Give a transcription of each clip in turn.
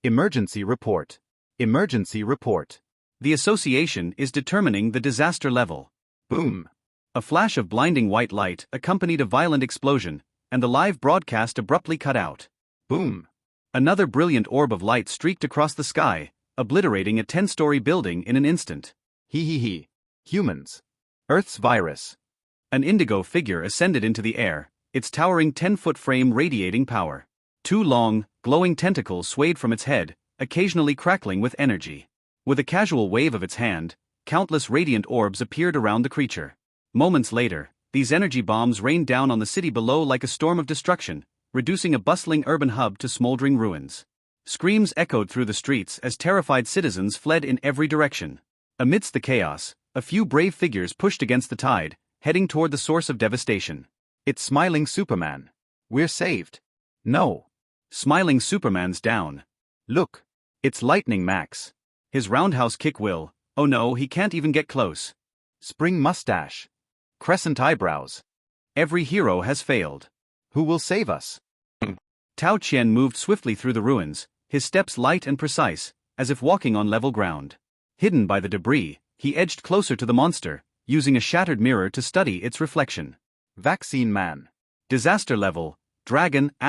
Emergency report. Emergency report. The association is determining the disaster level. Boom. A flash of blinding white light accompanied a violent explosion, and the live broadcast abruptly cut out. Boom. Another brilliant orb of light streaked across the sky, obliterating a 10-story building in an instant. He. Humans. Earth's virus. An indigo figure ascended into the air, its towering 10-foot frame radiating power. Two long, glowing tentacles swayed from its head, occasionally crackling with energy. With a casual wave of its hand, countless radiant orbs appeared around the creature. Moments later, these energy bombs rained down on the city below like a storm of destruction, reducing a bustling urban hub to smoldering ruins. Screams echoed through the streets as terrified citizens fled in every direction. Amidst the chaos, a few brave figures pushed against the tide, heading toward the source of devastation. It's Smiling Superman. We're saved. No. Smiling Superman's down. Look. It's Lightning Max. His roundhouse kick will. Oh no, he can't even get close. Spring mustache. Crescent eyebrows. Every hero has failed. Who will save us? Tao Qian moved swiftly through the ruins, his steps light and precise, as if walking on level ground. Hidden by the debris, he edged closer to the monster, using a shattered mirror to study its reflection. Vaccine Man. Disaster level, Dragon ***.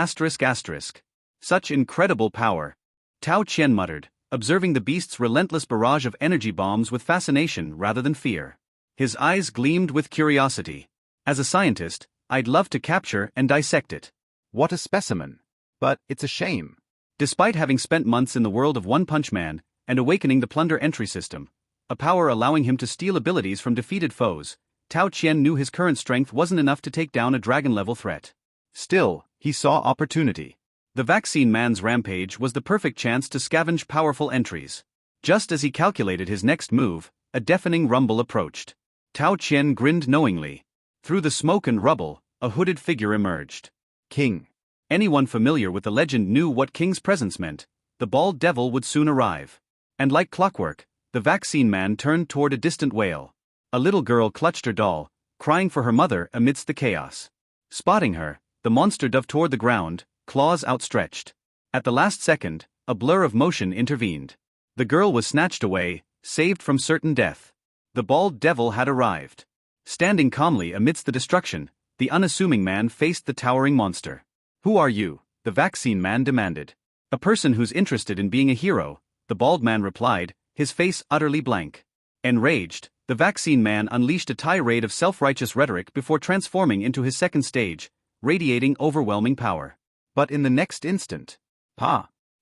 Such incredible power. Tao Chen muttered, observing the beast's relentless barrage of energy bombs with fascination rather than fear. His eyes gleamed with curiosity. As a scientist, I'd love to capture and dissect it. What a specimen. But it's a shame. Despite having spent months in the world of One Punch Man and awakening the Plunder Entry System, a power allowing him to steal abilities from defeated foes, Tao Qian knew his current strength wasn't enough to take down a dragon-level threat. Still, he saw opportunity. The Vaccine Man's rampage was the perfect chance to scavenge powerful entries. Just as he calculated his next move, a deafening rumble approached. Tao Qian grinned knowingly. Through the smoke and rubble, a hooded figure emerged. King. Anyone familiar with the legend knew what King's presence meant. The bald devil would soon arrive. And like clockwork, the Vaccine Man turned toward a distant wail. A little girl clutched her doll, crying for her mother amidst the chaos. Spotting her, the monster dove toward the ground, claws outstretched. At the last second, a blur of motion intervened. The girl was snatched away, saved from certain death. The bald devil had arrived. Standing calmly amidst the destruction, the unassuming man faced the towering monster. "Who are you?" the Vaccine Man demanded. "A person who's interested in being a hero," the bald man replied, his face utterly blank. Enraged, the Vaccine Man unleashed a tirade of self-righteous rhetoric before transforming into his second stage, radiating overwhelming power. But in the next instant,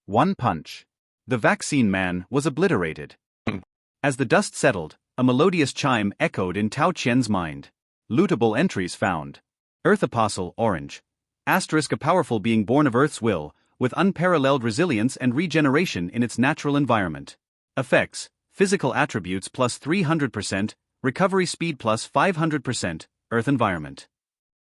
one punch. The Vaccine Man was obliterated. As the dust settled, a melodious chime echoed in Tao Qian's mind. Lootable entries found. Earth Apostle Orange. Asterisk, a powerful being born of Earth's will, with unparalleled resilience and regeneration in its natural environment. Effects: physical attributes plus 300%, recovery speed plus 500%, Earth environment.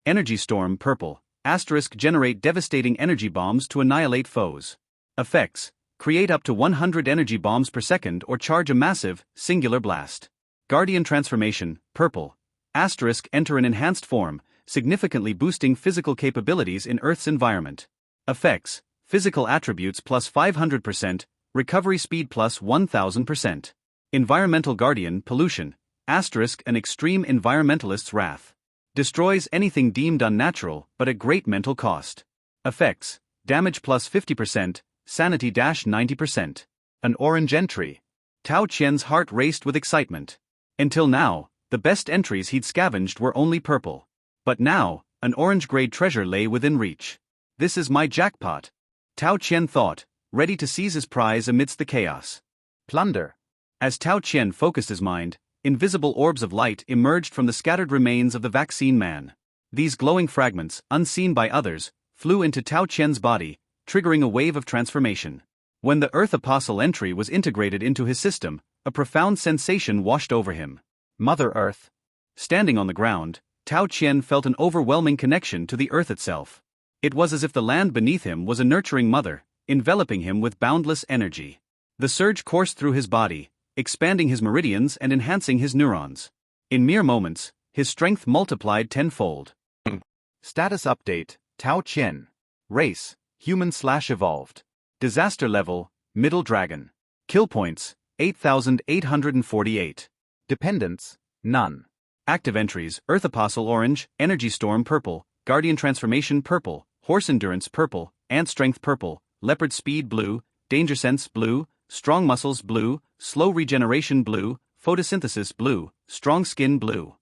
Energy Storm Purple. Asterisk, generate devastating energy bombs to annihilate foes. Effects: create up to 100 energy bombs per second or charge a massive, singular blast. Guardian Transformation Purple. Asterisk, enter an enhanced form, significantly boosting physical capabilities in Earth's environment. Effects: physical attributes plus 500%, recovery speed plus 1000%. Environmental Guardian Pollution. Asterisk, an extreme environmentalist's wrath. Destroys anything deemed unnatural, but at great mental cost. Effects: damage plus 50%, sanity -90%. An orange entry. Tao Qian's heart raced with excitement. Until now, the best entries he'd scavenged were only purple. But now, an orange-grade treasure lay within reach. This is my jackpot, Tao Qian thought, ready to seize his prize amidst the chaos. Plunder. As Tao Qian focused his mind, invisible orbs of light emerged from the scattered remains of the Vaccine Man. These glowing fragments, unseen by others, flew into Tao Qian's body, triggering a wave of transformation. When the Earth Apostle entry was integrated into his system, a profound sensation washed over him. Mother Earth. Standing on the ground, Tao Qian felt an overwhelming connection to the Earth itself. It was as if the land beneath him was a nurturing mother, enveloping him with boundless energy. The surge coursed through his body, expanding his meridians and enhancing his neurons. In mere moments, his strength multiplied tenfold. Status update, Tao Qian. Race, human/evolved. Disaster level, Middle Dragon. Kill points, 8,848. Dependents, none. Active entries, Earth Apostle orange, Energy Storm purple, Guardian Transformation purple, Horse Endurance purple, Ant Strength purple, Leopard Speed blue, Danger Sense blue, Strong Muscles blue, Slow Regeneration blue, Photosynthesis blue, Strong Skin blue.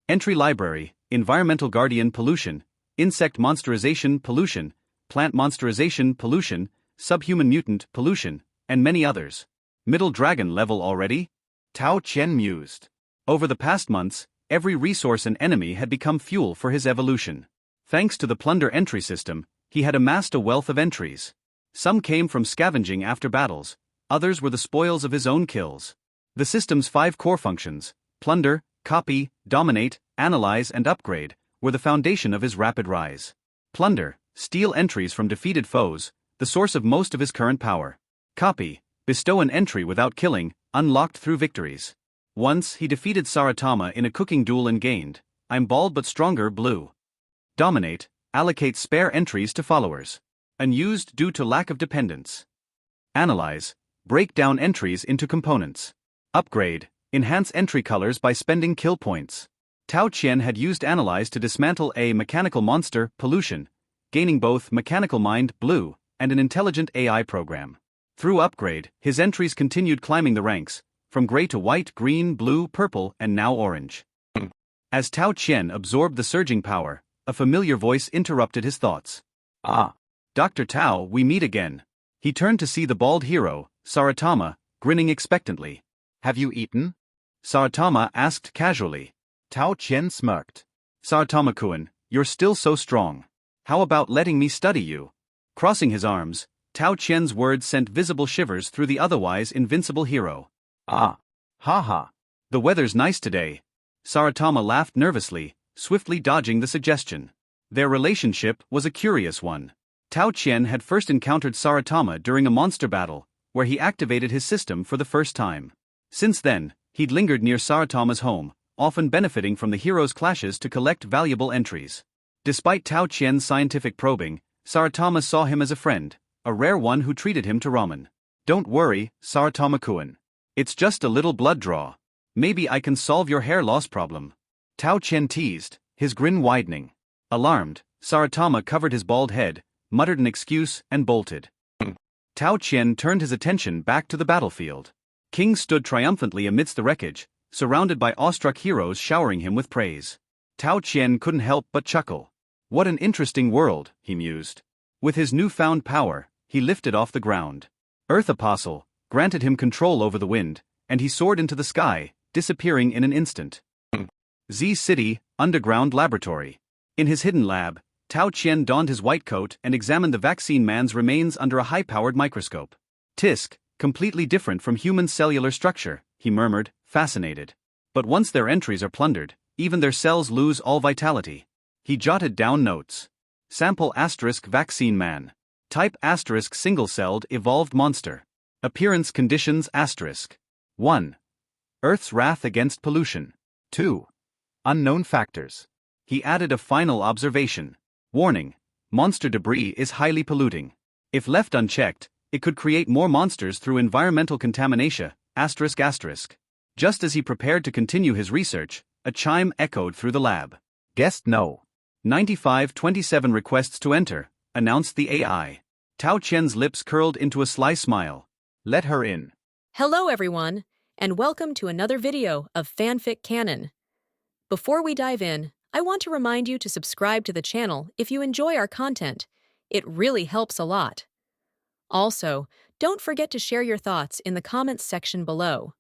Entry Library, Environmental Guardian pollution, Insect Monsterization pollution, Plant Monsterization pollution, Subhuman Mutant pollution, and many others. Middle Dragon level already? Tao Qian mused. Over the past months, every resource and enemy had become fuel for his evolution. Thanks to the Plunder Entry System, he had amassed a wealth of entries. Some came from scavenging after battles, others were the spoils of his own kills. The system's 5 core functions, plunder, copy, dominate, analyze and upgrade, were the foundation of his rapid rise. Plunder, steal entries from defeated foes, the source of most of his current power. Copy, bestow an entry without killing, unlocked through victories. Once he defeated Saitama in a cooking duel and gained, I'm bald but stronger blue. Dominate, allocate spare entries to followers. Unused due to lack of dependence. Analyze, break down entries into components. Upgrade, enhance entry colors by spending kill points. Tao Qian had used Analyze to dismantle a mechanical monster, pollution, gaining both Mechanical Mind blue and an intelligent AI program. Through Upgrade, his entries continued climbing the ranks, from gray to white, green, blue, purple, and now orange. As Tao Qian absorbed the surging power, a familiar voice interrupted his thoughts. Ah. Dr. Tao, we meet again. He turned to see the bald hero, Saitama, grinning expectantly. Have you eaten? Saitama asked casually. Tao Qian smirked. Saitama-kun, you're still so strong. How about letting me study you? Crossing his arms, Tao Qian's words sent visible shivers through the otherwise invincible hero. Ah. Ha ha. The weather's nice today. Saitama laughed nervously, swiftly dodging the suggestion. Their relationship was a curious one. Tao Qian had first encountered Saitama during a monster battle, where he activated his system for the first time. Since then, he'd lingered near Saitama's home, often benefiting from the hero's clashes to collect valuable entries. Despite Tao Qian's scientific probing, Saitama saw him as a friend, a rare one who treated him to ramen. Don't worry, Saitama-kun. It's just a little blood draw. Maybe I can solve your hair loss problem. Tao Qian teased, his grin widening. Alarmed, Saitama covered his bald head, muttered an excuse, and bolted. Tao Qian turned his attention back to the battlefield. King stood triumphantly amidst the wreckage, surrounded by awestruck heroes showering him with praise. Tao Qian couldn't help but chuckle. What an interesting world, he mused. With his newfound power, he lifted off the ground. Earth Apostle granted him control over the wind, and he soared into the sky, disappearing in an instant. Z City, Underground Laboratory. In his hidden lab, Tao Qian donned his white coat and examined the vaccine man's remains under a high-powered microscope. Tisk, completely different from human cellular structure, he murmured, fascinated. But once their entries are plundered, even their cells lose all vitality. He jotted down notes. Sample * vaccine man. Type * single-celled evolved monster. Appearance conditions * 1. Earth's wrath against pollution. 2. Unknown factors. He added a final observation. Warning: monster debris is highly polluting. If left unchecked, it could create more monsters through environmental contamination. **. Just as he prepared to continue his research, a chime echoed through the lab. Guest no. 9527 requests to enter, announced the AI. Tao Qian's lips curled into a sly smile. Let her in. Hello everyone, and welcome to another video of FanFic Canon. Before we dive in, I want to remind you to subscribe to the channel if you enjoy our content. It really helps a lot. Also, don't forget to share your thoughts in the comments section below.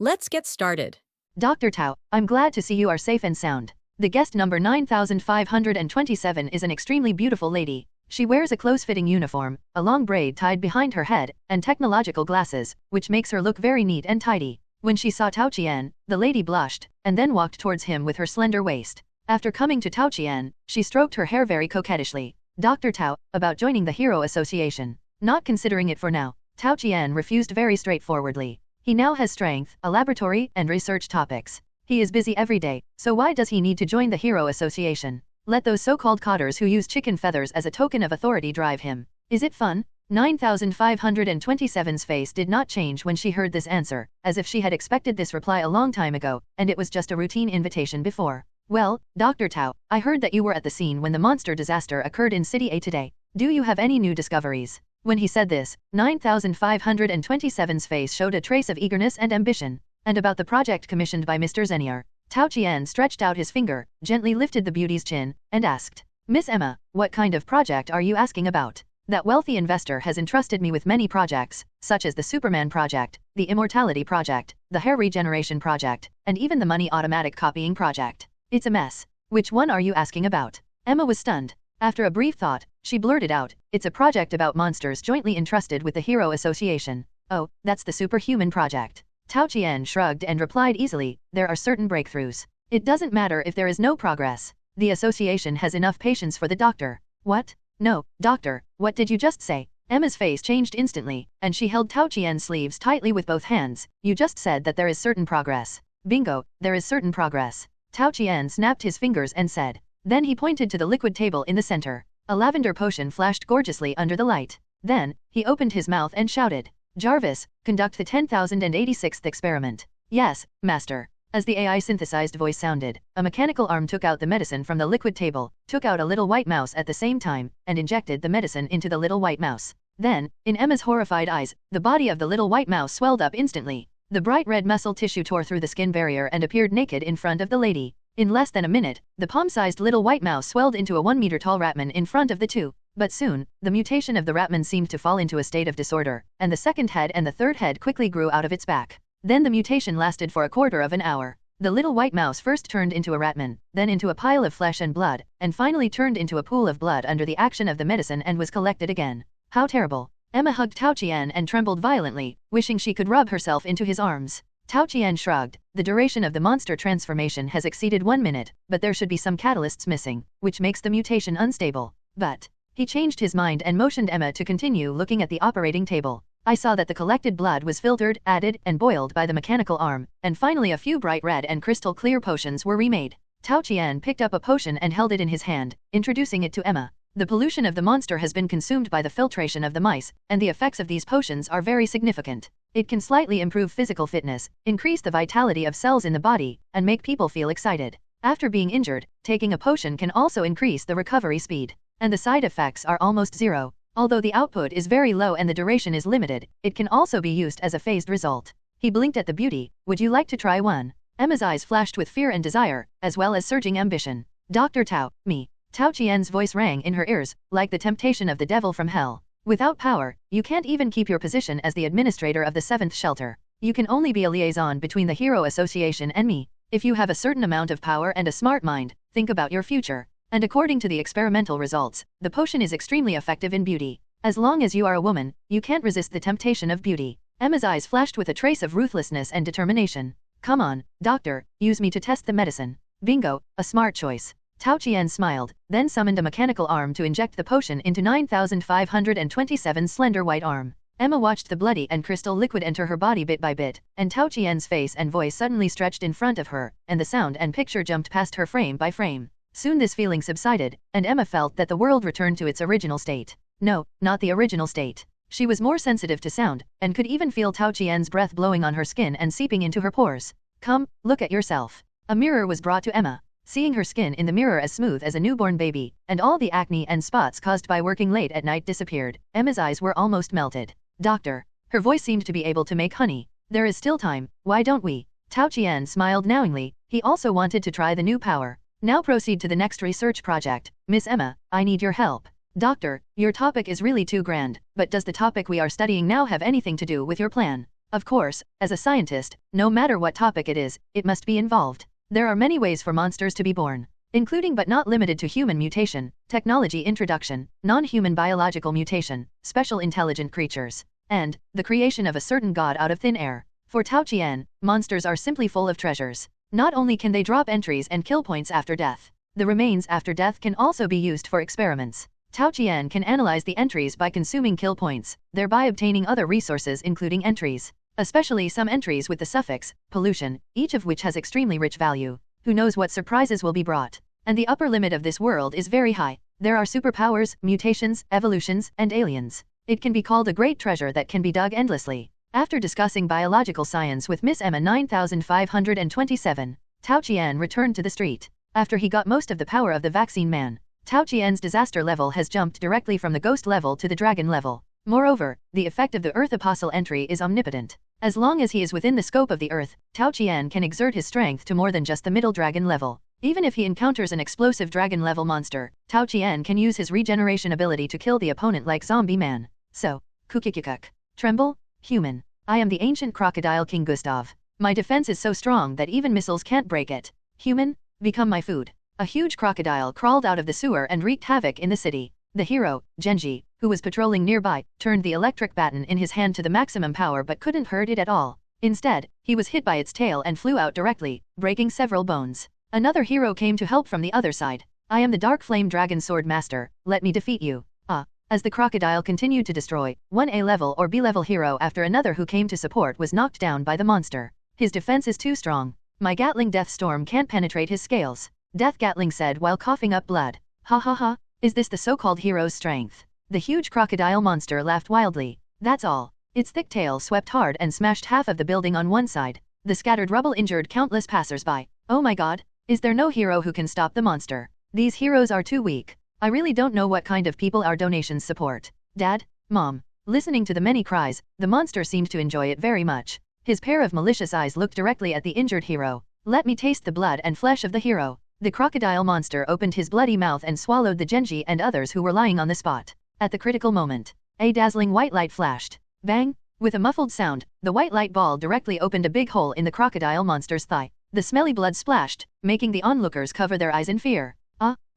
Let's get started. Dr. Tao, I'm glad to see you are safe and sound. The guest number 9527 is an extremely beautiful lady. She wears a close-fitting uniform, a long braid tied behind her head, and technological glasses, which makes her look very neat and tidy. When she saw Tao Qian, the lady blushed, and then walked towards him with her slender waist. After coming to Tao Qian, she stroked her hair very coquettishly. Dr. Tao, about joining the Hero Association. Not considering it for now, Tao Qian refused very straightforwardly. He now has strength, a laboratory, and research topics. He is busy every day, so why does he need to join the Hero Association? Let those so-called codders who use chicken feathers as a token of authority drive him. Is it fun? 9527's face did not change when she heard this answer, as if she had expected this reply a long time ago, and it was just a routine invitation before. Well, Dr. Tao, I heard that you were at the scene when the monster disaster occurred in City A today. Do you have any new discoveries? When he said this, 9527's face showed a trace of eagerness and ambition. And about the project commissioned by Mr. Zenier, Tao Qian stretched out his finger, gently lifted the beauty's chin, and asked, Miss Emma, what kind of project are you asking about? That wealthy investor has entrusted me with many projects, such as the Superman project, the Immortality project, the Hair Regeneration project, and even the Money Automatic Copying project. It's a mess. Which one are you asking about? Emma was stunned. After a brief thought, she blurted out, it's a project about monsters jointly entrusted with the Hero Association. Oh, that's the Superhuman project. Tao Qian shrugged and replied easily, there are certain breakthroughs. It doesn't matter if there is no progress. The association has enough patience for the doctor. What? No, doctor, what did you just say? Emma's face changed instantly, and she held Tao Qian's sleeves tightly with both hands. You just said that there is certain progress. Bingo, there is certain progress. Tao Qian snapped his fingers and said. Then he pointed to the liquid table in the center. A lavender potion flashed gorgeously under the light. Then, he opened his mouth and shouted, Jarvis, conduct the 10,086th experiment. Yes, master. As the AI synthesized voice sounded, a mechanical arm took out the medicine from the liquid table, took out a little white mouse at the same time, and injected the medicine into the little white mouse. Then, in Emma's horrified eyes, the body of the little white mouse swelled up instantly. The bright red muscle tissue tore through the skin barrier and appeared naked in front of the lady. In less than a minute, the palm-sized little white mouse swelled into a 1-meter-tall ratman in front of the two. But soon, the mutation of the ratman seemed to fall into a state of disorder, and the second head and the third head quickly grew out of its back. Then the mutation lasted for a quarter of an hour. The little white mouse first turned into a ratman, then into a pile of flesh and blood, and finally turned into a pool of blood under the action of the medicine and was collected again. How terrible. Emma hugged Tao Qian and trembled violently, wishing she could rub herself into his arms. Tao Qian shrugged. The duration of the monster transformation has exceeded 1 minute, but there should be some catalysts missing, which makes the mutation unstable. But he changed his mind and motioned Emma to continue looking at the operating table. I saw that the collected blood was filtered, added, and boiled by the mechanical arm, and finally a few bright red and crystal clear potions were remade. Tao Qian picked up a potion and held it in his hand, introducing it to Emma. The pollution of the monster has been consumed by the filtration of the mice, and the effects of these potions are very significant. It can slightly improve physical fitness, increase the vitality of cells in the body, and make people feel excited. After being injured, taking a potion can also increase the recovery speed. And the side effects are almost zero. Although the output is very low and the duration is limited, it can also be used as a phased result. He blinked at the beauty. Would you like to try one? Emma's eyes flashed with fear and desire, as well as surging ambition. Dr. Tao, me. Tao Qian's voice rang in her ears, like the temptation of the devil from hell. Without power, you can't even keep your position as the administrator of the 7th shelter. You can only be a liaison between the Hero Association and me. If you have a certain amount of power and a smart mind, think about your future. And according to the experimental results, the potion is extremely effective in beauty. As long as you are a woman, you can't resist the temptation of beauty. Emma's eyes flashed with a trace of ruthlessness and determination. Come on, doctor, use me to test the medicine. Bingo, a smart choice. Tao Qian smiled, then summoned a mechanical arm to inject the potion into 9527's slender white arm. Emma watched the bloody and crystal liquid enter her body bit by bit, and Tao Qian's face and voice suddenly stretched in front of her, and the sound and picture jumped past her frame by frame. Soon this feeling subsided, and Emma felt that the world returned to its original state. No, not the original state. She was more sensitive to sound, and could even feel Tao Qian's breath blowing on her skin and seeping into her pores. Come, look at yourself. A mirror was brought to Emma. Seeing her skin in the mirror as smooth as a newborn baby, and all the acne and spots caused by working late at night disappeared, Emma's eyes were almost melted. Doctor. Her voice seemed to be able to make honey. There is still time, why don't we? Tao Qian smiled knowingly. He also wanted to try the new power. Now proceed to the next research project. Miss Emma, I need your help. Doctor, your topic is really too grand, but does the topic we are studying now have anything to do with your plan? Of course, as a scientist, no matter what topic it is, it must be involved. There are many ways for monsters to be born, including but not limited to human mutation, technology introduction, non-human biological mutation, special intelligent creatures, and the creation of a certain god out of thin air. For Tao Qian, monsters are simply full of treasures. Not only can they drop entries and kill points after death, the remains after death can also be used for experiments. Tao Qian can analyze the entries by consuming kill points, thereby obtaining other resources including entries, especially some entries with the suffix pollution, each of which has extremely rich value. Who knows what surprises will be brought? And the upper limit of this world is very high. There are superpowers, mutations, evolutions, and aliens. It can be called a great treasure that can be dug endlessly. After discussing biological science with Miss Emma 9527, Tao Qian returned to the street. After he got most of the power of the vaccine man, Tao Qian's disaster level has jumped directly from the ghost level to the dragon level. Moreover, the effect of the Earth Apostle entry is omnipotent. As long as he is within the scope of the Earth, Tao Qian can exert his strength to more than just the middle dragon level. Even if he encounters an explosive dragon level monster, Tao Qian can use his regeneration ability to kill the opponent like Zombie Man. So, kukikikuk. Tremble, human. I am the ancient crocodile King Gustav. My defense is so strong that even missiles can't break it. Human, become my food. A huge crocodile crawled out of the sewer and wreaked havoc in the city. The hero, Genji, who was patrolling nearby, turned the electric baton in his hand to the maximum power but couldn't hurt it at all. Instead, he was hit by its tail and flew out directly, breaking several bones. Another hero came to help from the other side. I am the Dark Flame Dragon Sword Master, let me defeat you. As the crocodile continued to destroy, one A-level or B-level hero after another who came to support was knocked down by the monster. His defense is too strong. My Gatling Death Storm can't penetrate his scales. Death Gatling said while coughing up blood. Ha ha ha, is this the so-called hero's strength? The huge crocodile monster laughed wildly. That's all. Its thick tail swept hard and smashed half of the building on one side. The scattered rubble injured countless passers-by. Oh my god, is there no hero who can stop the monster? These heroes are too weak. I really don't know what kind of people our donations support. Dad, Mom. Listening to the many cries, the monster seemed to enjoy it very much. His pair of malicious eyes looked directly at the injured hero. Let me taste the blood and flesh of the hero. The crocodile monster opened his bloody mouth and swallowed the Genji and others who were lying on the spot. At the critical moment, a dazzling white light flashed. Bang! With a muffled sound, the white light ball directly opened a big hole in the crocodile monster's thigh. The smelly blood splashed, making the onlookers cover their eyes in fear.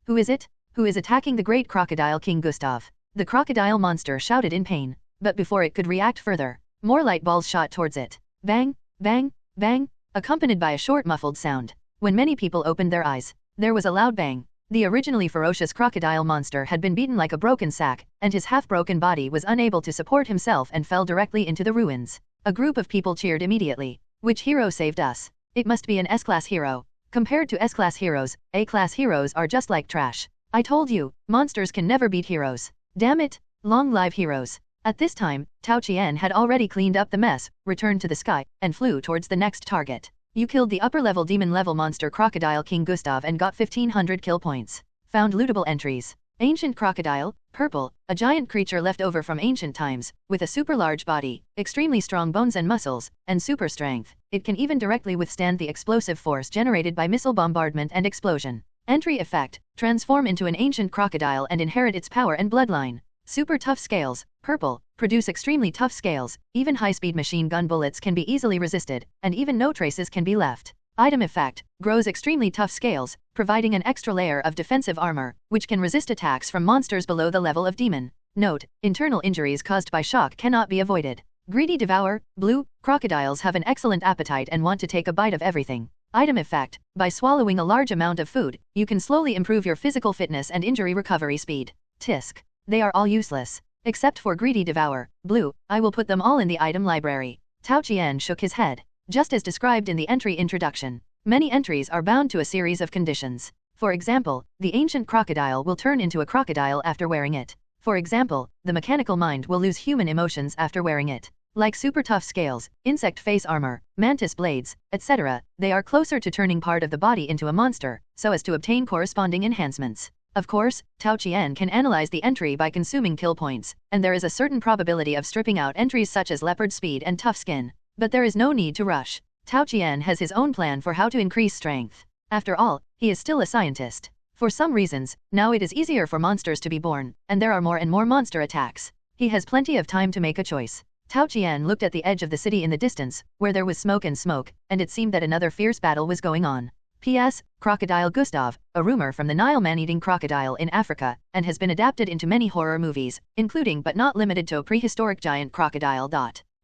Who is it? Who is attacking the great crocodile King Gustav? The crocodile monster shouted in pain. But before it could react further, more light balls shot towards it. Bang, bang, bang, accompanied by a short muffled sound. When many people opened their eyes, there was a loud bang. The originally ferocious crocodile monster had been beaten like a broken sack, and his half-broken body was unable to support himself and fell directly into the ruins. A group of people cheered immediately. Which hero saved us? It must be an S-class hero. Compared to S-class heroes, A-class heroes are just like trash. I told you, monsters can never beat heroes. Damn it, long live heroes. At this time, Tao Qian had already cleaned up the mess, returned to the sky, and flew towards the next target. You killed the upper-level demon-level monster Crocodile King Gustav and got 1500 kill points. Found lootable entries. Ancient crocodile, purple, a giant creature left over from ancient times, with a super large body, extremely strong bones and muscles, and super strength. It can even directly withstand the explosive force generated by missile bombardment and explosion. Entry effect, transform into an ancient crocodile and inherit its power and bloodline. Super tough scales, purple, produce extremely tough scales, even high-speed machine gun bullets can be easily resisted, and even no traces can be left. Item effect, grows extremely tough scales, providing an extra layer of defensive armor, which can resist attacks from monsters below the level of demon. Note, internal injuries caused by shock cannot be avoided. Greedy devour, blue, crocodiles have an excellent appetite and want to take a bite of everything. Item effect, by swallowing a large amount of food, you can slowly improve your physical fitness and injury recovery speed. Tisk. They are all useless. Except for greedy devour, blue, I will put them all in the item library. Tao Qian shook his head. Just as described in the entry introduction, many entries are bound to a series of conditions. For example, the ancient crocodile will turn into a crocodile after wearing it. For example, the mechanical mind will lose human emotions after wearing it. Like super tough scales, insect face armor, mantis blades, etc., they are closer to turning part of the body into a monster, so as to obtain corresponding enhancements. Of course, Tao Qian can analyze the entry by consuming kill points, and there is a certain probability of stripping out entries such as leopard speed and tough skin. But there is no need to rush. Tao Qian has his own plan for how to increase strength. After all, he is still a scientist. For some reasons, now it is easier for monsters to be born, and there are more and more monster attacks. He has plenty of time to make a choice. Tao Qian looked at the edge of the city in the distance, where there was smoke, and it seemed that another fierce battle was going on. P.S. Crocodile Gustav, a rumor from the Nile man-eating crocodile in Africa, and has been adapted into many horror movies, including but not limited to a prehistoric giant crocodile.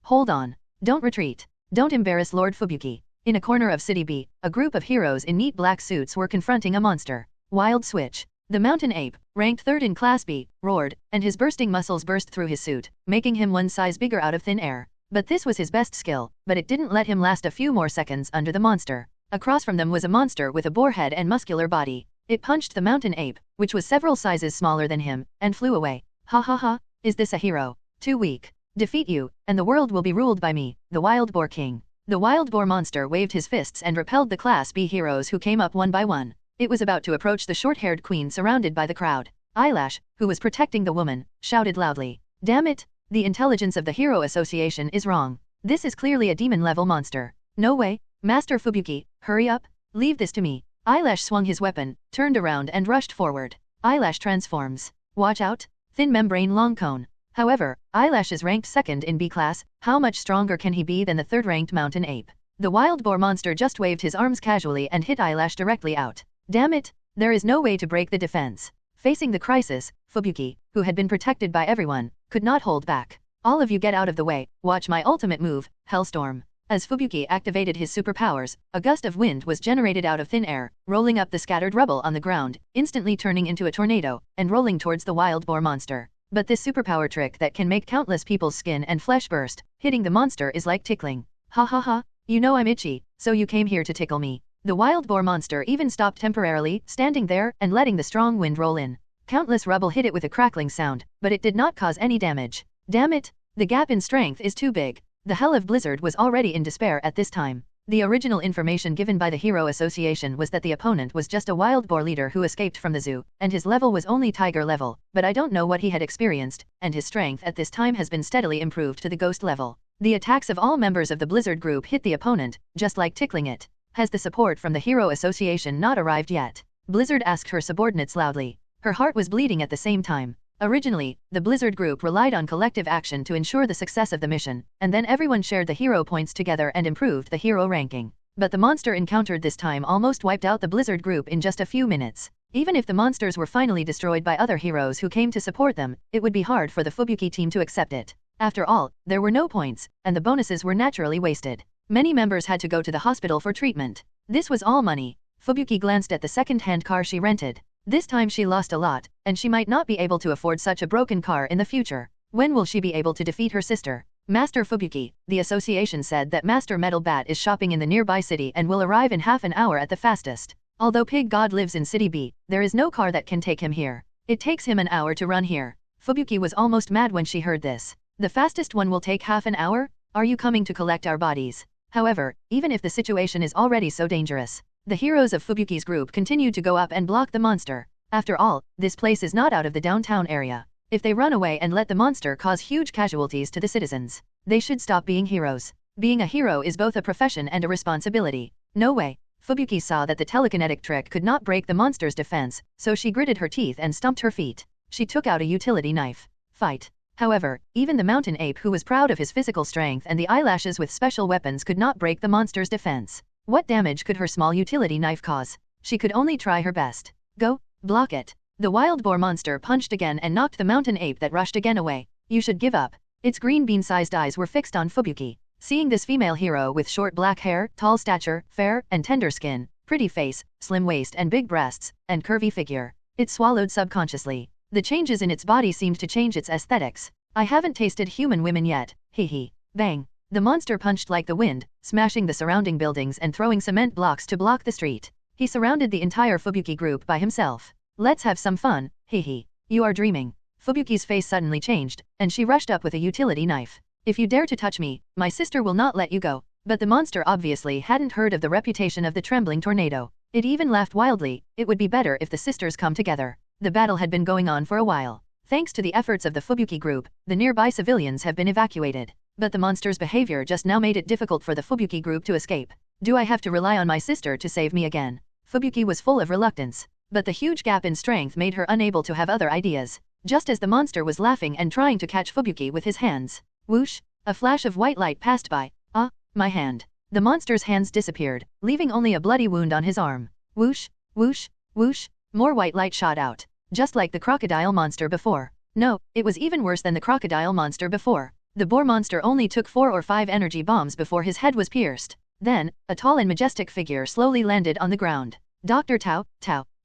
Hold on. Don't retreat. Don't embarrass Lord Fubuki. In a corner of City B, a group of heroes in neat black suits were confronting a monster. Wild Switch. The mountain ape, ranked third in Class B, roared, and his bursting muscles burst through his suit, making him one size bigger out of thin air. But this was his best skill, but it didn't let him last a few more seconds under the monster. Across from them was a monster with a boar head and muscular body. It punched the mountain ape, which was several sizes smaller than him, and flew away. Ha ha ha, is this a hero? Too weak. Defeat you, and the world will be ruled by me, the Wild Boar King. The Wild Boar monster waved his fists and repelled the Class B heroes who came up one by one. It was about to approach the short-haired queen surrounded by the crowd. Eyelash, who was protecting the woman, shouted loudly. Damn it! The intelligence of the Hero Association is wrong. This is clearly a demon-level monster. No way! Master Fubuki, hurry up! Leave this to me. Eyelash swung his weapon, turned around and rushed forward. Eyelash transforms. Watch out! Thin membrane long cone. However, Eyelash is ranked second in B class. How much stronger can he be than the third-ranked mountain ape? The wild boar monster just waved his arms casually and hit Eyelash directly out. Damn it! There is no way to break the defense. Facing the crisis, Fubuki, who had been protected by everyone, could not hold back. All of you get out of the way, watch my ultimate move, Hellstorm. As Fubuki activated his superpowers, a gust of wind was generated out of thin air, rolling up the scattered rubble on the ground, instantly turning into a tornado, and rolling towards the wild boar monster. But this superpower trick that can make countless people's skin and flesh burst, hitting the monster is like tickling. Ha ha ha, you know I'm itchy, so you came here to tickle me. The wild boar monster even stopped temporarily, standing there and letting the strong wind roll in. Countless rubble hit it with a crackling sound, but it did not cause any damage. Damn it! The gap in strength is too big. The Hell of Blizzard was already in despair at this time. The original information given by the Hero Association was that the opponent was just a wild boar leader who escaped from the zoo, and his level was only tiger level, but I don't know what he had experienced, and his strength at this time has been steadily improved to the ghost level. The attacks of all members of the Blizzard group hit the opponent, just like tickling it. Has the support from the Hero Association not arrived yet? Blizzard asked her subordinates loudly. Her heart was bleeding at the same time. Originally, the Blizzard group relied on collective action to ensure the success of the mission, and then everyone shared the hero points together and improved the hero ranking. But the monster encountered this time almost wiped out the Blizzard group in just a few minutes. Even if the monsters were finally destroyed by other heroes who came to support them, it would be hard for the Fubuki team to accept it. After all, there were no points, and the bonuses were naturally wasted. Many members had to go to the hospital for treatment. This was all money. Fubuki glanced at the second-hand car she rented. This time she lost a lot, and she might not be able to afford such a broken car in the future. When will she be able to defeat her sister? Master Fubuki, the association said that Master Metal Bat is shopping in the nearby city and will arrive in half an hour at the fastest. Although Pig God lives in City B, there is no car that can take him here. It takes him an hour to run here. Fubuki was almost mad when she heard this. The fastest one will take half an hour? Are you coming to collect our bodies? However, even if the situation is already so dangerous, the heroes of Fubuki's group continued to go up and block the monster. After all, this place is not out of the downtown area. If they run away and let the monster cause huge casualties to the citizens, they should stop being heroes. Being a hero is both a profession and a responsibility. No way. Fubuki saw that the telekinetic trick could not break the monster's defense, so she gritted her teeth and stumped her feet. She took out a utility knife. Fight. However, even the mountain ape who was proud of his physical strength and the eyelashes with special weapons could not break the monster's defense. What damage could her small utility knife cause? She could only try her best. Go, block it. The wild boar monster punched again and knocked the mountain ape that rushed again away. You should give up. Its green bean-sized eyes were fixed on Fubuki. Seeing this female hero with short black hair, tall stature, fair and tender skin, pretty face, slim waist and big breasts, and curvy figure, it swallowed subconsciously. The changes in its body seemed to change its aesthetics. I haven't tasted human women yet, hee. Bang. The monster punched like the wind, smashing the surrounding buildings and throwing cement blocks to block the street. He surrounded the entire Fubuki group by himself. Let's have some fun, hee. You are dreaming. Fubuki's face suddenly changed, and she rushed up with a utility knife. If you dare to touch me, my sister will not let you go. But the monster obviously hadn't heard of the reputation of the trembling tornado. It even laughed wildly. It would be better if the sisters come together. The battle had been going on for a while. Thanks to the efforts of the Fubuki group, the nearby civilians have been evacuated. But the monster's behavior just now made it difficult for the Fubuki group to escape. Do I have to rely on my sister to save me again? Fubuki was full of reluctance. But the huge gap in strength made her unable to have other ideas. Just as the monster was laughing and trying to catch Fubuki with his hands. Whoosh! A flash of white light passed by. Ah, my hand. The monster's hands disappeared, leaving only a bloody wound on his arm. Whoosh! Whoosh! Whoosh! More white light shot out. Just like the crocodile monster before. No, it was even worse than the crocodile monster before. The boar monster only took 4 or 5 energy bombs before his head was pierced. Then, a tall and majestic figure slowly landed on the ground. Dr. Tao.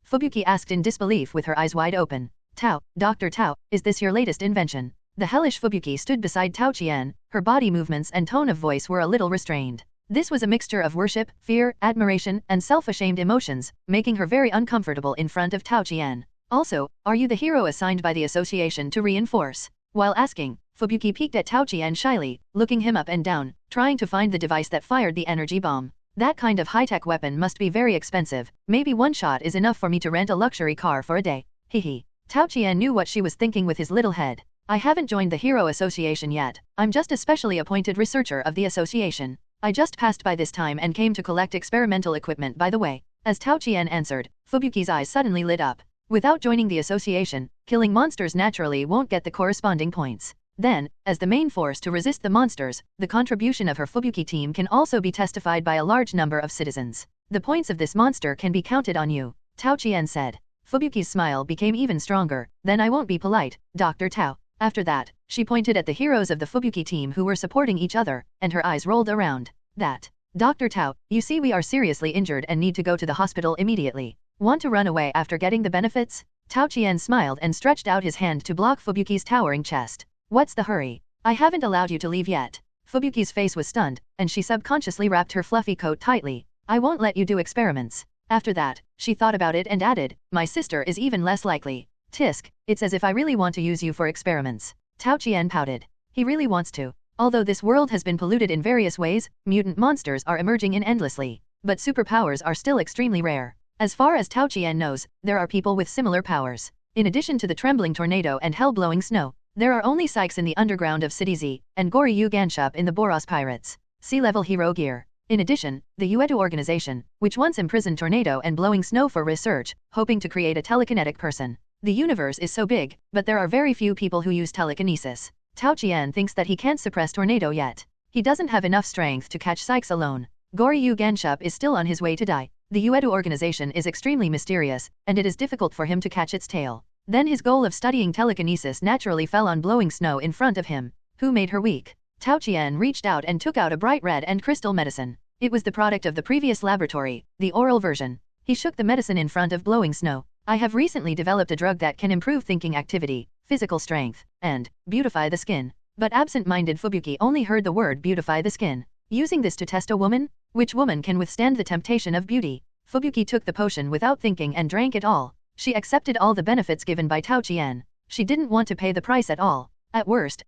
Fubuki asked in disbelief with her eyes wide open. Tao, Dr. Tao, is this your latest invention? The hellish Fubuki stood beside Tao Qian. Her body movements and tone of voice were a little restrained. This was a mixture of worship, fear, admiration, and self-ashamed emotions, making her very uncomfortable in front of Tao Qian. Also, are you the hero assigned by the association to reinforce? While asking, Fubuki peeked at Tao Qian shyly, looking him up and down, trying to find the device that fired the energy bomb. That kind of high-tech weapon must be very expensive. Maybe one shot is enough for me to rent a luxury car for a day. Hehe. Tao Qian knew what she was thinking with his little head. I haven't joined the Hero Association yet. I'm just a specially appointed researcher of the association. I just passed by this time and came to collect experimental equipment by the way. As Tao Qian answered, Fubuki's eyes suddenly lit up. Without joining the association, killing monsters naturally won't get the corresponding points. Then, as the main force to resist the monsters, the contribution of her Fubuki team can also be testified by a large number of citizens. The points of this monster can be counted on you, Tao Qian said. Fubuki's smile became even stronger. Then I won't be polite, Dr. Tao. After that, she pointed at the heroes of the Fubuki team who were supporting each other, and her eyes rolled around. That. Dr. Tao, you see we are seriously injured and need to go to the hospital immediately. Want to run away after getting the benefits? Tao Qian smiled and stretched out his hand to block Fubuki's towering chest. What's the hurry? I haven't allowed you to leave yet. Fubuki's face was stunned, and she subconsciously wrapped her fluffy coat tightly. I won't let you do experiments. After that, she thought about it and added, my sister is even less likely. Tisk, it's as if I really want to use you for experiments. Tao Qian pouted. He really wants to. Although this world has been polluted in various ways, mutant monsters are emerging in endlessly. But superpowers are still extremely rare. As far as Tao Qian knows, there are people with similar powers. In addition to the trembling tornado and hell-blowing snow, there are only Sykes in the underground of City Z, and Goryu Ganshop in the Boros Pirates. Sea-level hero gear. In addition, the Uedo organization, which once imprisoned tornado and blowing snow for research, hoping to create a telekinetic person. The universe is so big, but there are very few people who use telekinesis. Tao Qian thinks that he can't suppress tornado yet. He doesn't have enough strength to catch Sykes alone. Goryu Ganshop is still on his way to die. The Uedo organization is extremely mysterious, and it is difficult for him to catch its tail. Then his goal of studying telekinesis naturally fell on blowing snow in front of him. Who made her weak? Tao Qian reached out and took out a bright red and crystal medicine. It was the product of the previous laboratory, the oral version. He shook the medicine in front of blowing snow. I have recently developed a drug that can improve thinking activity, physical strength, and beautify the skin. But absent-minded Fubuki only heard the word beautify the skin. Using this to test a woman? Which woman can withstand the temptation of beauty? Fubuki took the potion without thinking and drank it all. She accepted all the benefits given by Tao Qian. She didn't want to pay the price at all. At worst,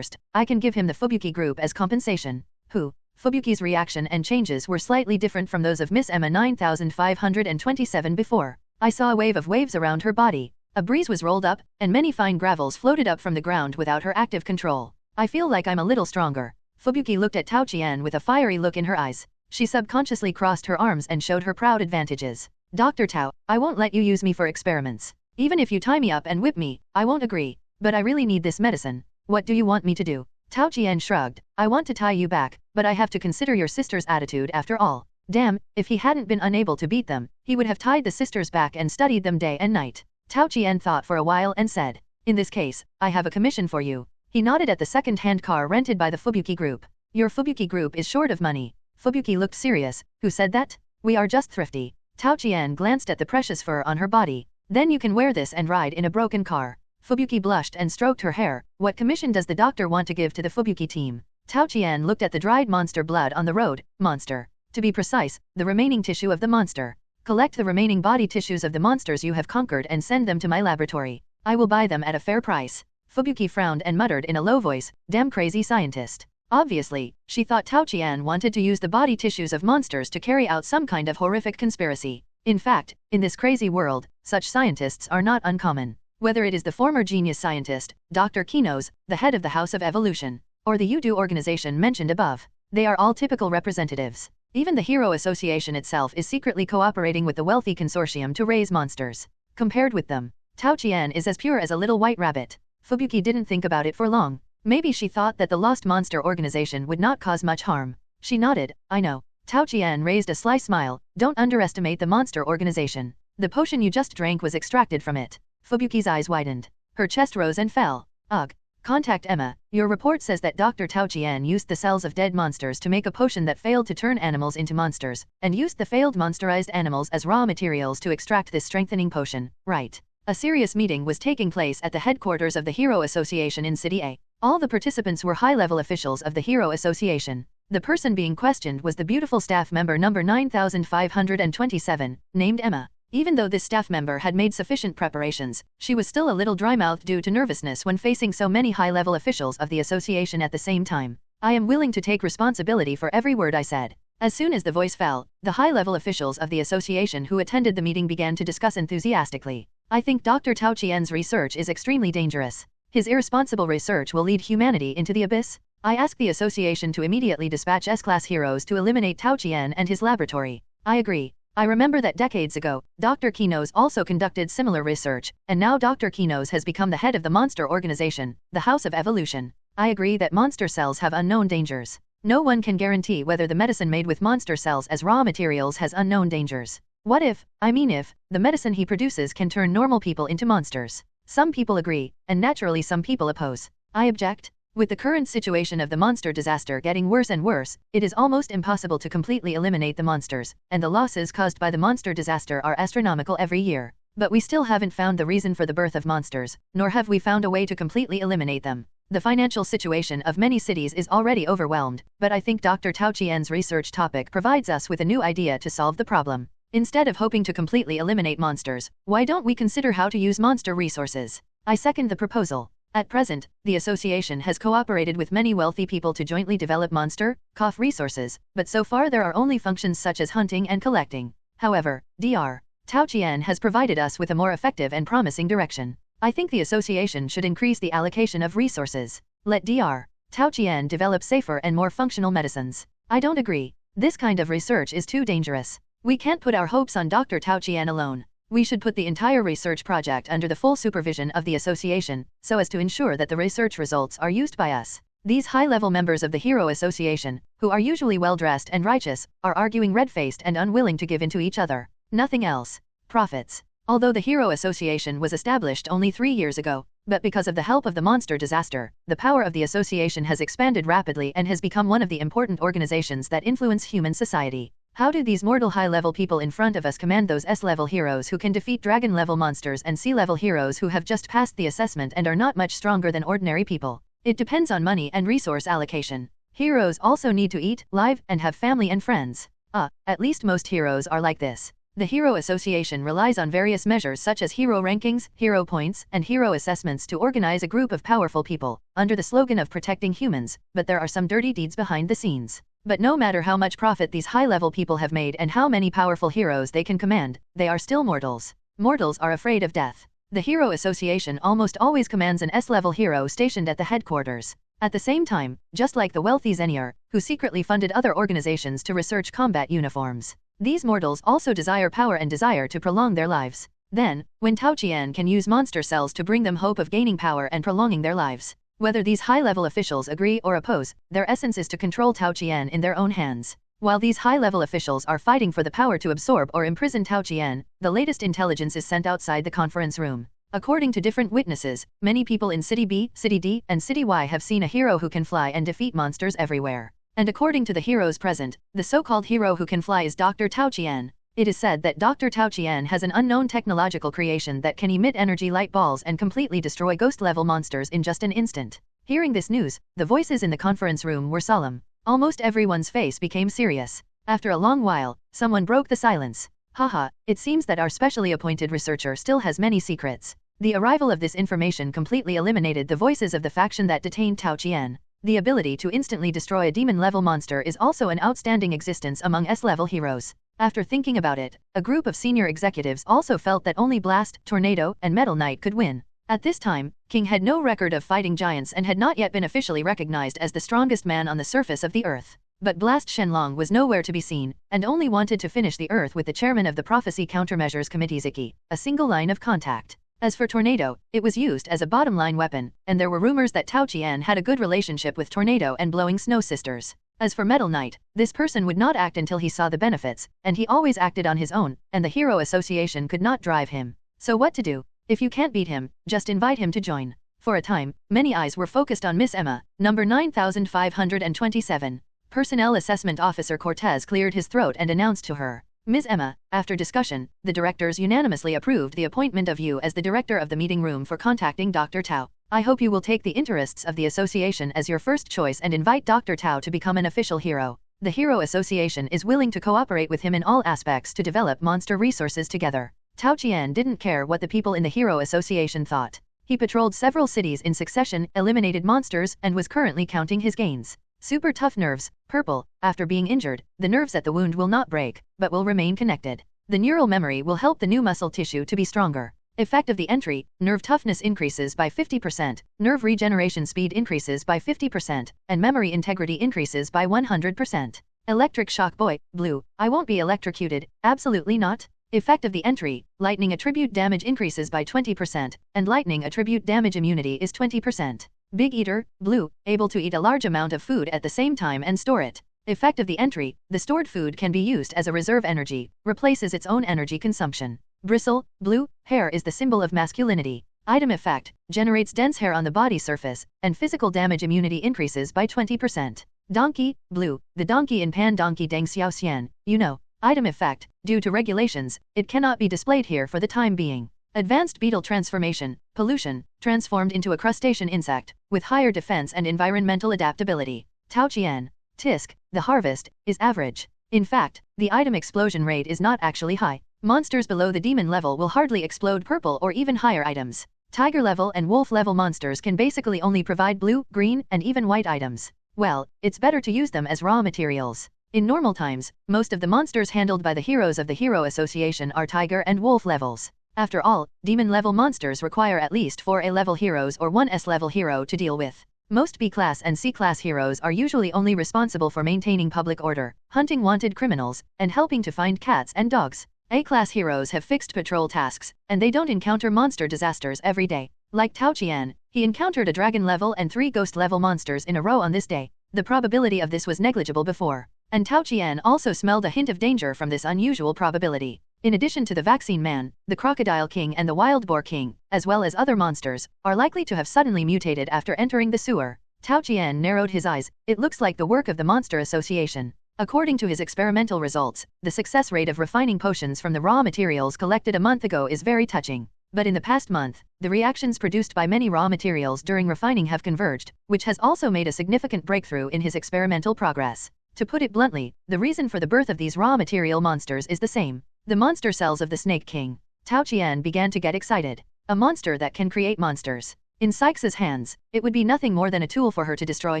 I can give him the Fubuki group as compensation. Who? Fubuki's reaction and changes were slightly different from those of Miss Emma 9527 before. I saw a wave of waves around her body. A breeze was rolled up, and many fine gravels floated up from the ground without her active control. I feel like I'm a little stronger. Fubuki looked at Tao Qian with a fiery look in her eyes. She subconsciously crossed her arms and showed her proud advantages. Dr. Tao, I won't let you use me for experiments. Even if you tie me up and whip me, I won't agree. But I really need this medicine. What do you want me to do? Tao Qian shrugged. I want to tie you back, but I have to consider your sister's attitude after all. Damn, if he hadn't been unable to beat them, he would have tied the sisters back and studied them day and night. Tao Qian thought for a while and said, in this case, I have a commission for you. He nodded at the second-hand car rented by the Fubuki group. Your Fubuki group is short of money. Fubuki looked serious. Who said that? We are just thrifty. Tao Qian glanced at the precious fur on her body. Then you can wear this and ride in a broken car. Fubuki blushed and stroked her hair. What commission does the doctor want to give to the Fubuki team? Tao Qian looked at the dried monster blood on the road. Monster. To be precise, the remaining tissue of the monster. Collect the remaining body tissues of the monsters you have conquered and send them to my laboratory. I will buy them at a fair price. Fubuki frowned and muttered in a low voice, damn crazy scientist. Obviously, she thought Tao Qian wanted to use the body tissues of monsters to carry out some kind of horrific conspiracy. In fact, in this crazy world, such scientists are not uncommon. Whether it is the former genius scientist, Dr. Kenos, the head of the House of Evolution, or the Uedo organization mentioned above, they are all typical representatives. Even the Hero Association itself is secretly cooperating with the wealthy consortium to raise monsters. Compared with them, Tao Qian is as pure as a little white rabbit. Fubuki didn't think about it for long. Maybe she thought that the Lost Monster organization would not cause much harm. She nodded, I know. Tao Qian raised a sly smile. Don't underestimate the monster organization. The potion you just drank was extracted from it. Fubuki's eyes widened. Her chest rose and fell. Ugh. Contact Emma. Your report says that Dr. Tao Qian used the cells of dead monsters to make a potion that failed to turn animals into monsters, and used the failed monsterized animals as raw materials to extract this strengthening potion, right? A serious meeting was taking place at the headquarters of the Hero Association in City A. All the participants were high-level officials of the Hero Association. The person being questioned was the beautiful staff member number 9527, named Emma. Even though this staff member had made sufficient preparations, she was still a little dry-mouthed due to nervousness when facing so many high-level officials of the association at the same time. I am willing to take responsibility for every word I said. As soon as the voice fell, the high-level officials of the association who attended the meeting began to discuss enthusiastically. I think Dr. Tao Qian's research is extremely dangerous. His irresponsible research will lead humanity into the abyss. I ask the association to immediately dispatch S-class heroes to eliminate Tao Qian and his laboratory. I agree. I remember that decades ago, Dr. Kenos also conducted similar research, and now Dr. Kenos has become the head of the monster organization, the House of Evolution. I agree that monster cells have unknown dangers. No one can guarantee whether the medicine made with monster cells as raw materials has unknown dangers. What if, the medicine he produces can turn normal people into monsters? Some people agree, and naturally some people oppose. I object. With the current situation of the monster disaster getting worse and worse, it is almost impossible to completely eliminate the monsters, and the losses caused by the monster disaster are astronomical every year. But we still haven't found the reason for the birth of monsters, nor have we found a way to completely eliminate them. The financial situation of many cities is already overwhelmed, but I think Dr. Tao Qian's research topic provides us with a new idea to solve the problem. Instead of hoping to completely eliminate monsters, why don't we consider how to use monster resources? I second the proposal. At present, the association has cooperated with many wealthy people to jointly develop monster resources, but so far there are only functions such as hunting and collecting. However, Dr. Tao Qian has provided us with a more effective and promising direction. I think the association should increase the allocation of resources. Let Dr. Tao Qian develop safer and more functional medicines. I don't agree. This kind of research is too dangerous. We can't put our hopes on Dr. Tao Qian alone. We should put the entire research project under the full supervision of the association, so as to ensure that the research results are used by us. These high-level members of the Hero Association, who are usually well-dressed and righteous, are arguing red-faced and unwilling to give in to each other. Nothing else. Profits. Although the Hero Association was established only 3 years ago, but because of the help of the monster disaster, the power of the association has expanded rapidly and has become one of the important organizations that influence human society. How do these mortal high-level people in front of us command those S-level heroes who can defeat dragon-level monsters and C-level heroes who have just passed the assessment and are not much stronger than ordinary people? It depends on money and resource allocation. Heroes also need to eat, live, and have family and friends. At least most heroes are like this. The Hero Association relies on various measures such as hero rankings, hero points, and hero assessments to organize a group of powerful people, under the slogan of protecting humans, but there are some dirty deeds behind the scenes. But no matter how much profit these high-level people have made and how many powerful heroes they can command, they are still mortals. Mortals are afraid of death. The Hero Association almost always commands an S-level hero stationed at the headquarters. At the same time, just like the wealthy Zenier, who secretly funded other organizations to research combat uniforms. These mortals also desire power and desire to prolong their lives. Then, when Tao Qian can use monster cells to bring them hope of gaining power and prolonging their lives. Whether these high-level officials agree or oppose, their essence is to control Tao Qian in their own hands. While these high-level officials are fighting for the power to absorb or imprison Tao Qian, the latest intelligence is sent outside the conference room. According to different witnesses, many people in City B, City D, and City Y have seen a hero who can fly and defeat monsters everywhere. And according to the heroes present, the so-called hero who can fly is Dr. Tao Qian. It is said that Dr. Tao Qian has an unknown technological creation that can emit energy light balls and completely destroy ghost-level monsters in just an instant. Hearing this news, the voices in the conference room were solemn. Almost everyone's face became serious. After a long while, someone broke the silence. Haha, it seems that our specially appointed researcher still has many secrets. The arrival of this information completely eliminated the voices of the faction that detained Tao Qian. The ability to instantly destroy a demon-level monster is also an outstanding existence among S-level heroes. After thinking about it, a group of senior executives also felt that only Blast, Tornado, and Metal Knight could win. At this time, King had no record of fighting giants and had not yet been officially recognized as the strongest man on the surface of the earth. But Blast Shenlong was nowhere to be seen, and only wanted to finish the earth with the chairman of the Prophecy Countermeasures Committee Ziki, a single line of contact. As for Tornado, it was used as a bottom-line weapon, and there were rumors that Tao Qian had a good relationship with Tornado and Blowing Snow Sisters. As for Metal Knight, this person would not act until he saw the benefits, and he always acted on his own, and the Hero Association could not drive him. So what to do? If you can't beat him, just invite him to join. For a time, many eyes were focused on Miss Emma, number 9527. Personnel Assessment Officer Cortez cleared his throat and announced to her, Ms. Emma, after discussion, the directors unanimously approved the appointment of you as the director of the meeting room for contacting Dr. Tao. I hope you will take the interests of the association as your first choice and invite Dr. Tao to become an official hero. The Hero Association is willing to cooperate with him in all aspects to develop monster resources together. Tao Qian didn't care what the people in the Hero Association thought. He patrolled several cities in succession, eliminated monsters, and was currently counting his gains. Super tough nerves, purple. After being injured, the nerves at the wound will not break, but will remain connected. The neural memory will help the new muscle tissue to be stronger. Effect of the entry, nerve toughness increases by 50%, nerve regeneration speed increases by 50%, and memory integrity increases by 100%. Electric shock boy, blue, I won't be electrocuted, absolutely not. Effect of the entry, lightning attribute damage increases by 20%, and lightning attribute damage immunity is 20%. Big eater, blue, able to eat a large amount of food at the same time and store it. Effect of the entry, the stored food can be used as a reserve energy, replaces its own energy consumption. Bristle, blue, hair is the symbol of masculinity. Item effect, generates dense hair on the body surface, and physical damage immunity increases by 20%. Donkey, blue, the donkey in Pan Donkey Deng Xiao Xian, you know. Item effect, due to regulations, it cannot be displayed here for the time being. Advanced beetle transformation, pollution, transformed into a crustacean insect, with higher defense and environmental adaptability. Tao Qian, Tisk, the harvest, is average. In fact, the item explosion rate is not actually high. Monsters below the demon level will hardly explode purple or even higher items. Tiger level and wolf level monsters can basically only provide blue, green, and even white items. Well, it's better to use them as raw materials. In normal times, most of the monsters handled by the heroes of the Hero Association are tiger and wolf levels. After all, demon level monsters require at least 4 A-level heroes or 1 S-level hero to deal with. Most B-class and C-class heroes are usually only responsible for maintaining public order, hunting wanted criminals, and helping to find cats and dogs. A-class heroes have fixed patrol tasks, and they don't encounter monster disasters every day. Like Tao Qian, he encountered a dragon level and 3 ghost level monsters in a row on this day. The probability of this was negligible before, and Tao Qian also smelled a hint of danger from this unusual probability. In addition to the vaccine man, the crocodile king and the wild boar king, as well as other monsters, are likely to have suddenly mutated after entering the sewer. Tao Qian narrowed his eyes. It looks like the work of the Monster Association. According to his experimental results, the success rate of refining potions from the raw materials collected a month ago is very touching. But in the past month, the reactions produced by many raw materials during refining have converged, which has also made a significant breakthrough in his experimental progress. To put it bluntly, the reason for the birth of these raw material monsters is the same. The monster cells of the Snake King. Tao Qian began to get excited. A monster that can create monsters. In Sykes' hands, it would be nothing more than a tool for her to destroy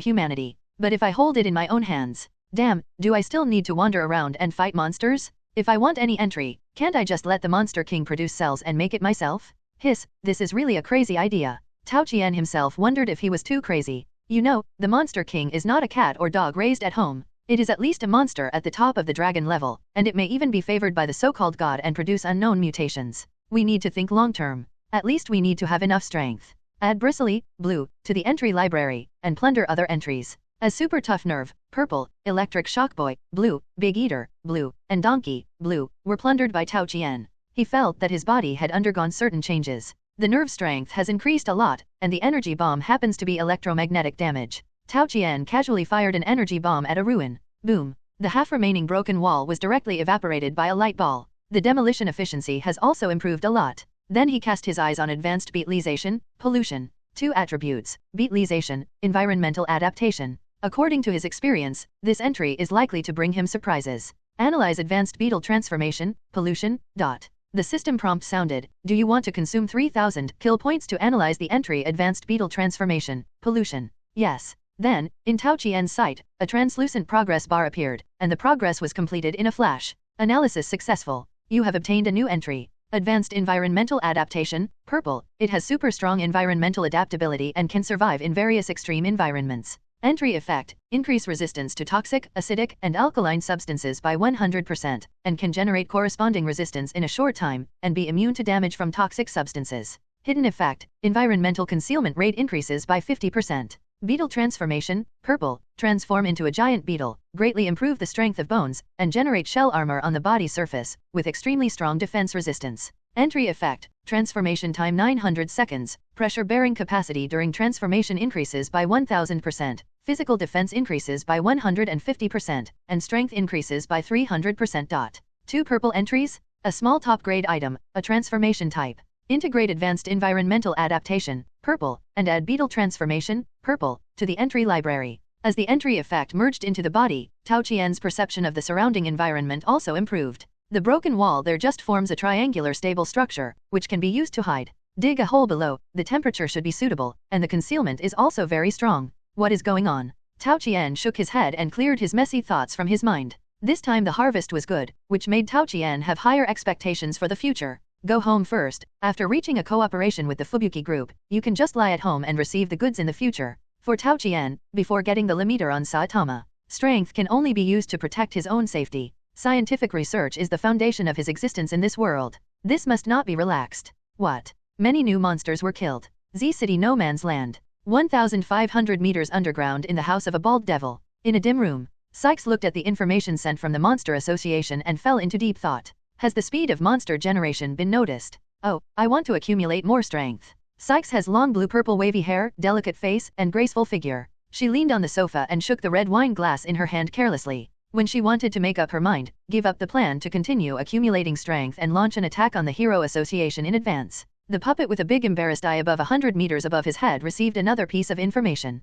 humanity. But if I hold it in my own hands, damn, do I still need to wander around and fight monsters? If I want any entry, can't I just let the Monster King produce cells and make it myself? Hiss, this is really a crazy idea. Tao Qian himself wondered if he was too crazy. You know, the Monster King is not a cat or dog raised at home. It is at least a monster at the top of the dragon level, and it may even be favored by the so-called god and produce unknown mutations. We need to think long-term. At least we need to have enough strength. Add bristly, blue, to the entry library, and plunder other entries. As super tough nerve, purple, electric shock boy, blue, big eater, blue, and donkey, blue, were plundered by Tao Qian. He felt that his body had undergone certain changes. The nerve strength has increased a lot, and the energy bomb happens to be electromagnetic damage. Tao Qian casually fired an energy bomb at a ruin. Boom. The half-remaining broken wall was directly evaporated by a light ball. The demolition efficiency has also improved a lot. Then he cast his eyes on advanced beetleization, pollution. 2 attributes, beetleization, environmental adaptation. According to his experience, this entry is likely to bring him surprises. Analyze advanced beetle transformation, pollution. The system prompt sounded, do you want to consume 3000 kill points to analyze the entry advanced beetle transformation, pollution? Yes. Then, in Tao Qian's sight, a translucent progress bar appeared, and the progress was completed in a flash. Analysis successful. You have obtained a new entry. Advanced environmental adaptation, purple. It has super strong environmental adaptability and can survive in various extreme environments. Entry effect, increase resistance to toxic, acidic, and alkaline substances by 100%, and can generate corresponding resistance in a short time, and be immune to damage from toxic substances. Hidden effect, environmental concealment rate increases by 50%. Beetle transformation, purple, transform into a giant beetle, greatly improve the strength of bones, and generate shell armor on the body surface, with extremely strong defense resistance. Entry effect, transformation time 900 seconds, pressure bearing capacity during transformation increases by 1000%, physical defense increases by 150%, and strength increases by 300%. 2 purple entries, a small top grade item, a transformation type. Integrate advanced environmental adaptation, purple, and add beetle transformation, purple, to the entry library. As the entry effect merged into the body, Tao Qian's perception of the surrounding environment also improved. The broken wall there just forms a triangular stable structure, which can be used to hide. Dig a hole below, the temperature should be suitable, and the concealment is also very strong. What is going on? Tao Qian shook his head and cleared his messy thoughts from his mind. This time the harvest was good, which made Tao Qian have higher expectations for the future. Go home first. After reaching a cooperation with the Fubuki group, you can just lie at home and receive the goods in the future. For Tao Qian, before getting the limiter on Saitama, strength can only be used to protect his own safety. Scientific research is the foundation of his existence in this world. This must not be relaxed. What? Many new monsters were killed. Z City No Man's Land. 1,500 meters underground in the house of a bald devil. In a dim room, Sykes looked at the information sent from the Monster Association and fell into deep thought. Has the speed of monster generation been noticed? Oh, I want to accumulate more strength. Sykes has long blue-purple wavy hair, delicate face, and graceful figure. She leaned on the sofa and shook the red wine glass in her hand carelessly. When she wanted to make up her mind, give up the plan to continue accumulating strength and launch an attack on the Hero Association in advance. The puppet with a big embarrassed eye above 100 meters above his head received another piece of information.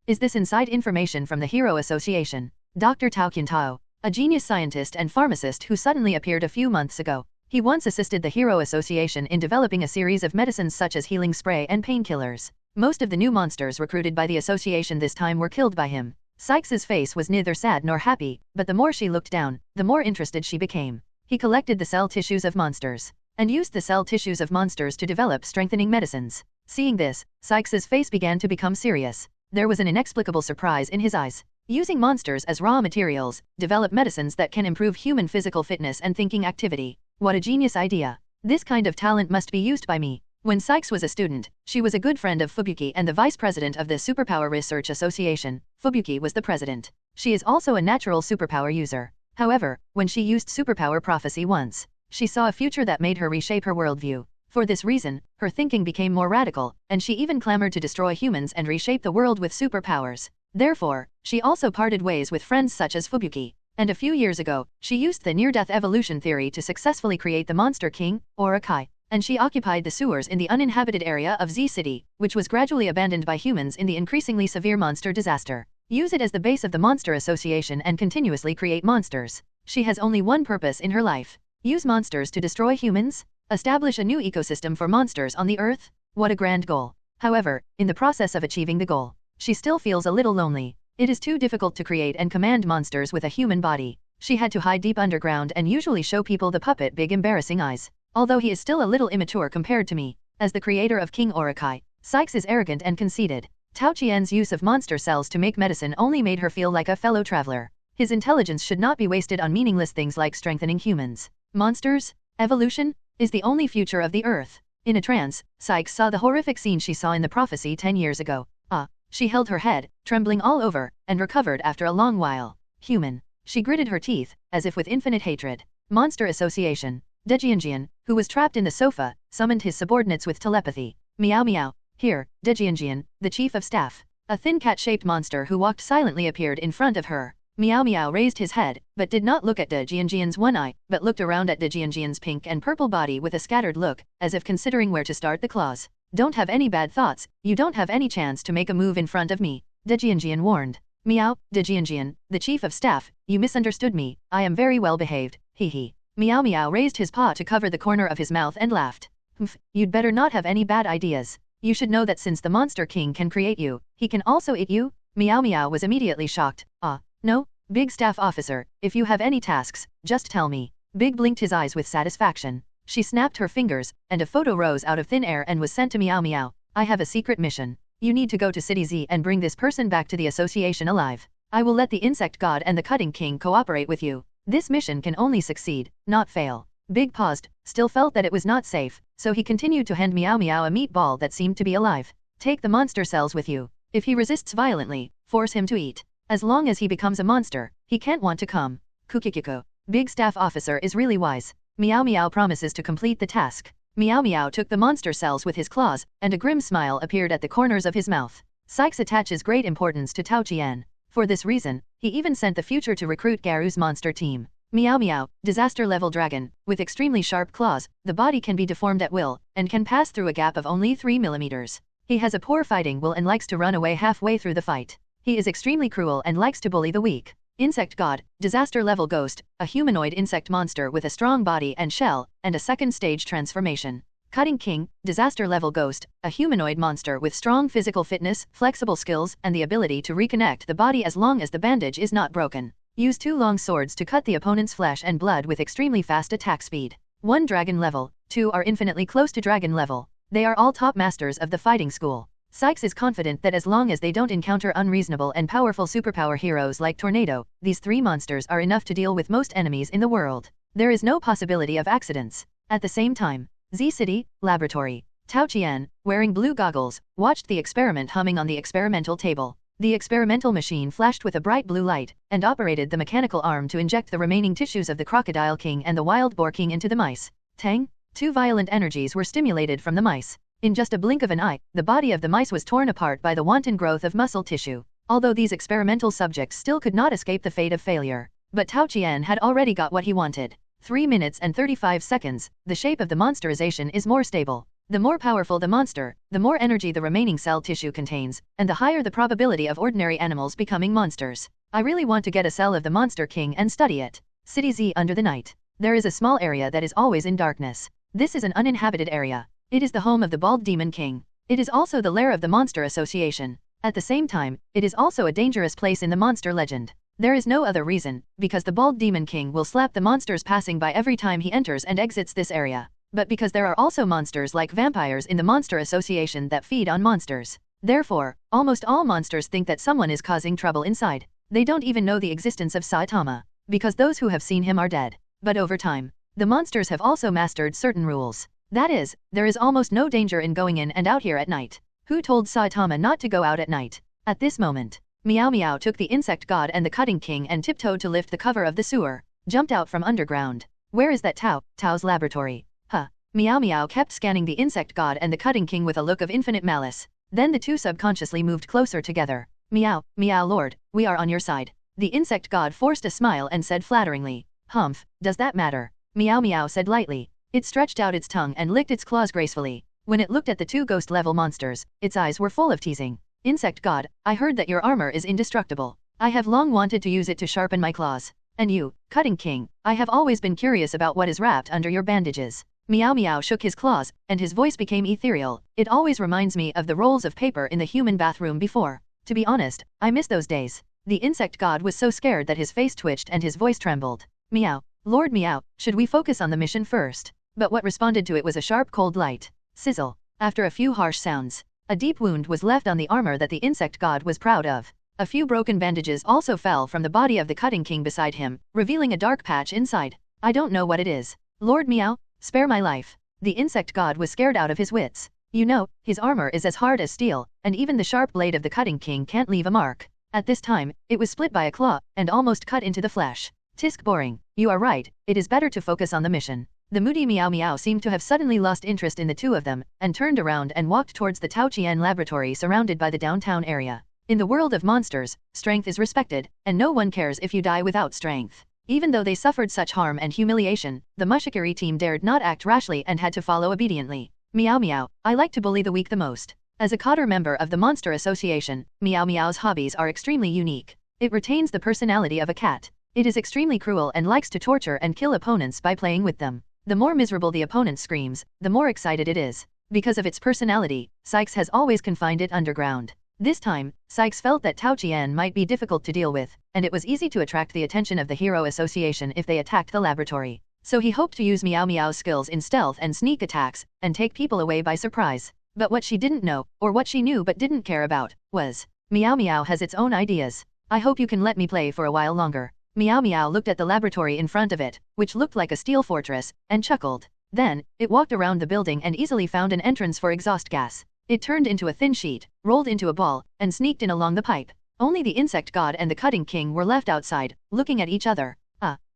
Is this inside information from the Hero Association? Dr. Tao Qian, a genius scientist and pharmacist who suddenly appeared a few months ago. He once assisted the Hero Association in developing a series of medicines such as healing spray and painkillers. Most of the new monsters recruited by the association this time were killed by him. Sykes's face was neither sad nor happy, but the more she looked down, the more interested she became. He collected the cell tissues of monsters, and used the cell tissues of monsters to develop strengthening medicines. Seeing this, Sykes's face began to become serious. There was an inexplicable surprise in his eyes. Using monsters as raw materials, develop medicines that can improve human physical fitness and thinking activity. What a genius idea. This kind of talent must be used by me. When Sykes was a student, she was a good friend of Fubuki and the vice president of the Superpower Research Association. Fubuki was the president. She is also a natural superpower user. However, when she used superpower prophecy once, she saw a future that made her reshape her worldview. For this reason, her thinking became more radical, and she even clamored to destroy humans and reshape the world with superpowers. Therefore, she also parted ways with friends such as Fubuki. And a few years ago, she used the near-death evolution theory to successfully create the Monster King, or Akai. And she occupied the sewers in the uninhabited area of Z City, which was gradually abandoned by humans in the increasingly severe monster disaster. Use it as the base of the Monster Association and continuously create monsters. She has only one purpose in her life. Use monsters to destroy humans? Establish a new ecosystem for monsters on the Earth? What a grand goal. However, in the process of achieving the goal, she still feels a little lonely. It is too difficult to create and command monsters with a human body. She had to hide deep underground and usually show people the puppet big embarrassing eyes. Although he is still a little immature compared to me. As the creator of King Orakai, Sykes is arrogant and conceited. Tao Qian's use of monster cells to make medicine only made her feel like a fellow traveler. His intelligence should not be wasted on meaningless things like strengthening humans. Monsters? Evolution? Is the only future of the Earth. In a trance, Sykes saw the horrific scene she saw in the prophecy 10 years ago. She held her head, trembling all over, and recovered after a long while. Human. She gritted her teeth, as if with infinite hatred. Monster Association. Dejianjian, who was trapped in the sofa, summoned his subordinates with telepathy. Meow meow. Here, Dejianjian, the chief of staff. A thin cat-shaped monster who walked silently appeared in front of her. Meow meow raised his head, but did not look at Dejianjian's one eye, but looked around at Dejianjian's pink and purple body with a scattered look, as if considering where to start the claws. Don't have any bad thoughts, you don't have any chance to make a move in front of me, Dejianjian warned. Meow, Dejianjian, the chief of staff, you misunderstood me, I am very well behaved, hee. Meow meow raised his paw to cover the corner of his mouth and laughed. You'd better not have any bad ideas. You should know that since the Monster King can create you, he can also eat you? Meow meow was immediately shocked. No, big staff officer, if you have any tasks, just tell me. Big blinked his eyes with satisfaction. She snapped her fingers, and a photo rose out of thin air and was sent to Meow meow. I have a secret mission. You need to go to City Z and bring this person back to the association alive. I will let the Insect God and the Cutting King cooperate with you. This mission can only succeed, not fail. Big paused, still felt that it was not safe, so he continued to hand Meow meow a meatball that seemed to be alive. Take the monster cells with you. If he resists violently, force him to eat. As long as he becomes a monster, he can't want to come. Kukikiko. Big staff officer is really wise. Meow meow promises to complete the task. Meow meow took the monster cells with his claws, and a grim smile appeared at the corners of his mouth. Sykes attaches great importance to Tao Qian. For this reason, he even sent the future to recruit Garu's monster team. Meow meow, disaster level dragon, with extremely sharp claws, the body can be deformed at will, and can pass through a gap of only 3 millimeters. He has a poor fighting will and likes to run away halfway through the fight. He is extremely cruel and likes to bully the weak. Insect God, disaster level ghost, a humanoid insect monster with a strong body and shell, and a second stage transformation. Cutting King, disaster level ghost, a humanoid monster with strong physical fitness, flexible skills, and the ability to reconnect the body as long as the bandage is not broken. Use 2 long swords to cut the opponent's flesh and blood with extremely fast attack speed. 1 dragon level, 2 are infinitely close to dragon level. They are all top masters of the fighting school. Sykes is confident that as long as they don't encounter unreasonable and powerful superpower heroes like Tornado, these 3 monsters are enough to deal with most enemies in the world. There is no possibility of accidents. At the same time, Z City, Laboratory. Tao Qian, wearing blue goggles, watched the experiment humming on the experimental table. The experimental machine flashed with a bright blue light, and operated the mechanical arm to inject the remaining tissues of the Crocodile King and the Wild Boar King into the mice. Tang! 2 violent energies were stimulated from the mice. In just a blink of an eye, the body of the mice was torn apart by the wanton growth of muscle tissue. Although these experimental subjects still could not escape the fate of failure. But Tao Qian had already got what he wanted. 3 minutes and 35 seconds, the shape of the monsterization is more stable. The more powerful the monster, the more energy the remaining cell tissue contains, and the higher the probability of ordinary animals becoming monsters. I really want to get a cell of the Monster King and study it. City Z under the night. There is a small area that is always in darkness. This is an uninhabited area. It is the home of the Bald Demon King. It is also the lair of the Monster Association. At the same time, it is also a dangerous place in the monster legend. There is no other reason, because the Bald Demon King will slap the monsters passing by every time he enters and exits this area. But because there are also monsters like vampires in the Monster Association that feed on monsters. Therefore, almost all monsters think that someone is causing trouble inside. They don't even know the existence of Saitama, because those who have seen him are dead. But over time, the monsters have also mastered certain rules. That is, there is almost no danger in going in and out here at night. Who told Saitama not to go out at night? At this moment, Meow took the insect god and the cutting king and tiptoed to lift the cover of the sewer, jumped out from underground. Where is that Tao's laboratory? Meow kept scanning the insect god and the cutting king with a look of infinite malice. Then the two subconsciously moved closer together. Meow, Lord, we are on your side. The insect god forced a smile and said flatteringly. Humph, does that matter? Meow said lightly. It stretched out its tongue and licked its claws gracefully. When it looked at the 2 ghost-level monsters, its eyes were full of teasing. Insect god, I heard that your armor is indestructible. I have long wanted to use it to sharpen my claws. And you, cutting king, I have always been curious about what is wrapped under your bandages. Meow shook his claws, and his voice became ethereal. It always reminds me of the rolls of paper in the human bathroom before. To be honest, I miss those days. The insect god was so scared that his face twitched and his voice trembled. Meow, Lord Meow, should we focus on the mission first? But what responded to it was a sharp cold light. Sizzle. After a few harsh sounds, a deep wound was left on the armor that the insect god was proud of. A few broken bandages also fell from the body of the cutting king beside him, revealing a dark patch inside. I don't know what it is. Lord Meow, spare my life. The insect god was scared out of his wits. You know, his armor is as hard as steel, and even the sharp blade of the cutting king can't leave a mark. At this time, it was split by a claw, and almost cut into the flesh. Tisk boring. You are right, it is better to focus on the mission. The moody Meow seemed to have suddenly lost interest in the 2 of them, and turned around and walked towards the Tao Qian laboratory surrounded by the downtown area. In the world of monsters, strength is respected, and no one cares if you die without strength. Even though they suffered such harm and humiliation, the Mushikari team dared not act rashly and had to follow obediently. Meow, I like to bully the weak the most. As a cadre member of the Monster Association, Meow's hobbies are extremely unique. It retains the personality of a cat. It is extremely cruel and likes to torture and kill opponents by playing with them. The more miserable the opponent screams, the more excited it is. Because of its personality, Sykes has always confined it underground. This time, Sykes felt that Tao Qian might be difficult to deal with, and it was easy to attract the attention of the Hero Association if they attacked the laboratory. So he hoped to use Meow's skills in stealth and sneak attacks, and take people away by surprise. But what she didn't know, or what she knew but didn't care about, was, Meow has its own ideas. I hope you can let me play for a while longer. Meow looked at the laboratory in front of it, which looked like a steel fortress, and chuckled. Then, it walked around the building and easily found an entrance for exhaust gas. It turned into a thin sheet, rolled into a ball, and sneaked in along the pipe. Only the insect god and the cutting king were left outside, looking at each other.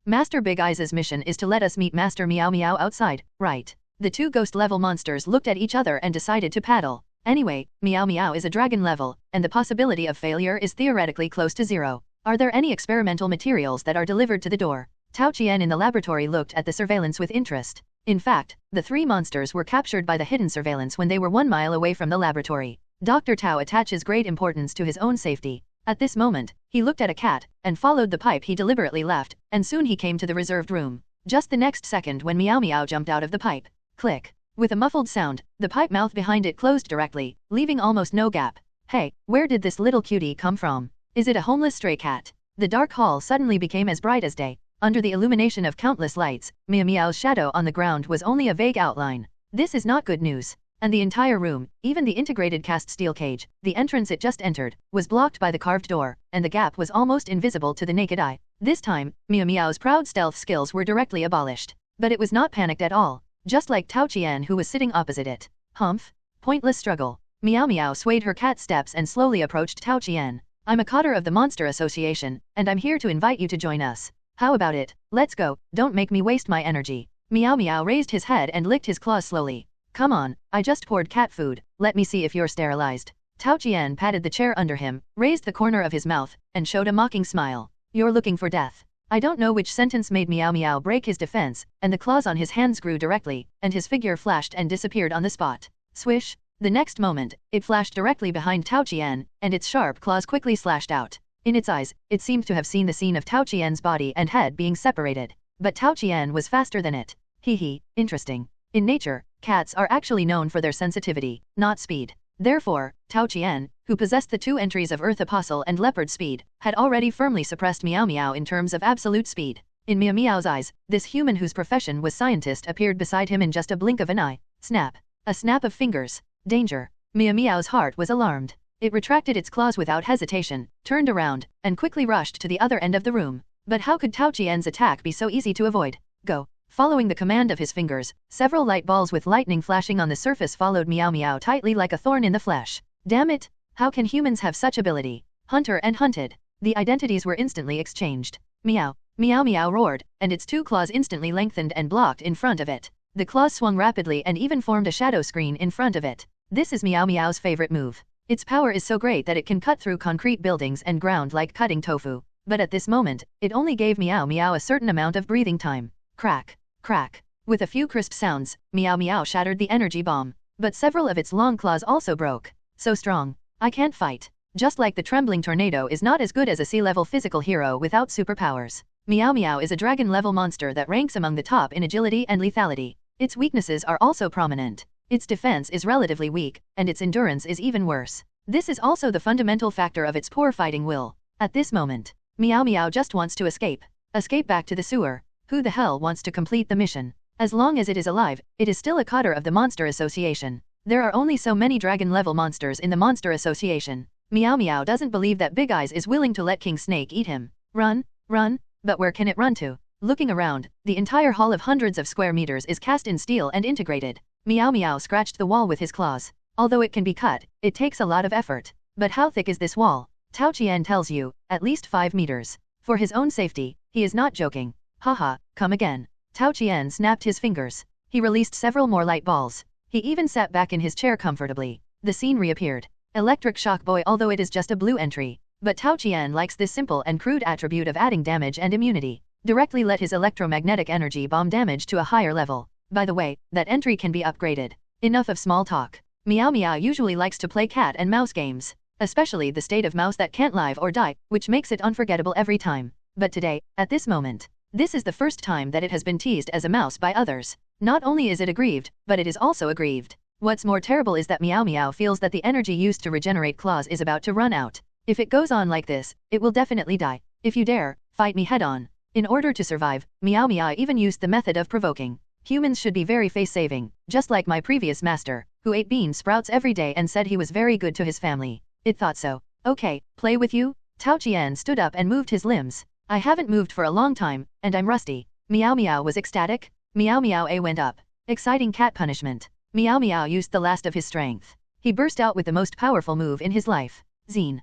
Master Big Eyes' mission is to let us meet Master Meow outside, right? The 2 ghost-level monsters looked at each other and decided to paddle. Anyway, Meow is a dragon level, and the possibility of failure is theoretically close to 0. Are there any experimental materials that are delivered to the door? Tao Qian in the laboratory looked at the surveillance with interest. In fact, the 3 monsters were captured by the hidden surveillance when they were 1 mile away from the laboratory. Dr. Tao attaches great importance to his own safety. At this moment, he looked at a cat, and followed the pipe he deliberately left, and soon he came to the reserved room. Just the next second when Meow jumped out of the pipe. Click. With a muffled sound, the pipe mouth behind it closed directly, leaving almost no gap. Hey, where did this little cutie come from? Is it a homeless stray cat? The dark hall suddenly became as bright as day. Under the illumination of countless lights, Meow's shadow on the ground was only a vague outline. This is not good news. And the entire room, even the integrated cast steel cage, the entrance it just entered, was blocked by the carved door, and the gap was almost invisible to the naked eye. This time, Meow's proud stealth skills were directly abolished. But it was not panicked at all, just like Tao Qian who was sitting opposite it. Humph. Pointless struggle. Meow swayed her cat steps and slowly approached Tao Qian. I'm a cotter of the Monster Association, and I'm here to invite you to join us. How about it? Let's go, don't make me waste my energy. Meow raised his head and licked his claws slowly. Come on, I just poured cat food, let me see if you're sterilized. Tao Qian patted the chair under him, raised the corner of his mouth, and showed a mocking smile. You're looking for death. I don't know which sentence made Meow break his defense, and the claws on his hands grew directly, and his figure flashed and disappeared on the spot. Swish. The next moment, it flashed directly behind Tao Qian, and its sharp claws quickly slashed out. In its eyes, it seemed to have seen the scene of Tao Qian's body and head being separated. But Tao Qian was faster than it. Interesting. In nature, cats are actually known for their sensitivity, not speed. Therefore, Tao Qian, who possessed the two entries of Earth Apostle and Leopard speed, had already firmly suppressed Meow in terms of absolute speed. In Meow's eyes, this human whose profession was scientist appeared beside him in just a blink of an eye. Snap. A snap of fingers. Danger. Meow's heart was alarmed. It retracted its claws without hesitation, turned around, and quickly rushed to the other end of the room. But how could Tao Qian's attack be so easy to avoid? Go. Following the command of his fingers, several light balls with lightning flashing on the surface followed Meow tightly like a thorn in the flesh. Damn it! How can humans have such ability? Hunter and hunted. The identities were instantly exchanged. Meow roared, and its two claws instantly lengthened and blocked in front of it. The claws swung rapidly and even formed a shadow screen in front of it. This is Meow's favorite move. Its power is so great that it can cut through concrete buildings and ground like cutting tofu. But at this moment, it only gave Meow a certain amount of breathing time. Crack. Crack. With a few crisp sounds, Meow shattered the energy bomb. But several of its long claws also broke. So strong. I can't fight. Just like the trembling tornado is not as good as a sea-level physical hero without superpowers. Meow is a dragon-level monster that ranks among the top in agility and lethality. Its weaknesses are also prominent. Its defense is relatively weak, and its endurance is even worse. This is also the fundamental factor of its poor fighting will. At this moment, Meow just wants to escape. Escape back to the sewer. Who the hell wants to complete the mission? As long as it is alive, it is still a cotter of the Monster Association. There are only so many dragon-level monsters in the Monster Association. Meow doesn't believe that Big Eyes is willing to let King Snake eat him. Run, but where can it run to? Looking around, the entire hall of hundreds of square meters is cast in steel and integrated. Meow scratched the wall with his claws. Although it can be cut, it takes a lot of effort. But how thick is this wall? Tao Qian tells you, at least 5 meters. For his own safety, he is not joking. Haha, come again. Tao Qian snapped his fingers. He released several more light balls. He even sat back in his chair comfortably. The scene reappeared. Electric Shock Boy, although it is just a blue entry. But Tao Qian likes this simple and crude attribute of adding damage and immunity. Directly let his electromagnetic energy bomb damage to a higher level. By the way, that entry can be upgraded. Enough of small talk. Meow usually likes to play cat and mouse games. Especially the state of mouse that can't live or die, which makes it unforgettable every time. But today, at this moment, this is the first time that it has been teased as a mouse by others. Not only is it aggrieved, but it is also aggrieved. What's more terrible is that Meow feels that the energy used to regenerate claws is about to run out. If it goes on like this, it will definitely die. If you dare, fight me head on. In order to survive, Meow even used the method of provoking. Humans should be very face-saving, just like my previous master, who ate bean sprouts every day and said he was very good to his family. It thought so. Okay, play with you? Tao Qian stood up and moved his limbs. I haven't moved for a long time, and I'm rusty. Meow was ecstatic. Meow went up. Exciting cat punishment. Meow used the last of his strength. He burst out with the most powerful move in his life. Zine.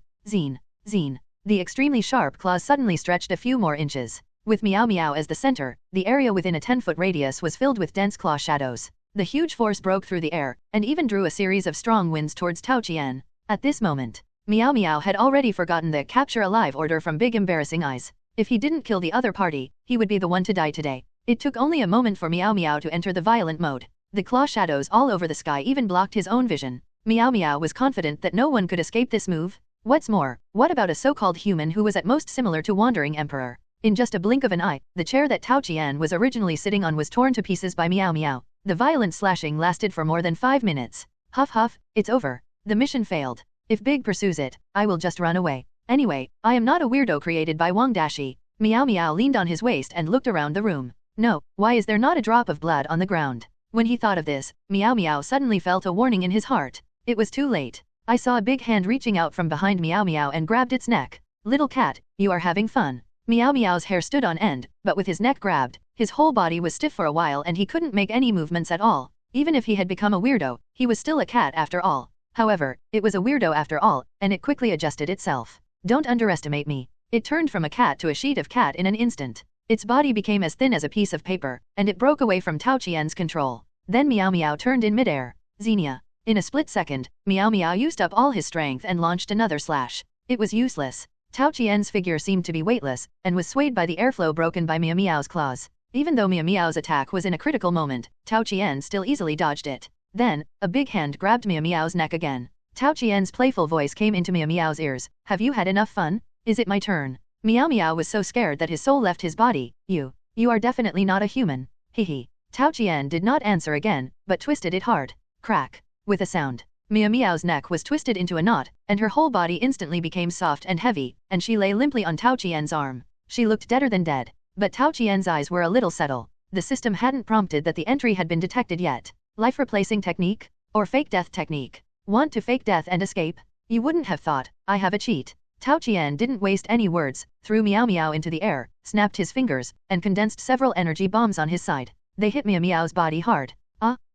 The extremely sharp claws suddenly stretched a few more inches. With Meow as the center, the area within a 10-foot radius was filled with dense claw shadows. The huge force broke through the air, and even drew a series of strong winds towards Tao Qian. At this moment, Meow had already forgotten the capture alive order from Big Embarrassing Eyes. If he didn't kill the other party, he would be the one to die today. It took only a moment for Meow to enter the violent mode. The claw shadows all over the sky even blocked his own vision. Meow was confident that no one could escape this move. What's more, what about a so-called human who was at most similar to Wandering Emperor? In just a blink of an eye, the chair that Tao Qian was originally sitting on was torn to pieces by Meow Meow. The violent slashing lasted for more than 5 minutes. Huff huff, it's over. The mission failed. If Big pursues it, I will just run away. Anyway, I am not a weirdo created by Wang Dashi. Meow Meow leaned on his waist and looked around the room. No, why is there not a drop of blood on the ground? When he thought of this, Meow Meow suddenly felt a warning in his heart. It was too late. I saw a big hand reaching out from behind Meow Meow and grabbed its neck. Little cat, you are having fun. Meow Meow's hair stood on end, but with his neck grabbed, his whole body was stiff for a while and he couldn't make any movements at all. Even if he had become a weirdo, he was still a cat after all. However, it was a weirdo after all, and it quickly adjusted itself. Don't underestimate me. It turned from a cat to a sheet of cat in an instant. Its body became as thin as a piece of paper, and it broke away from Tao Qian's control. Then Meow Meow turned in midair. Xenia. In a split second, Meow Meow used up all his strength and launched another slash. It was useless. Tao Qian's figure seemed to be weightless, and was swayed by the airflow broken by Meow Meow's claws. Even though Meow Meow's attack was in a critical moment, Tao Qian still easily dodged it. Then, a big hand grabbed Meow Meow's neck again. Tao Qian's playful voice came into Meow Meow's ears. Have you had enough fun? Is it my turn? Meow Meow was so scared that his soul left his body. You are definitely not a human. Hehe. Tao Qian did not answer again, but twisted it hard. Crack. With a sound. Meow Meow's neck was twisted into a knot, and her whole body instantly became soft and heavy, and she lay limply on Tao Qian's arm. She looked deader than dead. But Tao Qian's eyes were a little subtle. The system hadn't prompted that the entry had been detected yet. Life-replacing technique? Or fake death technique? Want to fake death and escape? You wouldn't have thought, I have a cheat. Tao Qian didn't waste any words, threw Meow Meow into the air, snapped his fingers, and condensed several energy bombs on his side. They hit Meow Meow's body hard.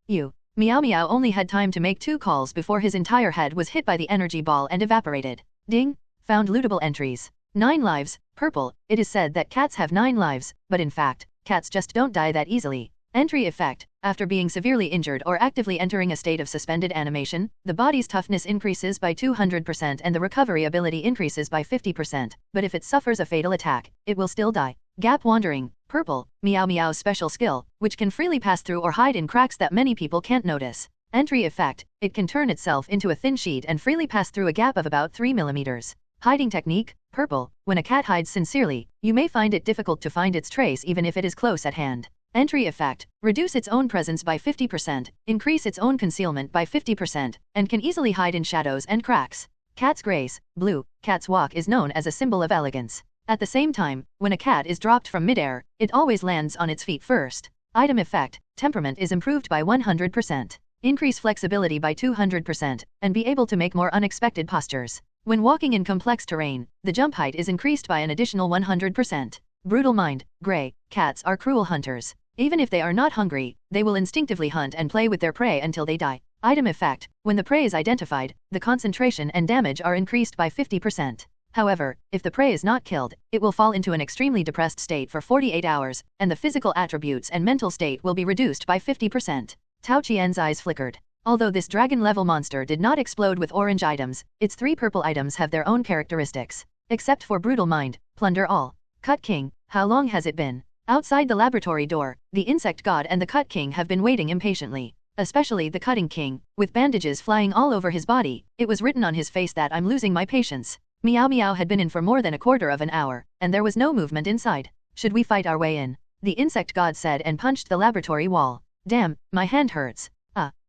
You. Meow Meow only had time to make 2 calls before his entire head was hit by the energy ball and evaporated. Ding! Found lootable entries. 9 lives, purple. It is said that cats have 9 lives, but in fact, cats just don't die that easily. Entry effect. After being severely injured or actively entering a state of suspended animation, the body's toughness increases by 200% and the recovery ability increases by 50%, but if it suffers a fatal attack, it will still die. Gap wandering. Purple. Meow Meow's special skill, which can freely pass through or hide in cracks that many people can't notice. Entry effect. It can turn itself into a thin sheet and freely pass through a gap of about 3 mm. Hiding technique. Purple. When a cat hides sincerely, you may find it difficult to find its trace even if it is close at hand. Entry effect. Reduce its own presence by 50%, increase its own concealment by 50%, and can easily hide in shadows and cracks. Cat's grace. Blue. Cat's walk is known as a symbol of elegance. At the same time, when a cat is dropped from midair, it always lands on its feet first. Item effect. Temperament is improved by 100%. Increase flexibility by 200%, and be able to make more unexpected postures. When walking in complex terrain, the jump height is increased by an additional 100%. Brutal mind. Gray. Cats are cruel hunters. Even if they are not hungry, they will instinctively hunt and play with their prey until they die. Item effect. When the prey is identified, the concentration and damage are increased by 50%. However, if the prey is not killed, it will fall into an extremely depressed state for 48 hours, and the physical attributes and mental state will be reduced by 50%. Tao Qian's eyes flickered. Although this dragon-level monster did not explode with orange items, its 3 purple items have their own characteristics. Except for Brutal Mind, Plunder All. Cut King. How long has it been? Outside the laboratory door, the Insect God and the Cut King have been waiting impatiently. Especially the Cutting King, with bandages flying all over his body. It was written on his face that I'm losing my patience. Meow Meow had been in for more than a quarter of an hour, and there was no movement inside. Should we fight our way in? The Insect God said and punched the laboratory wall. Damn, my hand hurts.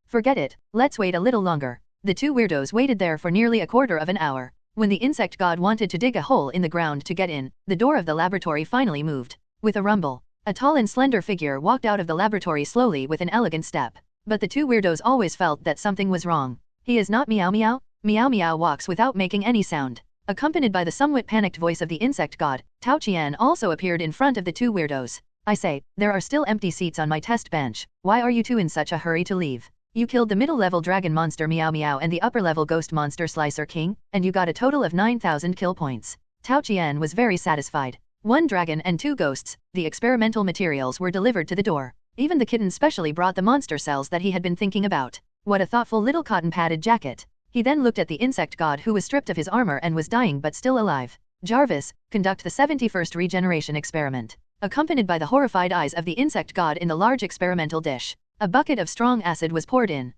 Forget it, let's wait a little longer. The 2 weirdos waited there for nearly a quarter of an hour. When the Insect God wanted to dig a hole in the ground to get in, the door of the laboratory finally moved. With a rumble, a tall and slender figure walked out of the laboratory slowly with an elegant step. But the 2 weirdos always felt that something was wrong. He is not Meow Meow? Meow Meow walks without making any sound. Accompanied by the somewhat panicked voice of the Insect God, Tao Qian also appeared in front of the 2 weirdos. I say, there are still empty seats on my test bench. Why are you 2 in such a hurry to leave? You killed the middle-level dragon monster Meow Meow and the upper-level ghost monster Slicer King, and you got a total of 9,000 kill points. Tao Qian was very satisfied. 1 dragon and 2 ghosts. The experimental materials were delivered to the door. Even the kitten specially brought the monster cells that he had been thinking about. What a thoughtful little cotton-padded jacket. He then looked at the Insect God who was stripped of his armor and was dying but still alive. Jarvis, conduct the 71st regeneration experiment. Accompanied by the horrified eyes of the Insect God in the large experimental dish. A bucket of strong acid was poured in.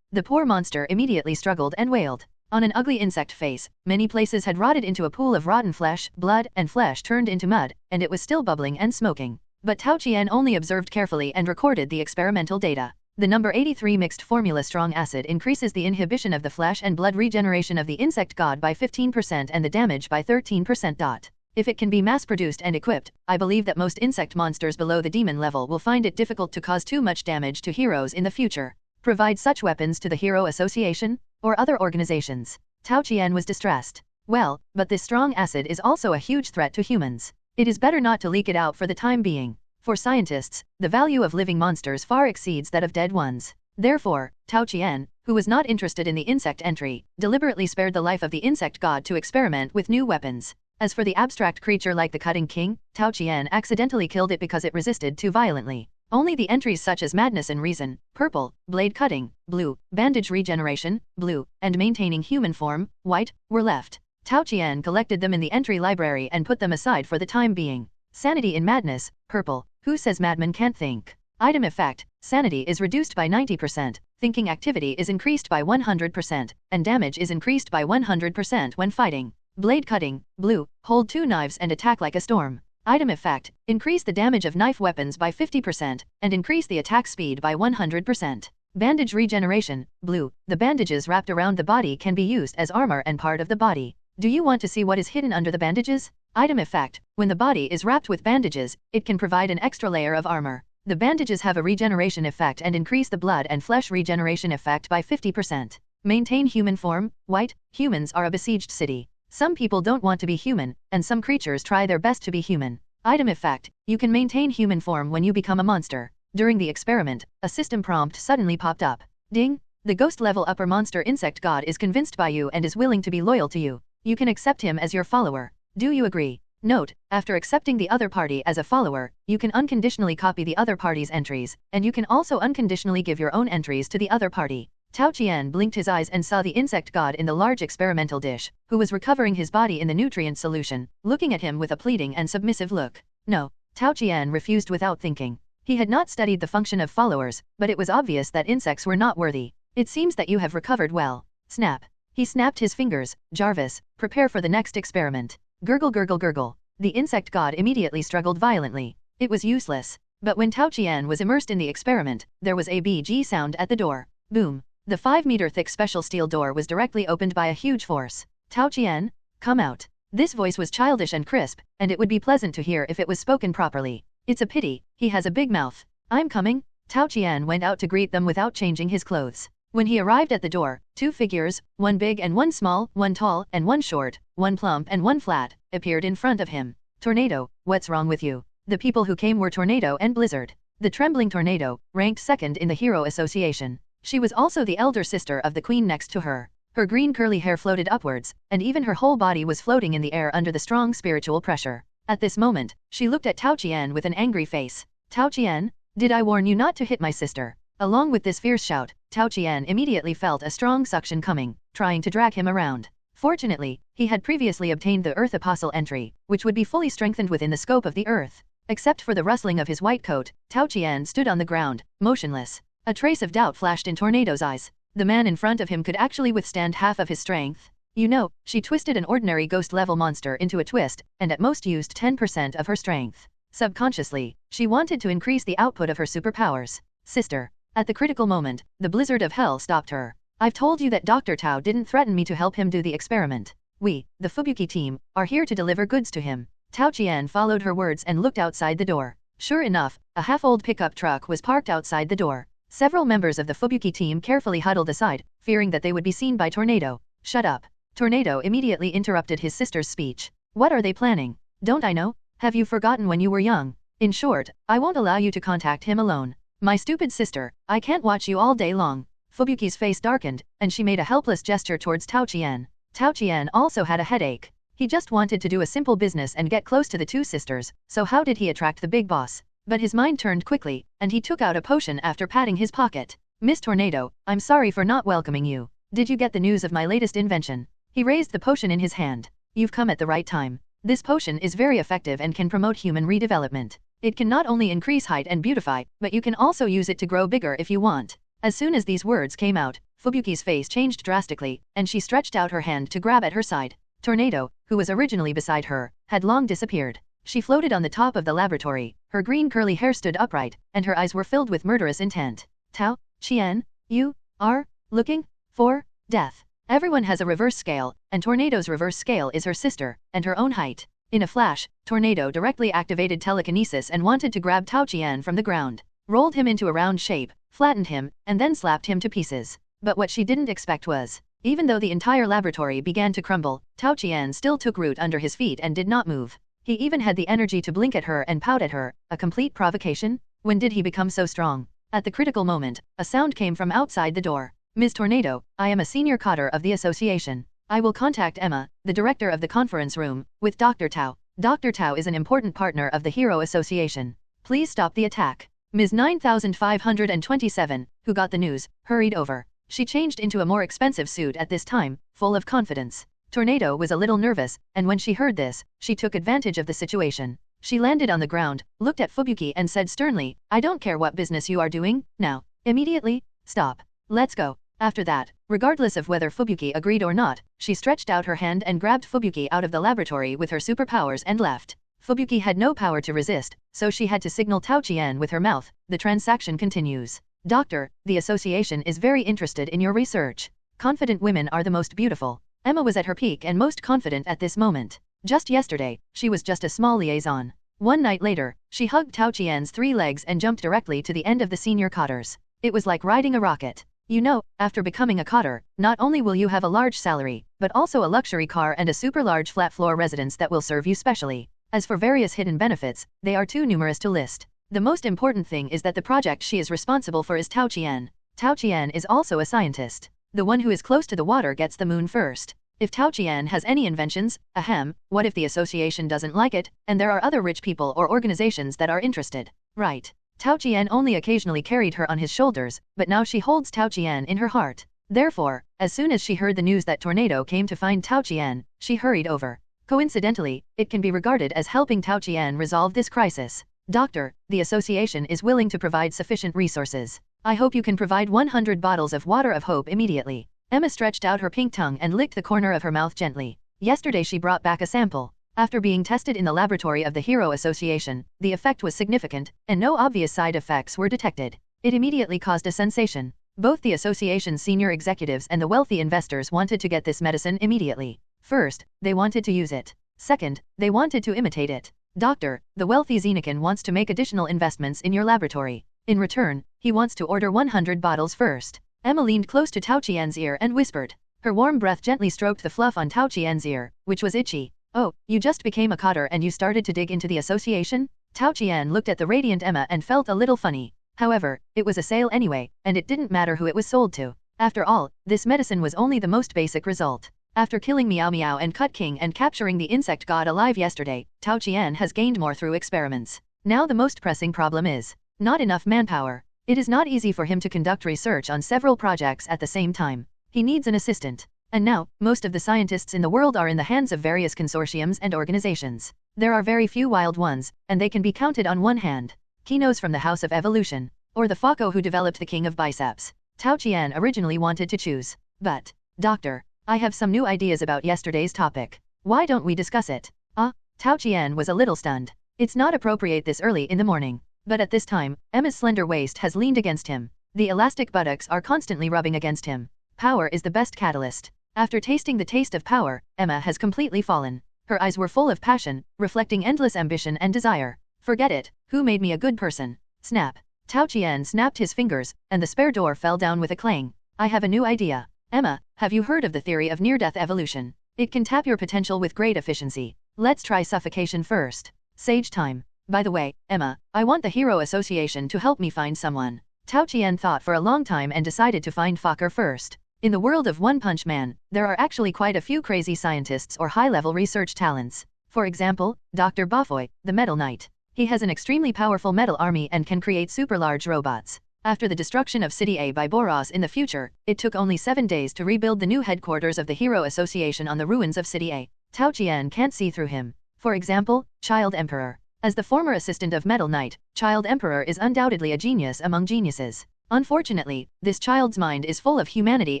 The poor monster immediately struggled and wailed. On an ugly insect face, many places had rotted into a pool of rotten flesh, blood, and flesh turned into mud, and it was still bubbling and smoking. But Tao Qian only observed carefully and recorded the experimental data. The number 83 mixed formula strong acid increases the inhibition of the flesh and blood regeneration of the insect god by 15% and the damage by 13%. If it can be mass-produced and equipped, I believe that most insect monsters below the demon level will find it difficult to cause too much damage to heroes in the future. Provide such weapons to the Hero Association or other organizations. Tao Qian was distressed. Well, but this strong acid is also a huge threat to humans. It is better not to leak it out for the time being. For scientists, the value of living monsters far exceeds that of dead ones. Therefore, Tao Qian, who was not interested in the insect entry, deliberately spared the life of the insect god to experiment with new weapons. As for the abstract creature like the Cutting King, Tao Qian accidentally killed it because it resisted too violently. Only the entries such as Madness and Reason, Purple, Blade Cutting, Blue, Bandage Regeneration, Blue, and Maintaining Human Form, White, were left. Tao Qian collected them in the entry library and put them aside for the time being. Sanity in Madness, Purple. Who says madmen can't think? Item effect, sanity is reduced by 90%, thinking activity is increased by 100%, and damage is increased by 100% when fighting. Blade Cutting, Blue, hold 2 knives and attack like a storm. Item effect, increase the damage of knife weapons by 50%, and increase the attack speed by 100%. Bandage Regeneration, Blue, the bandages wrapped around the body can be used as armor and part of the body. Do you want to see what is hidden under the bandages? Item effect, when the body is wrapped with bandages, it can provide an extra layer of armor. The bandages have a regeneration effect and increase the blood and flesh regeneration effect by 50%. Maintain human form, White, humans are a besieged city. Some people don't want to be human, and some creatures try their best to be human. Item effect, you can maintain human form when you become a monster. During the experiment, a system prompt suddenly popped up. Ding! The ghost level upper monster insect god is convinced by you and is willing to be loyal to you. You can accept him as your follower. Do you agree? Note, after accepting the other party as a follower, you can unconditionally copy the other party's entries, and you can also unconditionally give your own entries to the other party. Tao Qian blinked his eyes and saw the insect god in the large experimental dish, who was recovering his body in the nutrient solution, looking at him with a pleading and submissive look. No, Tao Qian refused without thinking. He had not studied the function of followers, but it was obvious that insects were not worthy. It seems that you have recovered well. Snap. He snapped his fingers. Jarvis, prepare for the next experiment. Gurgle gurgle gurgle. The insect god immediately struggled violently. It was useless. But when Tao Qian was immersed in the experiment, there was a BG sound at the door. Boom. The 5-meter-thick special steel door was directly opened by a huge force. Tao Qian, come out. This voice was childish and crisp, and it would be pleasant to hear if it was spoken properly. It's a pity, he has a big mouth. I'm coming. Tao Qian went out to greet them without changing his clothes. When he arrived at the door, 2 figures, one big and one small, one tall and one short, one plump and one flat, appeared in front of him. Tornado, what's wrong with you? The people who came were Tornado and Blizzard. The trembling Tornado, ranked 2nd in the Hero Association. She was also the elder sister of the queen next to her. Her green curly hair floated upwards, and even her whole body was floating in the air under the strong spiritual pressure. At this moment, she looked at Tao Qian with an angry face. Tao Qian, did I warn you not to hit my sister? Along with this fierce shout, Tao Qian immediately felt a strong suction coming, trying to drag him around. Fortunately, he had previously obtained the Earth Apostle entry, which would be fully strengthened within the scope of the Earth. Except for the rustling of his white coat, Tao Qian stood on the ground, motionless. A trace of doubt flashed in Tornado's eyes. The man in front of him could actually withstand half of his strength. You know, she twisted an ordinary ghost-level monster into a twist, and at most used 10% of her strength. Subconsciously, she wanted to increase the output of her superpowers. Sister. At the critical moment, the blizzard of hell stopped her. I've told you that Dr. Tao didn't threaten me to help him do the experiment. We, the Fubuki team, are here to deliver goods to him. Tao Qian followed her words and looked outside the door. Sure enough, a half-old pickup truck was parked outside the door. Several members of the Fubuki team carefully huddled aside, fearing that they would be seen by Tornado. Shut up. Tornado immediately interrupted his sister's speech. What are they planning? Don't I know? Have you forgotten when you were young? In short, I won't allow you to contact him alone. My stupid sister, I can't watch you all day long. Fubuki's face darkened, and she made a helpless gesture towards Tao Qian. Tao Qian also had a headache. He just wanted to do a simple business and get close to the 2 sisters, so how did he attract the big boss? But his mind turned quickly, and he took out a potion after patting his pocket. Miss Tornado, I'm sorry for not welcoming you. Did you get the news of my latest invention? He raised the potion in his hand. You've come at the right time. This potion is very effective and can promote human redevelopment. It can not only increase height and beautify, but you can also use it to grow bigger if you want. As soon as these words came out, Fubuki's face changed drastically, and she stretched out her hand to grab at her side. Tornado, who was originally beside her, had long disappeared. She floated on the top of the laboratory, her green curly hair stood upright, and her eyes were filled with murderous intent. Tao Qian, you are looking for death. Everyone has a reverse scale, and Tornado's reverse scale is her sister, and her own height. In a flash, Tornado directly activated telekinesis and wanted to grab Tao Qian from the ground, rolled him into a round shape, flattened him, and then slapped him to pieces. But what she didn't expect was, even though the entire laboratory began to crumble, Tao Qian still took root under his feet and did not move. He even had the energy to blink at her and pout at her, a complete provocation? When did he become so strong? At the critical moment, a sound came from outside the door. Ms. Tornado, I am a senior coder of the association. I will contact Emma, the director of the conference room, with Dr. Tao. Dr. Tao is an important partner of the Hero Association. Please stop the attack. Ms. 9527, who got the news, hurried over. She changed into a more expensive suit at this time, full of confidence. Tornado was a little nervous, and when she heard this, she took advantage of the situation. She landed on the ground, looked at Fubuki and said sternly, I don't care what business you are doing, now. Immediately, stop. Let's go. After that, regardless of whether Fubuki agreed or not, she stretched out her hand and grabbed Fubuki out of the laboratory with her superpowers and left. Fubuki had no power to resist, so she had to signal Tao Qian with her mouth. The transaction continues. Doctor, the association is very interested in your research. Confident women are the most beautiful. Emma was at her peak and most confident at this moment. Just yesterday, she was just a small liaison. One night later, she hugged Tao Qian's 3 legs and jumped directly to the end of the senior codders. It was like riding a rocket. You know, after becoming a codder, not only will you have a large salary, but also a luxury car and a super large flat floor residence that will serve you specially. As for various hidden benefits, they are too numerous to list. The most important thing is that the project she is responsible for is Tao Qian. Tao Qian is also a scientist. The one who is close to the water gets the moon first. If Tao Qian has any inventions, ahem, what if the association doesn't like it, and there are other rich people or organizations that are interested? Right. Tao Qian only occasionally carried her on his shoulders, but now she holds Tao Qian in her heart. Therefore, as soon as she heard the news that Tornado came to find Tao Qian, she hurried over. Coincidentally, it can be regarded as helping Tao Qian resolve this crisis. Doctor, the association is willing to provide sufficient resources. I hope you can provide 100 bottles of water of hope immediately. Emma stretched out her pink tongue and licked the corner of her mouth gently. Yesterday she brought back a sample. After being tested in the laboratory of the Hero Association, the effect was significant, and no obvious side effects were detected. It immediately caused a sensation. Both the association's senior executives and the wealthy investors wanted to get this medicine immediately. First, they wanted to use it. Second, they wanted to imitate it. Doctor, the wealthy Xenocan wants to make additional investments in your laboratory. In return, he wants to order 100 bottles first. Emma leaned close to Tao Qian's ear and whispered. Her warm breath gently stroked the fluff on Tao Qian's ear, which was itchy. Oh, you just became a codder and you started to dig into the association? Tao Qian looked at the radiant Emma and felt a little funny. However, it was a sale anyway, and it didn't matter who it was sold to. After all, this medicine was only the most basic result. After killing Meow Meow and Cut King and capturing the insect god alive yesterday, Tao Qian has gained more through experiments. Now the most pressing problem is not enough manpower. It is not easy for him to conduct research on several projects at the same time. He needs an assistant. And now, most of the scientists in the world are in the hands of various consortiums and organizations. There are very few wild ones, and they can be counted on one hand. Kenos from the House of Evolution, or the Fako who developed the King of Biceps. Tao Qian originally wanted to choose. But, Doctor, I have some new ideas about yesterday's topic. Why don't we discuss it? Tao Qian was a little stunned. It's not appropriate this early in the morning. But at this time, Emma's slender waist has leaned against him. The elastic buttocks are constantly rubbing against him. Power is the best catalyst. After tasting the taste of power, Emma has completely fallen. Her eyes were full of passion, reflecting endless ambition and desire. Forget it, who made me a good person? Snap. Tao Qian snapped his fingers, and the spare door fell down with a clang. I have a new idea. Emma, have you heard of the theory of near-death evolution? It can tap your potential with great efficiency. Let's try suffocation first. Sage time. By the way, Emma, I want the Hero Association to help me find someone. Tao Qian thought for a long time and decided to find Fokker first. In the world of One Punch Man, there are actually quite a few crazy scientists or high-level research talents. For example, Dr. Bafoy, the Metal Knight. He has an extremely powerful metal army and can create super-large robots. After the destruction of City A by Boros in the future, it took only 7 days to rebuild the new headquarters of the Hero Association on the ruins of City A. Tao Qian can't see through him. For example, Child Emperor. As the former assistant of Metal Knight, Child Emperor is undoubtedly a genius among geniuses. Unfortunately, this child's mind is full of humanity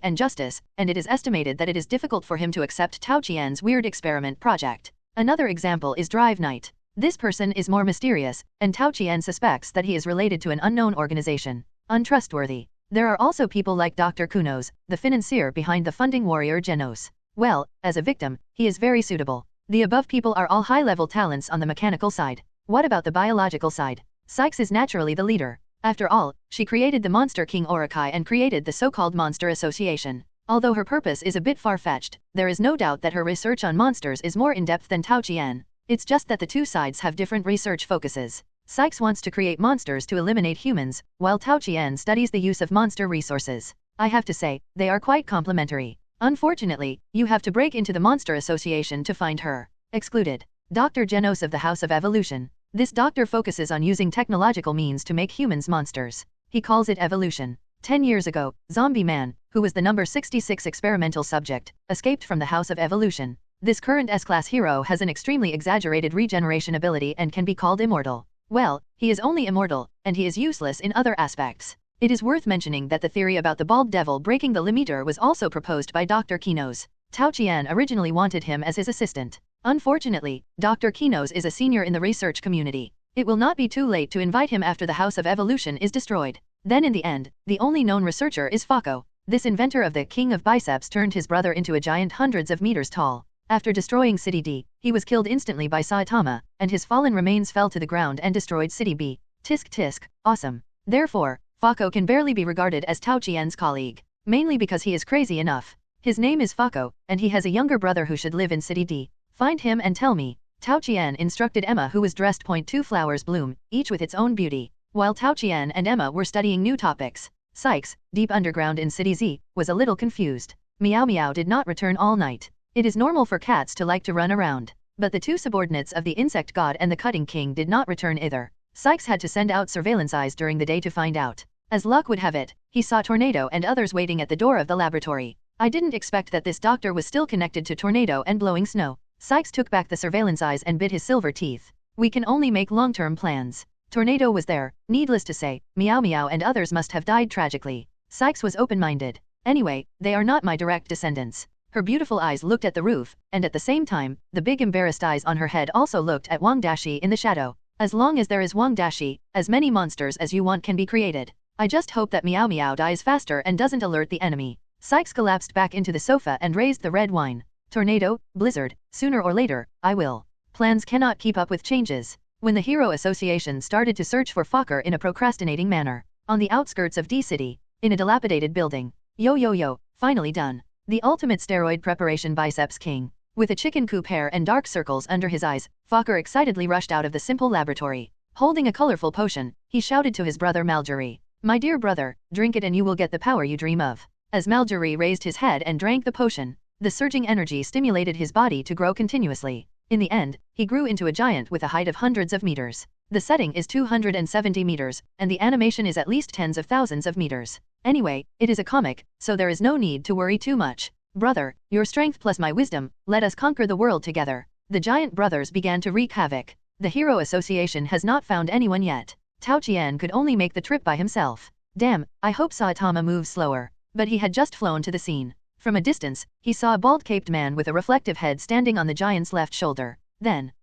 and justice, and it is estimated that it is difficult for him to accept Tao Qian's weird experiment project. Another example is Drive Knight. This person is more mysterious, and Tao Qian suspects that he is related to an unknown organization. Untrustworthy. There are also people like Dr. Kenos, the financier behind the funding warrior Jenos. Well, as a victim, he is very suitable. The above people are all high-level talents on the mechanical side. What about the biological side? Sykes is naturally the leader. After all, she created the Monster King Orokai and created the so-called Monster Association. Although her purpose is a bit far-fetched, there is no doubt that her research on monsters is more in-depth than Tao Qian. It's just that the two sides have different research focuses. Sykes wants to create monsters to eliminate humans, while Tao Qian studies the use of monster resources. I have to say, they are quite complementary. Unfortunately, you have to break into the Monster Association to find her. Excluded. Dr. Genos of the House of Evolution. This doctor focuses on using technological means to make humans monsters. He calls it evolution. 10 years ago, Zombie Man, who was the number 66 experimental subject, escaped from the House of Evolution. This current S-class hero has an extremely exaggerated regeneration ability and can be called immortal. Well, he is only immortal, and he is useless in other aspects. It is worth mentioning that the theory about the bald devil breaking the limiter was also proposed by Dr. Kenos. Tao Qian originally wanted him as his assistant. Unfortunately, Dr. Kenos is a senior in the research community. It will not be too late to invite him after the House of Evolution is destroyed. Then in the end, the only known researcher is Fako. This inventor of the King of Biceps turned his brother into a giant hundreds of meters tall. After destroying City D, he was killed instantly by Saitama, and his fallen remains fell to the ground and destroyed City B. Tisk tisk, awesome. Therefore, Fako can barely be regarded as Tao Qian's colleague, mainly because he is crazy enough. His name is Fako, and he has a younger brother who should live in City D. Find him and tell me. Tao Qian instructed Emma, who was dressed. 2 flowers bloom, each with its own beauty. While Tao Qian and Emma were studying new topics, Sykes, deep underground in City Z, was a little confused. Meow Meow did not return all night. It is normal for cats to like to run around. But the two subordinates of the Insect God and the Cutting King did not return either. Sykes had to send out surveillance eyes during the day to find out. As luck would have it, he saw Tornado and others waiting at the door of the laboratory. I didn't expect that this doctor was still connected to Tornado and blowing snow. Sykes took back the surveillance eyes and bit his silver teeth. We can only make long-term plans. Tornado was there. Needless to say, Meow Meow and others must have died tragically. Sykes was open-minded. Anyway, they are not my direct descendants. Her beautiful eyes looked at the roof, and at the same time, the big embarrassed eyes on her head also looked at Wang Dashi in the shadow. As long as there is Wang Dashi, as many monsters as you want can be created. I just hope that Meow Meow dies faster and doesn't alert the enemy. Sykes collapsed back into the sofa and raised the red wine. Tornado, blizzard, sooner or later, I will. Plans cannot keep up with changes. When the Hero Association started to search for Fokker in a procrastinating manner, on the outskirts of D City, in a dilapidated building. Yo, finally done. The ultimate steroid preparation Biceps King. With a chicken coop hair and dark circles under his eyes, Fokker excitedly rushed out of the simple laboratory. Holding a colorful potion, he shouted to his brother Maljury. My dear brother, drink it and you will get the power you dream of. As Maljury raised his head and drank the potion, the surging energy stimulated his body to grow continuously. In the end, he grew into a giant with a height of hundreds of meters. The setting is 270 meters, and the animation is at least tens of thousands of meters. Anyway, it is a comic, so there is no need to worry too much. Brother, your strength plus my wisdom, let us conquer the world together. The giant brothers began to wreak havoc. The Hero Association has not found anyone yet. Tao Qian could only make the trip by himself. Damn, I hope Saitama moves slower. But he had just flown to the scene. From a distance, he saw a bald-caped man with a reflective head standing on the giant's left shoulder. Then,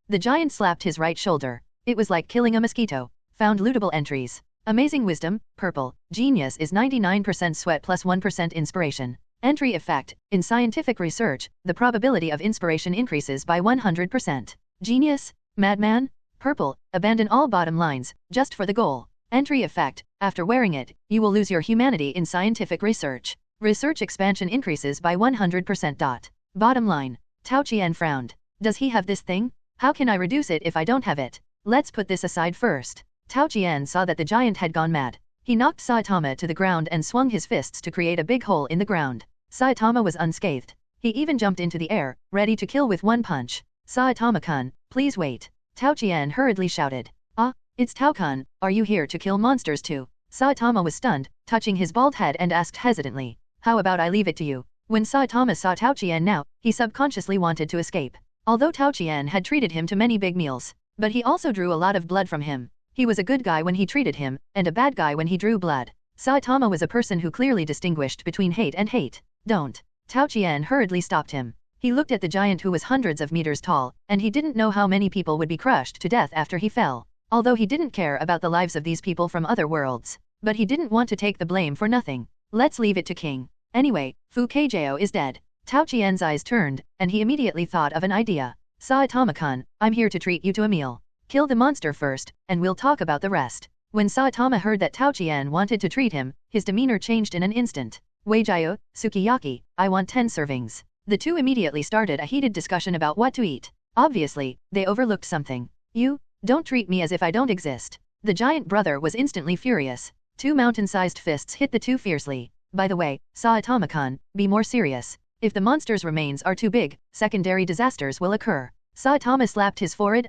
the giant slapped his right shoulder. It was like killing a mosquito. Found lootable entries. Amazing wisdom, purple, genius is 99% sweat plus 1% inspiration. Entry effect, in scientific research, the probability of inspiration increases by 100%. Genius, madman, purple, abandon all bottom lines, just for the goal. Entry effect, after wearing it, you will lose your humanity in scientific research. Research expansion increases by 100%. Bottom line, Tao Qian frowned. Does he have this thing? How can I reduce it if I don't have it? Let's put this aside first. Tao Qian saw that the giant had gone mad. He knocked Saitama to the ground and swung his fists to create a big hole in the ground. Saitama was unscathed. He even jumped into the air, ready to kill with one punch. Saitama-kun, please wait. Tao Qian hurriedly shouted. It's Tao-kun, are you here to kill monsters too? Saitama was stunned, touching his bald head and asked hesitantly. How about I leave it to you? When Saitama saw Tao Qian now, he subconsciously wanted to escape. Although Tao Qian had treated him to many big meals, but he also drew a lot of blood from him. He was a good guy when he treated him, and a bad guy when he drew blood. Saitama was a person who clearly distinguished between hate and hate. Don't. Tao Qian hurriedly stopped him. He looked at the giant who was hundreds of meters tall, and he didn't know how many people would be crushed to death after he fell. Although he didn't care about the lives of these people from other worlds. But he didn't want to take the blame for nothing. Let's leave it to King. Anyway, Fu Kejao is dead. Tao Qian's eyes turned, and he immediately thought of an idea. Saitama-kun, I'm here to treat you to a meal. Kill the monster first, and we'll talk about the rest. When Saitama heard that Tao Qian wanted to treat him, his demeanor changed in an instant. Weijiao, sukiyaki, I want 10 servings. The two immediately started a heated discussion about what to eat. Obviously, they overlooked something. You, don't treat me as if I don't exist. The giant brother was instantly furious. 2 mountain-sized fists hit the two fiercely. By the way, Saitama-kun, be more serious. If the monster's remains are too big, secondary disasters will occur. Saitama slapped his forehead.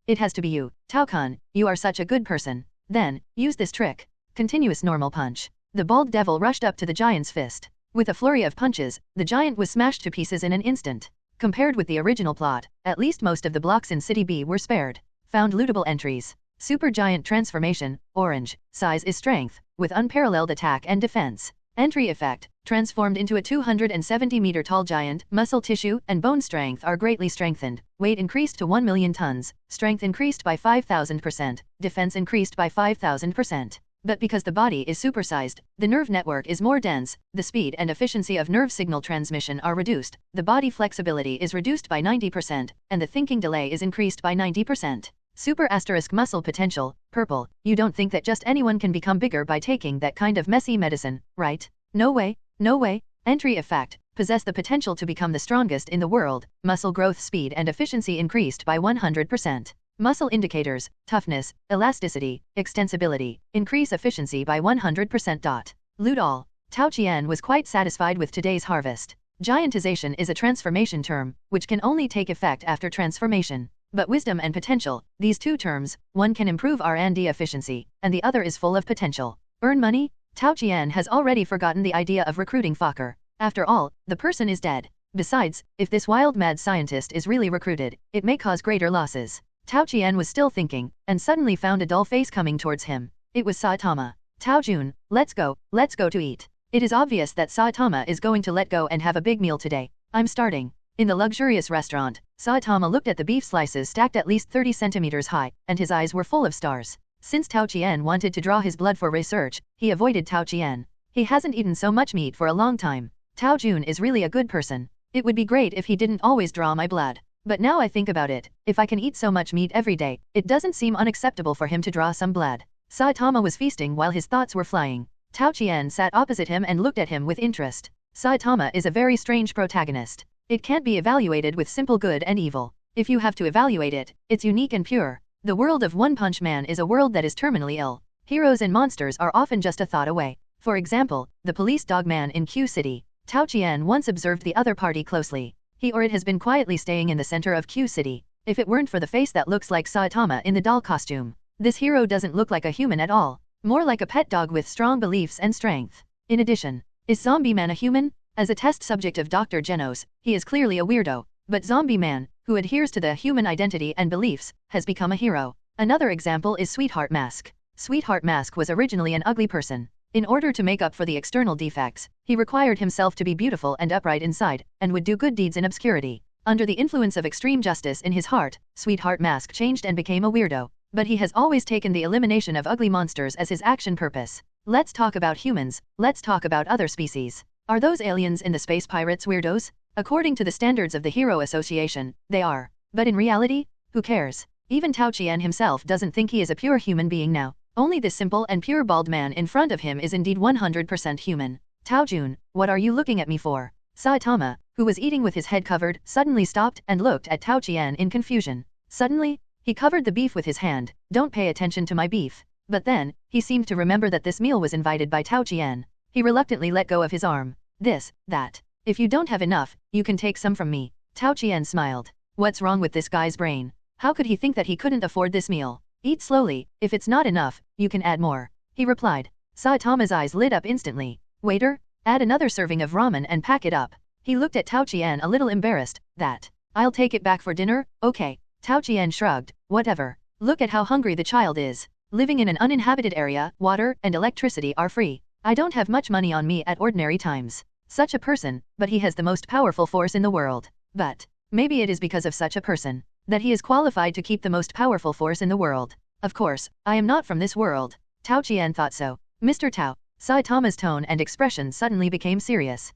It has to be you. Tao-kun, you are such a good person. Then, use this trick. Continuous normal punch. The bald devil rushed up to the giant's fist. With a flurry of punches, the giant was smashed to pieces in an instant. Compared with the original plot, at least most of the blocks in City B were spared. Found lootable entries. Super Giant Transformation, Orange, size is strength, with unparalleled attack and defense. Entry effect, transformed into a 270-meter tall giant, muscle tissue and bone strength are greatly strengthened, weight increased to 1 million tons, strength increased by 5,000%, defense increased by 5,000%. But because the body is supersized, the nerve network is more dense, the speed and efficiency of nerve signal transmission are reduced, the body flexibility is reduced by 90%, and the thinking delay is increased by 90%. Super asterisk muscle potential, purple, you don't think that just anyone can become bigger by taking that kind of messy medicine, right? No way, no way. Entry effect, possess the potential to become the strongest in the world, muscle growth speed and efficiency increased by 100%. Muscle indicators, toughness, elasticity, extensibility, increase efficiency by 100%. Loot all. Tao Qian was quite satisfied with today's harvest. Giantization is a transformation term, which can only take effect after transformation. But wisdom and potential, these two terms, one can improve R&D efficiency, and the other is full of potential. Earn money? Tao Qian has already forgotten the idea of recruiting Fokker. After all, the person is dead. Besides, if this wild mad scientist is really recruited, it may cause greater losses. Tao Qian was still thinking, and suddenly found a dull face coming towards him. It was Saitama. Tao Jun, let's go to eat. It is obvious that Saitama is going to let go and have a big meal today. I'm starting. In the luxurious restaurant, Saitama looked at the beef slices stacked at least 30 centimeters high, and his eyes were full of stars. Since Tao Qian wanted to draw his blood for research, he avoided Tao Qian. He hasn't eaten so much meat for a long time. Tao Jun is really a good person. It would be great if he didn't always draw my blood. But now I think about it, if I can eat so much meat every day, it doesn't seem unacceptable for him to draw some blood. Saitama was feasting while his thoughts were flying. Tao Qian sat opposite him and looked at him with interest. Saitama is a very strange protagonist. It can't be evaluated with simple good and evil. If you have to evaluate it, it's unique and pure. The world of One Punch Man is a world that is terminally ill. Heroes and monsters are often just a thought away. For example, the police dog man in Q City. Tao Qian once observed the other party closely. He or it has been quietly staying in the center of Q City. If it weren't for the face that looks like Saitama in the doll costume, this hero doesn't look like a human at all. More like a pet dog with strong beliefs and strength. In addition, is Zombie Man a human? As a test subject of Dr. Genos, he is clearly a weirdo, but Zombie Man, who adheres to the human identity and beliefs, has become a hero. Another example is Sweetheart Mask. Sweetheart Mask was originally an ugly person. In order to make up for the external defects, he required himself to be beautiful and upright inside, and would do good deeds in obscurity. Under the influence of extreme justice in his heart, Sweetheart Mask changed and became a weirdo. But he has always taken the elimination of ugly monsters as his action purpose. Let's talk about humans, let's talk about other species. Are those aliens in the space pirates weirdos? According to the standards of the Hero Association, they are. But in reality, who cares? Even Tao Qian himself doesn't think he is a pure human being now. Only this simple and pure bald man in front of him is indeed 100% human. Tao Jun, what are you looking at me for? Saitama, who was eating with his head covered, suddenly stopped and looked at Tao Qian in confusion. Suddenly, he covered the beef with his hand. Don't pay attention to my beef. But then, he seemed to remember that this meal was invited by Tao Qian. He reluctantly let go of his arm. This, that. If you don't have enough, you can take some from me. Tao Qian smiled. What's wrong with this guy's brain? How could he think that he couldn't afford this meal? Eat slowly, if it's not enough, you can add more. He replied. Saitama's eyes lit up instantly. Waiter, add another serving of ramen and pack it up. He looked at Tao Qian a little embarrassed. That. I'll take it back for dinner, okay. Tao Qian shrugged. Whatever. Look at how hungry the child is. Living in an uninhabited area, water and electricity are free. I don't have much money on me at ordinary times. Such a person, but he has the most powerful force in the world. But maybe it is because of such a person that he is qualified to keep the most powerful force in the world. Of course, I am not from this world. Tao Qian thought so. Mr. Tao. Saitama's tone and expression suddenly became serious.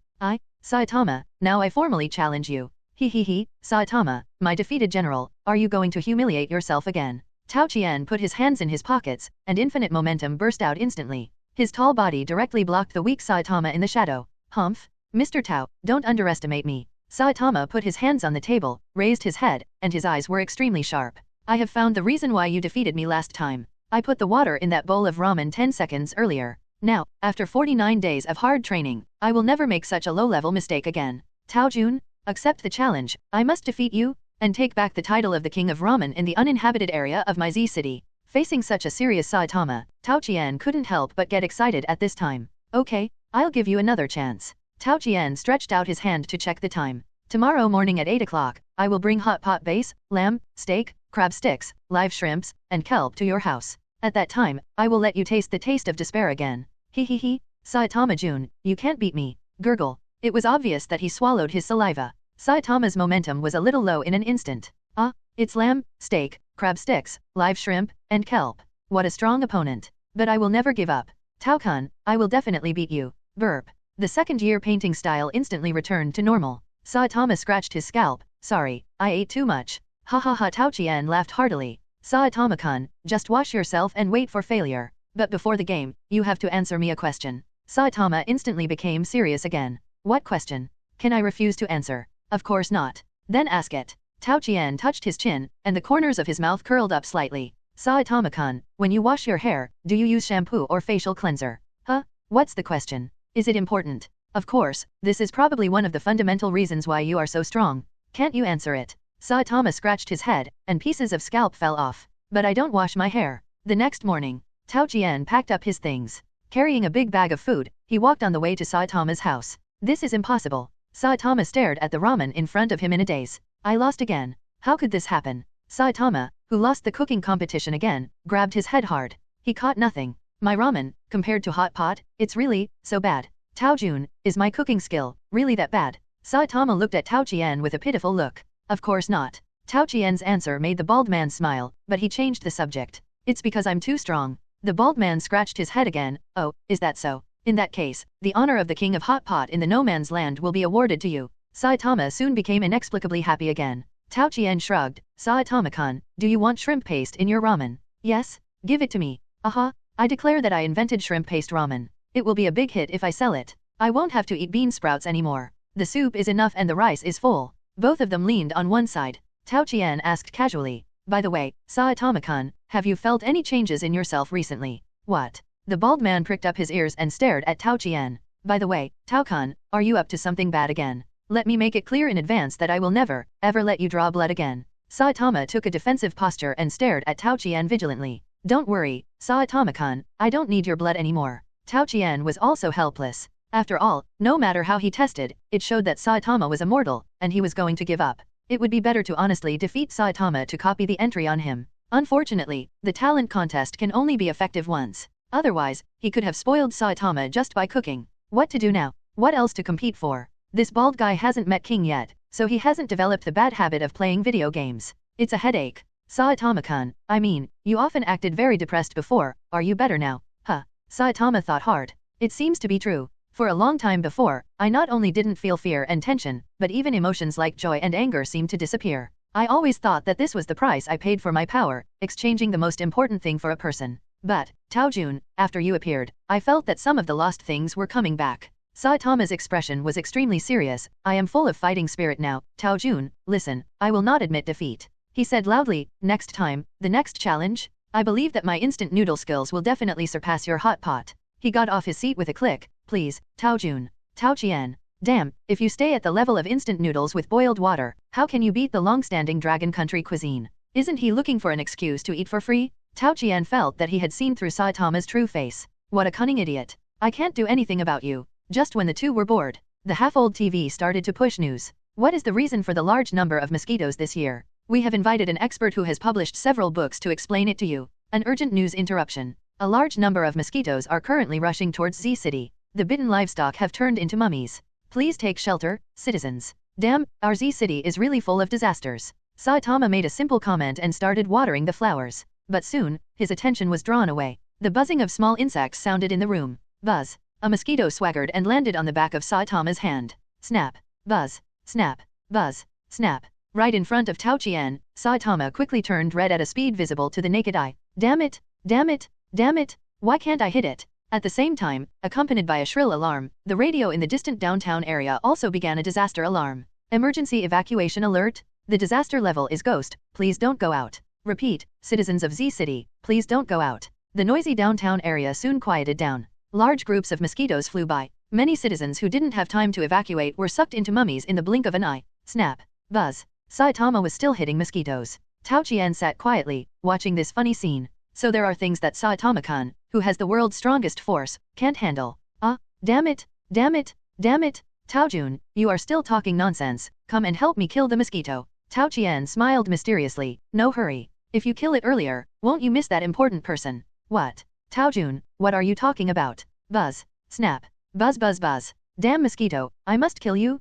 Saitama, now I formally challenge you. He, Saitama, my defeated general, are you going to humiliate yourself again? Tao Qian put his hands in his pockets, and infinite momentum burst out instantly. His tall body directly blocked the weak Saitama in the shadow. Humph. Mr. Tao, don't underestimate me. Saitama put his hands on the table, raised his head, and his eyes were extremely sharp. I have found the reason why you defeated me last time. I put the water in that bowl of ramen 10 seconds earlier. Now, after 49 days of hard training, I will never make such a low-level mistake again. Tao Jun, accept the challenge. I must defeat you, and take back the title of the king of ramen in the uninhabited area of my Z city. Facing such a serious Saitama, Tao Qian couldn't help but get excited at this time. Okay, I'll give you another chance. Tao Qian stretched out his hand to check the time. Tomorrow morning at 8 o'clock, I will bring hot pot base, lamb, steak, crab sticks, live shrimps, and kelp to your house. At that time, I will let you taste the taste of despair again. He, Saitama Jun, you can't beat me. Gurgle. It was obvious that he swallowed his saliva. Saitama's momentum was a little low in an instant. It's lamb, steak, crab sticks, live shrimp, and kelp. What a strong opponent. But I will never give up. Tao-kun, I will definitely beat you. Burp. The second-year painting style instantly returned to normal. Saitama scratched his scalp. Sorry, I ate too much. Ha ha ha. Tao Qian laughed heartily. Saitama-kun, just wash yourself and wait for failure. But before the game, you have to answer me a question. Saitama instantly became serious again. What question? Can I refuse to answer? Of course not. Then ask it. Tao Qian touched his chin, and the corners of his mouth curled up slightly. Saitama-kun, when you wash your hair, do you use shampoo or facial cleanser? What's the question? Is it important? Of course, this is probably one of the fundamental reasons why you are so strong. Can't you answer it? Saitama scratched his head, and pieces of scalp fell off. But I don't wash my hair. The next morning, Tao Qian packed up his things. Carrying a big bag of food, he walked on the way to Saitama's house. This is impossible. Saitama stared at the ramen in front of him in a daze. I lost again. How could this happen? Saitama, who lost the cooking competition again, grabbed his head hard. He caught nothing. My ramen, compared to hot pot, it's really so bad. Tao Jun, is my cooking skill really that bad? Saitama looked at Tao Qian with a pitiful look. Of course not. Tao Qian's answer made the bald man smile, but he changed the subject. It's because I'm too strong. The bald man scratched his head again. Oh, is that so? In that case, the honor of the king of hot pot in the no man's land will be awarded to you. Saitama soon became inexplicably happy again. Tao Qian shrugged. Saitama-kun, do you want shrimp paste in your ramen? Yes, give it to me. I declare that I invented shrimp paste ramen. It will be a big hit if I sell it. I won't have to eat bean sprouts anymore. The soup is enough and the rice is full. Both of them leaned on one side. Tao Qian asked casually. By the way, Saitama-kun, have you felt any changes in yourself recently? What? The bald man pricked up his ears and stared at Tao Qian. By the way, Tao-kun, are you up to something bad again? Let me make it clear in advance that I will never, ever let you draw blood again. Saitama took a defensive posture and stared at Tao Qian vigilantly. Don't worry, Saitama-kun, I don't need your blood anymore. Tao Qian was also helpless. After all, no matter how he tested, it showed that Saitama was immortal, and he was going to give up. It would be better to honestly defeat Saitama to copy the entry on him. Unfortunately, the talent contest can only be effective once. Otherwise, he could have spoiled Saitama just by cooking. What to do now? What else to compete for? This bald guy hasn't met King yet, so he hasn't developed the bad habit of playing video games. It's a headache. Saitama-kun, I mean, you often acted very depressed before, are you better now? Saitama thought hard. It seems to be true. For a long time before, I not only didn't feel fear and tension, but even emotions like joy and anger seemed to disappear. I always thought that this was the price I paid for my power, exchanging the most important thing for a person. But, Tao Jun, after you appeared, I felt that some of the lost things were coming back. Saitama's expression was extremely serious. I am full of fighting spirit now. Tao Jun, listen, I will not admit defeat. He said loudly. Next time, the next challenge? I believe that my instant noodle skills will definitely surpass your hot pot. He got off his seat with a click. Please, Tao Jun. Tao Qian. Damn, if you stay at the level of instant noodles with boiled water, how can you beat the long-standing Dragon Country cuisine? Isn't he looking for an excuse to eat for free? Tao Qian felt that he had seen through Saitama's true face. What a cunning idiot. I can't do anything about you. Just when the two were bored, the half-old TV started to push news. What is the reason for the large number of mosquitoes this year? We have invited an expert who has published several books to explain it to you. An urgent news interruption. A large number of mosquitoes are currently rushing towards Z City. The bitten livestock have turned into mummies. Please take shelter, citizens. Damn, our Z City is really full of disasters. Saitama made a simple comment and started watering the flowers. But soon, his attention was drawn away. The buzzing of small insects sounded in the room. Buzz. A mosquito swaggered and landed on the back of Saitama's hand. Snap. Buzz. Snap. Buzz. Snap. Right in front of Tao Qian, Saitama quickly turned red at a speed visible to the naked eye. Damn it! Damn it! Damn it! Why can't I hit it? At the same time, accompanied by a shrill alarm, the radio in the distant downtown area also began a disaster alarm. Emergency evacuation alert. The disaster level is ghost, please don't go out. Repeat, citizens of Z City, please don't go out. The noisy downtown area soon quieted down. Large groups of mosquitoes flew by. Many citizens who didn't have time to evacuate were sucked into mummies in the blink of an eye. Snap. Buzz. Saitama was still hitting mosquitoes. Tao Qian sat quietly, watching this funny scene. So there are things that Saitama-kun, who has the world's strongest force, can't handle. Damn it, damn it, damn it. Tao Jun, you are still talking nonsense, come and help me kill the mosquito. Tao Qian smiled mysteriously, no hurry. If you kill it earlier, won't you miss that important person? What? Tao Jun, what are you talking about? Buzz. Snap. Buzz buzz buzz. Damn mosquito, I must kill you?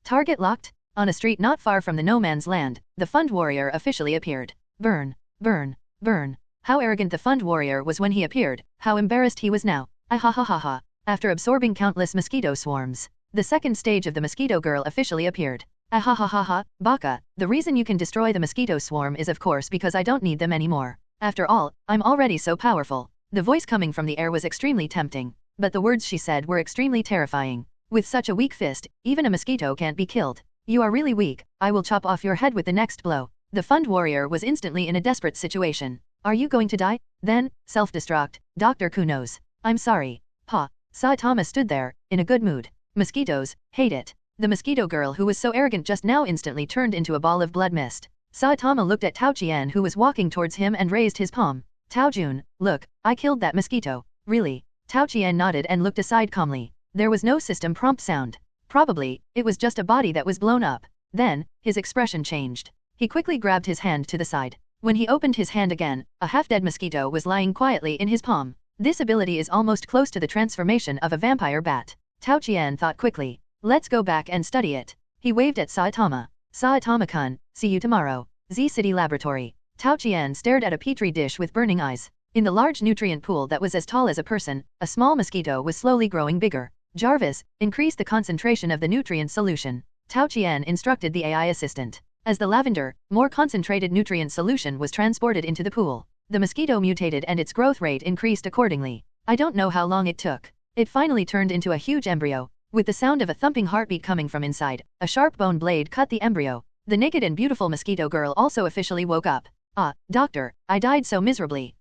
Target locked? On a street not far from the no man's land, the Fund Warrior officially appeared. Burn. Burn. Burn. How arrogant the Fund Warrior was when he appeared, how embarrassed he was now. Ha. After absorbing countless mosquito swarms, the second stage of the Mosquito Girl officially appeared. Ha, Baka, the reason you can destroy the mosquito swarm is of course because I don't need them anymore. After all, I'm already so powerful. The voice coming from the air was extremely tempting, but the words she said were extremely terrifying. With such a weak fist, even a mosquito can't be killed. You are really weak, I will chop off your head with the next blow. The Fund Warrior was instantly in a desperate situation. Are you going to die? Then, self-destruct, Dr. Kenos. I'm sorry. Pa. Saitama stood there, in a good mood. Mosquitoes, hate it. The Mosquito Girl who was so arrogant just now instantly turned into a ball of blood mist. Saitama looked at Tao Qian who was walking towards him and raised his palm. Tao Jun, look, I killed that mosquito. Really? Tao Qian nodded and looked aside calmly. There was no system prompt sound. Probably, it was just a body that was blown up. Then, his expression changed. He quickly grabbed his hand to the side. When he opened his hand again, a half-dead mosquito was lying quietly in his palm. This ability is almost close to the transformation of a vampire bat. Tao Qian thought quickly. Let's go back and study it. He waved at Saitama. Saitama-kun, see you tomorrow. Z City Laboratory. Tao Qian stared at a petri dish with burning eyes. In the large nutrient pool that was as tall as a person, a small mosquito was slowly growing bigger. Jarvis, increase the concentration of the nutrient solution. Tao Qian instructed the AI assistant. As the lavender, more concentrated nutrient solution was transported into the pool, the mosquito mutated and its growth rate increased accordingly. I don't know how long it took. It finally turned into a huge embryo. With the sound of a thumping heartbeat coming from inside, a sharp bone blade cut the embryo. The naked and beautiful Mosquito Girl also officially woke up. Doctor, I died so miserably.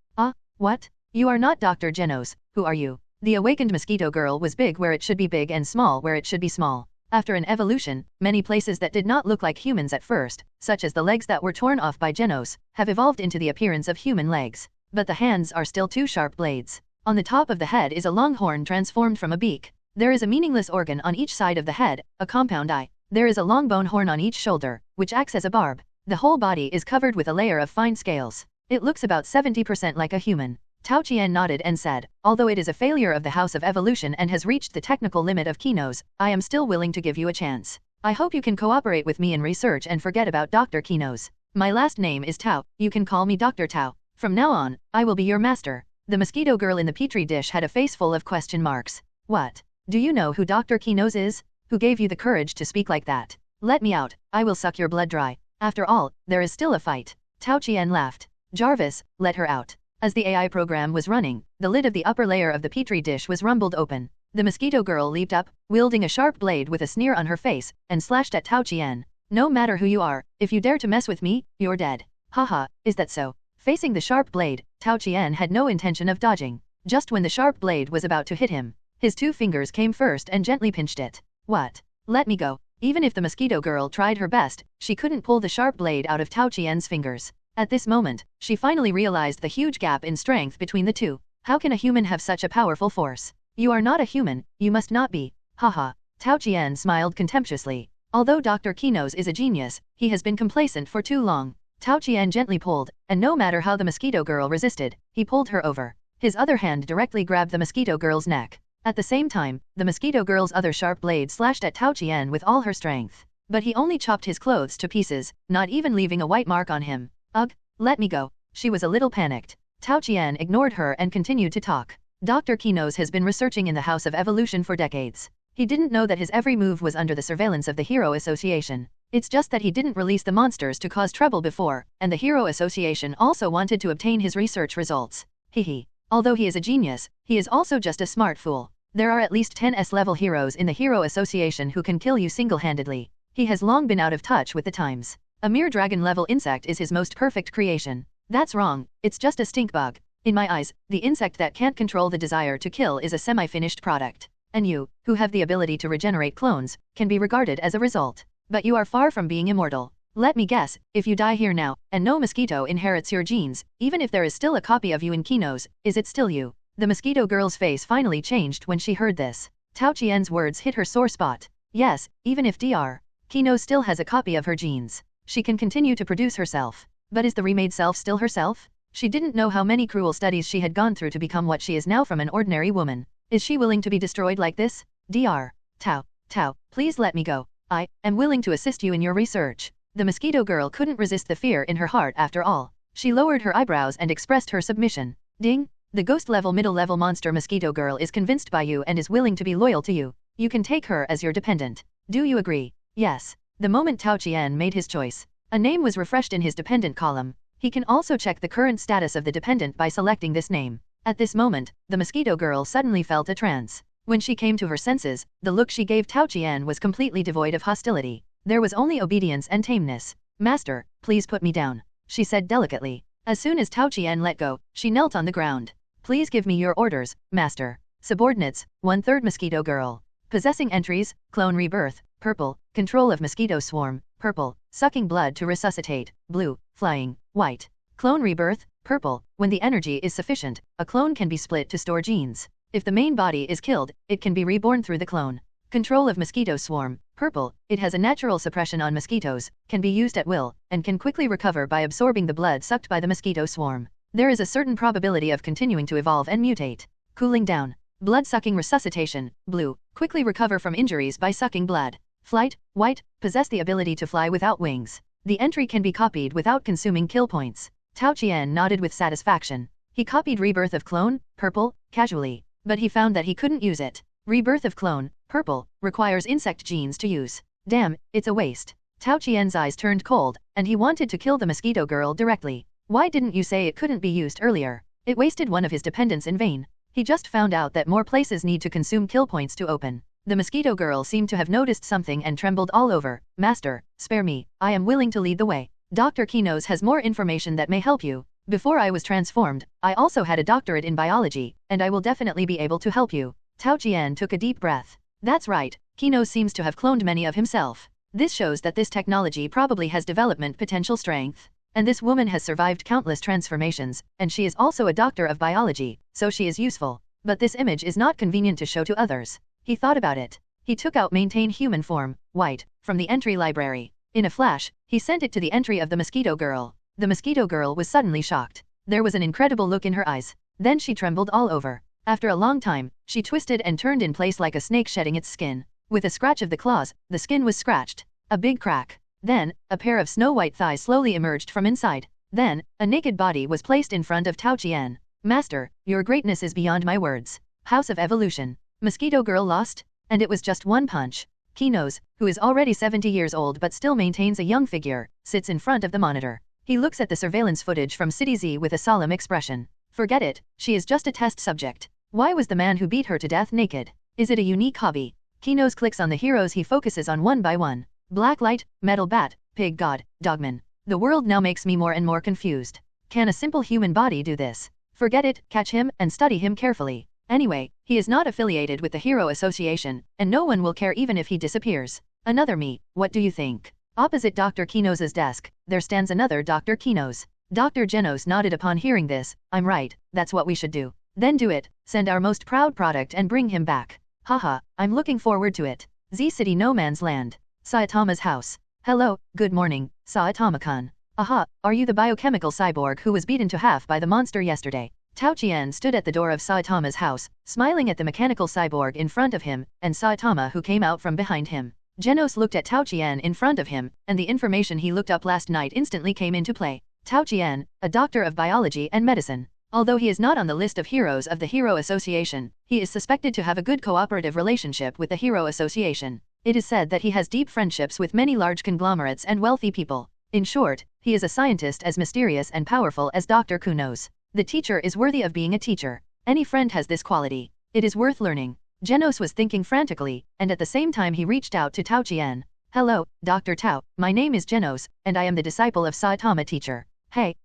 What? You are not Dr. Jenos, who are you? The awakened Mosquito Girl was big where it should be big and small where it should be small. After an evolution, many places that did not look like humans at first, such as the legs that were torn off by Genos, have evolved into the appearance of human legs. But the hands are still two sharp blades. On the top of the head is a long horn transformed from a beak. There is a meaningless organ on each side of the head, a compound eye. There is a long bone horn on each shoulder, which acts as a barb. The whole body is covered with a layer of fine scales. It looks about 70% like a human. Tao Qian nodded and said, although it is a failure of the House of Evolution and has reached the technical limit of Kenos, I am still willing to give you a chance. I hope you can cooperate with me in research and forget about Dr. Kenos. My last name is Tao, you can call me Dr. Tao. From now on, I will be your master. The Mosquito Girl in the petri dish had a face full of question marks. What? Do you know who Dr. Kenos is? Who gave you the courage to speak like that? Let me out, I will suck your blood dry. After all, there is still a fight. Tao Qian laughed. Jarvis, let her out. As the AI program was running, the lid of the upper layer of the petri dish was rumbled open. The Mosquito Girl leaped up, wielding a sharp blade with a sneer on her face, and slashed at Tao Qian. No matter who you are, if you dare to mess with me, you're dead. Haha, is that so? Facing the sharp blade, Tao Qian had no intention of dodging. Just when the sharp blade was about to hit him, his two fingers came first and gently pinched it. What? Let me go. Even if the Mosquito Girl tried her best, she couldn't pull the sharp blade out of Tao Qian's fingers. At this moment, she finally realized the huge gap in strength between the two. How can a human have such a powerful force? You are not a human, you must not be. Haha. Tao Qian smiled contemptuously. Although Dr. Kenos is a genius, he has been complacent for too long. Tao Qian gently pulled, and no matter how the Mosquito Girl resisted, he pulled her over. His other hand directly grabbed the Mosquito Girl's neck. At the same time, the Mosquito Girl's other sharp blade slashed at Tao Qian with all her strength. But he only chopped his clothes to pieces, not even leaving a white mark on him. Ugh, let me go. She was a little panicked. Tao Qian ignored her and continued to talk. Dr. Kenos has been researching in the House of Evolution for decades. He didn't know that his every move was under the surveillance of the Hero Association. It's just that he didn't release the monsters to cause trouble before, and the Hero Association also wanted to obtain his research results. Hehe. Although he is a genius, he is also just a smart fool. There are at least 10 S-level heroes in the Hero Association who can kill you single-handedly. He has long been out of touch with the times. A mere dragon-level insect is his most perfect creation. That's wrong, it's just a stink bug. In my eyes, the insect that can't control the desire to kill is a semi-finished product. And you, who have the ability to regenerate clones, can be regarded as a result. But you are far from being immortal. Let me guess, if you die here now, and no mosquito inherits your genes, even if there is still a copy of you in Kenos, is it still you? The Mosquito Girl's face finally changed when she heard this. Tao Qian's words hit her sore spot. Yes, even if Dr. Kenos still has a copy of her genes, she can continue to produce herself. But is the remade self still herself? She didn't know how many cruel studies she had gone through to become what she is now from an ordinary woman. Is she willing to be destroyed like this? Dr. Tao, please let me go. I am willing to assist you in your research. The Mosquito Girl couldn't resist the fear in her heart after all. She lowered her eyebrows and expressed her submission. Ding! The ghost-level middle-level monster Mosquito Girl is convinced by you and is willing to be loyal to you. You can take her as your dependent. Do you agree? Yes. The moment Tao Qian made his choice, a name was refreshed in his dependent column. He can also check the current status of the dependent by selecting this name. At this moment, the Mosquito Girl suddenly felt a trance. When she came to her senses, the look she gave Tao Qian was completely devoid of hostility. There was only obedience and tameness. Master, please put me down, she said delicately. As soon as Tao Qian let go, she knelt on the ground. Please give me your orders, Master. Subordinates, 1/3 Mosquito Girl. Possessing entries, clone rebirth, purple, control of mosquito swarm, purple, sucking blood to resuscitate, blue, flying, white. Clone rebirth, purple, when the energy is sufficient, a clone can be split to store genes. If the main body is killed, it can be reborn through the clone. Control of mosquito swarm, purple, it has a natural suppression on mosquitoes, can be used at will, and can quickly recover by absorbing the blood sucked by the mosquito swarm. There is a certain probability of continuing to evolve and mutate. Cooling down. Blood-sucking resuscitation, blue, quickly recover from injuries by sucking blood. Flight, white, possess the ability to fly without wings. The entry can be copied without consuming kill points. Tao Qian nodded with satisfaction. He copied Rebirth of Clone, purple, casually, but he found that he couldn't use it. Rebirth of Clone, purple, requires insect genes to use. Damn, it's a waste. Tao Qian's eyes turned cold, and he wanted to kill the Mosquito Girl directly. Why didn't you say it couldn't be used earlier? It wasted one of his dependents in vain. He just found out that more places need to consume kill points to open. The Mosquito Girl seemed to have noticed something and trembled all over. Master, spare me, I am willing to lead the way. Dr. Kenos has more information that may help you. Before I was transformed, I also had a doctorate in biology, and I will definitely be able to help you. Tao Qian took a deep breath. That's right, Kenos seems to have cloned many of himself. This shows that this technology probably has development potential strength. And this woman has survived countless transformations, and she is also a doctor of biology, so she is useful. But this image is not convenient to show to others. He thought about it. He took out Maintain Human Form, white, from the entry library. In a flash, he sent it to the entry of the Mosquito Girl. The Mosquito Girl was suddenly shocked. There was an incredible look in her eyes. Then she trembled all over. After a long time, she twisted and turned in place like a snake shedding its skin. With a scratch of the claws, the skin was scratched. A big crack. Then, a pair of snow-white thighs slowly emerged from inside. Then, a naked body was placed in front of Tao Qian. Master, your greatness is beyond my words. House of Evolution. Mosquito Girl lost? And it was just one punch. Kenos, who is already 70 years old but still maintains a young figure, sits in front of the monitor. He looks at the surveillance footage from City Z with a solemn expression. Forget it, she is just a test subject. Why was the man who beat her to death naked? Is it a unique hobby? Kenos clicks on the heroes he focuses on one by one. Black Light, Metal Bat, Pig God, Dogman. The world now makes me more and more confused. Can a simple human body do this? Forget it, catch him and study him carefully. Anyway, he is not affiliated with the Hero Association, and no one will care even if he disappears. Another me, what do you think? Opposite Dr. Kenos's desk, there stands another Dr. Kenos. Dr. Jenos nodded upon hearing this. I'm right, that's what we should do. Then do it, send our most proud product and bring him back. Haha, I'm looking forward to it. Z City No Man's Land. Saitama's house. Hello, good morning, Saitama-kun. Aha, are you the biochemical cyborg who was beaten to half by the monster yesterday? Tao Qian stood at the door of Saitama's house, smiling at the mechanical cyborg in front of him, and Saitama who came out from behind him. Genos looked at Tao Qian in front of him, and the information he looked up last night instantly came into play. Tao Qian, a doctor of biology and medicine. Although he is not on the list of heroes of the Hero Association, he is suspected to have a good cooperative relationship with the Hero Association. It is said that he has deep friendships with many large conglomerates and wealthy people. In short, he is a scientist as mysterious and powerful as Dr. Kenos. The teacher is worthy of being a teacher. Any friend has this quality. It is worth learning. Jenos was thinking frantically, and at the same time he reached out to Tao Qian. Hello, Dr. Tao, my name is Jenos, and I am the disciple of Saitama teacher. Hey,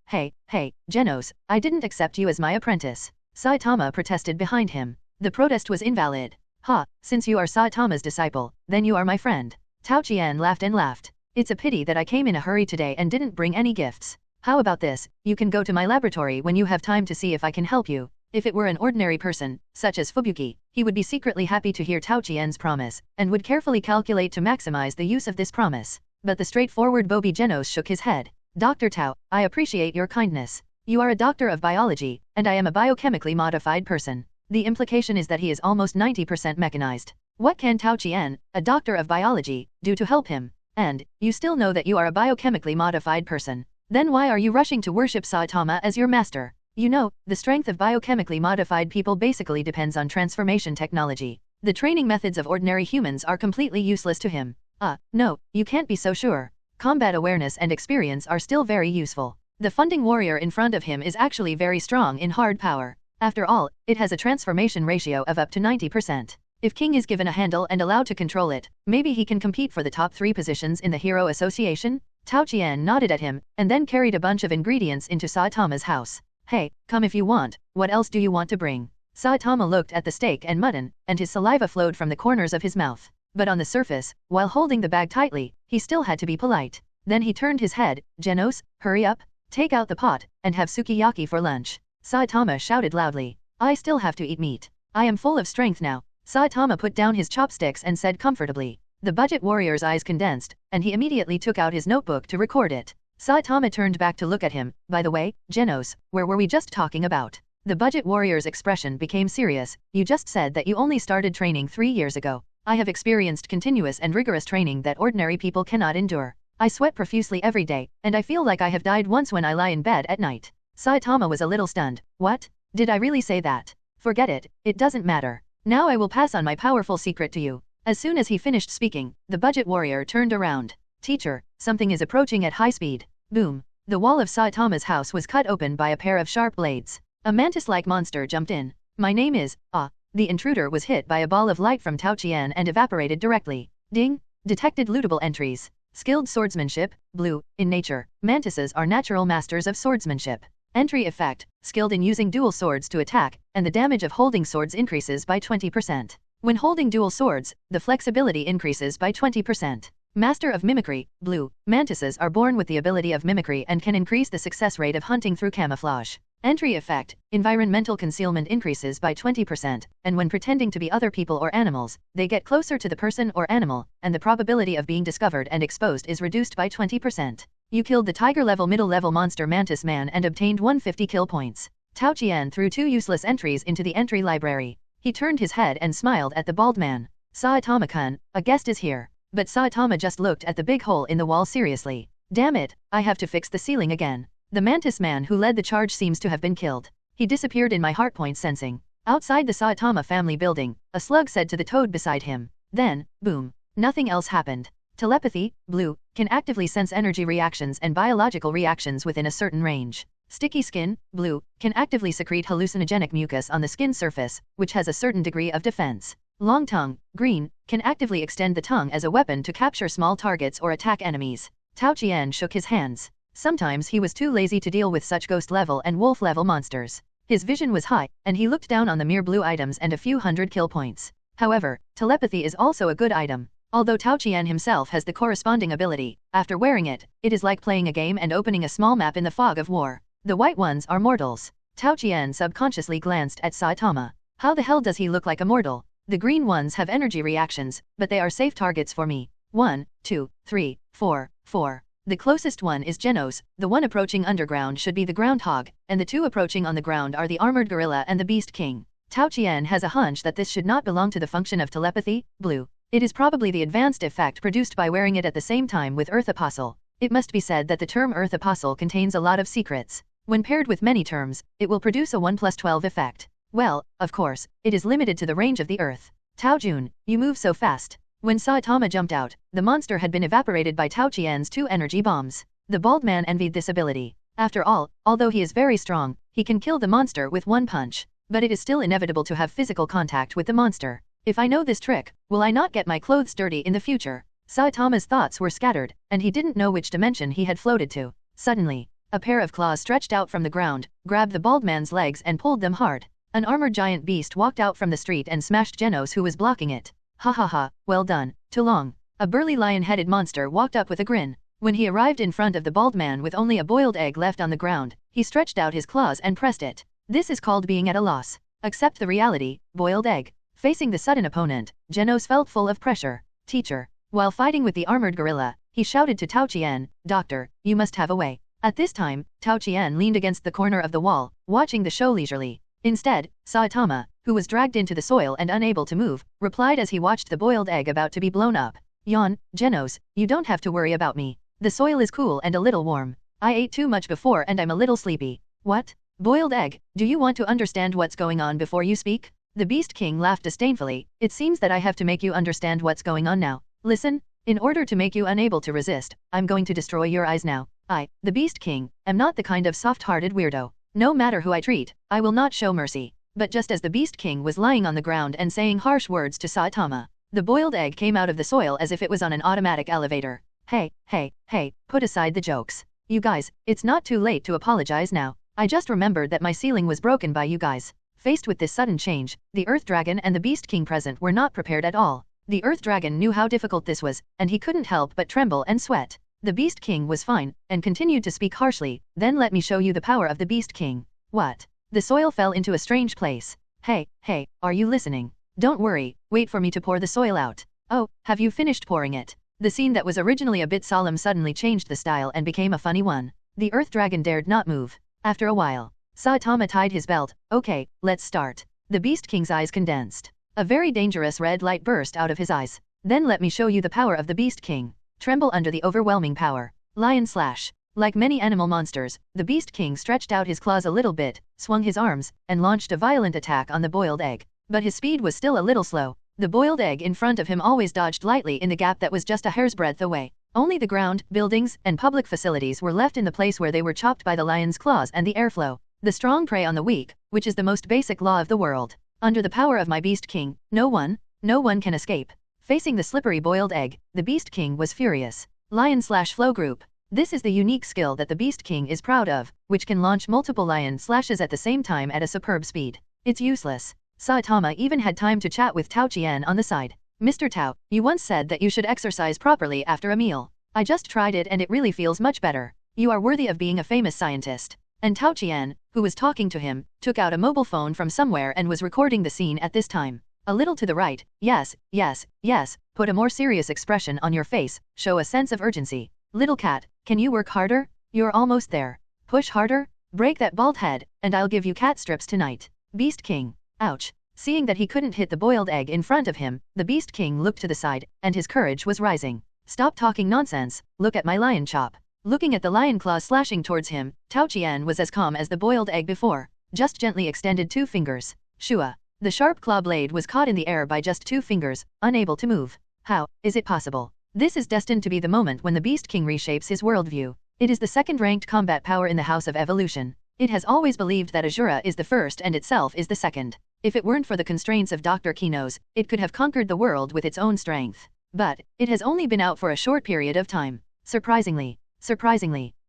Jenos, I didn't accept you as my apprentice. Saitama protested behind him. The protest was invalid. Ha, since you are Saitama's disciple, then you are my friend. Tao Qian laughed and laughed. It's a pity that I came in a hurry today and didn't bring any gifts. How about this, you can go to my laboratory when you have time to see if I can help you. If it were an ordinary person, such as Fubuki, he would be secretly happy to hear Tao Qian's promise, and would carefully calculate to maximize the use of this promise. But the straightforward Bobby Jenos shook his head. Dr. Tao, I appreciate your kindness. You are a doctor of biology, and I am a biochemically modified person. The implication is that he is almost 90% mechanized. What can Tao Qian, a doctor of biology, do to help him? And, you still know that you are a biochemically modified person. Then why are you rushing to worship Saitama as your master? You know, the strength of biochemically modified people basically depends on transformation technology. The training methods of ordinary humans are completely useless to him. No, you can't be so sure. Combat awareness and experience are still very useful. The funding warrior in front of him is actually very strong in hard power. After all, it has a transformation ratio of up to 90%. If King is given a handle and allowed to control it, maybe he can compete for the top 3 positions in the Hero Association? Tao Qian nodded at him, and then carried a bunch of ingredients into Saitama's house. Hey, come if you want, what else do you want to bring? Saitama looked at the steak and mutton, and his saliva flowed from the corners of his mouth. But on the surface, while holding the bag tightly, he still had to be polite. Then he turned his head. Jenos, hurry up, take out the pot, and have sukiyaki for lunch. Saitama shouted loudly. I still have to eat meat. I am full of strength now. Saitama put down his chopsticks and said comfortably. The budget warrior's eyes condensed, and he immediately took out his notebook to record it. Saitama turned back to look at him. By the way, Jenos, where were we just talking about? The budget warrior's expression became serious. You just said that you only started training 3 years ago. I have experienced continuous and rigorous training that ordinary people cannot endure. I sweat profusely every day, and I feel like I have died once when I lie in bed at night. Saitama was a little stunned. What? Did I really say that? Forget it, it doesn't matter. Now I will pass on my powerful secret to you. As soon as he finished speaking, the budget warrior turned around. Teacher, something is approaching at high speed. Boom. The wall of Saitama's house was cut open by a pair of sharp blades. A mantis-like monster jumped in. My name is, The intruder was hit by a ball of light from Tao Qian and evaporated directly. Ding! Detected lootable entries. Skilled swordsmanship, blue, in nature. Mantises are natural masters of swordsmanship. Entry effect, skilled in using dual swords to attack, and the damage of holding swords increases by 20%. When holding dual swords, the flexibility increases by 20%. Master of mimicry, blue, mantises are born with the ability of mimicry and can increase the success rate of hunting through camouflage. Entry effect, environmental concealment increases by 20%, and when pretending to be other people or animals, they get closer to the person or animal, and the probability of being discovered and exposed is reduced by 20%. You killed the tiger-level middle-level monster Mantis Man and obtained 150 kill points. Tao Qian threw 2 useless entries into the entry library. He turned his head and smiled at the bald man. Saitama-kun, a guest is here. But Saitama just looked at the big hole in the wall seriously. Damn it, I have to fix the ceiling again. The mantis man who led the charge seems to have been killed. He disappeared in my hardpoint sensing. Outside the Saitama family building, a slug said to the toad beside him. Then, boom. Nothing else happened. Telepathy, blue, can actively sense energy reactions and biological reactions within a certain range. Sticky skin, blue, can actively secrete hallucinogenic mucus on the skin surface, which has a certain degree of defense. Long tongue, green, can actively extend the tongue as a weapon to capture small targets or attack enemies. Tao Qian shook his hands. Sometimes he was too lazy to deal with such ghost-level and wolf-level monsters. His vision was high, and he looked down on the mere blue items and a few hundred kill points. However, telepathy is also a good item. Although Tao Qian himself has the corresponding ability, after wearing it, it is like playing a game and opening a small map in the fog of war. The white ones are mortals. Tao Qian subconsciously glanced at Saitama. How the hell does he look like a mortal? The green ones have energy reactions, but they are safe targets for me. 1, 2, 3, 4, 4. The closest one is Jenos, the one approaching underground should be the groundhog, and the two approaching on the ground are the armored gorilla and the beast king. Tao Qian has a hunch that this should not belong to the function of telepathy, blue. It is probably the advanced effect produced by wearing it at the same time with Earth Apostle. It must be said that the term Earth Apostle contains a lot of secrets. When paired with many terms, it will produce a 1+12 effect. Well, of course, it is limited to the range of the Earth. Tao Jun, you move so fast. When Saitama jumped out, the monster had been evaporated by Tao Qian's 2 energy bombs. The bald man envied this ability. After all, although he is very strong, he can kill the monster with 1 punch. But it is still inevitable to have physical contact with the monster. If I know this trick, will I not get my clothes dirty in the future? Saitama's thoughts were scattered, and he didn't know which dimension he had floated to. Suddenly, a pair of claws stretched out from the ground, grabbed the bald man's legs and pulled them hard. An armored giant beast walked out from the street and smashed Genos, who was blocking it. Ha ha ha, well done, too long. A burly lion-headed monster walked up with a grin. When he arrived in front of the bald man with only a boiled egg left on the ground, he stretched out his claws and pressed it. This is called being at a loss. Accept the reality, boiled egg. Facing the sudden opponent, Jenos felt full of pressure. Teacher. While fighting with the armored gorilla, he shouted to Tao Qian, Doctor, you must have a way. At this time, Tao Qian leaned against the corner of the wall, watching the show leisurely. Instead, Saitama, who was dragged into the soil and unable to move, replied as he watched the boiled egg about to be blown up. Yawn, Jenos, you don't have to worry about me. The soil is cool and a little warm. I ate too much before and I'm a little sleepy. What? Boiled egg, do you want to understand what's going on before you speak? The Beast King laughed disdainfully. It seems that I have to make you understand what's going on now. Listen, in order to make you unable to resist, I'm going to destroy your eyes now. I, the Beast King, am not the kind of soft-hearted weirdo. No matter who I treat, I will not show mercy. But just as the Beast King was lying on the ground and saying harsh words to Saitama, the boiled egg came out of the soil as if it was on an automatic elevator. Hey, put aside the jokes. You guys, it's not too late to apologize now. I just remembered that my ceiling was broken by you guys. Faced with this sudden change, the Earth Dragon and the Beast King present were not prepared at all. The Earth Dragon knew how difficult this was, and he couldn't help but tremble and sweat. The Beast King was fine, and continued to speak harshly. Then let me show you the power of the Beast King. What? The soil fell into a strange place. Hey, are you listening? Don't worry, wait for me to pour the soil out. Oh, have you finished pouring it? The scene that was originally a bit solemn suddenly changed the style and became a funny one. The Earth Dragon dared not move. After a while, Saitama tied his belt. Okay, let's start. The Beast King's eyes condensed. A very dangerous red light burst out of his eyes. Then let me show you the power of the Beast King. Tremble under the overwhelming power. Lion slash. Like many animal monsters, the Beast King stretched out his claws a little bit, swung his arms, and launched a violent attack on the boiled egg. But his speed was still a little slow. The boiled egg in front of him always dodged lightly in the gap that was just a hair's breadth away. Only the ground, buildings, and public facilities were left in the place where they were chopped by the lion's claws and the airflow. The strong prey on the weak, which is the most basic law of the world. Under the power of my Beast King, no one can escape. Facing the slippery boiled egg, the Beast King was furious. Lion/flow group. This is the unique skill that the Beast King is proud of, which can launch multiple lion slashes at the same time at a superb speed. It's useless. Saitama even had time to chat with Tao Qian on the side. Mr. Tao, you once said that you should exercise properly after a meal. I just tried it and it really feels much better. You are worthy of being a famous scientist. And Tao Qian, who was talking to him, took out a mobile phone from somewhere and was recording the scene at this time. A little to the right, yes, put a more serious expression on your face, show a sense of urgency. Little cat, can you work harder? You're almost there. Push harder, break that bald head, and I'll give you cat strips tonight. Beast King. Ouch. Seeing that he couldn't hit the boiled egg in front of him, the Beast King looked to the side, and his courage was rising. Stop talking nonsense, look at my lion chop. Looking at the lion claws slashing towards him, Tao Qian was as calm as the boiled egg before, just gently extended 2 fingers. Shua. The sharp claw blade was caught in the air by just 2 fingers, unable to move. How is it possible? This is destined to be the moment when the Beast King reshapes his worldview. It is the second-ranked combat power in the House of Evolution. It has always believed that Azura is the first and itself is the second. If it weren't for the constraints of Dr. Kenos, it could have conquered the world with its own strength. But it has only been out for a short period of time. Surprisingly,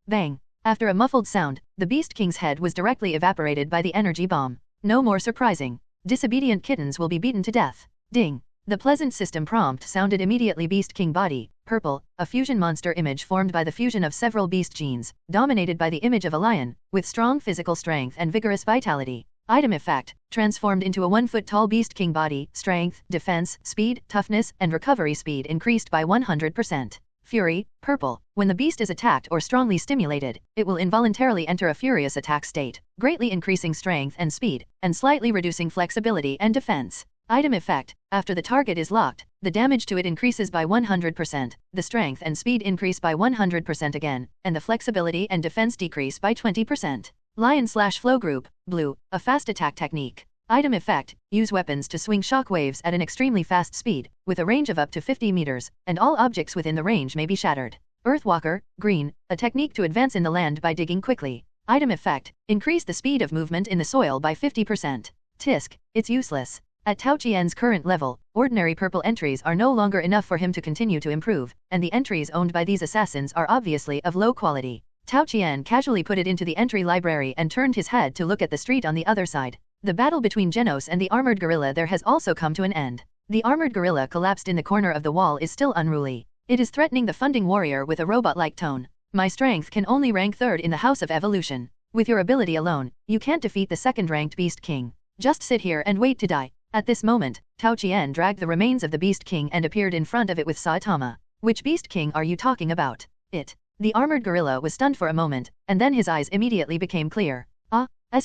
bang. After a muffled sound, the Beast King's head was directly evaporated by the energy bomb. No more surprising. Disobedient kittens will be beaten to death. Ding. The pleasant system prompt sounded immediately. Beast King body, purple, a fusion monster image formed by the fusion of several beast genes, dominated by the image of a lion, with strong physical strength and vigorous vitality. Item effect, transformed into a 1-foot-tall Beast King body, strength, defense, speed, toughness, and recovery speed increased by 100%. Fury, purple. When the beast is attacked or strongly stimulated, it will involuntarily enter a furious attack state, greatly increasing strength and speed, and slightly reducing flexibility and defense. Item effect. After the target is locked, the damage to it increases by 100%, the strength and speed increase by 100% again, and the flexibility and defense decrease by 20%. Lion/Flow Group, blue, a fast attack technique. Item effect. Use weapons to swing shock waves at an extremely fast speed, with a range of up to 50 meters, and all objects within the range may be shattered. Earthwalker, green, a technique to advance in the land by digging quickly. Item effect. Increase the speed of movement in the soil by 50%. Tisk, it's useless. At Tao Qian's current level, ordinary purple entries are no longer enough for him to continue to improve, and the entries owned by these assassins are obviously of low quality. Tao Qian casually put it into the entry library and turned his head to look at the street on the other side. The battle between Genos and the armored gorilla there has also come to an end. The armored gorilla collapsed in the corner of the wall is still unruly. It is threatening the funding warrior with a robot-like tone. My strength can only rank third in the House of Evolution. With your ability alone, you can't defeat the second-ranked Beast King. Just sit here and wait to die. At this moment, Tao Qian dragged the remains of the Beast King and appeared in front of it with Saitama. Which Beast King are you talking about? It. The armored gorilla was stunned for a moment, and then his eyes immediately became clear.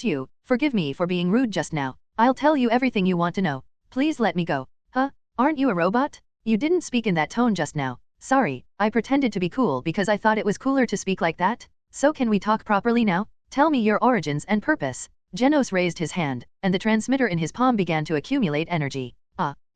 You, forgive me for being rude just now. I'll tell you everything you want to know. Please let me go. Huh? Aren't you a robot? You didn't speak in that tone just now. Sorry, I pretended to be cool because I thought it was cooler to speak like that. So can we talk properly now? Tell me your origins and purpose. Jenos raised his hand, and the transmitter in his palm began to accumulate energy.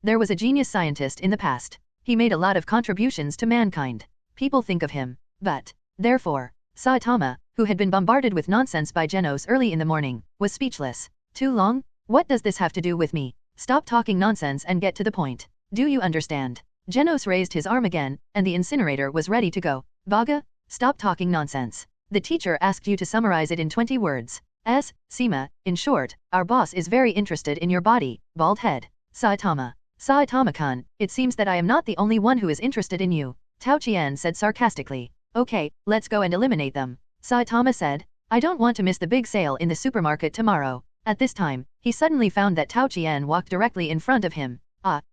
There was a genius scientist in the past. He made a lot of contributions to mankind. People think of him. But, therefore, Saitama, who had been bombarded with nonsense by Genos early in the morning, was speechless. Too long? What does this have to do with me? Stop talking nonsense and get to the point. Do you understand? Genos raised his arm again, and the incinerator was ready to go. Baga? Stop talking nonsense. The teacher asked you to summarize it in 20 words. Sima, in short, our boss is very interested in your body, bald head. Saitama. Saitama-kun, it seems that I am not the only one who is interested in you. Tao Qian said sarcastically. Okay, let's go and eliminate them. Saitama said. I don't want to miss the big sale in the supermarket tomorrow. At this time, he suddenly found that Tao Qian walked directly in front of him.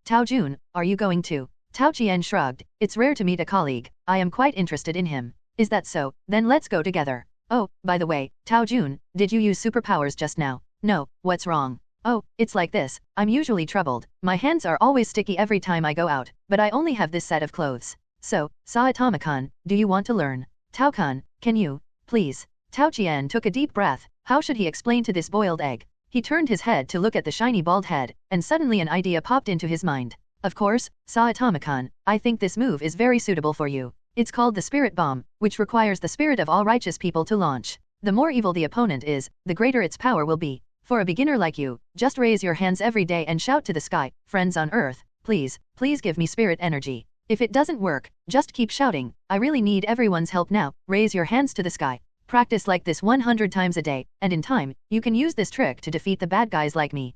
Tao Jun, are you going to? Tao Qian shrugged. It's rare to meet a colleague. I am quite interested in him. Is that so? Then let's go together. Oh, by the way, Tao Jun, did you use superpowers just now? No, what's wrong? Oh, it's like this. I'm usually troubled. My hands are always sticky every time I go out, but I only have this set of clothes. So, Saitama-kun, do you want to learn? Tao-kun, can you, please? Tao Qian took a deep breath. How should he explain to this boiled egg? He turned his head to look at the shiny bald head, and suddenly an idea popped into his mind. Of course, Saitama-kun, I think this move is very suitable for you. It's called the Spirit Bomb, which requires the spirit of all righteous people to launch. The more evil the opponent is, the greater its power will be. For a beginner like you, just raise your hands every day and shout to the sky, friends on earth, please, please give me spirit energy. If it doesn't work, just keep shouting, I really need everyone's help now, raise your hands to the sky. Practice like this 100 times a day, and in time, you can use this trick to defeat the bad guys like me.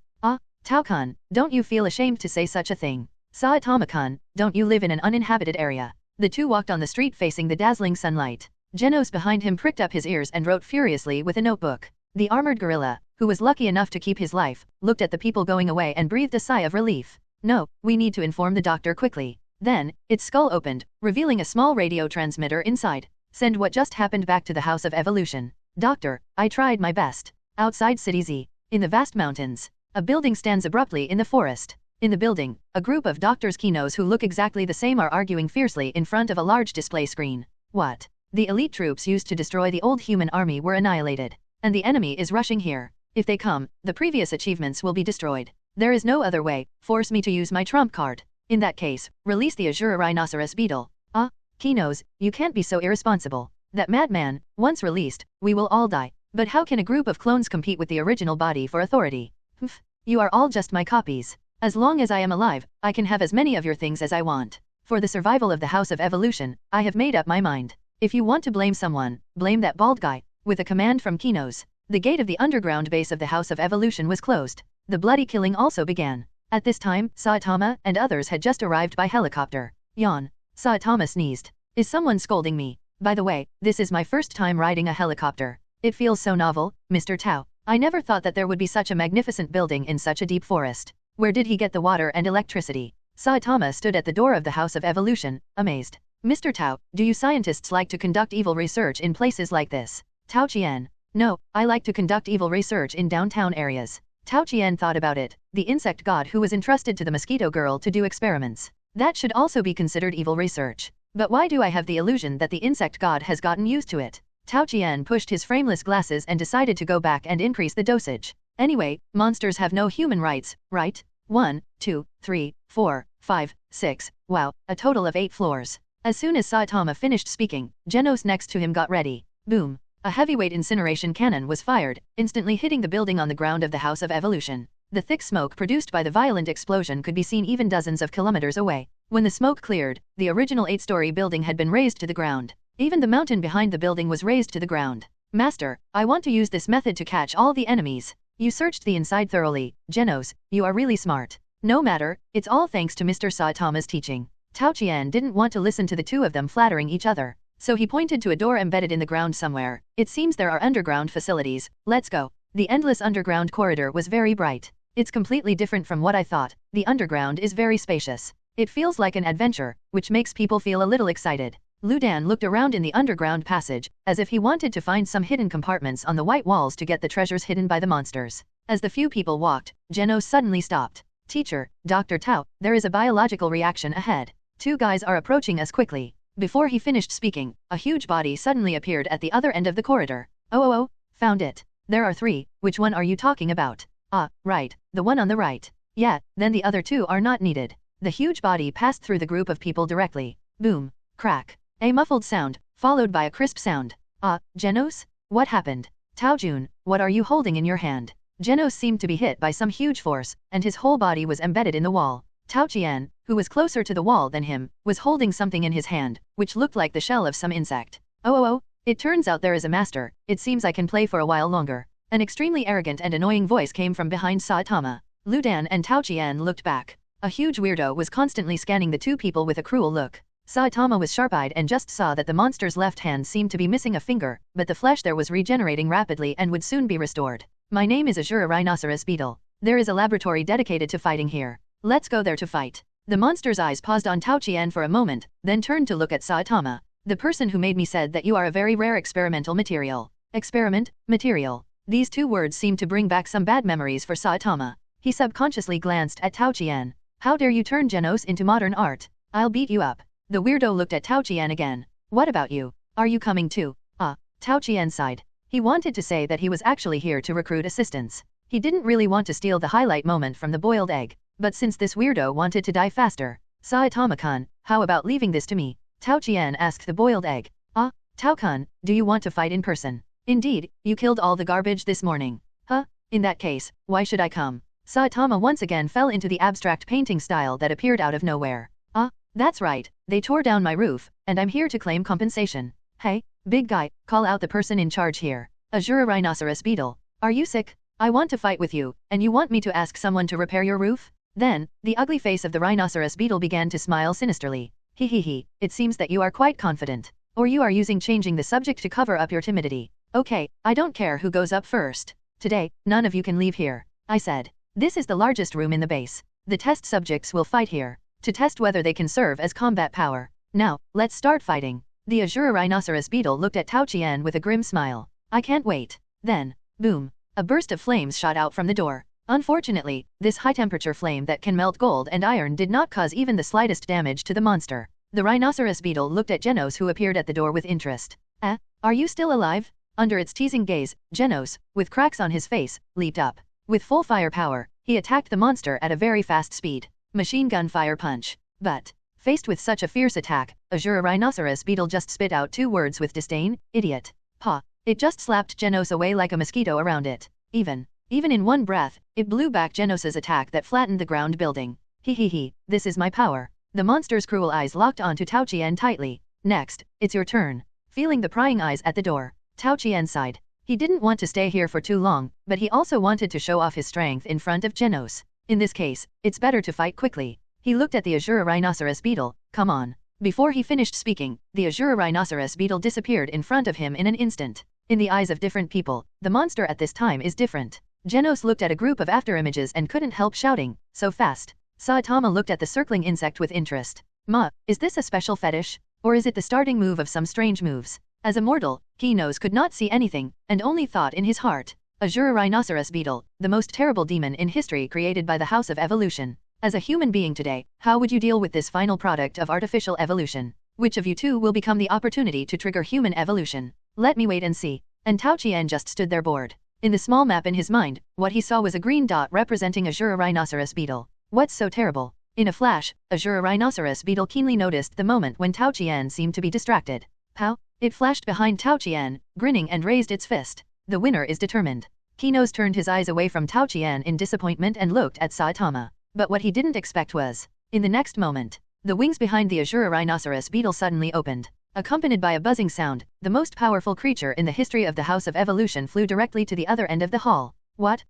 Tao-kun, don't you feel ashamed to say such a thing? Saitama-kun, don't you live in an uninhabited area? The two walked on the street facing the dazzling sunlight. Genos behind him pricked up his ears and wrote furiously with a notebook. The armored gorilla, who was lucky enough to keep his life, looked at the people going away and breathed a sigh of relief. No, we need to inform the doctor quickly. Then, its skull opened, revealing a small radio transmitter inside. Send what just happened back to the House of Evolution. Doctor, I tried my best. Outside City Z. In the vast mountains. A building stands abruptly in the forest. In the building, a group of doctors Kenos who look exactly the same are arguing fiercely in front of a large display screen. What? The elite troops used to destroy the old human army were annihilated. And the enemy is rushing here. If they come, the previous achievements will be destroyed. There is no other way. Force me to use my trump card. In that case, release the Azur Rhinoceros Beetle. Kenos, you can't be so irresponsible. That madman, once released, we will all die. But how can a group of clones compete with the original body for authority? You are all just my copies. As long as I am alive, I can have as many of your things as I want. For the survival of the House of Evolution, I have made up my mind. If you want to blame someone, blame that bald guy. With a command from Kenos, the gate of the underground base of the House of Evolution was closed. The bloody killing also began. At this time, Saitama and others had just arrived by helicopter. Yawn. Saitama sneezed. Is someone scolding me? By the way, this is my first time riding a helicopter. It feels so novel, Mr. Tao. I never thought that there would be such a magnificent building in such a deep forest. Where did he get the water and electricity? Saitama stood at the door of the House of Evolution, amazed. Mr. Tao, do you scientists like to conduct evil research in places like this? Tao Qian. No, I like to conduct evil research in downtown areas. Tao Qian thought about it, the insect god who was entrusted to the Mosquito Girl to do experiments. That should also be considered evil research. But why do I have the illusion that the insect god has gotten used to it? Tao Qian pushed his frameless glasses and decided to go back and increase the dosage. Anyway, monsters have no human rights, right? 1, 2, 3, 4, 5, 6, wow, a total of 8 floors. As soon as Saitama finished speaking, Genos next to him got ready. Boom. A heavyweight incineration cannon was fired, instantly hitting the building on the ground of the House of Evolution. The thick smoke produced by the violent explosion could be seen even dozens of kilometers away. When the smoke cleared, the original 8-story building had been razed to the ground. Even the mountain behind the building was razed to the ground. Master, I want to use this method to catch all the enemies. You searched the inside thoroughly, Jenos, you are really smart. No matter, it's all thanks to Mr. Saitama's teaching. Tao Qian didn't want to listen to the two of them flattering each other. So he pointed to a door embedded in the ground somewhere. It seems there are underground facilities, let's go. The endless underground corridor was very bright. It's completely different from what I thought. The underground is very spacious. It feels like an adventure, which makes people feel a little excited. Lu Dan looked around in the underground passage, as if he wanted to find some hidden compartments on the white walls to get the treasures hidden by the monsters. As the few people walked, Jenos suddenly stopped. Teacher, Dr. Tao, there is a biological reaction ahead. 2 guys are approaching us quickly. Before he finished speaking, a huge body suddenly appeared at the other end of the corridor. Oh, found it. There are 3, which one are you talking about? Ah, right, the one on the right. Yeah, then the other 2 are not needed. The huge body passed through the group of people directly. Boom. Crack. A muffled sound, followed by a crisp sound. Ah, Genos? What happened? Tao Jun, what are you holding in your hand? Genos seemed to be hit by some huge force, and his whole body was embedded in the wall. Tao Qian, who was closer to the wall than him, was holding something in his hand, which looked like the shell of some insect. Oh, it turns out there is a master, it seems I can play for a while longer. An extremely arrogant and annoying voice came from behind Saitama. Lu Dan and Tao Qian looked back. A huge weirdo was constantly scanning the 2 people with a cruel look. Saitama was sharp-eyed and just saw that the monster's left hand seemed to be missing a finger, but the flesh there was regenerating rapidly and would soon be restored. My name is Azur Beetle. There is a laboratory dedicated to fighting here. Let's go there to fight. The monster's eyes paused on Tao Qian for a moment, then turned to look at Saitama. The person who made me said that you are a very rare experimental material. Experiment, material. These 2 words seemed to bring back some bad memories for Saitama. He subconsciously glanced at Tao Qian. How dare you turn Genos into modern art? I'll beat you up. The weirdo looked at Tao Qian again. What about you? Are you coming too? Tao Qian sighed. He wanted to say that he was actually here to recruit assistants. He didn't really want to steal the highlight moment from the boiled egg, but since this weirdo wanted to die faster. Saitama-kun, how about leaving this to me? Tao Qian asked the boiled egg. Tao-kun, do you want to fight in person? Indeed, you killed all the garbage this morning. In that case, why should I come? Saitama once again fell into the abstract painting style that appeared out of nowhere. That's right, they tore down my roof, and I'm here to claim compensation. Hey, big guy, call out the person in charge here. Azur Beetle. Are you sick? I want to fight with you, and you want me to ask someone to repair your roof? Then, the ugly face of the rhinoceros beetle began to smile sinisterly. He, it seems that you are quite confident. Or you are using changing the subject to cover up your timidity. Okay, I don't care who goes up first. Today, none of you can leave here. I said. This is the largest room in the base. The test subjects will fight here, to test whether they can serve as combat power. Now, let's start fighting. The Azure Rhinoceros Beetle looked at Tao Qian with a grim smile. I can't wait. Then, boom, a burst of flames shot out from the door. Unfortunately, this high-temperature flame that can melt gold and iron did not cause even the slightest damage to the monster. The Rhinoceros Beetle looked at Jenos, who appeared at the door with interest. Are you still alive? Under its teasing gaze, Jenos, with cracks on his face, leaped up. With full firepower, he attacked the monster at a very fast speed. Machine gun fire punch. But, faced with such a fierce attack, Azure Rhinoceros Beetle just spit out 2 words with disdain, idiot. It just slapped Jenos away like a mosquito around it. Even in one breath, it blew back Genos's attack that flattened the ground building. This is my power. The monster's cruel eyes locked onto Tao Qian tightly. Next, it's your turn. Feeling the prying eyes at the door, Tao Qian sighed. He didn't want to stay here for too long, but he also wanted to show off his strength in front of Genos. In this case, it's better to fight quickly. He looked at the Azure Rhinoceros Beetle. Come on. Before he finished speaking, the Azure Rhinoceros Beetle disappeared in front of him in an instant. In the eyes of different people, the monster at this time is different. Genos looked at a group of afterimages and couldn't help shouting, so fast. Saitama looked at the circling insect with interest. Is this a special fetish? Or is it the starting move of some strange moves? As a mortal, Kenos could not see anything, and only thought in his heart. Azur Beetle, the most terrible demon in history created by the House of Evolution. As a human being today, how would you deal with this final product of artificial evolution? Which of you two will become the opportunity to trigger human evolution? Let me wait and see. And Tao Qian just stood there bored. In the small map in his mind, what he saw was a green dot representing Azur Beetle. What's so terrible? In a flash, Azur Beetle keenly noticed the moment when Tao Qian seemed to be distracted. Pow! It flashed behind Tao Qian, grinning and raised its fist. The winner is determined. Kenos turned his eyes away from Tao Qian in disappointment and looked at Saitama. But what he didn't expect was, in the next moment, the wings behind the Azur Beetle suddenly opened. Accompanied by a buzzing sound, the most powerful creature in the history of the House of Evolution flew directly to the other end of the hall. What?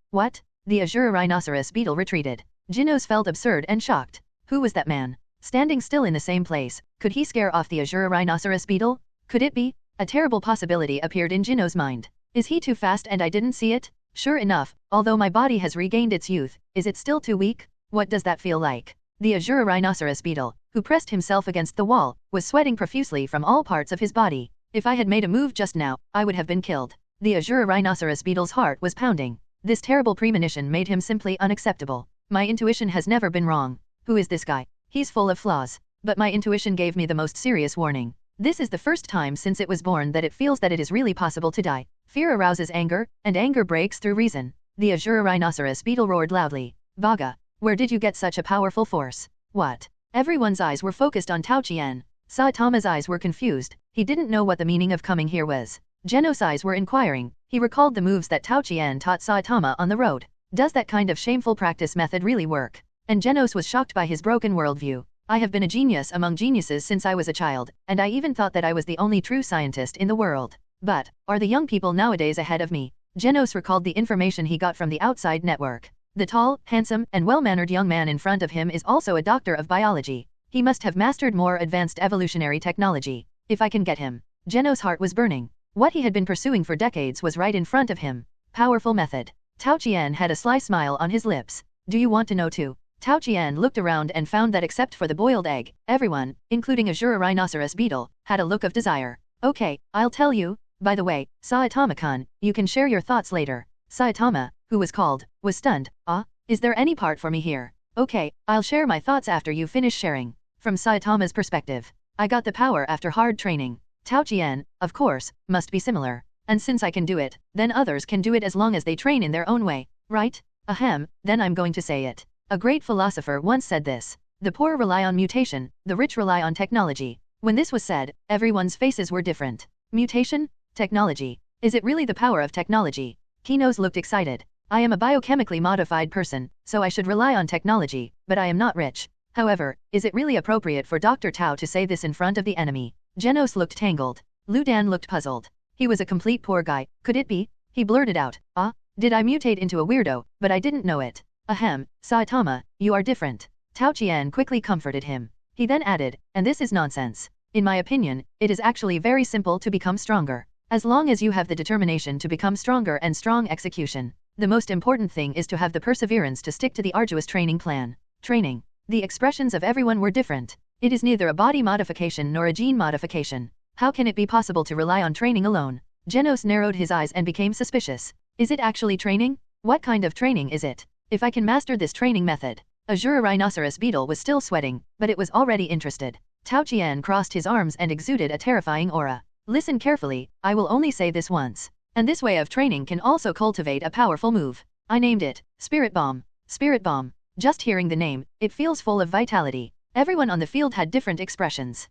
The Azur Beetle retreated. Jenos felt absurd and shocked. Who was that man? Standing still in the same place, could he scare off the Azur Beetle? Could it be? A terrible possibility appeared in Jenos' mind. Is he too fast and I didn't see it? Sure enough, although my body has regained its youth, is it still too weak? What does that feel like? The Azur Beetle, who pressed himself against the wall, was sweating profusely from all parts of his body. If I had made a move just now, I would have been killed. The Azur Beetle's heart was pounding. This terrible premonition made him simply unacceptable. My intuition has never been wrong. Who is this guy? He's full of flaws. But my intuition gave me the most serious warning. This is the first time since it was born that it feels that it is really possible to die. Fear arouses anger, and anger breaks through reason. The Azur Beetle roared loudly. Baga, where did you get such a powerful force? What? Everyone's eyes were focused on Tao Qian. Saitama's eyes were confused. He didn't know what the meaning of coming here was. Genos' eyes were inquiring. He recalled the moves that Tao Qian taught Saitama on the road. Does that kind of shameful practice method really work? And Genos was shocked by his broken worldview. I have been a genius among geniuses since I was a child, and I even thought that I was the only true scientist in the world. But, are the young people nowadays ahead of me? Genos recalled the information he got from the outside network. The tall, handsome, and well-mannered young man in front of him is also a doctor of biology. He must have mastered more advanced evolutionary technology. If I can get him. Genos' heart was burning. What he had been pursuing for decades was right in front of him. Powerful method. Tao Qian had a sly smile on his lips. Do you want to know too? Tao Qian looked around and found that except for the boiled egg, everyone, including Azur Beetle, had a look of desire. Okay, I'll tell you. By the way, Saitama-kun, you can share your thoughts later. Saitama, who was called, was stunned. Is there any part for me here? Okay, I'll share my thoughts after you finish sharing. From Saitama's perspective, I got the power after hard training. Tao Qian, of course, must be similar. And since I can do it, then others can do it as long as they train in their own way, right? Ahem, then I'm going to say it. A great philosopher once said this. The poor rely on mutation, the rich rely on technology. When this was said, everyone's faces were different. Mutation? Technology. Is it really the power of technology? Kenos looked excited. I am a biochemically modified person, so I should rely on technology, but I am not rich. However, is it really appropriate for Dr. Tao to say this in front of the enemy? Jenos looked tangled. Lu Dan looked puzzled. He was a complete poor guy, could it be? He blurted out, did I mutate into a weirdo, but I didn't know it. Ahem, Saitama, you are different. Tao Qian quickly comforted him. He then added, and this is nonsense. In my opinion, it is actually very simple to become stronger. As long as you have the determination to become stronger and strong execution. The most important thing is to have the perseverance to stick to the arduous training plan. Training. The expressions of everyone were different. It is neither a body modification nor a gene modification. How can it be possible to rely on training alone? Jenos narrowed his eyes and became suspicious. Is it actually training? What kind of training is it? If I can master this training method. Azur Beetle was still sweating, but it was already interested. Tao Qian crossed his arms and exuded a terrifying aura. Listen carefully, I will only say this once. And this way of training can also cultivate a powerful move. I named it, Spirit Bomb. Spirit Bomb. Just hearing the name, it feels full of vitality. Everyone on the field had different expressions.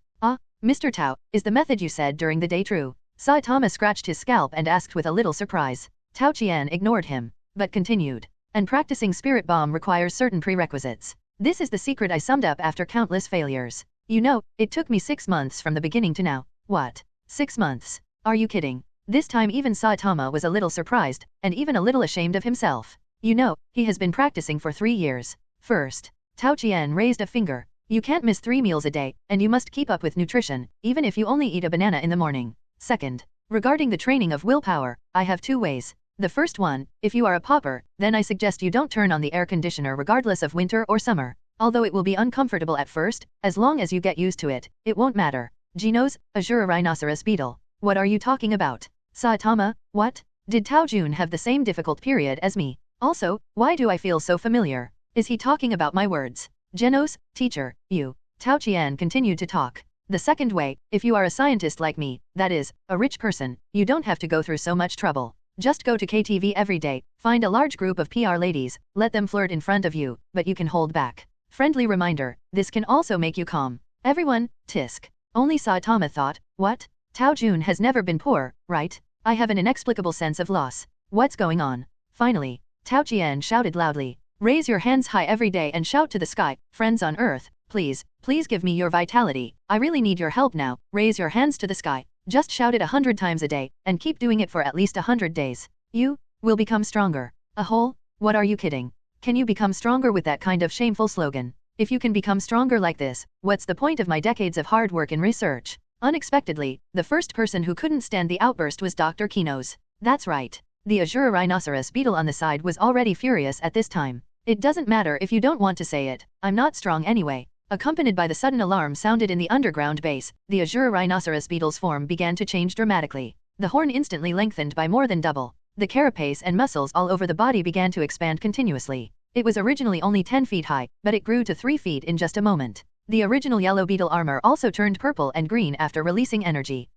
Mr. Tao, is the method you said during the day true? Saitama scratched his scalp and asked with a little surprise. Tao Qian ignored him, but continued. And practicing Spirit Bomb requires certain prerequisites. This is the secret I summed up after countless failures. You know, it took me 6 months from the beginning to now. What? 6 months? Are you kidding? This time even Saitama was a little surprised, and even a little ashamed of himself. You know, he has been practicing for 3 years. First, Tao Qian raised a finger. You can't miss 3 meals a day, and you must keep up with nutrition, even if you only eat a banana in the morning. Second, regarding the training of willpower, I have 2 ways. The first one, if you are a pauper, then I suggest you don't turn on the air conditioner regardless of winter or summer. Although it will be uncomfortable at first, as long as you get used to it, it won't matter. Genos, Azur Rhinoceros Beetle. What are you talking about? Saitama, what? Did Tao Jun have the same difficult period as me? Also, why do I feel so familiar? Is he talking about my words? Jenos, teacher, you. Tao Qian continued to talk. The second way, if you are a scientist like me, that is, a rich person, you don't have to go through so much trouble. Just go to KTV every day, find a large group of PR ladies, let them flirt in front of you, but you can hold back. Friendly reminder, this can also make you calm. Everyone, tisk. Only Saitama thought, what? Tao Jun has never been poor, right? I have an inexplicable sense of loss. What's going on? Finally, Tao Qian shouted loudly. Raise your hands high every day and shout to the sky, friends on earth, please give me your vitality. I really need your help now. Raise your hands to the sky. Just shout it 100 times a day, and keep doing it for at least 100 days. You will become stronger. A whole? What are you kidding? Can you become stronger with that kind of shameful slogan? If you can become stronger like this, what's the point of my decades of hard work in research? Unexpectedly, the first person who couldn't stand the outburst was Dr. Kenos. That's right. The Azur Rhinoceros Beetle on the side was already furious at this time. It doesn't matter if you don't want to say it, I'm not strong anyway. Accompanied by the sudden alarm sounded in the underground base, the Azur Rhinoceros Beetle's form began to change dramatically. The horn instantly lengthened by more than double. The carapace and muscles all over the body began to expand continuously. It was originally only 10 feet high, but it grew to 3 feet in just a moment. The original yellow beetle armor also turned purple and green after releasing energy.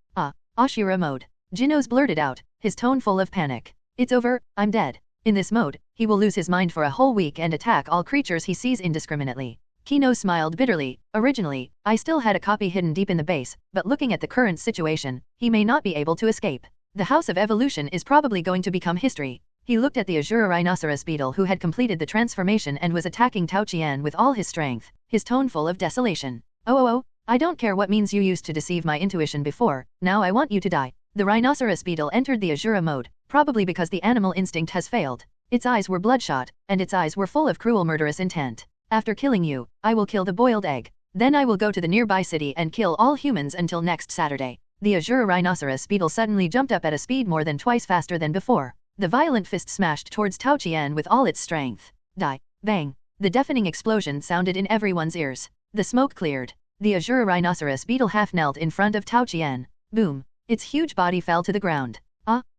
Ashura mode. Jenos blurted out, his tone full of panic. It's over, I'm dead. In this mode, he will lose his mind for a whole week and attack all creatures he sees indiscriminately. Kenos smiled bitterly. Originally, I still had a copy hidden deep in the base, but looking at the current situation, he may not be able to escape. The House of Evolution is probably going to become history. He looked at the Azur Rhinoceros Beetle who had completed the transformation and was attacking Tao Qian with all his strength, his tone full of desolation. Oh, I don't care what means you used to deceive my intuition before, now I want you to die. The Rhinoceros Beetle entered the Azura mode, probably because the animal instinct has failed. Its eyes were bloodshot, and its eyes were full of cruel murderous intent. After killing you, I will kill the boiled egg. Then I will go to the nearby city and kill all humans until next Saturday. The Azur Rhinoceros Beetle suddenly jumped up at a speed more than twice faster than before. The violent fist smashed towards Tao Qian with all its strength. Die. Bang. The deafening explosion sounded in everyone's ears. The smoke cleared. The Azur Rhinoceros Beetle half knelt in front of Tao Qian. Boom. Its huge body fell to the ground.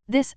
This,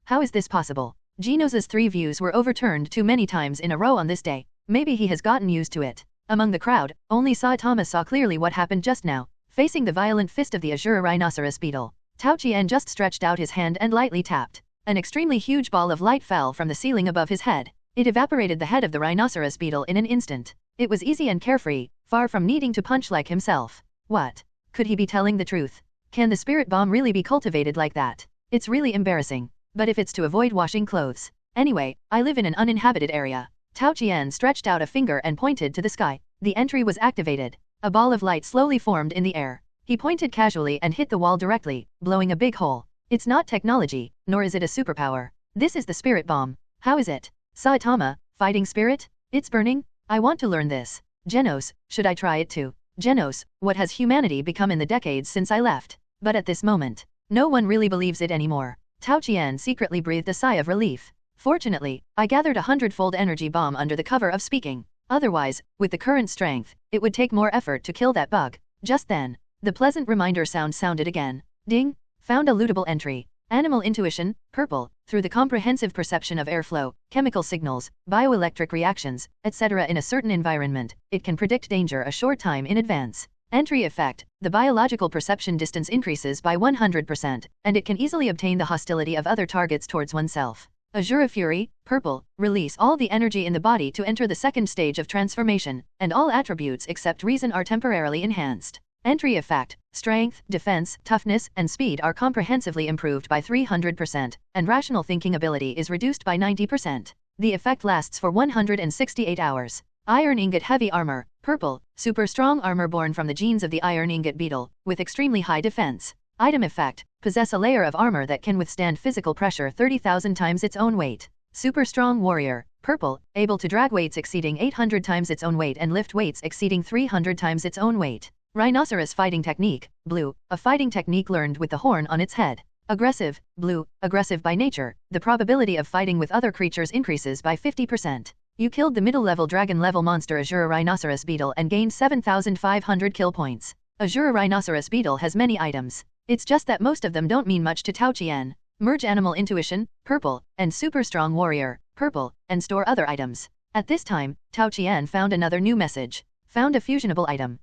how is this possible? Genos's 3 views were overturned too many times in a row on this day. Maybe he has gotten used to it. Among the crowd, only Saitama saw clearly what happened just now, facing the violent fist of the Azur Rhinoceros Beetle. Tao Qian just stretched out his hand and lightly tapped. An extremely huge ball of light fell from the ceiling above his head. It evaporated the head of the Rhinoceros Beetle in an instant. It was easy and carefree, far from needing to punch like himself. What? Could he be telling the truth? Can the spirit bomb really be cultivated like that? It's really embarrassing. But if it's to avoid washing clothes. Anyway, I live in an uninhabited area. Tao Qian stretched out a finger and pointed to the sky. The entry was activated. A ball of light slowly formed in the air. He pointed casually and hit the wall directly, blowing a big hole. It's not technology, nor is it a superpower. This is the spirit bomb. How is it? Saitama, fighting spirit? It's burning? I want to learn this. Jenos, should I try it too? Jenos, what has humanity become in the decades since I left? But at this moment, no one really believes it anymore. Tao Qian secretly breathed a sigh of relief. Fortunately, I gathered 100-fold energy bomb under the cover of speaking. Otherwise, with the current strength, it would take more effort to kill that bug. Just then, the pleasant reminder sound sounded again. Ding! Found a lootable entry. Animal intuition, purple, through the comprehensive perception of airflow, chemical signals, bioelectric reactions, etc. in a certain environment, it can predict danger a short time in advance. Entry effect, the biological perception distance increases by 100%, and it can easily obtain the hostility of other targets towards oneself. Azura Fury, purple, release all the energy in the body to enter the second stage of transformation, and all attributes except reason are temporarily enhanced. Entry effect, strength, defense, toughness, and speed are comprehensively improved by 300%, and rational thinking ability is reduced by 90%. The effect lasts for 168 hours. Iron Ingot Heavy Armor, purple, super strong armor born from the genes of the Iron Ingot Beetle, with extremely high defense. Item effect, possess a layer of armor that can withstand physical pressure 30,000 times its own weight. Super strong warrior, purple, able to drag weights exceeding 800 times its own weight and lift weights exceeding 300 times its own weight. Rhinoceros Fighting Technique, blue, a fighting technique learned with the horn on its head. Aggressive, blue, aggressive by nature, the probability of fighting with other creatures increases by 50%. You killed the middle-level dragon-level monster Azur Rhinoceros Beetle and gained 7,500 kill points. Azur Rhinoceros Beetle has many items. It's just that most of them don't mean much to Tao Qian. Merge Animal Intuition, purple, and Super Strong Warrior, purple, and store other items. At this time, Tao Qian found another new message. Found a fusionable item.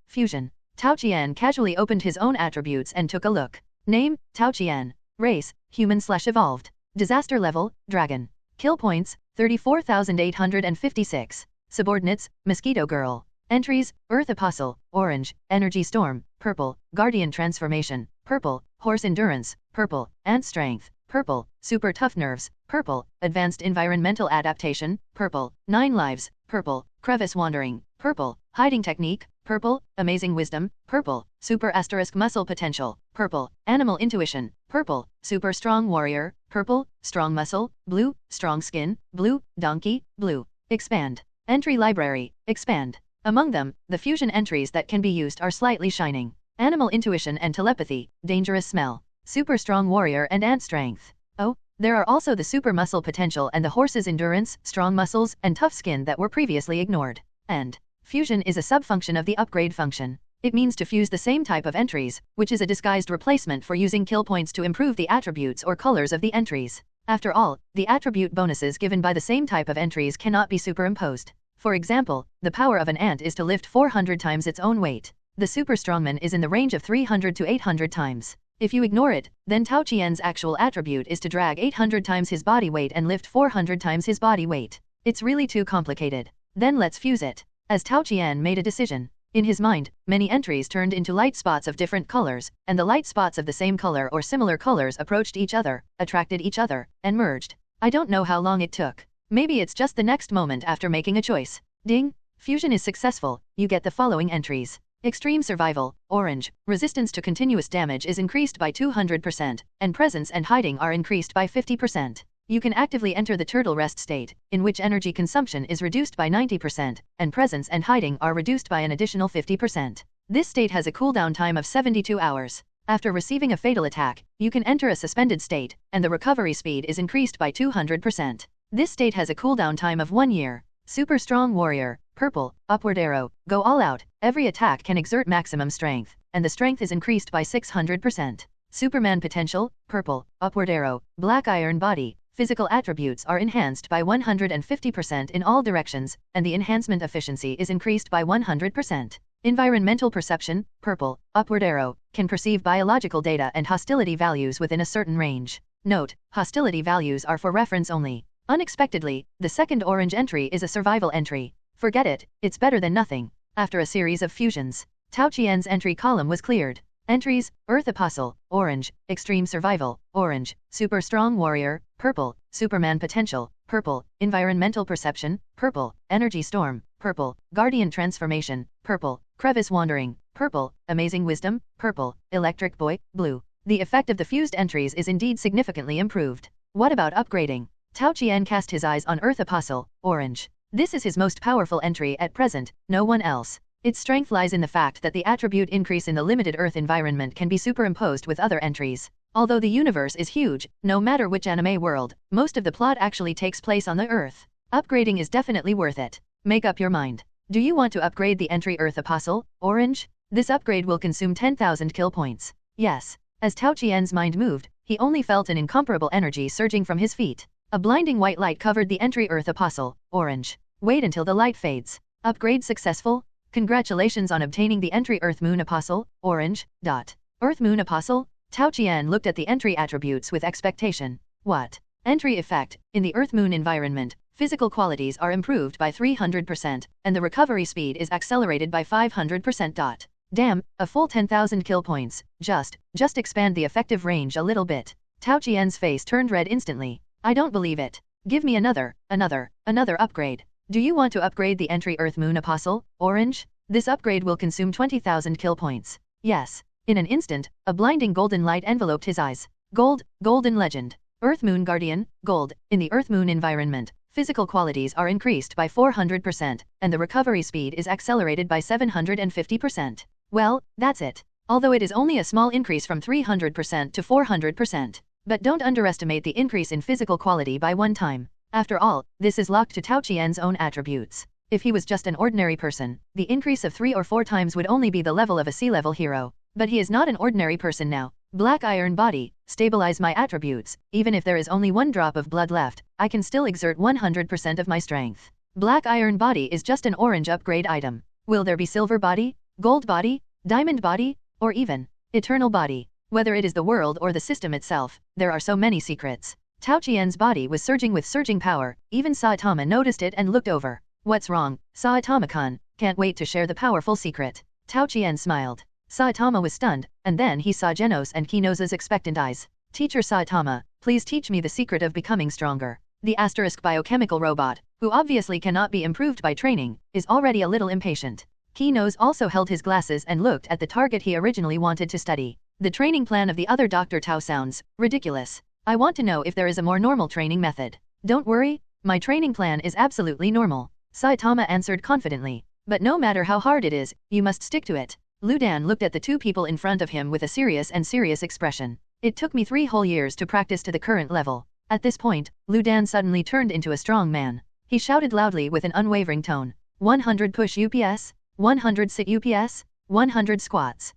Fusion. Tao Qian casually opened his own attributes and took a look. Name, Tao Qian. Race, human/evolved. Disaster level, dragon. Kill points, 34,856. Subordinates, Mosquito Girl. Entries, Earth Apostle, orange, Energy Storm, purple, Guardian Transformation, purple, Horse Endurance, purple, Ant Strength, purple, Super Tough Nerves, purple, Advanced Environmental Adaptation, purple, 9 Lives, purple, Crevice Wandering, purple, Hiding Technique, purple, Amazing Wisdom, purple, Super * Muscle Potential, purple, Animal Intuition, purple, Super Strong Warrior, purple, Strong Muscle, blue, Strong Skin, blue, Donkey, blue. Expand. Entry Library, expand. Among them, the fusion entries that can be used are slightly shining. Animal Intuition and Telepathy, Dangerous Smell, Super Strong Warrior and Ant Strength. Oh, there are also the Super Muscle Potential and the Horse's Endurance, Strong Muscles, and Tough Skin that were previously ignored. And fusion is a subfunction of the upgrade function. It means to fuse the same type of entries, which is a disguised replacement for using kill points to improve the attributes or colors of the entries. After all, the attribute bonuses given by the same type of entries cannot be superimposed. For example, the power of an ant is to lift 400 times its own weight. The Super Strongman is in the range of 300 to 800 times. If you ignore it, then Tao Qian's actual attribute is to drag 800 times his body weight and lift 400 times his body weight. It's really too complicated. Then let's fuse it. As Tao Qian made a decision. In his mind, many entries turned into light spots of different colors, and the light spots of the same color or similar colors approached each other, attracted each other, and merged. I don't know how long it took. Maybe it's just the next moment after making a choice. Ding! Fusion is successful. You get the following entries. Extreme Survival, orange, resistance to continuous damage is increased by 200%, and presence and hiding are increased by 50%. You can actively enter the turtle rest state, in which energy consumption is reduced by 90%, and presence and hiding are reduced by an additional 50%. This state has a cooldown time of 72 hours. After receiving a fatal attack, you can enter a suspended state, and the recovery speed is increased by 200%. This state has a cooldown time of 1 year. Super Strong Warrior, purple, upward arrow, go all out, every attack can exert maximum strength, and the strength is increased by 600%. Superman Potential, purple, upward arrow, black iron body, physical attributes are enhanced by 150% in all directions, and the enhancement efficiency is increased by 100%. Environmental Perception, purple, upward arrow, can perceive biological data and hostility values within a certain range. Note, hostility values are for reference only. Unexpectedly, the second orange entry is a survival entry. Forget it, it's better than nothing. After a series of fusions, Tao Qian's entry column was cleared. Entries, Earth Apostle, orange, Extreme Survival, orange, Super Strong Warrior, purple, Superman Potential, purple, Environmental Perception, purple, Energy Storm, purple, Guardian Transformation, purple, Crevice Wandering, purple, Amazing Wisdom, purple, Electric Boy, blue. The effect of the fused entries is indeed significantly improved. What about upgrading? Tao Qian cast his eyes on Earth Apostle, orange. This is his most powerful entry at present, no one else. Its strength lies in the fact that the attribute increase in the limited Earth environment can be superimposed with other entries. Although the universe is huge, no matter which anime world, most of the plot actually takes place on the Earth. Upgrading is definitely worth it. Make up your mind. Do you want to upgrade the entry Earth Apostle, orange? This upgrade will consume 10,000 kill points. Yes. As Tao Qian's mind moved, he only felt an incomparable energy surging from his feet. A blinding white light covered the entry Earth Apostle, orange. Wait until the light fades. Upgrade successful? Congratulations on obtaining the entry Earth Moon Apostle, orange. Earth Moon Apostle? Tao Qian looked at the entry attributes with expectation. What? Entry effect, in the Earth Moon environment, physical qualities are improved by 300%, and the recovery speed is accelerated by 500%. Damn, a full 10,000 kill points. Just expand the effective range a little bit. Tao Qian's face turned red instantly. I don't believe it. Give me another upgrade. Do you want to upgrade the entry Earth Moon Apostle, orange? This upgrade will consume 20,000 kill points. Yes. In an instant, a blinding golden light enveloped his eyes. Golden legend. Earth Moon Guardian, gold. In the Earth Moon environment, physical qualities are increased by 400%, and the recovery speed is accelerated by 750%. Well, that's it. Although it is only a small increase from 300% to 400%. But don't underestimate the increase in physical quality by one time. After all, this is locked to Tao Qian's own attributes. If he was just an ordinary person, the increase of 3 or 4 times would only be the level of a C-level hero. But he is not an ordinary person now. Black iron body, stabilize my attributes. Even if there is only 1 drop of blood left, I can still exert 100% of my strength. Black iron body is just an orange upgrade item. Will there be silver body, gold body, diamond body, or even eternal body? Whether it is the world or the system itself, there are so many secrets. Tao Qian's body was surging with surging power. Even Saitama noticed it and looked over. What's wrong, Saitama-kun? Can't wait to share the powerful secret. Tao Qian smiled. Saitama was stunned, and then he saw Jenos and Kenos' expectant eyes. Teacher Saitama, please teach me the secret of becoming stronger. The asterisk biochemical robot, who obviously cannot be improved by training, is already a little impatient. Kenos also held his glasses and looked at the target he originally wanted to study. The training plan of the other Dr. Tao sounds ridiculous. I want to know if there is a more normal training method. Don't worry, my training plan is absolutely normal, Saitama answered confidently. But no matter how hard it is, you must stick to it. Lu Dan looked at the 2 people in front of him with a serious expression. It took me 3 whole years to practice to the current level. At this point, Lu Dan suddenly turned into a strong man. He shouted loudly with an unwavering tone. 100 push UPS, 100 sit UPS, 100 squats.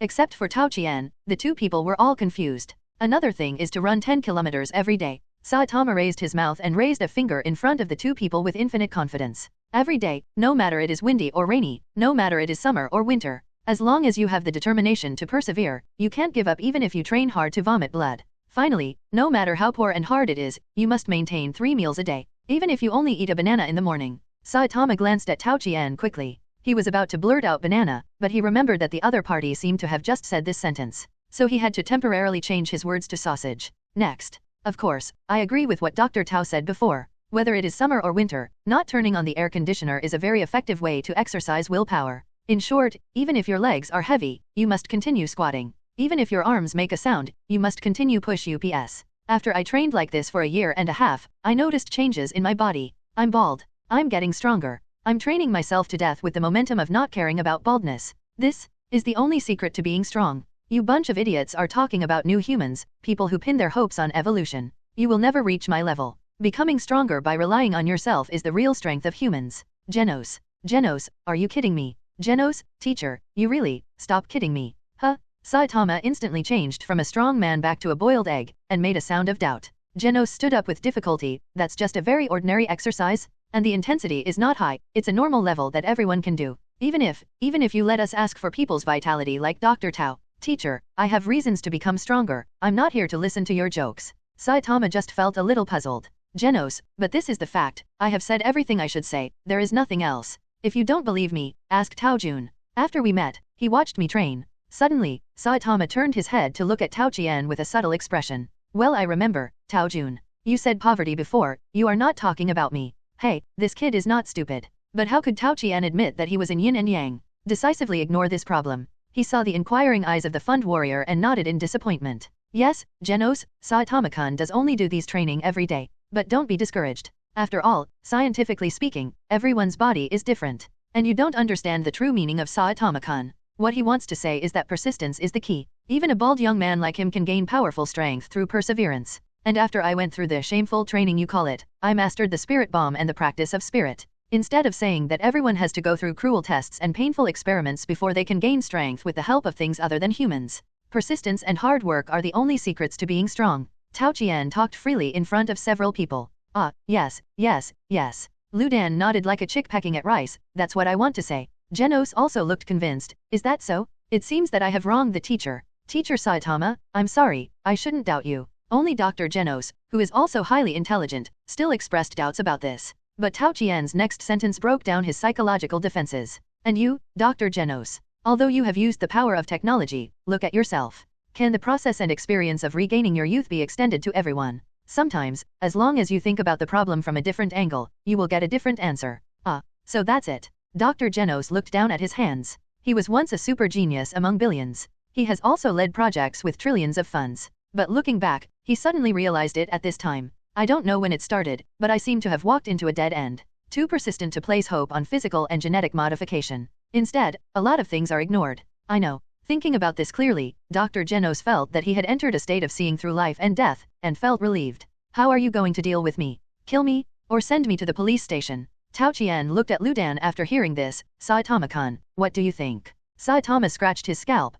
Except for Tao Qian, the 2 people were all confused. Another thing is to run 10 kilometers every day. Saitama raised his mouth and raised a finger in front of the 2 people with infinite confidence. Every day, no matter it is windy or rainy, no matter it is summer or winter, as long as you have the determination to persevere, you can't give up even if you train hard to vomit blood. Finally, no matter how poor and hard it is, you must maintain 3 meals a day, even if you only eat a banana in the morning. Saitama glanced at Tao Qian quickly. He was about to blurt out banana, but he remembered that the other party seemed to have just said this sentence. So he had to temporarily change his words to sausage. Next. Of course, I agree with what Dr. Tao said before. Whether it is summer or winter, not turning on the air conditioner is a very effective way to exercise willpower. In short, even if your legs are heavy, you must continue squatting. Even if your arms make a sound, you must continue push UPS. After I trained like this for a year and a half, I noticed changes in my body. I'm bald. I'm getting stronger. I'm training myself to death with the momentum of not caring about baldness. This is the only secret to being strong. You bunch of idiots are talking about new humans, people who pin their hopes on evolution. You will never reach my level. Becoming stronger by relying on yourself is the real strength of humans. Jenos. Jenos, are you kidding me? Jenos, teacher, you really, stop kidding me. Huh? Saitama instantly changed from a strong man back to a boiled egg, and made a sound of doubt. Jenos stood up with difficulty. That's just a very ordinary exercise, and the intensity is not high, it's a normal level that everyone can do. Even if you let us ask for people's vitality like Dr. Tao. Teacher, I have reasons to become stronger, I'm not here to listen to your jokes. Saitama just felt a little puzzled. Jenos, but this is the fact, I have said everything I should say, there is nothing else. If you don't believe me, ask Tao Jun. After we met, he watched me train. Suddenly, Saitama turned his head to look at Tao Qian with a subtle expression. Well, I remember, Tao Jun. You said poverty before, you are not talking about me. Hey, this kid is not stupid. But how could Tao Qian admit that he was in yin and yang? Decisively ignore this problem. He saw the inquiring eyes of the fund warrior and nodded in disappointment. Yes, Jenos, Saitama-kun does only do these training every day. But don't be discouraged. After all, scientifically speaking, everyone's body is different. And you don't understand the true meaning of Saitama-kun. What he wants to say is that persistence is the key. Even a bald young man like him can gain powerful strength through perseverance. And after I went through the shameful training you call it, I mastered the spirit bomb and the practice of spirit. Instead of saying that everyone has to go through cruel tests and painful experiments before they can gain strength with the help of things other than humans. Persistence and hard work are the only secrets to being strong. Tao Qian talked freely in front of several people. Yes. Lu Dan nodded like a chick pecking at rice, that's what I want to say. Jenos also looked convinced. Is that so? It seems that I have wronged the teacher. Teacher Saitama, I'm sorry, I shouldn't doubt you. Only Dr. Jenos, who is also highly intelligent, still expressed doubts about this. But Tao Qian's next sentence broke down his psychological defenses. And you, Dr. Jenos, although you have used the power of technology, look at yourself. Can the process and experience of regaining your youth be extended to everyone? Sometimes, as long as you think about the problem from a different angle, you will get a different answer. So that's it. Dr. Jenos looked down at his hands. He was once a super genius among billions. He has also led projects with trillions of funds. But looking back, he suddenly realized it at this time. I don't know when it started, but I seem to have walked into a dead end. Too persistent to place hope on physical and genetic modification. Instead, a lot of things are ignored. I know. Thinking about this clearly, Dr. Jenos felt that he had entered a state of seeing through life and death, and felt relieved. How are you going to deal with me? Kill me? Or send me to the police station? Tao Qian looked at Ludan after hearing this. Saitama-kun, what do you think? Saitama scratched his scalp.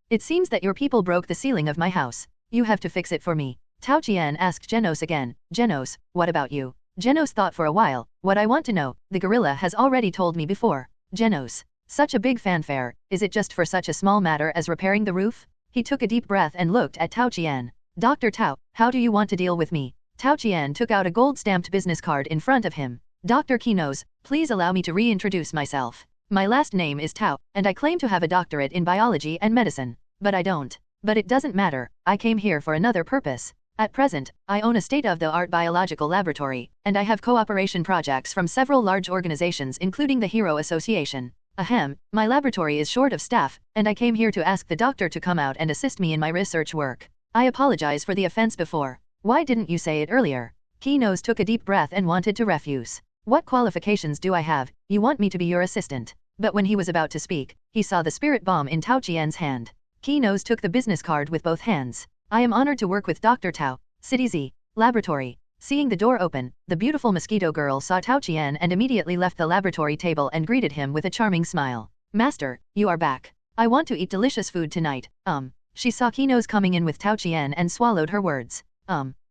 It seems that your people broke the ceiling of my house. You have to fix it for me. Tao Qian asked Jenos again. Jenos, what about you? Jenos thought for a while. What I want to know, the gorilla has already told me before. Jenos, such a big fanfare, is it just for such a small matter as repairing the roof? He took a deep breath and looked at Tao Qian. Dr. Tao, how do you want to deal with me? Tao Qian took out a gold-stamped business card in front of him. Dr. Kenos, please allow me to reintroduce myself. My last name is Tao, and I claim to have a doctorate in biology and medicine. But I don't. But it doesn't matter, I came here for another purpose. At present, I own a state-of-the-art biological laboratory, and I have cooperation projects from several large organizations including the Hero Association. Ahem, my laboratory is short of staff, and I came here to ask the doctor to come out and assist me in my research work. I apologize for the offense before. Why didn't you say it earlier? Kenos took a deep breath and wanted to refuse. What qualifications do I have? You want me to be your assistant? But when he was about to speak, he saw the spirit bomb in Tao Qian's hand. Kenos took the business card with both hands. I am honored to work with Dr. Tao. City Z. Laboratory. Seeing the door open, the beautiful Mosquito Girl saw Tao Qian and immediately left the laboratory table and greeted him with a charming smile. Master, you are back. I want to eat delicious food tonight. She saw Kenos coming in with Tao Qian and swallowed her words.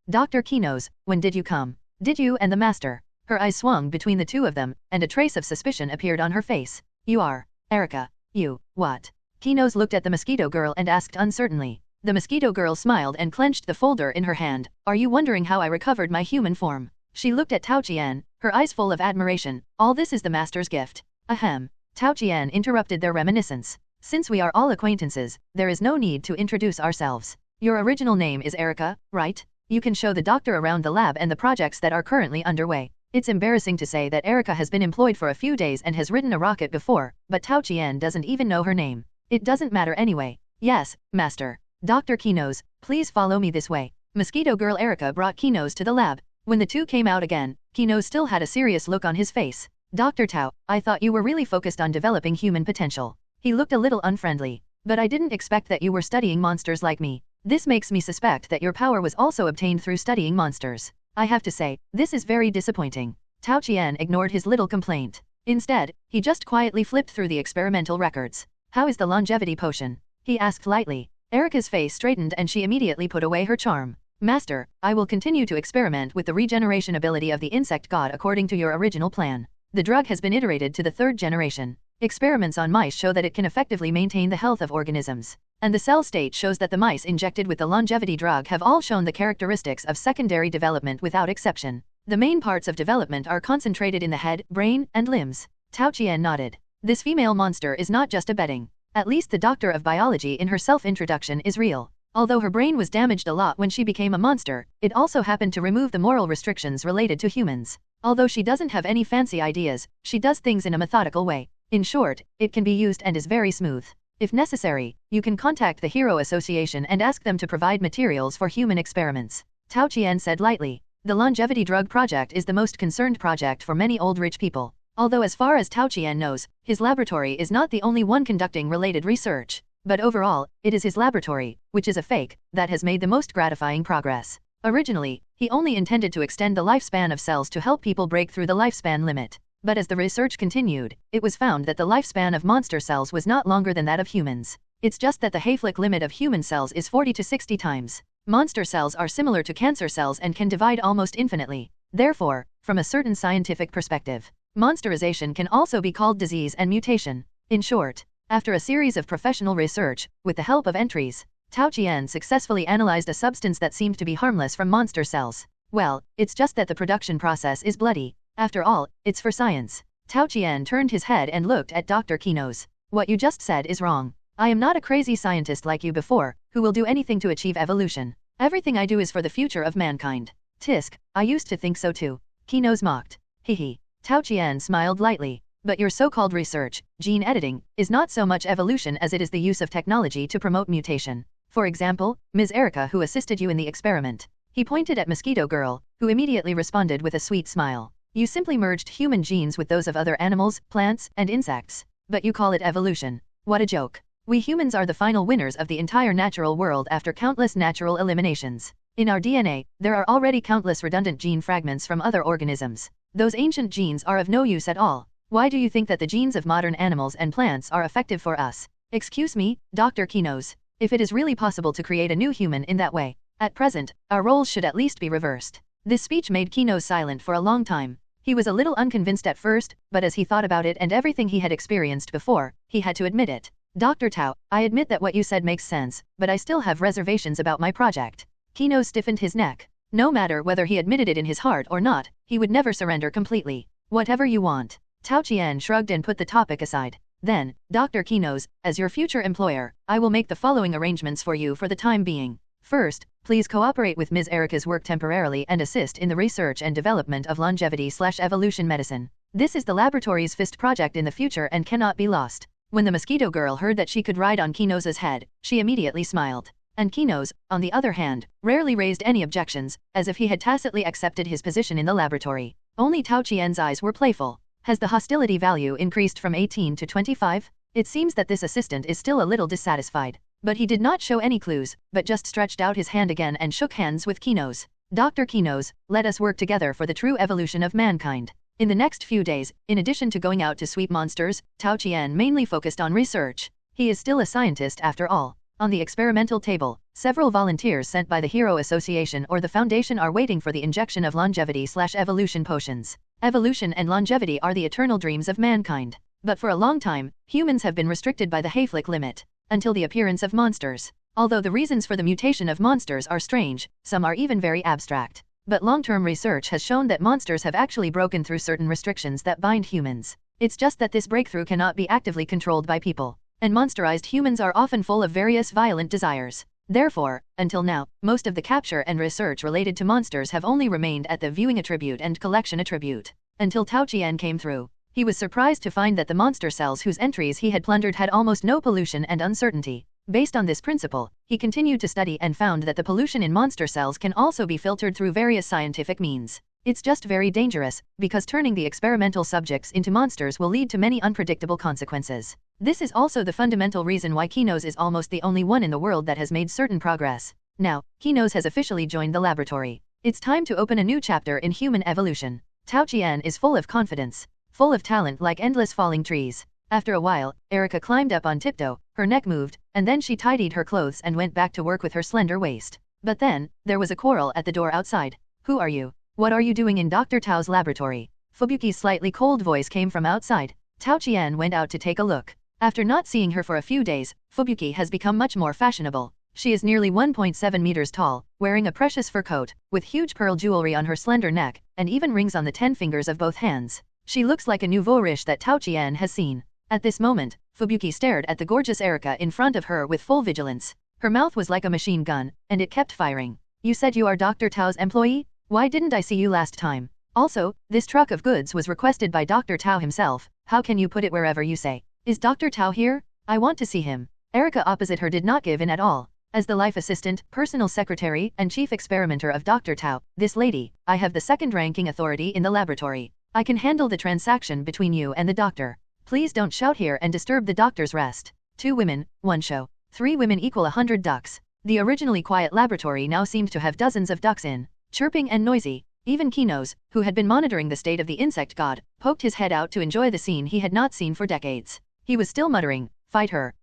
Dr. Kenos, when did you come? Did you and the master? Her eyes swung between the two of them, and a trace of suspicion appeared on her face. You are Erica. You, what? Kenos looked at the Mosquito Girl and asked uncertainly. The Mosquito Girl smiled and clenched the folder in her hand. Are you wondering how I recovered my human form? She looked at Tao Qian, her eyes full of admiration. All this is the master's gift. Ahem. Tao Qian interrupted their reminiscence. Since we are all acquaintances, there is no need to introduce ourselves. Your original name is Erica, right? You can show the doctor around the lab and the projects that are currently underway. It's embarrassing to say that Erica has been employed for a few days and has ridden a rocket before, but Tao Qian doesn't even know her name. It doesn't matter anyway. Yes, master. Dr. Kenos, please follow me this way. Mosquito Girl Erica brought Kenos to the lab. When the two came out again, Kenos still had a serious look on his face. Dr. Tao, I thought you were really focused on developing human potential. He looked a little unfriendly. But I didn't expect that you were studying monsters like me. This makes me suspect that your power was also obtained through studying monsters. I have to say, this is very disappointing. Tao Qian ignored his little complaint. Instead, he just quietly flipped through the experimental records. How is the longevity potion? He asked lightly. Erica's face straightened and she immediately put away her charm. Master, I will continue to experiment with the regeneration ability of the insect god according to your original plan. The drug has been iterated to the 3rd generation. Experiments on mice show that it can effectively maintain the health of organisms. And the cell state shows that the mice injected with the longevity drug have all shown the characteristics of secondary development without exception. The main parts of development are concentrated in the head, brain, and limbs. Tao Qian nodded. This female monster is not just a bedding. At least the doctor of biology in her self-introduction is real. Although her brain was damaged a lot when she became a monster, it also happened to remove the moral restrictions related to humans. Although she doesn't have any fancy ideas, she does things in a methodical way. In short, it can be used and is very smooth. If necessary, you can contact the Hero Association and ask them to provide materials for human experiments. Tao Qian said lightly. The longevity drug project is the most concerned project for many old rich people. Although as far as Tao Qian knows, his laboratory is not the only one conducting related research. But overall, it is his laboratory, which is a fake, that has made the most gratifying progress. Originally, he only intended to extend the lifespan of cells to help people break through the lifespan limit. But as the research continued, it was found that the lifespan of monster cells was not longer than that of humans. It's just that the Hayflick limit of human cells is 40 to 60 times. Monster cells are similar to cancer cells and can divide almost infinitely. Therefore, from a certain scientific perspective, monsterization can also be called disease and mutation. In short, after a series of professional research, with the help of entries, Tao Qian successfully analyzed a substance that seemed to be harmless from monster cells. Well, it's just that the production process is bloody. After all, it's for science. Tao Qian turned his head and looked at Dr. Kenos. What you just said is wrong. I am not a crazy scientist like you before, who will do anything to achieve evolution. Everything I do is for the future of mankind. Tisk, I used to think so too. Kenos mocked. Hehe. Tao Qian smiled lightly. But your so-called research, gene editing, is not so much evolution as it is the use of technology to promote mutation. For example, Ms. Erica who assisted you in the experiment. He pointed at Mosquito Girl, who immediately responded with a sweet smile. You simply merged human genes with those of other animals, plants, and insects. But you call it evolution. What a joke. We humans are the final winners of the entire natural world after countless natural eliminations. In our DNA, there are already countless redundant gene fragments from other organisms. Those ancient genes are of no use at all. Why do you think that the genes of modern animals and plants are effective for us? Excuse me, Dr. Kenos. If it is really possible to create a new human in that way, at present, our roles should at least be reversed. This speech made Kenos silent for a long time. He was a little unconvinced at first, but as he thought about it and everything he had experienced before, he had to admit it. Dr. Tao, I admit that what you said makes sense, but I still have reservations about my project. Kenos stiffened his neck. No matter whether he admitted it in his heart or not, he would never surrender completely. Whatever you want. Tao Qian shrugged and put the topic aside. Then, Dr. Kenos, as your future employer, I will make the following arrangements for you for the time being. First, please cooperate with Ms. Erica's work temporarily and assist in the research and development of longevity/evolution medicine. This is the laboratory's FIST project in the future and cannot be lost. When the Mosquito Girl heard that she could ride on Kenos's head, she immediately smiled. And Kenos, on the other hand, rarely raised any objections, as if he had tacitly accepted his position in the laboratory. Only Tao Qian's eyes were playful. Has the hostility value increased from 18 to 25? It seems that this assistant is still a little dissatisfied. But he did not show any clues, but just stretched out his hand again and shook hands with Kenos. Dr. Kenos, let us work together for the true evolution of mankind. In the next few days, in addition to going out to sweep monsters, Tao Qian mainly focused on research. He is still a scientist after all. On the experimental table, several volunteers sent by the Hero Association or the Foundation are waiting for the injection of longevity/evolution potions. Evolution and longevity are the eternal dreams of mankind. But for a long time, humans have been restricted by the Hayflick limit, until the appearance of monsters. Although the reasons for the mutation of monsters are strange, some are even very abstract. But long-term research has shown that monsters have actually broken through certain restrictions that bind humans. It's just that this breakthrough cannot be actively controlled by people. And monsterized humans are often full of various violent desires. Therefore, until now, most of the capture and research related to monsters have only remained at the viewing attribute and collection attribute. Until Tao Qian came through. He was surprised to find that the monster cells whose entries he had plundered had almost no pollution and uncertainty. Based on this principle, he continued to study and found that the pollution in monster cells can also be filtered through various scientific means. It's just very dangerous, because turning the experimental subjects into monsters will lead to many unpredictable consequences. This is also the fundamental reason why Kenos is almost the only one in the world that has made certain progress. Now, Kenos has officially joined the laboratory. It's time to open a new chapter in human evolution. Tao Qian is full of confidence, full of talent like endless falling trees. After a while, Erica climbed up on tiptoe, her neck moved, and then she tidied her clothes and went back to work with her slender waist. But then, there was a quarrel at the door outside. Who are you? What are you doing in Dr. Tao's laboratory? Fubuki's slightly cold voice came from outside. Tao Qian went out to take a look. After not seeing her for a few days, Fubuki has become much more fashionable. She is nearly 1.7 meters tall, wearing a precious fur coat, with huge pearl jewelry on her slender neck, and even rings on the 10 fingers of both hands. She looks like a nouveau riche that Tao Qian has seen. At this moment, Fubuki stared at the gorgeous Erica in front of her with full vigilance. Her mouth was like a machine gun, and it kept firing. You said you are Dr. Tao's employee? Why didn't I see you last time? Also, this truck of goods was requested by Dr. Tao himself. How can you put it wherever you say? Is Dr. Tao here? I want to see him. Erica opposite her did not give in at all. As the life assistant, personal secretary, and chief experimenter of Dr. Tao, this lady, I have the second-ranking authority in the laboratory. I can handle the transaction between you and the doctor. Please don't shout here and disturb the doctor's rest. 2 women, 1 show. 3 women equal 100 ducks. The originally quiet laboratory now seemed to have dozens of ducks in, chirping and noisy. Even Kenos, who had been monitoring the state of the insect god, poked his head out to enjoy the scene he had not seen for decades. He was still muttering, fight her,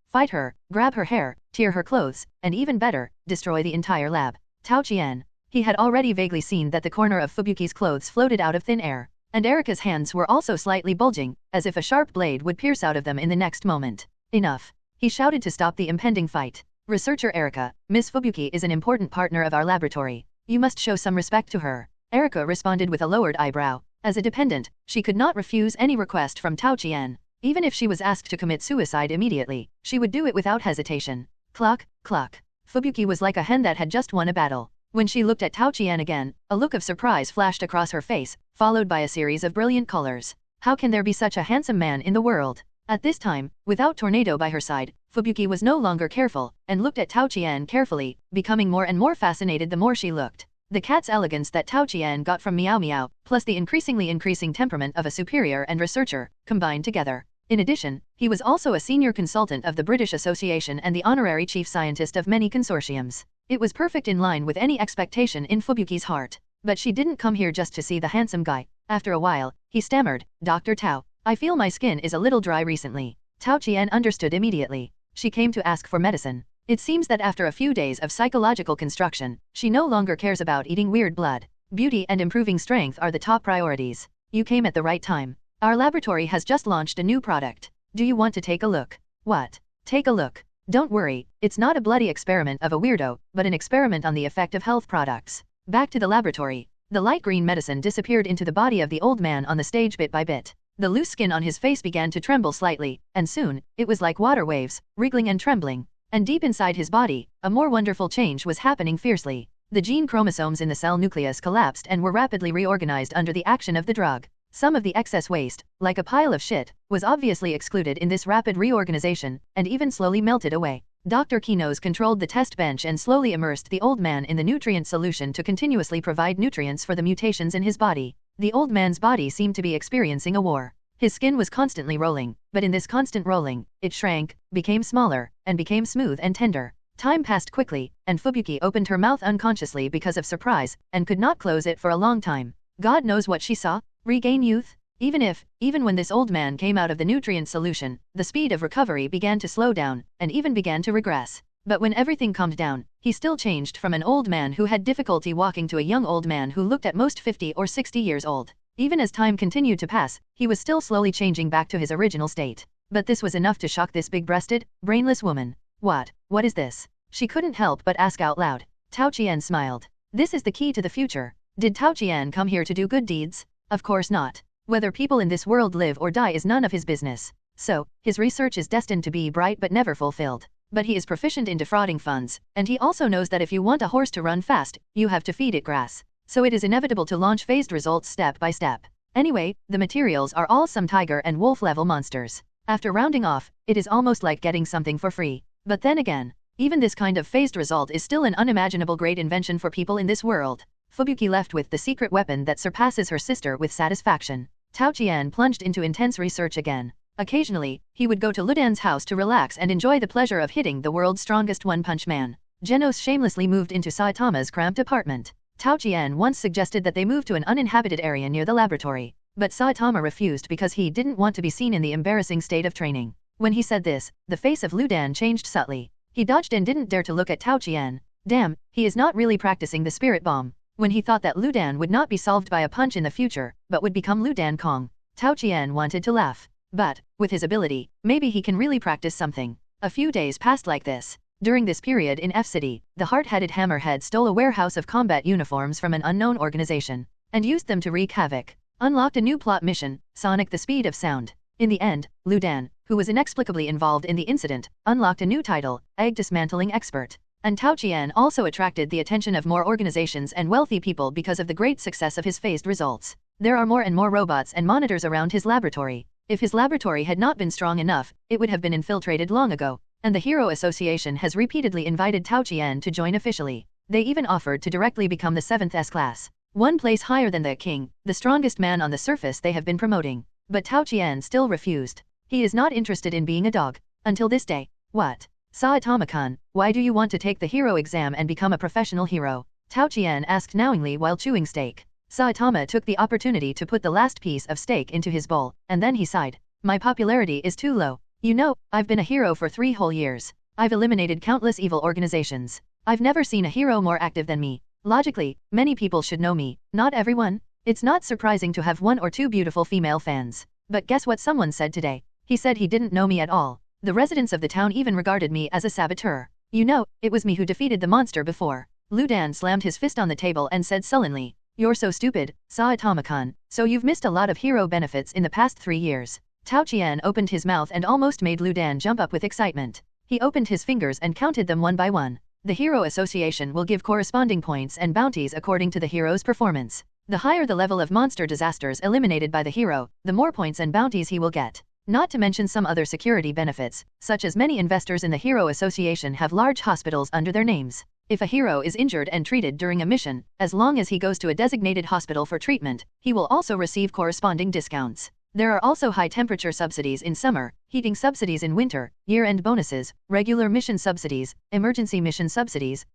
grab her hair, tear her clothes, and even better, destroy the entire lab. Tao Qian. He had already vaguely seen that the corner of Fubuki's clothes floated out of thin air, and Erica's hands were also slightly bulging, as if a sharp blade would pierce out of them in the next moment. Enough. He shouted to stop the impending fight. Researcher Erica, Miss Fubuki is an important partner of our laboratory. You must show some respect to her. Erica responded with a lowered eyebrow. As a dependent, she could not refuse any request from Tao Qian. Even if she was asked to commit suicide immediately, she would do it without hesitation. Cluck, cluck. Fubuki was like a hen that had just won a battle. When she looked at Tao Qian again, a look of surprise flashed across her face, followed by a series of brilliant colors. How can there be such a handsome man in the world? At this time, without Tornado by her side, Fubuki was no longer careful, and looked at Tao Qian carefully, becoming more and more fascinated the more she looked. The cat's elegance that Tao Qian got from Meow, plus the increasing temperament of a superior and researcher, combined together. In addition, he was also a senior consultant of the British Association and the honorary chief scientist of many consortiums. It was perfect in line with any expectation in Fubuki's heart. But she didn't come here just to see the handsome guy. After a while, he stammered, Dr. Tao, I feel my skin is a little dry recently. Tao Qian understood immediately. She came to ask for medicine. It seems that after a few days of psychological construction, she no longer cares about eating weird blood. Beauty and improving strength are the top priorities. You came at the right time. Our laboratory has just launched a new product. Do you want to take a look? What? Take a look. Don't worry, it's not a bloody experiment of a weirdo, but an experiment on the effect of health products. Back to the laboratory. The light green medicine disappeared into the body of the old man on the stage bit by bit. The loose skin on his face began to tremble slightly, and soon, it was like water waves, wriggling and trembling. And deep inside his body, a more wonderful change was happening fiercely. The gene chromosomes in the cell nucleus collapsed and were rapidly reorganized under the action of the drug. Some of the excess waste, like a pile of shit, was obviously excluded in this rapid reorganization, and even slowly melted away. Dr. Kenos controlled the test bench and slowly immersed the old man in the nutrient solution to continuously provide nutrients for the mutations in his body. The old man's body seemed to be experiencing a war. His skin was constantly rolling, but in this constant rolling, it shrank, became smaller, and became smooth and tender. Time passed quickly, and Fubuki opened her mouth unconsciously because of surprise, and could not close it for a long time. God knows what she saw? Regain youth? Even when this old man came out of the nutrient solution, the speed of recovery began to slow down, and even began to regress. But when everything calmed down, he still changed from an old man who had difficulty walking to a young old man who looked at most 50 or 60 years old. Even as time continued to pass, he was still slowly changing back to his original state. But this was enough to shock this big-breasted, brainless woman. What is this? She couldn't help but ask out loud. Tao Qian smiled. This is the key to the future. Did Tao Qian come here to do good deeds? Of course not. Whether people in this world live or die is none of his business. So, his research is destined to be bright but never fulfilled. But he is proficient in defrauding funds, and he also knows that if you want a horse to run fast, you have to feed it grass. So it is inevitable to launch phased results step by step. Anyway, the materials are all some tiger and wolf level monsters. After rounding off, it is almost like getting something for free. But then again, even this kind of phased result is still an unimaginable great invention for people in this world. Fubuki left with the secret weapon that surpasses her sister with satisfaction. Tao Qian plunged into intense research again. Occasionally, he would go to Ludan's house to relax and enjoy the pleasure of hitting the world's strongest one-punch man. Jenos shamelessly moved into Saitama's cramped apartment. Tao Qian once suggested that they move to an uninhabited area near the laboratory. But Saitama refused because he didn't want to be seen in the embarrassing state of training. When he said this, the face of Ludan changed subtly. He dodged and didn't dare to look at Tao Qian. Damn, he is not really practicing the spirit bomb. When he thought that Ludan would not be solved by a punch in the future, but would become Ludan Kong, Tao Qian wanted to laugh. But, with his ability, maybe he can really practice something. A few days passed like this. During this period in F-City, the hard-headed hammerhead stole a warehouse of combat uniforms from an unknown organization, and used them to wreak havoc. Unlocked a new plot mission, Sonic the Speed of Sound. In the end, Ludan, who was inexplicably involved in the incident, unlocked a new title, Egg Dismantling Expert. And Tao Qian also attracted the attention of more organizations and wealthy people because of the great success of his phased results. There are more and more robots and monitors around his laboratory. If his laboratory had not been strong enough, it would have been infiltrated long ago. And the Hero Association has repeatedly invited Tao Qian to join officially. They even offered to directly become the 7th S-class. One place higher than the king, the strongest man on the surface they have been promoting. But Tao Qian still refused. He is not interested in being a dog. Until this day. What? Saitama-kun, why do you want to take the hero exam and become a professional hero? Tao Qian asked knowingly while chewing steak. Saitama took the opportunity to put the last piece of steak into his bowl, and then he sighed. My popularity is too low. You know, I've been a hero for 3 whole years. I've eliminated countless evil organizations. I've never seen a hero more active than me. Logically, many people should know me, not everyone. It's not surprising to have 1 or 2 beautiful female fans. But guess what someone said today? He said he didn't know me at all. The residents of the town even regarded me as a saboteur. You know, it was me who defeated the monster before. Ludan slammed his fist on the table and said sullenly, You're so stupid, Saitama-kun, so you've missed a lot of hero benefits in the past 3 years. Tao Qian opened his mouth and almost made Ludan jump up with excitement. He opened his fingers and counted them one by one. The Hero Association will give corresponding points and bounties according to the hero's performance. The higher the level of monster disasters eliminated by the hero, the more points and bounties he will get. Not to mention some other security benefits, such as many investors in the Hero Association have large hospitals under their names. If a hero is injured and treated during a mission, as long as he goes to a designated hospital for treatment, he will also receive corresponding discounts. There are also high-temperature subsidies in summer, heating subsidies in winter, year-end bonuses, regular mission subsidies, emergency mission subsidies.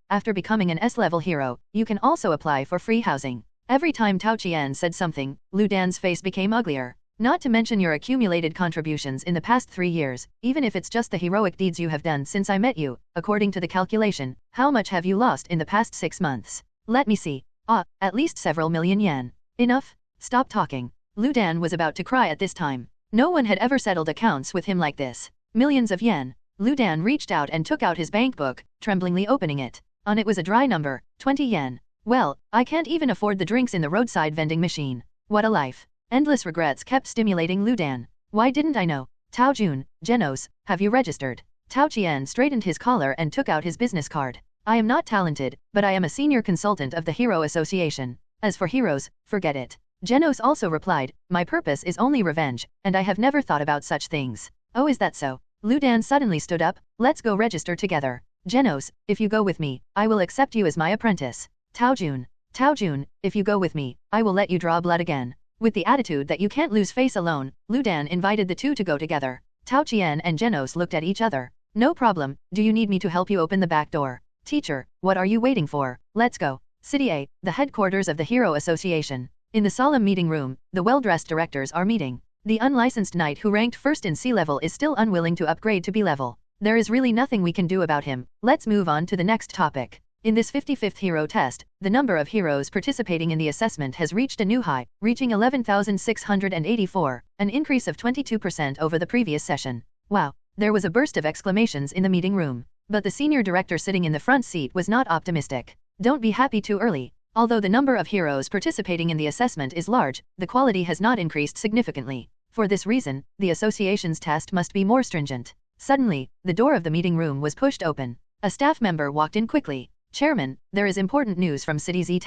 After becoming an S-level hero, you can also apply for free housing. Every time Tao Qian said something, Lu Dan's face became uglier. Not to mention your accumulated contributions in the past 3 years, even if it's just the heroic deeds you have done since I met you, according to the calculation, how much have you lost in the past 6 months? Let me see. At least several million yen. Enough? Stop talking. Lu Dan was about to cry at this time. No one had ever settled accounts with him like this. Millions of yen. Lu Dan reached out and took out his bank book, tremblingly opening it. On it was a dry number, 20 yen. Well, I can't even afford the drinks in the roadside vending machine. What a life. Endless regrets kept stimulating Lu Dan. Why didn't I know? Tao Jun, Jenos, have you registered? Tao Qian straightened his collar and took out his business card. I am not talented, but I am a senior consultant of the Hero Association. As for heroes, forget it. Genos also replied, my purpose is only revenge, and I have never thought about such things. Oh, is that so? Lu Dan suddenly stood up, let's go register together. Genos, if you go with me, I will accept you as my apprentice. Tao Jun, if you go with me, I will let you draw blood again. With the attitude that you can't lose face alone, Lu Dan invited the two to go together. Tao Qian and Genos looked at each other. No problem, do you need me to help you open the back door? Teacher, what are you waiting for? Let's go. City A, the headquarters of the Hero Association. In the solemn meeting room, the well-dressed directors are meeting. The unlicensed knight who ranked first in C level is still unwilling to upgrade to B level. There is really nothing we can do about him. Let's move on to the next topic. In this 55th hero test, the number of heroes participating in the assessment has reached a new high, reaching 11,684, an increase of 22% over the previous session. Wow! There was a burst of exclamations in the meeting room. But the senior director sitting in the front seat was not optimistic. Don't be happy too early. Although the number of heroes participating in the assessment is large, the quality has not increased significantly. For this reason, the association's test must be more stringent. Suddenly, the door of the meeting room was pushed open. A staff member walked in quickly. Chairman, there is important news from City Z.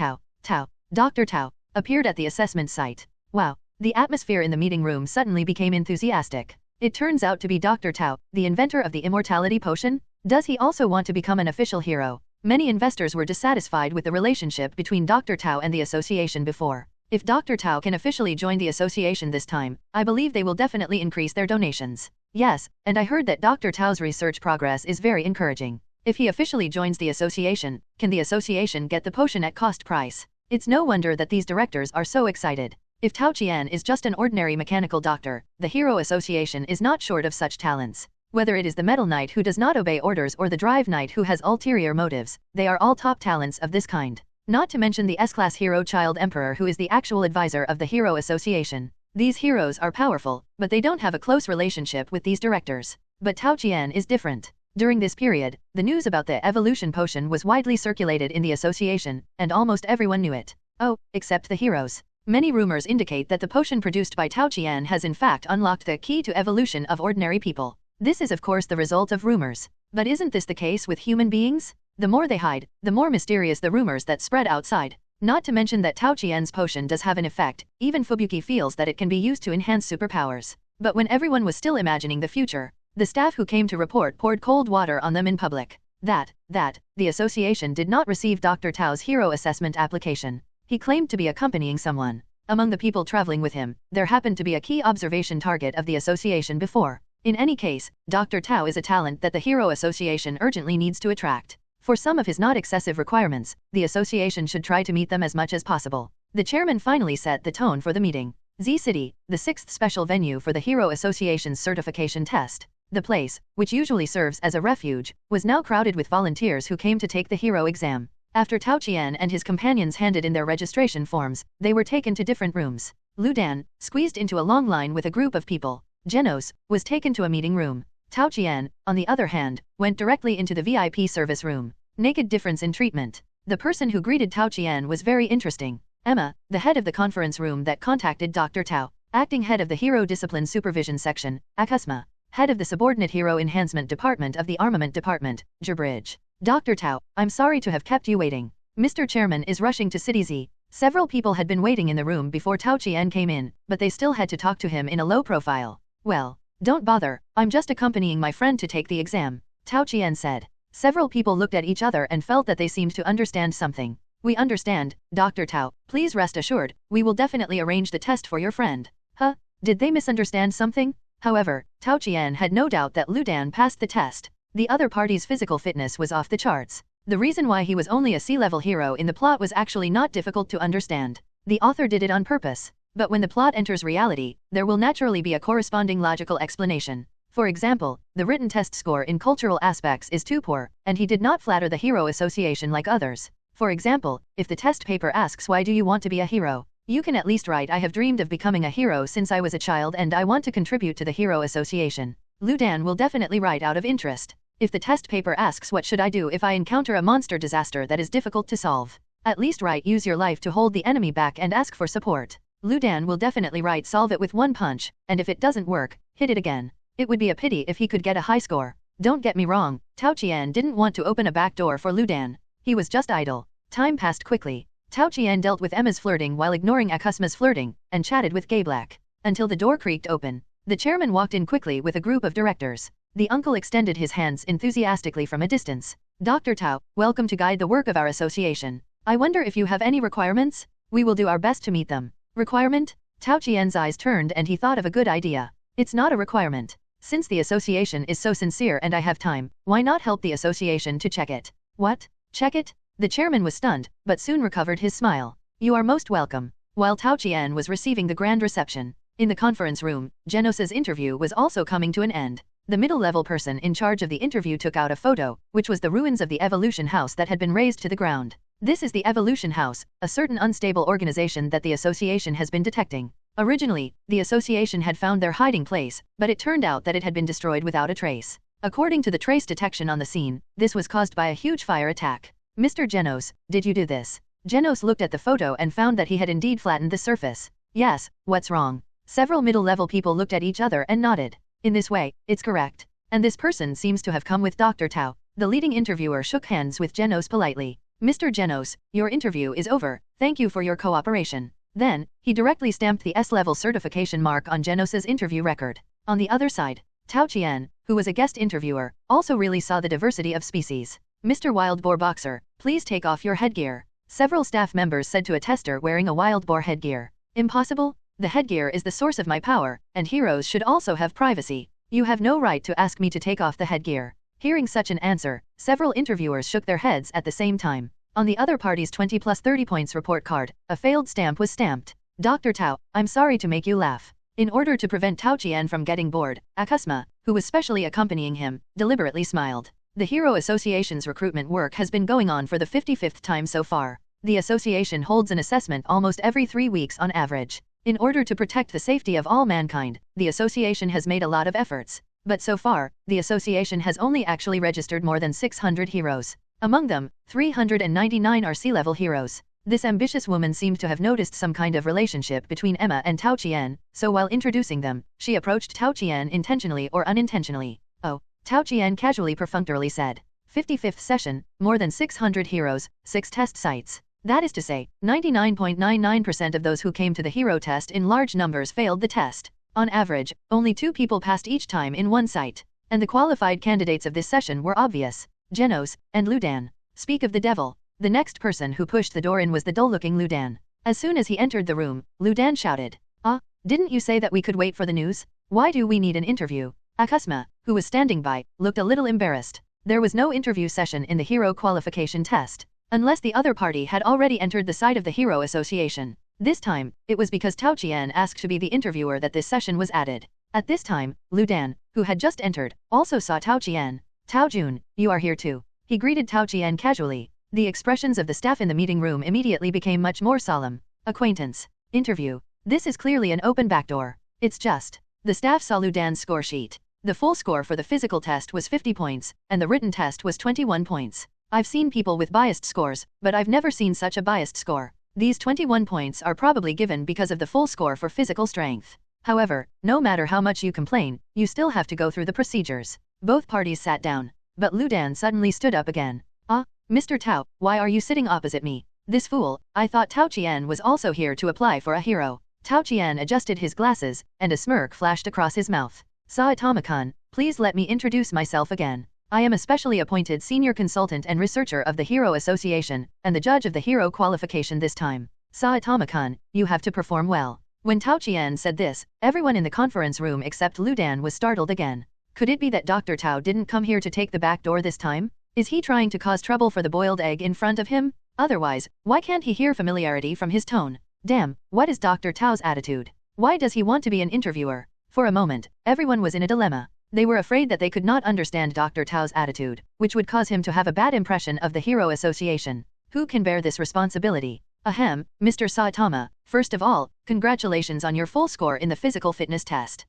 Dr. Tao, appeared at the assessment site. Wow, the atmosphere in the meeting room suddenly became enthusiastic. It turns out to be Dr. Tao, the inventor of the immortality potion? Does he also want to become an official hero? Many investors were dissatisfied with the relationship between Dr. Tao and the association before. If Dr. Tao can officially join the association this time, I believe they will definitely increase their donations. Yes, and I heard that Dr. Tao's research progress is very encouraging. If he officially joins the association, can the association get the potion at cost price? It's no wonder that these directors are so excited. If Tao Qian is just an ordinary mechanical doctor, the Hero Association is not short of such talents. Whether it is the Metal Knight who does not obey orders or the Drive Knight who has ulterior motives, they are all top talents of this kind. Not to mention the S-Class hero Child Emperor who is the actual advisor of the Hero Association. These heroes are powerful, but they don't have a close relationship with these directors. But Tao Qian is different. During this period, the news about the evolution potion was widely circulated in the association, and almost everyone knew it. Oh, except the heroes. Many rumors indicate that the potion produced by Tao Qian has in fact unlocked the key to evolution of ordinary people. This is of course the result of rumors. But isn't this the case with human beings? The more they hide, the more mysterious the rumors that spread outside. Not to mention that Tao Qian's potion does have an effect, even Fubuki feels that it can be used to enhance superpowers. But when everyone was still imagining the future, the staff who came to report poured cold water on them in public. The association did not receive Dr. Tao's hero assessment application. He claimed to be accompanying someone. Among the people traveling with him, there happened to be a key observation target of the association before. In any case, Dr. Tao is a talent that the Hero Association urgently needs to attract. For some of his not excessive requirements, the association should try to meet them as much as possible. The chairman finally set the tone for the meeting. Z City, the 6th special venue for the Hero Association's certification test. The place, which usually serves as a refuge, was now crowded with volunteers who came to take the hero exam. After Tao Qian and his companions handed in their registration forms, they were taken to different rooms. Lu Dan, squeezed into a long line with a group of people. Genos, was taken to a meeting room. Tao Qian, on the other hand, went directly into the VIP service room. Naked difference in treatment. The person who greeted Tao Qian was very interesting. Emma, the head of the conference room that contacted Dr. Tao, acting head of the Hero Discipline Supervision Section, Akusma, head of the Subordinate Hero Enhancement Department of the Armament Department, Gerbridge. Dr. Tao, I'm sorry to have kept you waiting. Mr. Chairman is rushing to City Z. Several people had been waiting in the room before Tao Qian came in, but they still had to talk to him in a low profile. Well, don't bother, I'm just accompanying my friend to take the exam, Tao Qian said. Several people looked at each other and felt that they seemed to understand something. We understand, Dr. Tao, please rest assured, we will definitely arrange the test for your friend. Huh? Did they misunderstand something? However, Tao Qian had no doubt that Lu Dan passed the test. The other party's physical fitness was off the charts. The reason why he was only a C-level hero in the plot was actually not difficult to understand. The author did it on purpose. But when the plot enters reality, there will naturally be a corresponding logical explanation. For example, the written test score in cultural aspects is too poor, and he did not flatter the hero association like others. For example, if the test paper asks why do you want to be a hero, you can at least write I have dreamed of becoming a hero since I was a child and I want to contribute to the hero association. Ludan will definitely write out of interest. If the test paper asks what should I do if I encounter a monster disaster that is difficult to solve, at least write use your life to hold the enemy back and ask for support. Ludan will definitely write solve it with one punch, and if it doesn't work, hit it again. It would be a pity if he could get a high score. Don't get me wrong, Tao Qian didn't want to open a back door for Ludan. He was just idle. Time passed quickly. Tao Qian dealt with Emma's flirting while ignoring Akusma's flirting, and chatted with Gayblack. Until the door creaked open. The chairman walked in quickly with a group of directors. The uncle extended his hands enthusiastically from a distance. Dr. Tao, welcome to guide the work of our association. I wonder if you have any requirements? We will do our best to meet them. Requirement? Tao Qian's eyes turned and he thought of a good idea. It's not a requirement. Since the association is so sincere and I have time, why not help the association to check it? What? Check it? The chairman was stunned, but soon recovered his smile. You are most welcome. While Tao Qian was receiving the grand reception, in the conference room, Genos' interview was also coming to an end. The middle-level person in charge of the interview took out a photo, which was the ruins of the evolution house that had been razed to the ground. This is the evolution house, a certain unstable organization that the association has been detecting. Originally, the association had found their hiding place, but it turned out that it had been destroyed without a trace. According to the trace detection on the scene, this was caused by a huge fire attack. Mr. Genos, did you do this? Genos looked at the photo and found that he had indeed flattened the surface. Yes, what's wrong? Several middle-level people looked at each other and nodded. In this way, it's correct. And this person seems to have come with Dr. Tao. The leading interviewer shook hands with Genos politely. Mr. Genos, your interview is over. Thank you for your cooperation. Then, he directly stamped the S-level certification mark on Genos' interview record. On the other side, Tao Qian, who was a guest interviewer, also really saw the diversity of species. Mr. Wild Boar Boxer, please take off your headgear. Several staff members said to a tester wearing a wild boar headgear. Impossible? The headgear is the source of my power, and heroes should also have privacy. You have no right to ask me to take off the headgear. Hearing such an answer, several interviewers shook their heads at the same time. On the other party's 20 plus 30 points report card, a failed stamp was stamped. Dr. Tao, I'm sorry to make you laugh. In order to prevent Tao Qian from getting bored, Akusma, who was specially accompanying him, deliberately smiled. The Hero Association's recruitment work has been going on for the 55th time so far. The association holds an assessment almost every 3 weeks on average. In order to protect the safety of all mankind, the association has made a lot of efforts. But so far, the association has only actually registered more than 600 heroes. Among them, 399 are C-level heroes. This ambitious woman seemed to have noticed some kind of relationship between Emma and Tao Qian, so while introducing them, she approached Tao Qian intentionally or unintentionally. Oh, Tao Qian casually perfunctorily said. 55th session, more than 600 heroes, 6 test sites. That is to say, 99.99% of those who came to the hero test in large numbers failed the test. On average, only 2 people passed each time in one site. And the qualified candidates of this session were obvious. Jenos, and Ludan. Speak of the devil. The next person who pushed the door in was the dull-looking Ludan. As soon as he entered the room, Ludan shouted. Ah, didn't you say that we could wait for the news? Why do we need an interview? Akusma, who was standing by, looked a little embarrassed. There was no interview session in the hero qualification test. Unless the other party had already entered the side of the Hero Association. This time, it was because Tao Qian asked to be the interviewer that this session was added. At this time, Ludan, who had just entered, also saw Tao Qian. Tao Jun, you are here too. He greeted Tao Qian casually. The expressions of the staff in the meeting room immediately became much more solemn. Acquaintance. Interview. This is clearly an open backdoor. It's just. The staff saw Ludan's score sheet. The full score for the physical test was 50 points, and the written test was 21 points. I've seen people with biased scores, but I've never seen such a biased score. These 21 points are probably given because of the full score for physical strength. However, no matter how much you complain, you still have to go through the procedures. Both parties sat down. But Ludan suddenly stood up again. Ah, Mr. Tao, why are you sitting opposite me? This fool, I thought Tao Qian was also here to apply for a hero. Tao Qian adjusted his glasses, and a smirk flashed across his mouth. Saitama-kun, please let me introduce myself again. I am a specially appointed senior consultant and researcher of the Hero Association, and the judge of the hero qualification this time. Saitama-kun, you have to perform well. When Tao Qian said this, everyone in the conference room except Ludan was startled again. Could it be that Dr. Tao didn't come here to take the back door this time? Is he trying to cause trouble for the boiled egg in front of him? Otherwise, why can't he hear familiarity from his tone? Damn, what is Dr. Tao's attitude? Why does he want to be an interviewer? For a moment, everyone was in a dilemma. They were afraid that they could not understand Dr. Tao's attitude, which would cause him to have a bad impression of the Hero Association. Who can bear this responsibility? Ahem, Mr. Saitama, first of all, congratulations on your full score in the physical fitness test.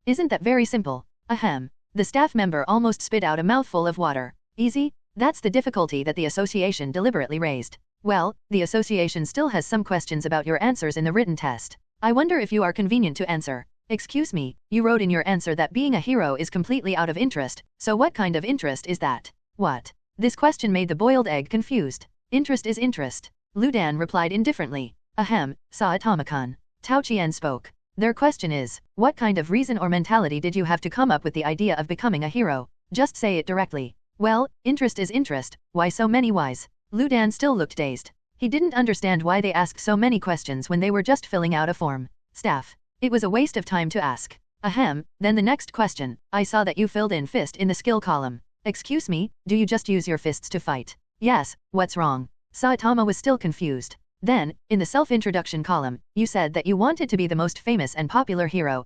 Isn't that very simple? Ahem. The staff member almost spit out a mouthful of water. Easy? That's the difficulty that the association deliberately raised. Well, the association still has some questions about your answers in the written test. I wonder if you are convenient to answer. Excuse me, you wrote in your answer that being a hero is completely out of interest, so what kind of interest is that? What? This question made the boiled egg confused. Interest is interest. Ludan replied indifferently. Ahem, Saitama-kun. Tao Qian spoke. Their question is, what kind of reason or mentality did you have to come up with the idea of becoming a hero? Just say it directly. Well, interest is interest, why so many whys? Ludan still looked dazed. He didn't understand why they asked so many questions when they were just filling out a form. Staff. It was a waste of time to ask. Ahem, then the next question, I saw that you filled in fist in the skill column. Excuse me, do you just use your fists to fight? Yes, what's wrong? Saitama was still confused. Then, in the self-introduction column, you said that you wanted to be the most famous and popular hero,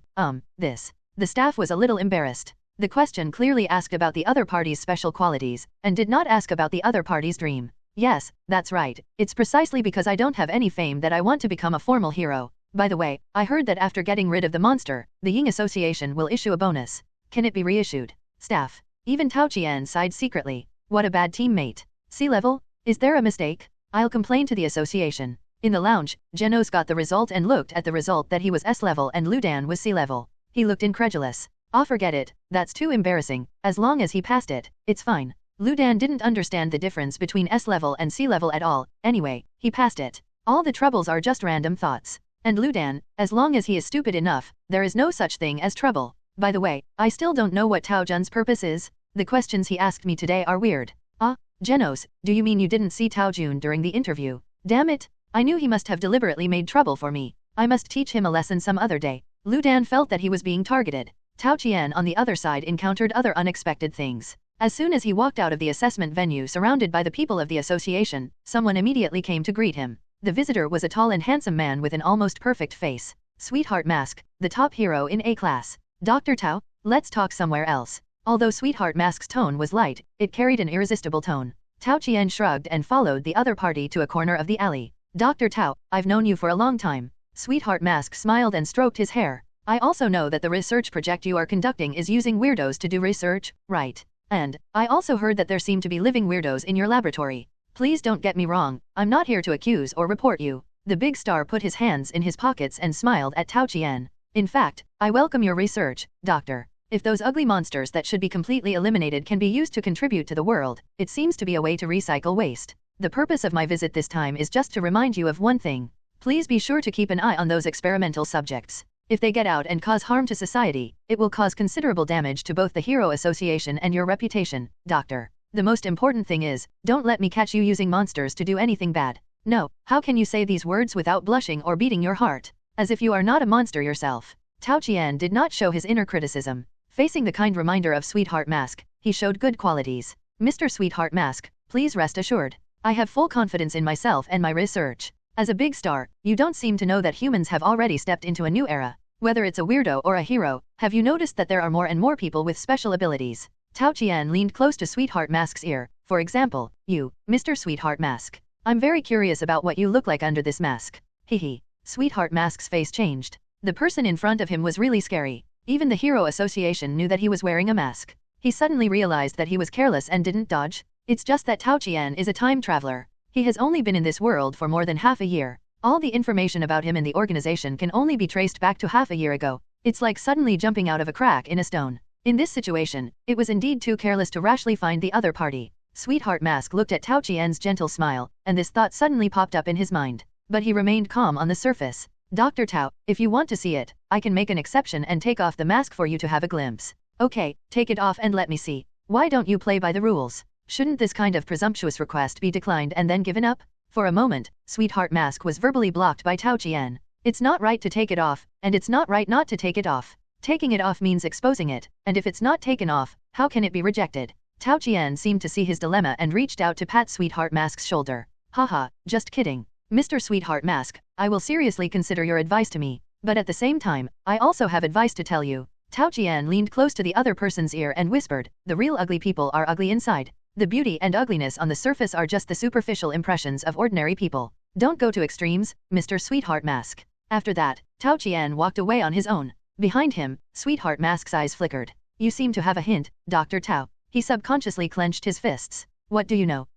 this. The staff was a little embarrassed. The question clearly asked about the other party's special qualities, and did not ask about the other party's dream. Yes, that's right, it's precisely because I don't have any fame that I want to become a formal hero. By the way, I heard that after getting rid of the monster, the Ying Association will issue a bonus. Can it be reissued? Staff. Even Tao Qian sighed secretly. What a bad teammate. Sea level? Is there a mistake? I'll complain to the association. In the lounge, Jenos got the result and looked at the result that he was S level and Ludan was C level. He looked incredulous. Forget it, that's too embarrassing, as long as he passed it, it's fine. Ludan didn't understand the difference between S level and C level at all, anyway, he passed it. All the troubles are just random thoughts. And Ludan, as long as he is stupid enough, there is no such thing as trouble. By the way, I still don't know what Tao Jun's purpose is. The questions he asked me today are weird. Genos, do you mean you didn't see Tao Jun during the interview? Damn it, I knew he must have deliberately made trouble for me. I must teach him a lesson some other day. Ludan felt that he was being targeted. Tao Qian on the other side encountered other unexpected things. As soon as he walked out of the assessment venue surrounded by the people of the association, someone immediately came to greet him. The visitor was a tall and handsome man with an almost perfect face. Sweetheart Mask, the top hero in A class. Dr. Tao, let's talk somewhere else. Although Sweetheart Mask's tone was light, it carried an irresistible tone. Tao Qian shrugged and followed the other party to a corner of the alley. Dr. Tao, I've known you for a long time. Sweetheart Mask smiled and stroked his hair. I also know that the research project you are conducting is using weirdos to do research, right? And, I also heard that there seem to be living weirdos in your laboratory. Please don't get me wrong, I'm not here to accuse or report you. The big star put his hands in his pockets and smiled at Tao Qian. In fact, I welcome your research, doctor. If those ugly monsters that should be completely eliminated can be used to contribute to the world, it seems to be a way to recycle waste. The purpose of my visit this time is just to remind you of one thing. Please be sure to keep an eye on those experimental subjects. If they get out and cause harm to society, it will cause considerable damage to both the Hero Association and your reputation, doctor. The most important thing is, don't let me catch you using monsters to do anything bad. No, how can you say these words without blushing or beating your heart? As if you are not a monster yourself. Tao Qian did not show his inner criticism. Facing the kind reminder of Sweetheart Mask, he showed good qualities. Mr. Sweetheart Mask, please rest assured. I have full confidence in myself and my research. As a big star, you don't seem to know that humans have already stepped into a new era. Whether it's a weirdo or a hero, have you noticed that there are more and more people with special abilities? Tao Qian leaned close to Sweetheart Mask's ear. For example, you, Mr. Sweetheart Mask. I'm very curious about what you look like under this mask. Hehe. Sweetheart Mask's face changed. The person in front of him was really scary. Even the Hero Association knew that he was wearing a mask. He suddenly realized that he was careless and didn't dodge. It's just that Tao Qian is a time traveler. He has only been in this world for more than half a year. All the information about him in the organization can only be traced back to half a year ago. It's like suddenly jumping out of a crack in a stone. In this situation, it was indeed too careless to rashly find the other party. Sweetheart Mask looked at Tao Qian's gentle smile, and this thought suddenly popped up in his mind. But he remained calm on the surface. Dr. Tao, if you want to see it, I can make an exception and take off the mask for you to have a glimpse. Okay, take it off and let me see. Why don't you play by the rules? Shouldn't this kind of presumptuous request be declined and then given up? For a moment, Sweetheart Mask was verbally blocked by Tao Qian. It's not right to take it off, and it's not right not to take it off. Taking it off means exposing it, and if it's not taken off, how can it be rejected? Tao Qian seemed to see his dilemma and reached out to pat Sweetheart Mask's shoulder. Haha, just kidding. Mr. Sweetheart Mask, I will seriously consider your advice to me, but at the same time, I also have advice to tell you. Tao Qian leaned close to the other person's ear and whispered, the real ugly people are ugly inside. The beauty and ugliness on the surface are just the superficial impressions of ordinary people. Don't go to extremes, Mr. Sweetheart Mask. After that, Tao Qian walked away on his own. Behind him, Sweetheart Mask's eyes flickered. You seem to have a hint, Dr. Tao. He subconsciously clenched his fists. What do you know?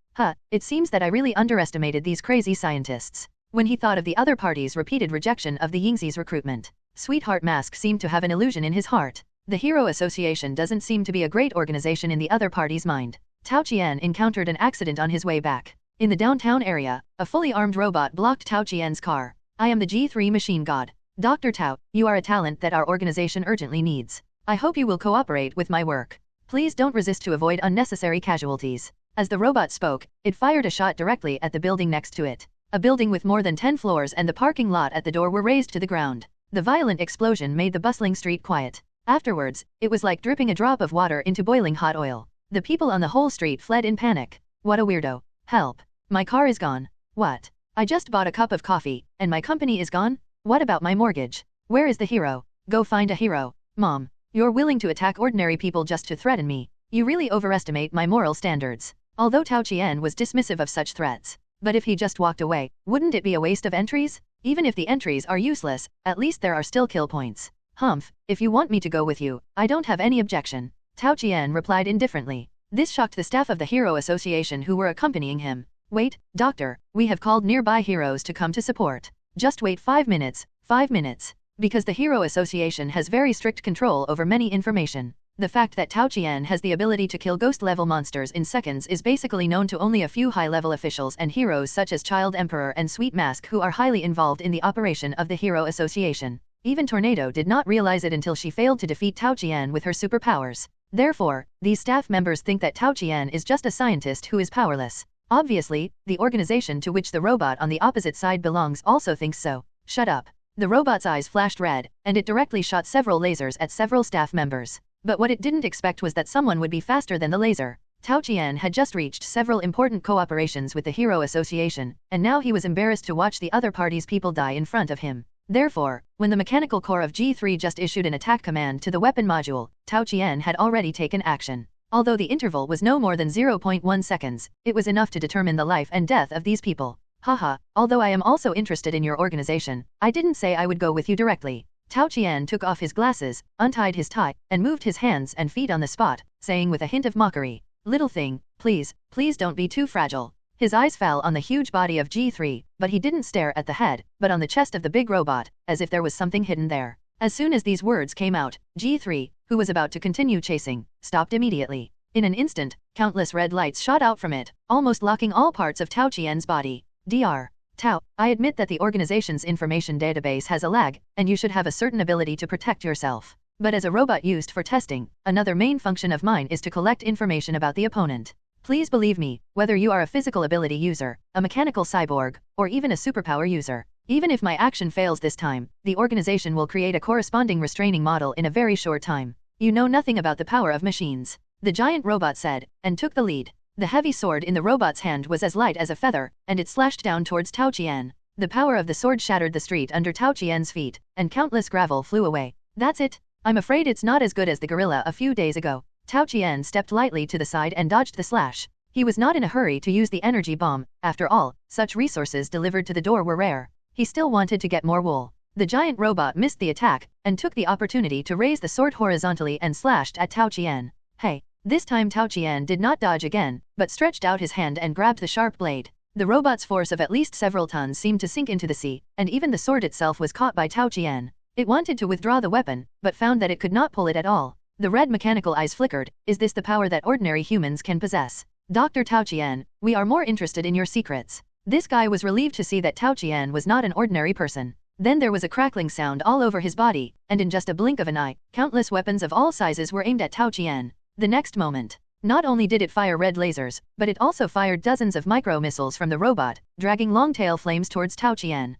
It seems that I really underestimated these crazy scientists. When he thought of the other party's repeated rejection of the Yingxi's recruitment, Sweetheart Mask seemed to have an illusion in his heart. The Hero Association doesn't seem to be a great organization in the other party's mind. Tao Qian encountered an accident on his way back. In the downtown area, a fully armed robot blocked Tao Qian's car. I am the G3 machine god. Dr. Tao, you are a talent that our organization urgently needs. I hope you will cooperate with my work. Please don't resist to avoid unnecessary casualties. As the robot spoke, it fired a shot directly at the building next to it. A building with more than 10 floors and the parking lot at the door were razed to the ground. The violent explosion made the bustling street quiet. Afterwards, it was like dripping a drop of water into boiling hot oil. The people on the whole street fled in panic. What a weirdo. Help. My car is gone. What? I just bought a cup of coffee, and my company is gone? What about my mortgage? Where is the hero? Go find a hero. Mom, you're willing to attack ordinary people just to threaten me. You really overestimate my moral standards. Although Tao Qian was dismissive of such threats. But if he just walked away, wouldn't it be a waste of entries? Even if the entries are useless, at least there are still kill points. Humph, if you want me to go with you, I don't have any objection. Tao Qian replied indifferently. This shocked the staff of the Hero Association who were accompanying him. Wait, doctor, we have called nearby heroes to come to support. Just wait 5 minutes, 5 minutes. Because the Hero Association has very strict control over many information. The fact that Tao Qian has the ability to kill ghost-level monsters in seconds is basically known to only a few high-level officials and heroes such as Child Emperor and Sweet Mask who are highly involved in the operation of the Hero Association. Even Tornado did not realize it until she failed to defeat Tao Qian with her superpowers. Therefore, these staff members think that Tao Qian is just a scientist who is powerless. Obviously, the organization to which the robot on the opposite side belongs also thinks so. Shut up. The robot's eyes flashed red, and it directly shot several lasers at several staff members. But what it didn't expect was that someone would be faster than the laser. Tao Qian had just reached several important cooperations with the Hero Association, and now he was embarrassed to watch the other party's people die in front of him. Therefore, when the mechanical core of G3 just issued an attack command to the weapon module, Tao Qian had already taken action. Although the interval was no more than 0.1 seconds, it was enough to determine the life and death of these people. Haha, although I am also interested in your organization, I didn't say I would go with you directly. Tao Qian took off his glasses, untied his tie, and moved his hands and feet on the spot, saying with a hint of mockery, "Little thing, please don't be too fragile." His eyes fell on the huge body of G3, but he didn't stare at the head, but on the chest of the big robot, as if there was something hidden there. As soon as these words came out, G3, who was about to continue chasing, stopped immediately. In an instant, countless red lights shot out from it, almost locking all parts of Tao Qian's body. Dr. Tao, I admit that the organization's information database has a lag, and you should have a certain ability to protect yourself. But as a robot used for testing, another main function of mine is to collect information about the opponent. Please believe me, whether you are a physical ability user, a mechanical cyborg, or even a superpower user. Even if my action fails this time, the organization will create a corresponding restraining model in a very short time. You know nothing about the power of machines. The giant robot said, and took the lead. The heavy sword in the robot's hand was as light as a feather, and it slashed down towards Tao Qian. The power of the sword shattered the street under Tao Qian's feet, and countless gravel flew away. That's it. I'm afraid it's not as good as the gorilla a few days ago. Tao Qian stepped lightly to the side and dodged the slash. He was not in a hurry to use the energy bomb. After all, such resources delivered to the door were rare. He still wanted to get more wool. The giant robot missed the attack, and took the opportunity to raise the sword horizontally and slashed at Tao Qian. Hey! This time Tao Qian did not dodge again, but stretched out his hand and grabbed the sharp blade. The robot's force of at least several tons seemed to sink into the sea, and even the sword itself was caught by Tao Qian. It wanted to withdraw the weapon, but found that it could not pull it at all. The red mechanical eyes flickered. Is this the power that ordinary humans can possess? Dr. Tao Qian, we are more interested in your secrets. This guy was relieved to see that Tao Qian was not an ordinary person. Then there was a crackling sound all over his body, and in just a blink of an eye, countless weapons of all sizes were aimed at Tao Qian. The next moment, not only did it fire red lasers, but it also fired dozens of micro-missiles from the robot, dragging long-tail flames towards Tao Qian.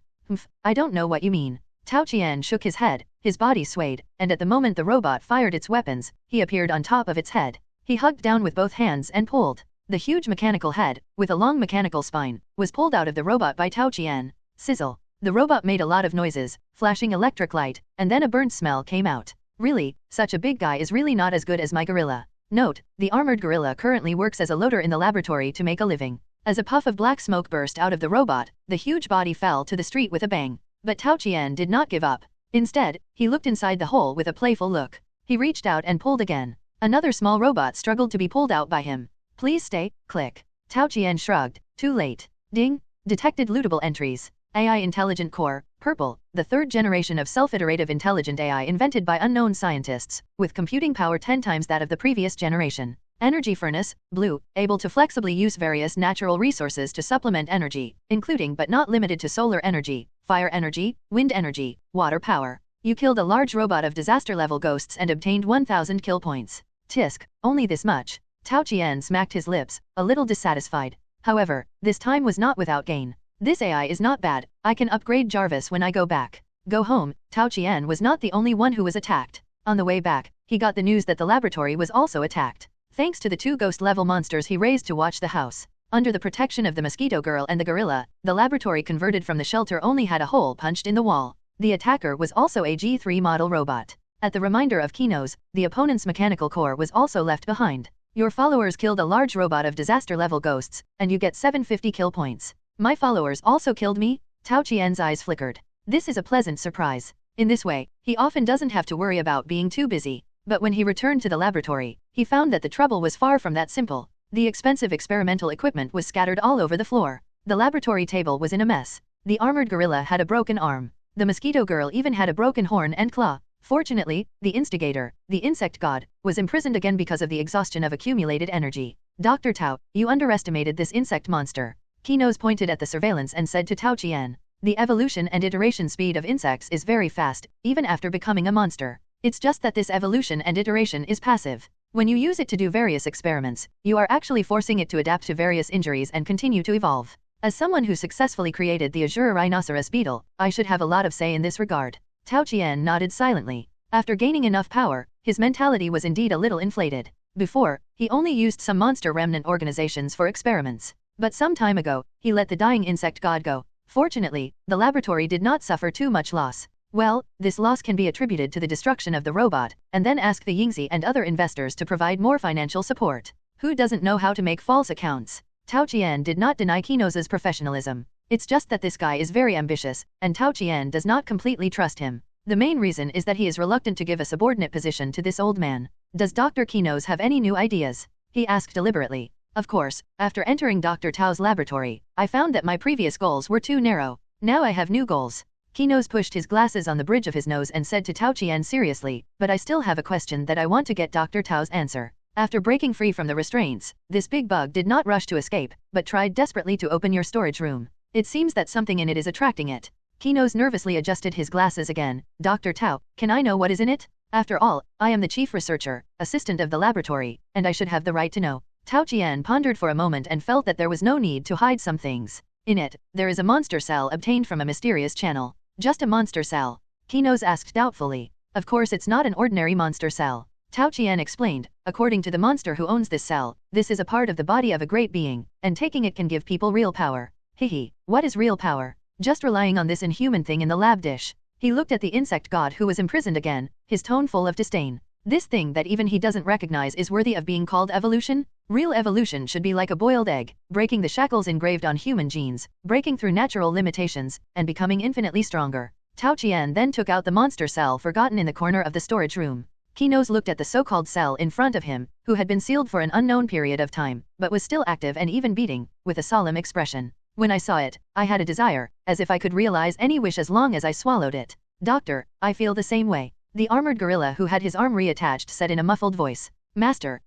I don't know what you mean. Tao Qian shook his head, his body swayed, and at the moment the robot fired its weapons, he appeared on top of its head. He hugged down with both hands and pulled. The huge mechanical head, with a long mechanical spine, was pulled out of the robot by Tao Qian. Sizzle. The robot made a lot of noises, flashing electric light, and then a burnt smell came out. Really, such a big guy is really not as good as my gorilla. Note, the armored gorilla currently works as a loader in the laboratory to make a living. As a puff of black smoke burst out of the robot, the huge body fell to the street with a bang. But Tao Qian did not give up. Instead, he looked inside the hole with a playful look. He reached out and pulled again. Another small robot struggled to be pulled out by him. Please stay, click. Tao Qian shrugged. Too late. Ding. Detected lootable entries. AI Intelligent Core, Purple, the third generation of self-iterative intelligent AI invented by unknown scientists, with computing power 10 times that of the previous generation. Energy Furnace, Blue, able to flexibly use various natural resources to supplement energy, including but not limited to solar energy, fire energy, wind energy, water power. You killed a large robot of disaster-level ghosts and obtained 1,000 kill points. Tisk, only this much. Tao Qian smacked his lips, a little dissatisfied. However, this time was not without gain. This AI is not bad, I can upgrade Jarvis when I go back. Go home. Tao Qian was not the only one who was attacked. On the way back, he got the news that the laboratory was also attacked. Thanks to the 2 ghost-level monsters he raised to watch the house. Under the protection of the Mosquito Girl and the gorilla, the laboratory converted from the shelter only had a hole punched in the wall. The attacker was also a G3 model robot. At the reminder of Kenos, the opponent's mechanical core was also left behind. Your followers killed a large robot of disaster-level ghosts, and you get 750 kill points. My followers also killed me? Tao Qian's eyes flickered. This is a pleasant surprise. In this way, he often doesn't have to worry about being too busy. But when he returned to the laboratory, he found that the trouble was far from that simple. The expensive experimental equipment was scattered all over the floor. The laboratory table was in a mess. The armored gorilla had a broken arm. The Mosquito Girl even had a broken horn and claw. Fortunately, the instigator, the insect god, was imprisoned again because of the exhaustion of accumulated energy. Dr. Tao, you underestimated this insect monster. Kenos pointed at the surveillance and said to Tao Qian, the evolution and iteration speed of insects is very fast, even after becoming a monster. It's just that this evolution and iteration is passive. When you use it to do various experiments, you are actually forcing it to adapt to various injuries and continue to evolve. As someone who successfully created the Azur Beetle, I should have a lot of say in this regard. Tao Qian nodded silently. After gaining enough power, his mentality was indeed a little inflated. Before, he only used some monster remnant organizations for experiments. But some time ago, he let the dying insect god go. Fortunately, the laboratory did not suffer too much loss. Well, this loss can be attributed to the destruction of the robot, and then ask the Yingzi and other investors to provide more financial support. Who doesn't know how to make false accounts? Tao Qian did not deny Kenos's professionalism. It's just that this guy is very ambitious, and Tao Qian does not completely trust him. The main reason is that he is reluctant to give a subordinate position to this old man. Does Dr. Kenos have any new ideas? He asked deliberately. Of course, after entering Dr. Tao's laboratory, I found that my previous goals were too narrow. Now I have new goals. Kenos pushed his glasses on the bridge of his nose and said to Tao Qian seriously, but I still have a question that I want to get Dr. Tao's answer. After breaking free from the restraints, this big bug did not rush to escape, but tried desperately to open your storage room. It seems that something in it is attracting it. Kenos nervously adjusted his glasses again. Dr. Tao, can I know what is in it? After all, I am the chief researcher, assistant of the laboratory, and I should have the right to know. Tao Qian pondered for a moment and felt that there was no need to hide some things. In it, there is a monster cell obtained from a mysterious channel. Just a monster cell? Kenos asked doubtfully. Of course it's not an ordinary monster cell. Tao Qian explained, according to the monster who owns this cell, this is a part of the body of a great being, and taking it can give people real power. Hihi, what is real power? Just relying on this inhuman thing in the lab dish. He looked at the insect god who was imprisoned again, his tone full of disdain. This thing that even he doesn't recognize is worthy of being called evolution? Real evolution should be like a boiled egg, breaking the shackles engraved on human genes, breaking through natural limitations, and becoming infinitely stronger. Tao Qian then took out the monster cell forgotten in the corner of the storage room. Kenos looked at the so-called cell in front of him, who had been sealed for an unknown period of time, but was still active and even beating, with a solemn expression. When I saw it, I had a desire, as if I could realize any wish as long as I swallowed it. Doctor, I feel the same way. The armored gorilla who had his arm reattached said in a muffled voice. Master,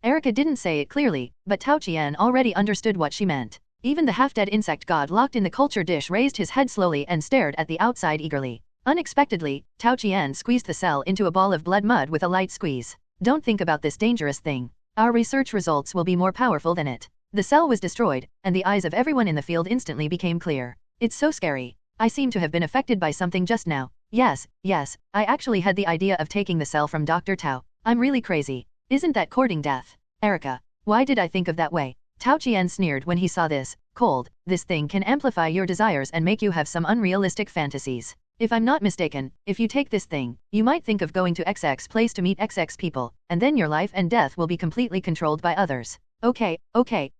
Erica didn't say it clearly, but Tao Qian already understood what she meant. Even the half-dead insect god locked in the culture dish raised his head slowly and stared at the outside eagerly. Unexpectedly, Tao Qian squeezed the cell into a ball of blood mud with a light squeeze. Don't think about this dangerous thing. Our research results will be more powerful than it. The cell was destroyed, and the eyes of everyone in the field instantly became clear. It's so scary. I seem to have been affected by something just now. Yes, I actually had the idea of taking the cell from Dr. Tao. I'm really crazy. Isn't that courting death? Erica, why did I think of that way? Tao Qian sneered when he saw this. Cold, this thing can amplify your desires and make you have some unrealistic fantasies. If I'm not mistaken, if you take this thing, you might think of going to XX place to meet XX people, and then your life and death will be completely controlled by others. Okay,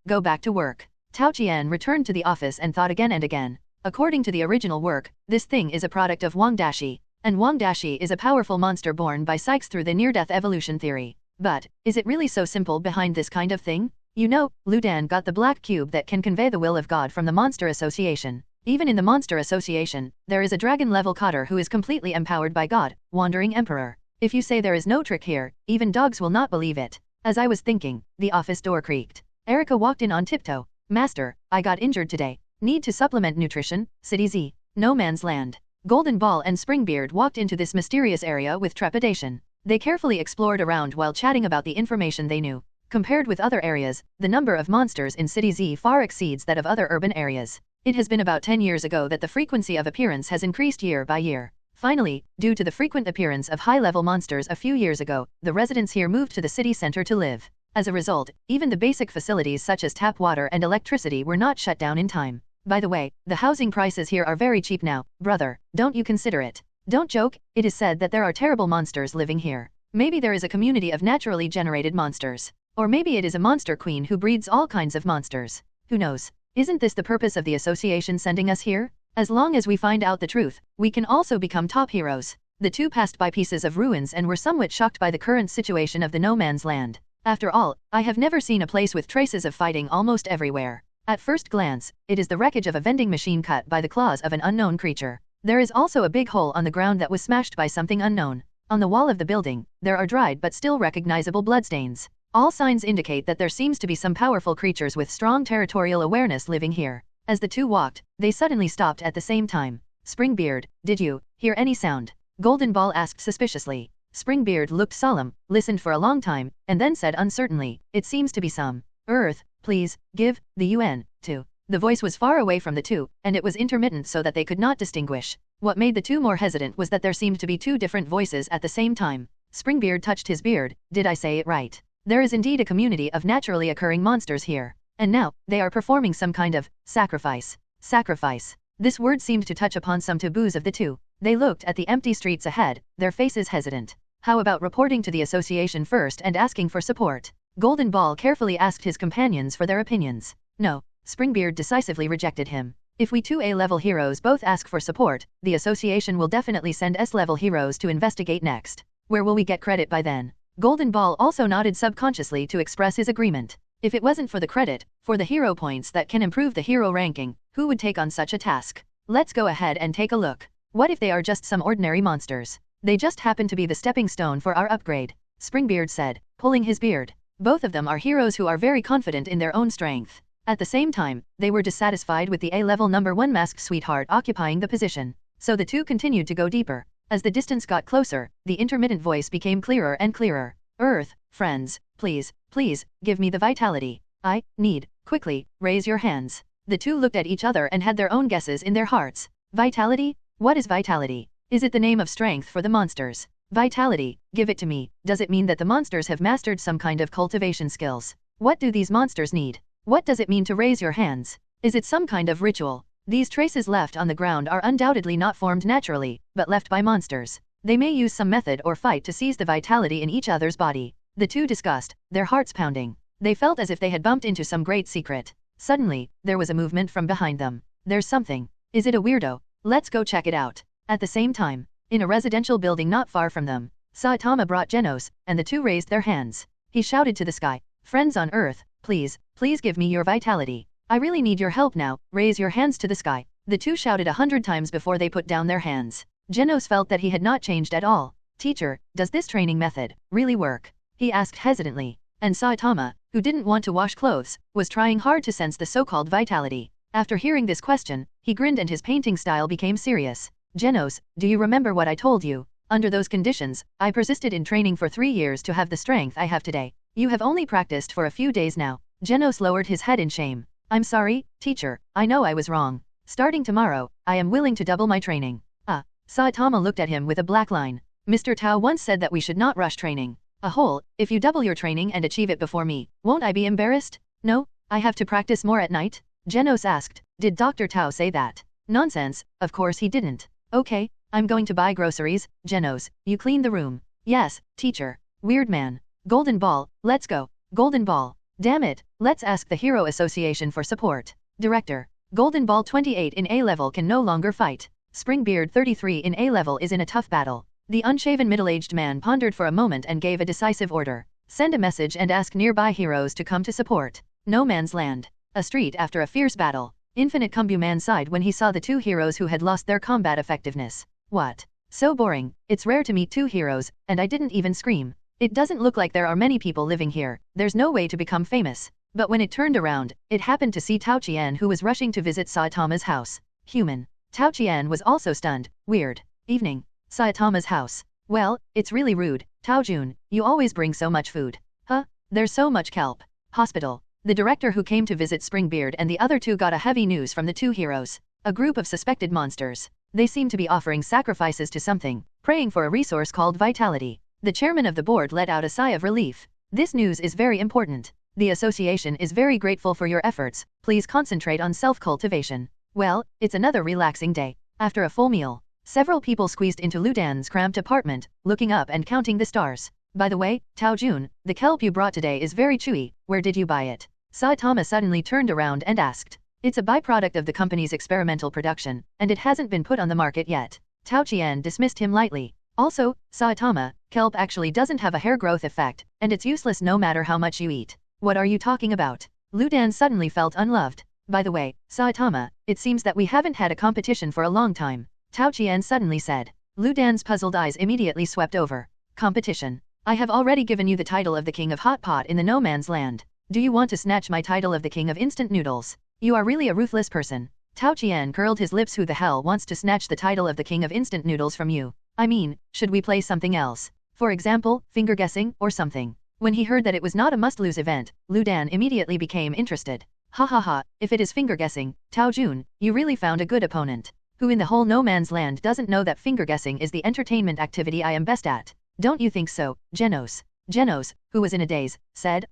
go back to work. Tao Qian returned to the office and thought again and again. According to the original work, this thing is a product of Wang Dashi, and Wang Dashi is a powerful monster born by Sykes through the near-death evolution theory. But, is it really so simple behind this kind of thing? You know, Lu Dan got the black cube that can convey the will of God from the Monster Association. Even in the Monster Association, there is a dragon-level cotter who is completely empowered by God, Wandering Emperor. If you say there is no trick here, even dogs will not believe it. As I was thinking, the office door creaked. Erica walked in on tiptoe. Master, I got injured today. Need to supplement nutrition, City Z. No Man's Land. Golden Ball and Springbeard walked into this mysterious area with trepidation. They carefully explored around while chatting about the information they knew. Compared with other areas, the number of monsters in City Z far exceeds that of other urban areas. It has been about 10 years ago that the frequency of appearance has increased year by year. Finally, due to the frequent appearance of high-level monsters a few years ago, the residents here moved to the city center to live. As a result, even the basic facilities such as tap water and electricity were not shut down in time. By the way, the housing prices here are very cheap now, brother, don't you consider it? Don't joke, it is said that there are terrible monsters living here. Maybe there is a community of naturally generated monsters. Or maybe it is a monster queen who breeds all kinds of monsters. Who knows? Isn't this the purpose of the association sending us here? As long as we find out the truth, we can also become top heroes. The two passed by pieces of ruins and were somewhat shocked by the current situation of the No Man's Land. After all, I have never seen a place with traces of fighting almost everywhere. At first glance, it is the wreckage of a vending machine cut by the claws of an unknown creature. There is also a big hole on the ground that was smashed by something unknown. On the wall of the building, there are dried but still recognizable bloodstains. All signs indicate that there seems to be some powerful creatures with strong territorial awareness living here. As the two walked, they suddenly stopped at the same time. Springbeard, did you hear any sound? Golden Ball asked suspiciously. Springbeard looked solemn, listened for a long time, and then said uncertainly, it seems to be some earth, please, give, the UN, to. The voice was far away from the two, and it was intermittent so that they could not distinguish. What made the two more hesitant was that there seemed to be two different voices at the same time. Springbeard touched his beard, did I say it right? There is indeed a community of naturally occurring monsters here. And now, they are performing some kind of sacrifice. Sacrifice. This word seemed to touch upon some taboos of the two. They looked at the empty streets ahead, their faces hesitant. How about reporting to the association first and asking for support? Golden Ball carefully asked his companions for their opinions. No, Springbeard decisively rejected him. If we two A-level heroes both ask for support, the association will definitely send S-level heroes to investigate next. Where will we get credit by then? Golden Ball also nodded subconsciously to express his agreement. If it wasn't for the credit, for the hero points that can improve the hero ranking, who would take on such a task? Let's go ahead and take a look. What if they are just some ordinary monsters? They just happen to be the stepping stone for our upgrade, Springbeard said, pulling his beard. Both of them are heroes who are very confident in their own strength. At the same time, they were dissatisfied with the A-level number 1 masked sweetheart occupying the position. So the two continued to go deeper. As the distance got closer, the intermittent voice became clearer and clearer. Earth, friends, please, give me the vitality. I need, quickly, raise your hands. The two looked at each other and had their own guesses in their hearts. Vitality? What is vitality? Is it the name of strength for the monsters? Vitality, give it to me. Does it mean that the monsters have mastered some kind of cultivation skills? What do these monsters need? What does it mean to raise your hands? Is it some kind of ritual? These traces left on the ground are undoubtedly not formed naturally, but left by monsters. They may use some method or fight to seize the vitality in each other's body. The two discussed, their hearts pounding. They felt as if they had bumped into some great secret. Suddenly, there was a movement from behind them. There's something. Is it a weirdo? Let's go check it out. At the same time, in a residential building not far from them, Saitama brought Genos, and the two raised their hands. He shouted to the sky, friends on Earth, please give me your vitality. I really need your help now, raise your hands to the sky. The two shouted 100 times before they put down their hands. Genos felt that he had not changed at all. Teacher, does this training method really work? He asked hesitantly. And Saitama, who didn't want to wash clothes, was trying hard to sense the so-called vitality. After hearing this question, he grinned and his painting style became serious. Jenos, do you remember what I told you? Under those conditions, I persisted in training for 3 years to have the strength I have today. You have only practiced for a few days now. Jenos lowered his head in shame. I'm sorry, teacher, I know I was wrong. Starting tomorrow, I am willing to double my training. Saitama looked at him with a black line. Mr. Tao once said that we should not rush training. If you double your training and achieve it before me, won't I be embarrassed? No, I have to practice more at night? Genos asked. Did Dr. Tao say that? Nonsense, of course he didn't. Okay, I'm going to buy groceries. Genos, you clean the room. Yes, teacher. Weird man. Golden Ball, let's go. Golden Ball. Damn it, let's ask the Hero Association for support. Director. Golden Ball 28 in A level can no longer fight. Springbeard 33 in A level is in a tough battle. The unshaven middle-aged man pondered for a moment and gave a decisive order. Send a message and ask nearby heroes to come to support. No Man's Land. A street after a fierce battle. Infinite Kumbu Man sighed when he saw the two heroes who had lost their combat effectiveness. What? So boring. It's rare to meet two heroes, and I didn't even scream. It doesn't look like there are many people living here. There's no way to become famous. But when it turned around, it happened to see Tao Qian, who was rushing to visit Saitama's house. Human. Tao Qian was also stunned. Weird. Evening. Saitama's house. Well, it's really rude. Tao Jun, you always bring so much food. Huh? There's so much kelp. Hospital. The director who came to visit Springbeard and the other two got a heavy news from the two heroes. A group of suspected monsters. They seem to be offering sacrifices to something, praying for a resource called vitality. The chairman of the board let out a sigh of relief. This news is very important. The association is very grateful for your efforts. Please concentrate on self-cultivation. Well, it's another relaxing day. After a full meal, several people squeezed into Ludan's cramped apartment, looking up and counting the stars. By the way, Tao Jun, the kelp you brought today is very chewy. Where did you buy it? Saitama suddenly turned around and asked. It's a byproduct of the company's experimental production, and it hasn't been put on the market yet. Tao Qian dismissed him lightly. Also, Saitama, kelp actually doesn't have a hair growth effect, and it's useless no matter how much you eat. What are you talking about? Ludan suddenly felt unloved. By the way, Saitama, it seems that we haven't had a competition for a long time. Tao Qian suddenly said. Ludan's puzzled eyes immediately swept over. Competition. I have already given you the title of the King of Hot Pot in the No Man's Land. Do you want to snatch my title of the King of Instant Noodles? You are really a ruthless person. Tao Qian curled his lips. Who the hell wants to snatch the title of the King of Instant Noodles from you? I mean, should we play something else? For example, finger guessing, or something? When he heard that it was not a must-lose event, Ludan immediately became interested. Ha ha ha, if it is finger guessing, Tao Jun, you really found a good opponent. Who in the whole No Man's Land doesn't know that finger guessing is the entertainment activity I am best at? Don't you think so, Jenos? Jenos, who was in a daze, said,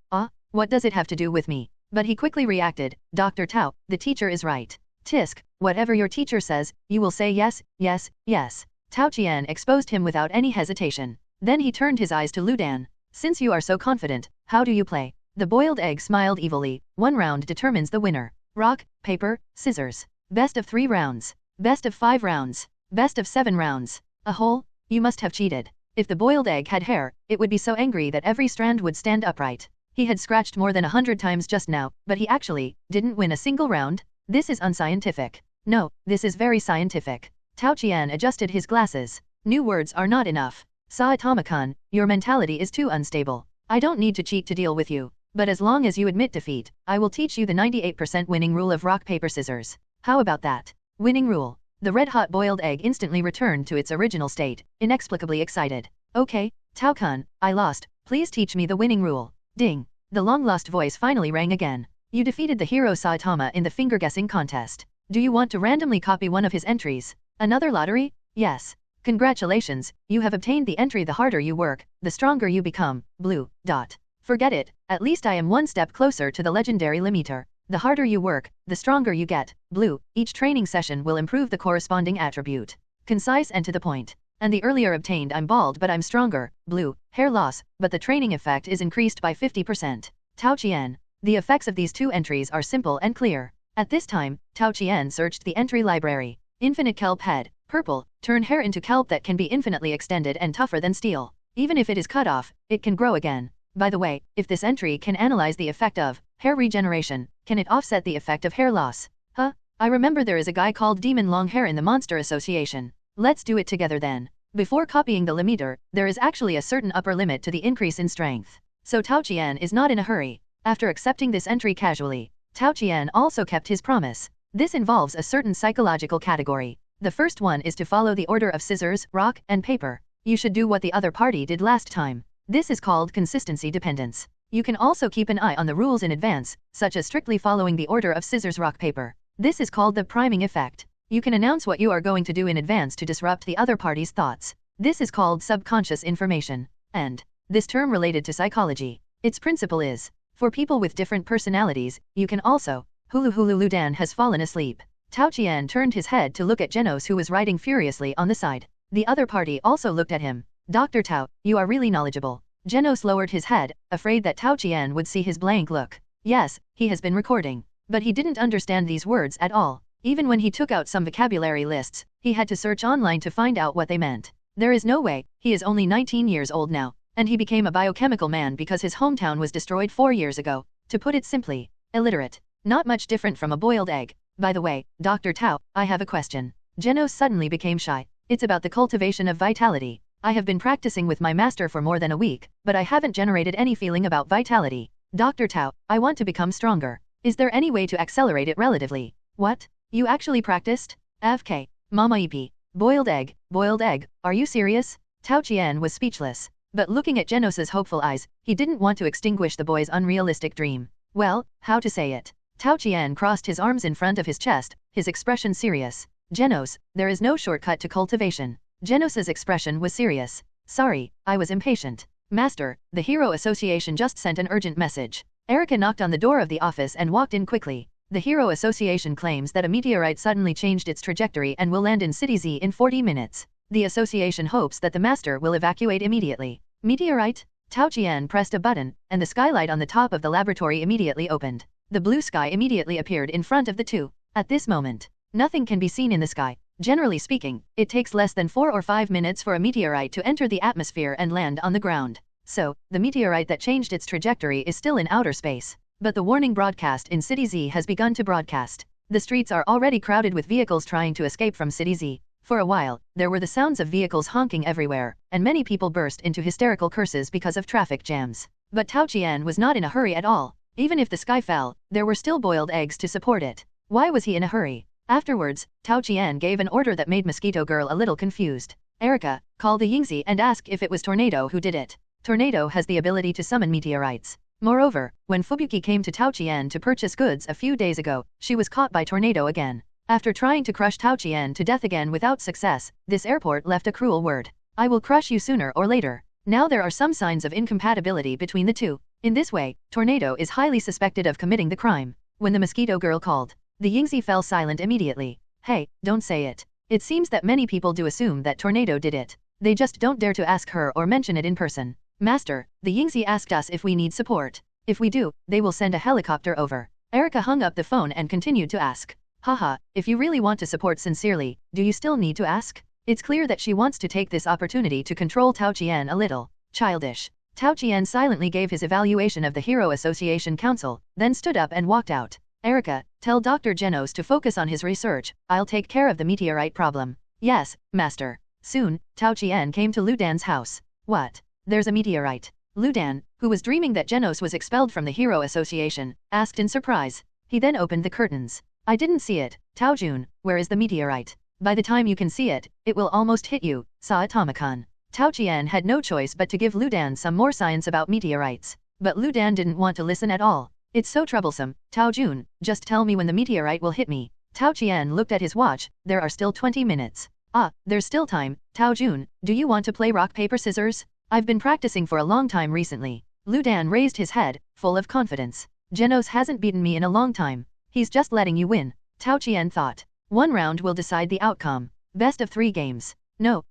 what does it have to do with me? But he quickly reacted, Dr. Tao, the teacher is right. Tisk, whatever your teacher says, you will say yes, yes, yes. Tao Qian exposed him without any hesitation. Then he turned his eyes to Ludan. Since you are so confident, how do you play? The boiled egg smiled evilly. 1 round determines the winner. Rock, paper, scissors. Best of 3 rounds. Best of 5 rounds. Best of 7 rounds. A hole? You must have cheated. If the boiled egg had hair, it would be so angry that every strand would stand upright. He had scratched more than 100 times just now, but he actually didn't win a single round. This is unscientific. No, this is very scientific. Tao Qian adjusted his glasses. New words are not enough. Saitama-kun, your mentality is too unstable. I don't need to cheat to deal with you. But as long as you admit defeat, I will teach you the 98% winning rule of rock paper scissors. How about that? Winning rule. The red-hot boiled egg instantly returned to its original state, inexplicably excited. Okay, Tao-kun, I lost. Please teach me the winning rule. Ding. The long-lost voice finally rang again. You defeated the hero Saitama in the finger-guessing contest. Do you want to randomly copy one of his entries? Another lottery? Yes. Congratulations, you have obtained the entry. The harder you work, the stronger you become. Blue. Dot. Forget it, at least I am one step closer to the legendary limiter. The harder you work, the stronger you get. Blue. Each training session will improve the corresponding attribute. Concise and to the point. And the earlier obtained. I'm bald but I'm stronger. Blue. Hair loss, but the training effect is increased by 50%. Tao Qian. The effects of these two entries are simple and clear. At this time, Tao Qian searched the entry library. Infinite kelp head. Purple. Turn hair into kelp that can be infinitely extended and tougher than steel. Even if it is cut off, it can grow again. By the way, if this entry can analyze the effect of hair regeneration, can it offset the effect of hair loss? Huh? I remember there is a guy called Demon Long Hair in the Monster Association. Let's do it together then. Before copying the limiter, there is actually a certain upper limit to the increase in strength. So Tao Qian is not in a hurry. After accepting this entry casually, Tao Qian also kept his promise. This involves a certain psychological category. The first one is to follow the order of scissors, rock, and paper. You should do what the other party did last time. This is called consistency dependence. You can also keep an eye on the rules in advance, such as strictly following the order of scissors, rock, paper. This is called the priming effect. You can announce what you are going to do in advance to disrupt the other party's thoughts. This is called subconscious information. And This term related to psychology. Its principle is, for people with different personalities, you can also, hulu hulu Ludan has fallen asleep. Tao Qian turned his head to look at Genos, who was riding furiously on the side. The other party also looked at him. Dr. Tao, you are really knowledgeable. Genos lowered his head, afraid that Tao Qian would see his blank look. Yes, he has been recording. But he didn't understand these words at all. Even when he took out some vocabulary lists, he had to search online to find out what they meant. There is no way, he is only 19 years old now, and he became a biochemical man because his hometown was destroyed 4 years ago. To put it simply, illiterate. Not much different from a boiled egg. By the way, Dr. Tao, I have a question. Jenos suddenly became shy. It's about the cultivation of vitality. I have been practicing with my master for more than a week, but I haven't generated any feeling about vitality. Dr. Tao, I want to become stronger. Is there any way to accelerate it relatively? What? You actually practiced? FK. Mama EP. Boiled egg, are you serious? Tao Qian was speechless. But looking at Genos's hopeful eyes, he didn't want to extinguish the boy's unrealistic dream. Well, how to say it? Tao Qian crossed his arms in front of his chest, his expression serious. Genos, there is no shortcut to cultivation. Genos's expression was serious. Sorry, I was impatient. Master, the Hero Association just sent an urgent message. Erica knocked on the door of the office and walked in quickly. The Hero Association claims that a meteorite suddenly changed its trajectory and will land in City Z in 40 minutes. The association hopes that the master will evacuate immediately. Meteorite? Tao Qian pressed a button, and the skylight on the top of the laboratory immediately opened. The blue sky immediately appeared in front of the two. At this moment, nothing can be seen in the sky. Generally speaking, it takes less than 4 or 5 minutes for a meteorite to enter the atmosphere and land on the ground. So, the meteorite that changed its trajectory is still in outer space. But the warning broadcast in City Z has begun to broadcast. The streets are already crowded with vehicles trying to escape from City Z. For a while, there were the sounds of vehicles honking everywhere, and many people burst into hysterical curses because of traffic jams. But Tao Qian was not in a hurry at all. Even if the sky fell, there were still boiled eggs to support it. Why was he in a hurry? Afterwards, Tao Qian gave an order that made Mosquito Girl a little confused. Erica, call the Yingzi and ask if it was Tornado who did it. Tornado has the ability to summon meteorites. Moreover, when Fubuki came to Tao Qian to purchase goods a few days ago, she was caught by Tornado again. After trying to crush Tao Qian to death again without success, this airport left a cruel word. I will crush you sooner or later. Now there are some signs of incompatibility between the two. In this way, Tornado is highly suspected of committing the crime. When the Mosquito Girl called, the Yingzi fell silent immediately. Hey, don't say it. It seems that many people do assume that Tornado did it. They just don't dare to ask her or mention it in person. Master, the Yingzi asked us if we need support. If we do, they will send a helicopter over. Erica hung up the phone and continued to ask. Haha, if you really want to support sincerely, do you still need to ask? It's clear that she wants to take this opportunity to control Tao Qian a little. Childish. Tao Qian silently gave his evaluation of the Hero Association Council, then stood up and walked out. Erica, tell Dr. Jenos to focus on his research. I'll take care of the meteorite problem. Yes, master. Soon, Tao Qian came to Ludan's house. What? There's a meteorite. Ludan, who was dreaming that Genos was expelled from the Hero Association, asked in surprise. He then opened the curtains. I didn't see it. Tao Jun, where is the meteorite? By the time you can see it, it will almost hit you, Saitama-kun. Tao Qian had no choice but to give Ludan some more science about meteorites. But Ludan didn't want to listen at all. It's so troublesome. Tao Jun, just tell me when the meteorite will hit me. Tao Qian looked at his watch. There are still 20 minutes. Ah, there's still time. Tao Jun, do you want to play rock paper scissors? I've been practicing for a long time recently. Ludan raised his head, full of confidence. Jenos hasn't beaten me in a long time. He's just letting you win. Tao Qian thought. 1 round will decide the outcome. Best of 3 games. No,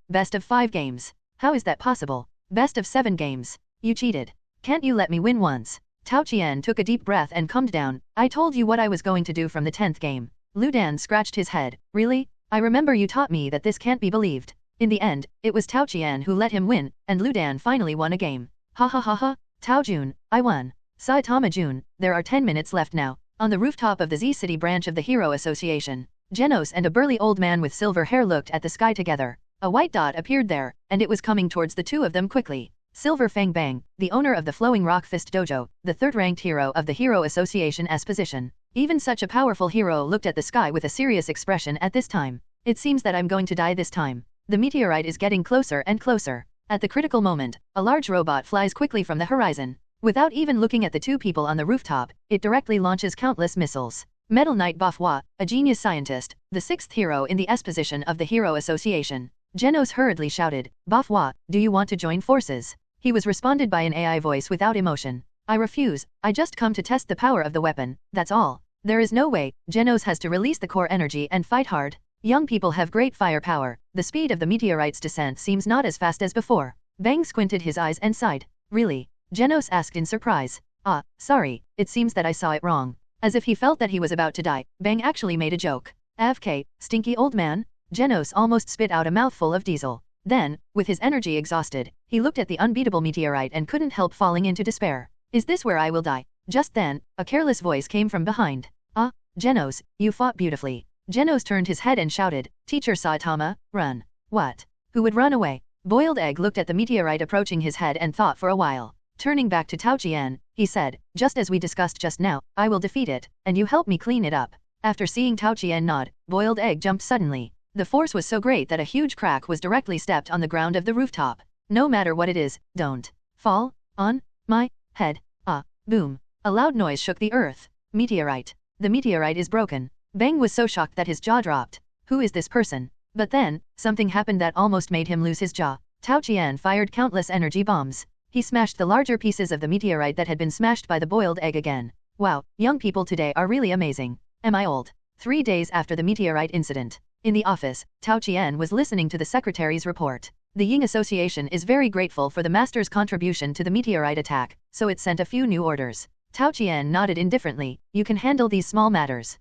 best of 5 games. How is that possible? Best of 7 games. You cheated. Can't you let me win once? Tao Qian took a deep breath and calmed down. I told you what I was going to do from the 10th game. Ludan scratched his head. Really? I remember you taught me that this can't be believed. In the end, it was Tao Qian who let him win, and Ludan finally won a game. Ha ha ha ha, Tao Jun, I won. Saitama Jun, there are 10 minutes left now. On the rooftop of the Z City branch of the Hero Association, Jenos and a burly old man with silver hair looked at the sky together. A white dot appeared there, and it was coming towards the two of them quickly. Silver Fang Bang, the owner of the Flowing Rock Fist Dojo, the 3rd-ranked hero of the Hero Association's position. Even such a powerful hero looked at the sky with a serious expression at this time. It seems that I'm going to die this time. The meteorite is getting closer and closer. At the critical moment, a large robot flies quickly from the horizon. Without even looking at the two people on the rooftop, it directly launches countless missiles. Metal Knight Bafwa, a genius scientist, the 6th hero in the S position of the Hero Association. Genos hurriedly shouted, Bafwa, do you want to join forces? He was responded by an AI voice without emotion. I refuse, I just come to test the power of the weapon, that's all. There is no way, Genos has to release the core energy and fight hard. Young people have great firepower, the speed of the meteorite's descent seems not as fast as before. Bang squinted his eyes and sighed. Really? Genos asked in surprise. Ah, sorry, it seems that I saw it wrong. As if he felt that he was about to die, Bang actually made a joke. AFK, stinky old man? Genos almost spit out a mouthful of diesel. Then, with his energy exhausted, he looked at the unbeatable meteorite and couldn't help falling into despair. Is this where I will die? Just then, a careless voice came from behind. Ah, Genos, you fought beautifully. Genos turned his head and shouted, Teacher Saitama, run. What? Who would run away? Boiled Egg looked at the meteorite approaching his head and thought for a while. Turning back to Tao Qian, he said, just as we discussed just now, I will defeat it, and you help me clean it up. After seeing Tao Qian nod, Boiled Egg jumped suddenly. The force was so great that a huge crack was directly stepped on the ground of the rooftop. No matter what it is, don't fall on my head. Ah, boom. A loud noise shook the earth. Meteorite. The meteorite is broken. Bang was so shocked that his jaw dropped. Who is this person? But then, something happened that almost made him lose his jaw. Tao Qian fired countless energy bombs. He smashed the larger pieces of the meteorite that had been smashed by the boiled egg again. Wow, young people today are really amazing. Am I old? 3 days after the meteorite incident. In the office, Tao Qian was listening to the secretary's report. The Ying Association is very grateful for the master's contribution to the meteorite attack, so it sent a few new orders. Tao Qian nodded indifferently, you can handle these small matters.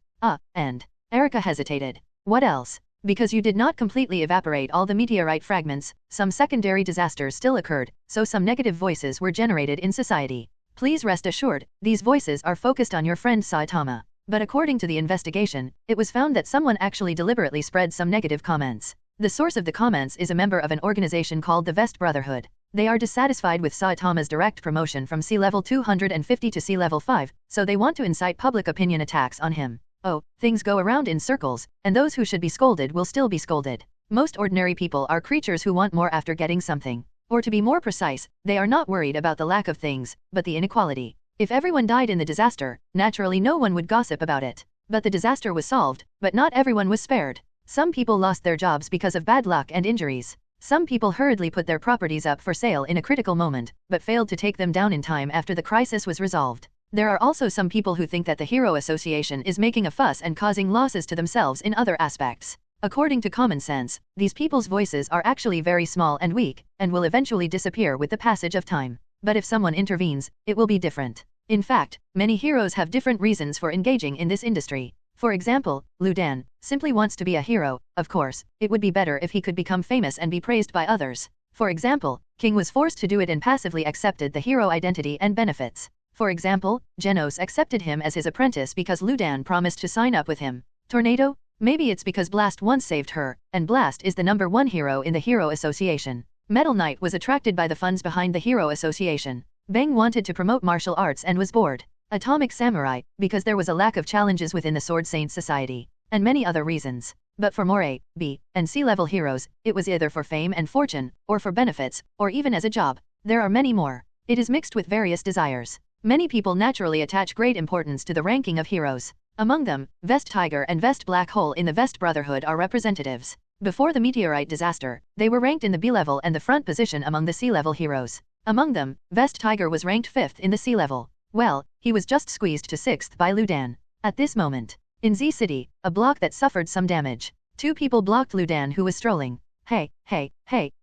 And Erica hesitated. What else? Because you did not completely evaporate all the meteorite fragments, some secondary disasters still occurred, so some negative voices were generated in society. Please rest assured, these voices are focused on your friend Saitama. But according to the investigation, it was found that someone actually deliberately spread some negative comments. The source of the comments is a member of an organization called the Vest Brotherhood. They are dissatisfied with Saitama's direct promotion from C-level 250 to C-level 5, so they want to incite public opinion attacks on him. Oh, things go around in circles, and those who should be scolded will still be scolded. Most ordinary people are creatures who want more after getting something. Or to be more precise, they are not worried about the lack of things, but the inequality. If everyone died in the disaster, naturally no one would gossip about it. But the disaster was solved, but not everyone was spared. Some people lost their jobs because of bad luck and injuries. Some people hurriedly put their properties up for sale in a critical moment, but failed to take them down in time after the crisis was resolved. There are also some people who think that the Hero Association is making a fuss and causing losses to themselves in other aspects. According to common sense, these people's voices are actually very small and weak, and will eventually disappear with the passage of time. But if someone intervenes, it will be different. In fact, many heroes have different reasons for engaging in this industry. For example, Lu Dan simply wants to be a hero. Of course, it would be better if he could become famous and be praised by others. For example, King was forced to do it and passively accepted the hero identity and benefits. For example, Jenos accepted him as his apprentice because Lu Dan promised to sign up with him. Tornado? Maybe it's because Blast once saved her, and Blast is the #1 hero in the Hero Association. Metal Knight was attracted by the funds behind the Hero Association. Bang wanted to promote martial arts and was bored. Atomic Samurai, because there was a lack of challenges within the Sword Saint Society. And many other reasons. But for more A, B, and C-level heroes, it was either for fame and fortune, or for benefits, or even as a job. There are many more. It is mixed with various desires. Many people naturally attach great importance to the ranking of heroes. Among them, Vest Tiger and Vest Black Hole in the Vest Brotherhood are representatives. Before the meteorite disaster, they were ranked in the B-level and the front position among the C-level heroes. Among them, Vest Tiger was ranked 5th in the C-level. Well, he was just squeezed to 6th by Lu Dan. At this moment, in Z City, a block that suffered some damage. 2 people blocked Lu Dan who was strolling. Hey,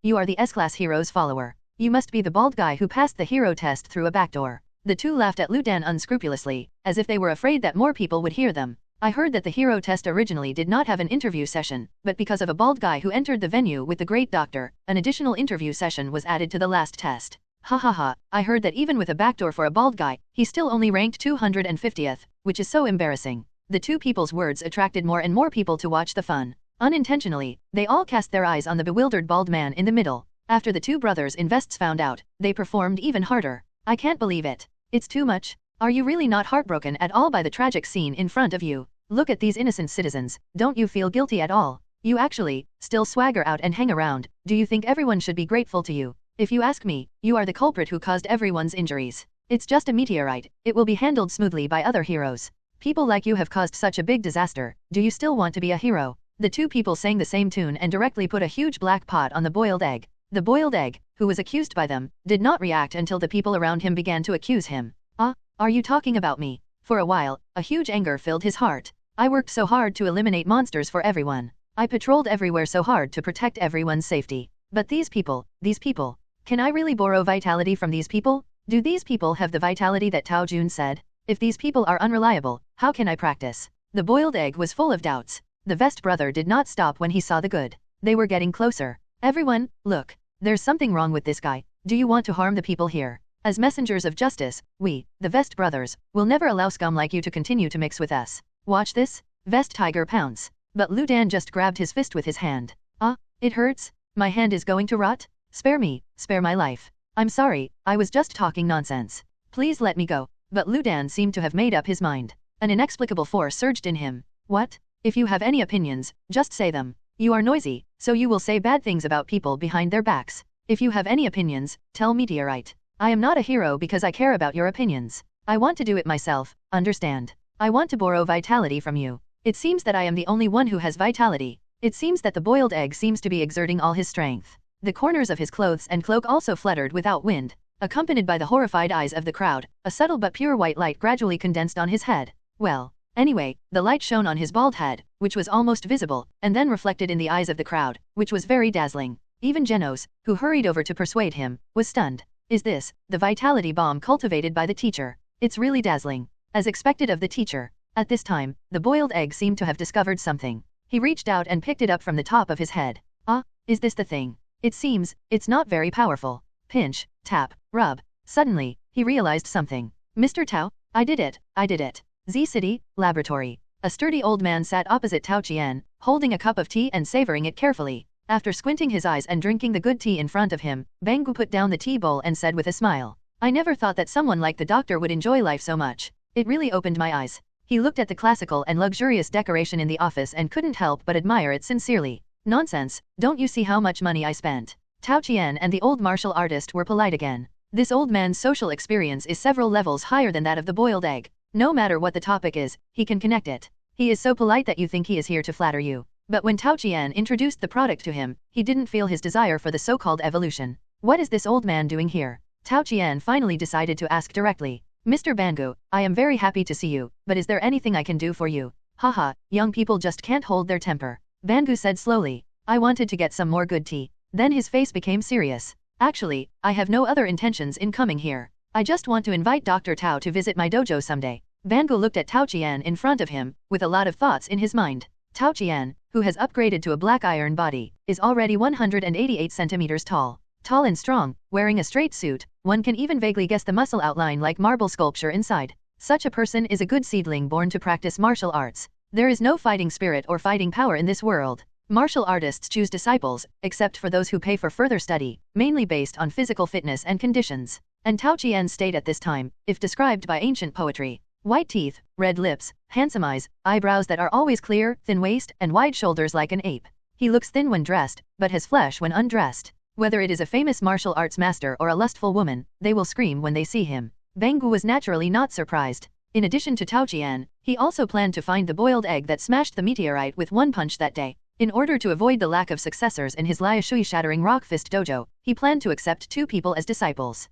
you are the S-class hero's follower. You must be the bald guy who passed the hero test through a backdoor. The 2 laughed at Lu Dan unscrupulously, as if they were afraid that more people would hear them. I heard that the hero test originally did not have an interview session, but because of a bald guy who entered the venue with the great doctor, an additional interview session was added to the last test. I heard that even with a backdoor for a bald guy, he still only ranked 250th, which is so embarrassing. The 2 people's words attracted more and more people to watch the fun. Unintentionally, they all cast their eyes on the bewildered bald man in the middle. After the 2 brothers in vests found out, they performed even harder. I can't believe it. It's too much. Are you really not heartbroken at all by the tragic scene in front of you? Look at these innocent citizens, don't you feel guilty at all? You actually, still swagger out and hang around, do you think everyone should be grateful to you? If you ask me, you are the culprit who caused everyone's injuries. It's just a meteorite, it will be handled smoothly by other heroes. People like you have caused such a big disaster, do you still want to be a hero? The 2 people sang the same tune and directly put a huge black pot on the boiled egg. The boiled egg, who was accused by them, did not react until the people around him began to accuse him. Are you talking about me? For a while, a huge anger filled his heart. I worked so hard to eliminate monsters for everyone. I patrolled everywhere so hard to protect everyone's safety. But these people, can I really borrow vitality from these people? Do these people have the vitality that Tao Jun said? If these people are unreliable, how can I practice? The boiled egg was full of doubts. The Vest brother did not stop when he saw the good. They were getting closer. Everyone, look. There's something wrong with this guy. Do you want to harm the people here? As messengers of justice, we, the Vest brothers, will never allow scum like you to continue to mix with us. Watch this. Vest tiger pounce. But Lu Dan just grabbed his fist with his hand. It hurts? My hand is going to rot? Spare me, spare my life. I'm sorry, I was just talking nonsense. Please let me go. But Lu Dan seemed to have made up his mind. An inexplicable force surged in him. What? If you have any opinions, just say them. You are noisy, so you will say bad things about people behind their backs. If you have any opinions, tell Meteorite. I am not a hero because I care about your opinions. I want to do it myself, understand? I want to borrow vitality from you. It seems that I am the only one who has vitality. It seems that the boiled egg seems to be exerting all his strength. The corners of his clothes and cloak also fluttered without wind. Accompanied by the horrified eyes of the crowd, a subtle but pure white light gradually condensed on his head. Well, anyway, the light shone on his bald head, which was almost visible, and then reflected in the eyes of the crowd, which was very dazzling. Even Genos, who hurried over to persuade him, was stunned. Is this the vitality bomb cultivated by the teacher? It's really dazzling. As expected of the teacher. At this time, the boiled egg seemed to have discovered something. He reached out and picked it up from the top of his head. Is this the thing? It seems, it's not very powerful. Pinch, tap, rub. Suddenly, he realized something. Mr. Tao, I did it. Z City, Laboratory. A sturdy old man sat opposite Tao Qian, holding a cup of tea and savoring it carefully. After squinting his eyes and drinking the good tea in front of him, Bangu put down the tea bowl and said with a smile. I never thought that someone like the doctor would enjoy life so much. It really opened my eyes. He looked at the classical and luxurious decoration in the office and couldn't help but admire it sincerely. Nonsense, don't you see how much money I spent? Tao Qian and the old martial artist were polite again. This old man's social experience is several levels higher than that of the boiled egg. No matter what the topic is, he can connect it. He is so polite that you think he is here to flatter you. But when Tao Qian introduced the product to him, he didn't feel his desire for the so-called evolution. What is this old man doing here? Tao Qian finally decided to ask directly. Mr. Bangu, I am very happy to see you, but is there anything I can do for you? Haha, young people just can't hold their temper. Bangu said slowly. I wanted to get some more good tea. Then his face became serious. Actually, I have no other intentions in coming here. I just want to invite Dr. Tao to visit my dojo someday. Bangu looked at Tao Qian in front of him, with a lot of thoughts in his mind. Tao Qian, who has upgraded to a black iron body, is already 188 centimeters tall. Tall and strong, wearing a straight suit, one can even vaguely guess the muscle outline like marble sculpture inside. Such a person is a good seedling born to practice martial arts. There is no fighting spirit or fighting power in this world. Martial artists choose disciples, except for those who pay for further study, mainly based on physical fitness and conditions. And Tao Qian's state at this time, if described by ancient poetry. White teeth, red lips, handsome eyes, eyebrows that are always clear, thin waist, and wide shoulders like an ape. He looks thin when dressed, but has flesh when undressed. Whether it is a famous martial arts master or a lustful woman, they will scream when they see him. Bangu was naturally not surprised. In addition to Tao Qian, he also planned to find the boiled egg that smashed the meteorite with one punch that day. In order to avoid the lack of successors in his Liashui shattering rock fist dojo, he planned to accept 2 people as disciples.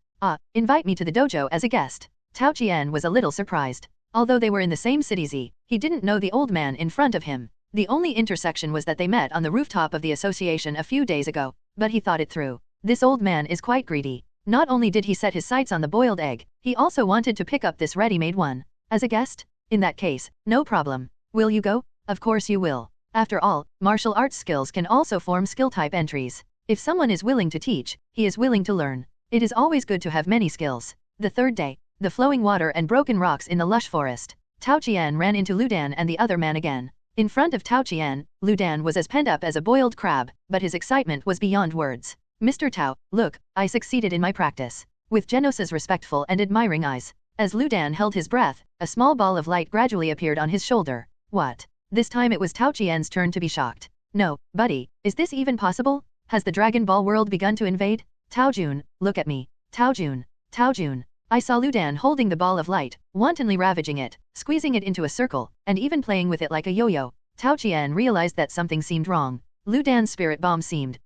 Invite me to the dojo as a guest. Tao Qian was a little surprised. Although they were in the same city Z, he didn't know the old man in front of him. The only intersection was that they met on the rooftop of the association a few days ago. But he thought it through. This old man is quite greedy. Not only did he set his sights on the boiled egg, he also wanted to pick up this ready-made one. As a guest? In that case, no problem. Will you go? Of course you will. After all, martial arts skills can also form skill-type entries. If someone is willing to teach, he is willing to learn. It is always good to have many skills. The third day, the flowing water and broken rocks in the lush forest. Tao Qian ran into Lu Dan and the other man again. In front of Tao Qian, Lu Dan was as pent up as a boiled crab, but his excitement was beyond words. Mr. Tao, look, I succeeded in my practice. With Genos's respectful and admiring eyes. As Lu Dan held his breath, a small ball of light gradually appeared on his shoulder. What? This time it was Tao Qian's turn to be shocked. No, buddy, is this even possible? Has the Dragon Ball world begun to invade? Tao Jun, look at me. Tao Jun. Tao Jun. I saw Lu Dan holding the ball of light, wantonly ravaging it, squeezing it into a circle, and even playing with it like a yo-yo. Tao Qian realized that something seemed wrong. Lu Dan's spirit bomb seemed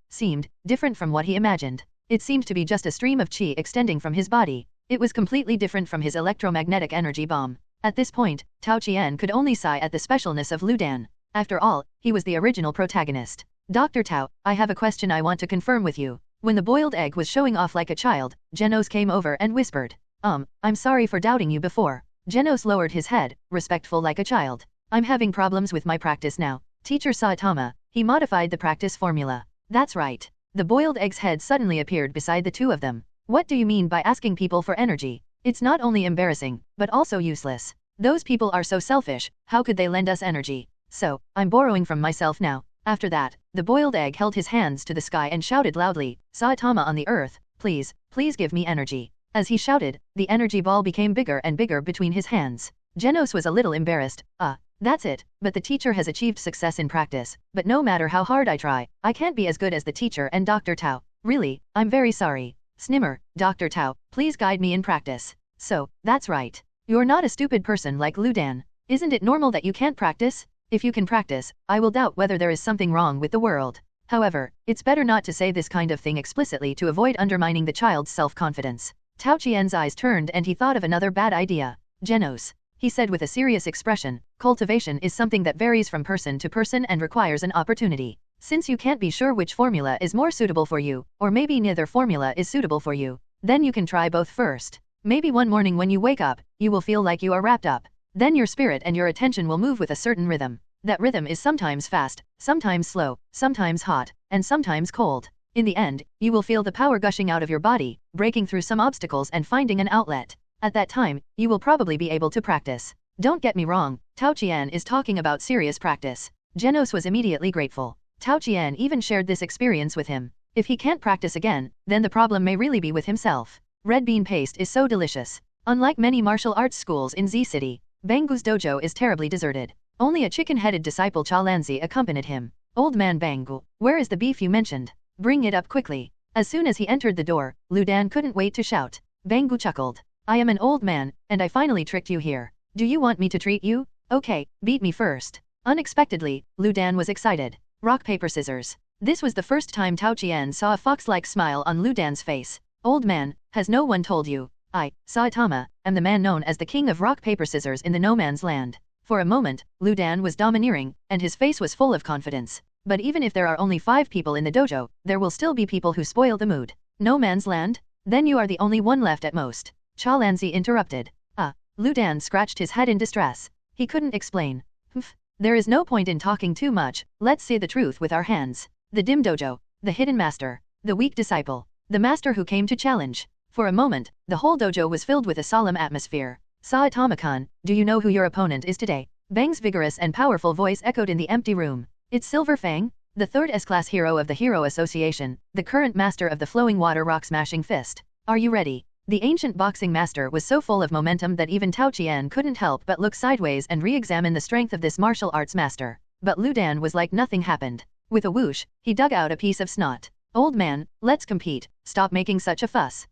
different from what he imagined. It seemed to be just a stream of qi extending from his body. It was completely different from his electromagnetic energy bomb. At this point, Tao Qian could only sigh at the specialness of Lu Dan. After all, he was the original protagonist. Dr. Tao, I have a question I want to confirm with you. When the boiled egg was showing off like a child, Genos came over and whispered, I'm sorry for doubting you before. Genos lowered his head, respectful like a child. I'm having problems with my practice now. Teacher Saitama, he modified the practice formula. That's right. The boiled egg's head suddenly appeared beside the two of them. What do you mean by asking people for energy? It's not only embarrassing, but also useless. Those people are so selfish, how could they lend us energy? So, I'm borrowing from myself now. After that, the boiled egg held his hands to the sky and shouted loudly, Saitama on the earth, please give me energy. As he shouted, the energy ball became bigger and bigger between his hands. Genos was a little embarrassed. That's it, but the teacher has achieved success in practice, but no matter how hard I try, I can't be as good as the teacher and Dr. Tao. Really, I'm very sorry. Snimmer, Dr. Tao, please guide me in practice. So, that's right. You're not a stupid person like Lu Dan. Isn't it normal that you can't practice? If you can practice, I will doubt whether there is something wrong with the world. However, it's better not to say this kind of thing explicitly to avoid undermining the child's self-confidence. Tao Qian's eyes turned and he thought of another bad idea. Genos, he said with a serious expression, cultivation is something that varies from person to person and requires an opportunity. Since you can't be sure which formula is more suitable for you, or maybe neither formula is suitable for you, then you can try both first. Maybe one morning when you wake up, you will feel like you are wrapped up. Then your spirit and your attention will move with a certain rhythm. That rhythm is sometimes fast, sometimes slow, sometimes hot, and sometimes cold. In the end, you will feel the power gushing out of your body, breaking through some obstacles and finding an outlet. At that time, you will probably be able to practice. Don't get me wrong, Tao Qian is talking about serious practice. Genos was immediately grateful. Tao Qian even shared this experience with him. If he can't practice again, then the problem may really be with himself. Red bean paste is so delicious. Unlike many martial arts schools in Z City, Bangu's dojo is terribly deserted. Only a chicken-headed disciple Chalanzi accompanied him. Old man Bangu, where is the beef you mentioned? Bring it up quickly. As soon as he entered the door, Lu Dan couldn't wait to shout. Bangu chuckled. I am an old man, and I finally tricked you here. Do you want me to treat you? Okay, beat me first. Unexpectedly, Lu Dan was excited. Rock paper scissors. This was the first time Tao Qian saw a fox-like smile on Lu Dan's face. Old man, has no one told you? I, Saitama, am the man known as the king of rock paper scissors in the no man's land. For a moment, Lu Dan was domineering, and his face was full of confidence. But even if there are only 5 people in the dojo, there will still be people who spoil the mood. No man's land? Then you are the only one left at most. Chalanzi interrupted. Lu Dan scratched his head in distress. He couldn't explain. There is no point in talking too much, let's say the truth with our hands. The dim dojo, the hidden master, the weak disciple, the master who came to challenge. For a moment, the whole dojo was filled with a solemn atmosphere. Saitama-kun, do you know who your opponent is today? Bang's vigorous and powerful voice echoed in the empty room. It's Silver Fang, the 3rd S-class hero of the Hero Association, the current master of the flowing water rock-smashing fist. Are you ready? The ancient boxing master was so full of momentum that even Tao Qian couldn't help but look sideways and re-examine the strength of this martial arts master. But Lu Dan was like nothing happened. With a whoosh, he dug out a piece of snot. Old man, let's compete, stop making such a fuss.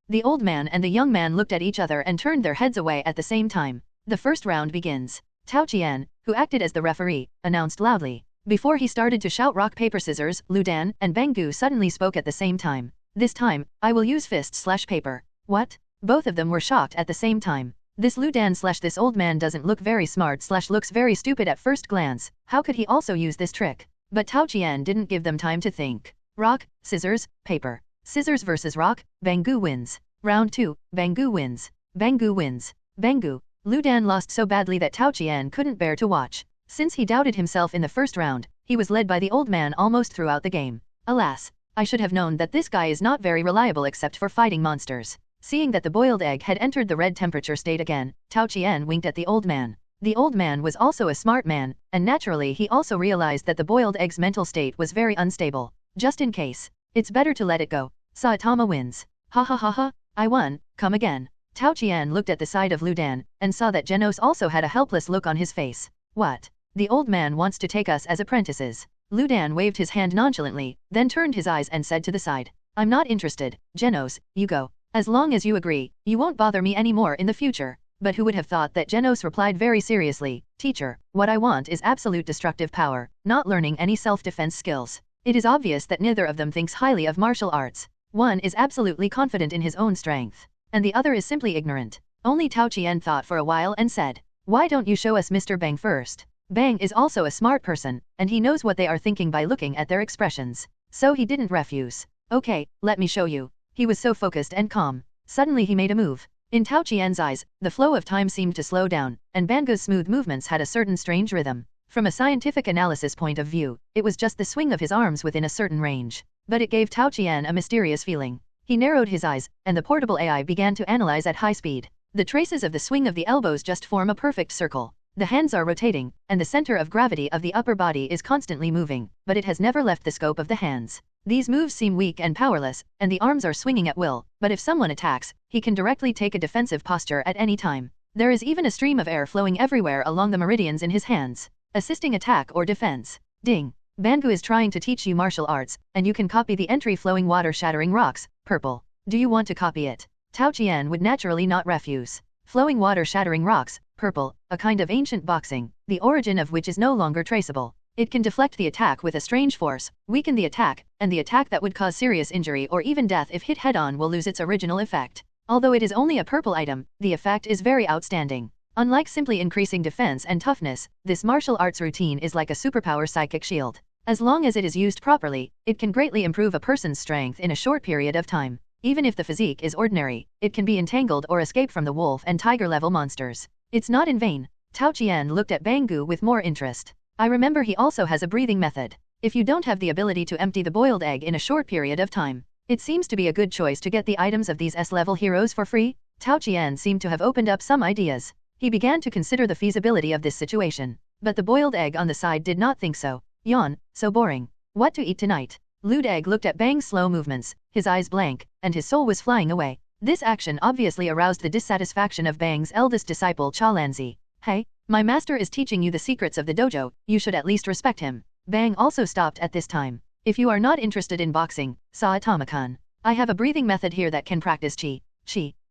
The old man and the young man looked at each other and turned their heads away at the same time. The first round begins. Tao Qian, who acted as the referee, announced loudly. Before he started to shout rock paper scissors, Lu Dan and Bangu suddenly spoke at the same time. This time, I will use fist/paper. What? Both of them were shocked at the same time. This Lu Dan/this old man doesn't look very smart/looks very stupid at first glance. How could he also use this trick? But Tao Qian didn't give them time to think. Rock, scissors, paper. Scissors versus rock, Bangu wins. Round 2, Bangu wins. Bangu wins. Bangu. Lu Dan lost so badly that Tao Qian couldn't bear to watch. Since he doubted himself in the first round, he was led by the old man almost throughout the game. Alas, I should have known that this guy is not very reliable except for fighting monsters. Seeing that the boiled egg had entered the red temperature state again, Tao Qian winked at the old man. The old man was also a smart man, and naturally he also realized that the boiled egg's mental state was very unstable. Just in case, it's better to let it go. Saitama wins. Ha ha ha ha, I won, come again. Tao Qian looked at the side of Lu Dan, and saw that Jenos also had a helpless look on his face. What? The old man wants to take us as apprentices. Lu Dan waved his hand nonchalantly, then turned his eyes and said to the side. I'm not interested, Jenos, you go. As long as you agree, you won't bother me anymore in the future. But who would have thought that Genos replied very seriously, "Teacher, what I want is absolute destructive power, not learning any self-defense skills." It is obvious that neither of them thinks highly of martial arts. One is absolutely confident in his own strength, and the other is simply ignorant. Only Tao Qian thought for a while and said, "Why don't you show us Mr. Bang first?" Bang is also a smart person, and he knows what they are thinking by looking at their expressions. So he didn't refuse. "Okay, let me show you." He was so focused and calm. Suddenly he made a move. In Tao Qian's eyes, the flow of time seemed to slow down, and Bangu's smooth movements had a certain strange rhythm. From a scientific analysis point of view, it was just the swing of his arms within a certain range. But it gave Tao Qian a mysterious feeling. He narrowed his eyes, and the portable AI began to analyze at high speed. The traces of the swing of the elbows just form a perfect circle. The hands are rotating, and the center of gravity of the upper body is constantly moving, but it has never left the scope of the hands. These moves seem weak and powerless, and the arms are swinging at will, but if someone attacks, he can directly take a defensive posture at any time. There is even a stream of air flowing everywhere along the meridians in his hands, assisting attack or defense. Ding! Bangu is trying to teach you martial arts, and you can copy the entry flowing water shattering rocks, purple. Do you want to copy it? Tao Qian would naturally not refuse. Flowing water shattering rocks, purple, a kind of ancient boxing, the origin of which is no longer traceable. It can deflect the attack with a strange force, weaken the attack, and the attack that would cause serious injury or even death if hit head-on will lose its original effect. Although it is only a purple item, the effect is very outstanding. Unlike simply increasing defense and toughness, this martial arts routine is like a superpower psychic shield. As long as it is used properly, it can greatly improve a person's strength in a short period of time. Even if the physique is ordinary, it can be entangled or escape from the wolf and tiger level monsters. It's not in vain. Tao Qian looked at Bangu with more interest. I remember he also has a breathing method. If you don't have the ability to empty the boiled egg in a short period of time, it seems to be a good choice to get the items of these S-level heroes for free. Tao Qian seemed to have opened up some ideas. He began to consider the feasibility of this situation. But the boiled egg on the side did not think so. Yawn, so boring. What to eat tonight? Lewd Egg looked at Bang's slow movements, his eyes blank, and his soul was flying away. This action obviously aroused the dissatisfaction of Bang's eldest disciple Chalanzi. "Hey, my master is teaching you the secrets of the dojo, you should at least respect him." Bang also stopped at this time. "If you are not interested in boxing, Saitama-kun, I have a breathing method here that can practice chi.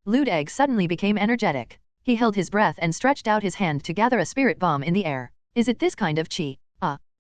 Lewd Egg suddenly became energetic. He held his breath and stretched out his hand to gather a spirit bomb in the air. "Is it this kind of chi?"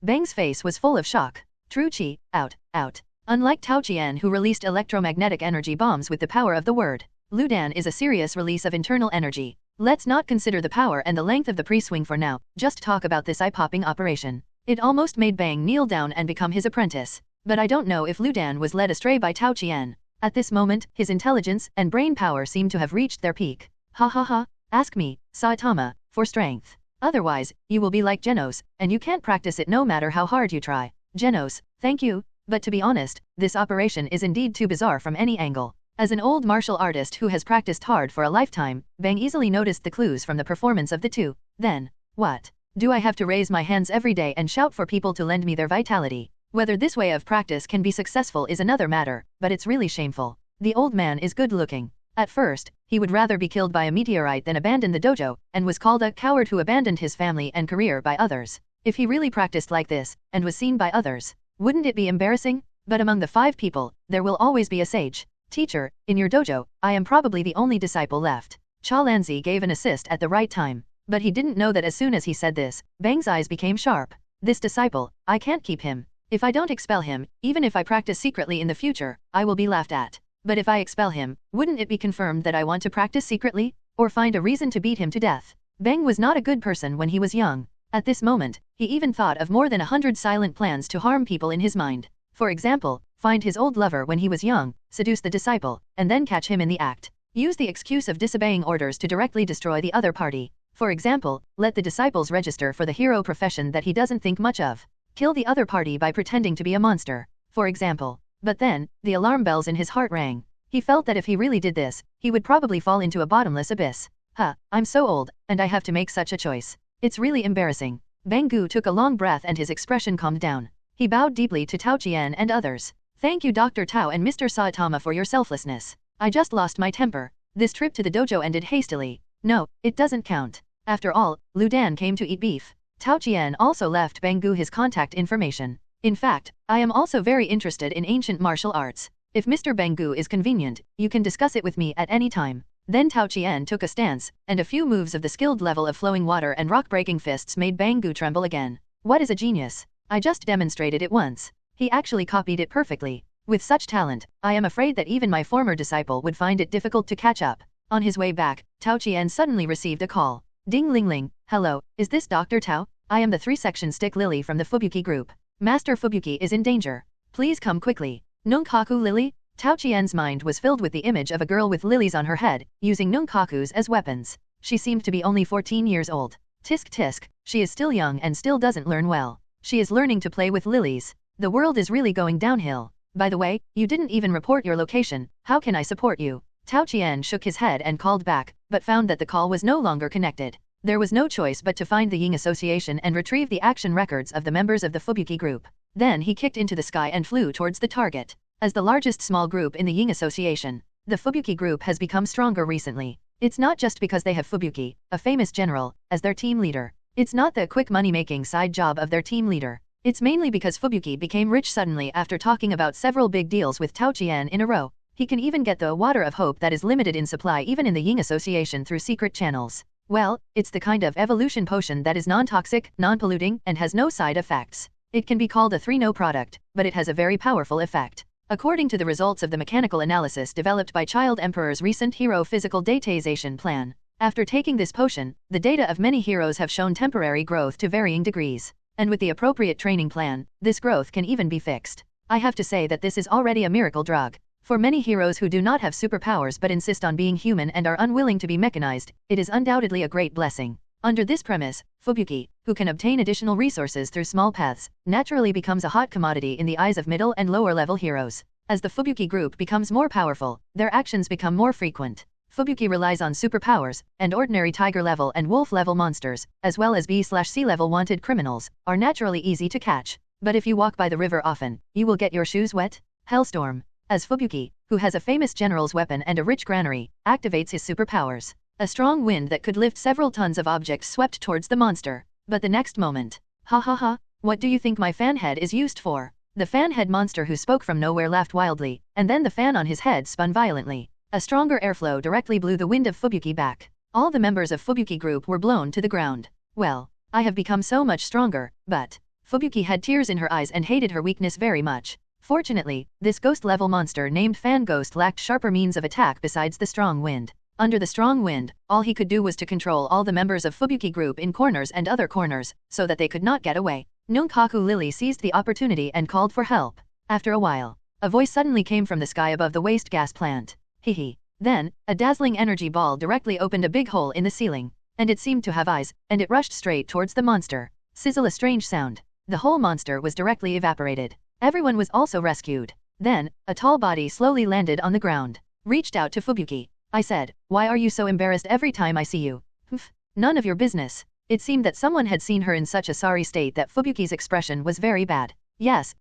Bang's face was full of shock. "True chi, out. Unlike Tao Qian who released electromagnetic energy bombs with the power of the word, Ludan is a serious release of internal energy. Let's not consider the power and the length of the pre-swing for now, just talk about this eye-popping operation." It almost made Bang kneel down and become his apprentice. But I don't know if Ludan was led astray by Tao Qian. At this moment, his intelligence and brain power seemed to have reached their peak. Ha. Ask me, Saitama, for strength. Otherwise, you will be like Jenos, and you can't practice it no matter how hard you try. Jenos, thank you. But to be honest, this operation is indeed too bizarre from any angle. As an old martial artist who has practiced hard for a lifetime, Bang easily noticed the clues from the performance of the two. Then, what? Do I have to raise my hands every day and shout for people to lend me their vitality? Whether this way of practice can be successful is another matter, but it's really shameful. The old man is good looking. At first, he would rather be killed by a meteorite than abandon the dojo, and was called a coward who abandoned his family and career by others. If he really practiced like this, and was seen by others, wouldn't it be embarrassing? But among the 5 people, there will always be a sage. "Teacher, in your dojo, I am probably the only disciple left." Chalanzi gave an assist at the right time. But he didn't know that as soon as he said this, Bang's eyes became sharp. "This disciple, I can't keep him. If I don't expel him, even if I practice secretly in the future, I will be laughed at. But if I expel him, wouldn't it be confirmed that I want to practice secretly? Or find a reason to beat him to death?" Bang was not a good person when he was young. At this moment, he even thought of more than 100 silent plans to harm people in his mind. For example, find his old lover when he was young, seduce the disciple, and then catch him in the act. Use the excuse of disobeying orders to directly destroy the other party. For example, let the disciples register for the hero profession that he doesn't think much of. Kill the other party by pretending to be a monster, for example. But then, the alarm bells in his heart rang. He felt that if he really did this, he would probably fall into a bottomless abyss. I'm so old, and I have to make such a choice. It's really embarrassing. Bangu took a long breath and his expression calmed down. He bowed deeply to Tao Qian and others. "Thank you Dr. Tao and Mr. Saitama for your selflessness. I just lost my temper. This trip to the dojo ended hastily. No, it doesn't count. After all, Ludan came to eat beef." Tao Qian also left Bangu his contact information. "In fact, I am also very interested in ancient martial arts. If Mr. Bangu is convenient, you can discuss it with me at any time." Then Tao Qian took a stance, and a few moves of the skilled level of flowing water and rock-breaking fists made Bangu tremble again. What is a genius? I just demonstrated it once. He actually copied it perfectly. With such talent, I am afraid that even my former disciple would find it difficult to catch up. On his way back, Tao Qian suddenly received a call. Ding ling ling, hello, is this Dr. Tao? I am the 3-section stick lily from the Fubuki group. Master Fubuki is in danger. Please come quickly. Nunkaku lily? Tao Qian's mind was filled with the image of a girl with lilies on her head, using nunkakus as weapons. She seemed to be only 14 years old. Tisk tisk, she is still young and still doesn't learn well. She is learning to play with lilies. The world is really going downhill. By the way, you didn't even report your location, how can I support you? Tao Qian shook his head and called back, but found that the call was no longer connected. There was no choice but to find the Ying Association and retrieve the action records of the members of the Fubuki group. Then he kicked into the sky and flew towards the target. As the largest small group in the Ying Association, the Fubuki group has become stronger recently. It's not just because they have Fubuki, a famous general, as their team leader. It's not the quick money-making side job of their team leader. It's mainly because Fubuki became rich suddenly after talking about several big deals with Tao Qian in a row. He can even get the water of hope that is limited in supply even in the Ying Association through secret channels. Well, it's the kind of evolution potion that is non-toxic, non-polluting, and has no side effects. It can be called a 3-no product, but it has a very powerful effect. According to the results of the mechanical analysis developed by Child Emperor's recent hero physical datization plan, after taking this potion, the data of many heroes have shown temporary growth to varying degrees. And with the appropriate training plan, this growth can even be fixed. I have to say that this is already a miracle drug. For many heroes who do not have superpowers but insist on being human and are unwilling to be mechanized, it is undoubtedly a great blessing. Under this premise, Fubuki, who can obtain additional resources through small paths, naturally becomes a hot commodity in the eyes of middle and lower level heroes. As the Fubuki group becomes more powerful, their actions become more frequent. Fubuki relies on superpowers, and ordinary tiger level and wolf level monsters, as well as B/C level wanted criminals, are naturally easy to catch. But if you walk by the river often, you will get your shoes wet. Hellstorm. As Fubuki, who has a famous general's weapon and a rich granary, activates his superpowers. A strong wind that could lift several tons of objects swept towards the monster. But the next moment, ha ha ha, what do you think my fan head is used for? The fan head monster who spoke from nowhere laughed wildly, and then the fan on his head spun violently. A stronger airflow directly blew the wind of Fubuki back. All the members of Fubuki group were blown to the ground. Well, I have become so much stronger, but... Fubuki had tears in her eyes and hated her weakness very much. Fortunately, this ghost-level monster named Fan Ghost lacked sharper means of attack besides the strong wind. Under the strong wind, all he could do was to control all the members of Fubuki group in corners and other corners, so that they could not get away. Nunkaku Lily seized the opportunity and called for help. After a while, a voice suddenly came from the sky above the waste gas plant. Hehe. Then, a dazzling energy ball directly opened a big hole in the ceiling, and it seemed to have eyes, and it rushed straight towards the monster. Sizzle, a strange sound. The whole monster was directly evaporated. Everyone was also rescued. Then, a tall body slowly landed on the ground. Reached out to Fubuki. I said, why are you so embarrassed every time I see you? Humph, none of your business. It seemed that someone had seen her in such a sorry state that Fubuki's expression was very bad. Yes,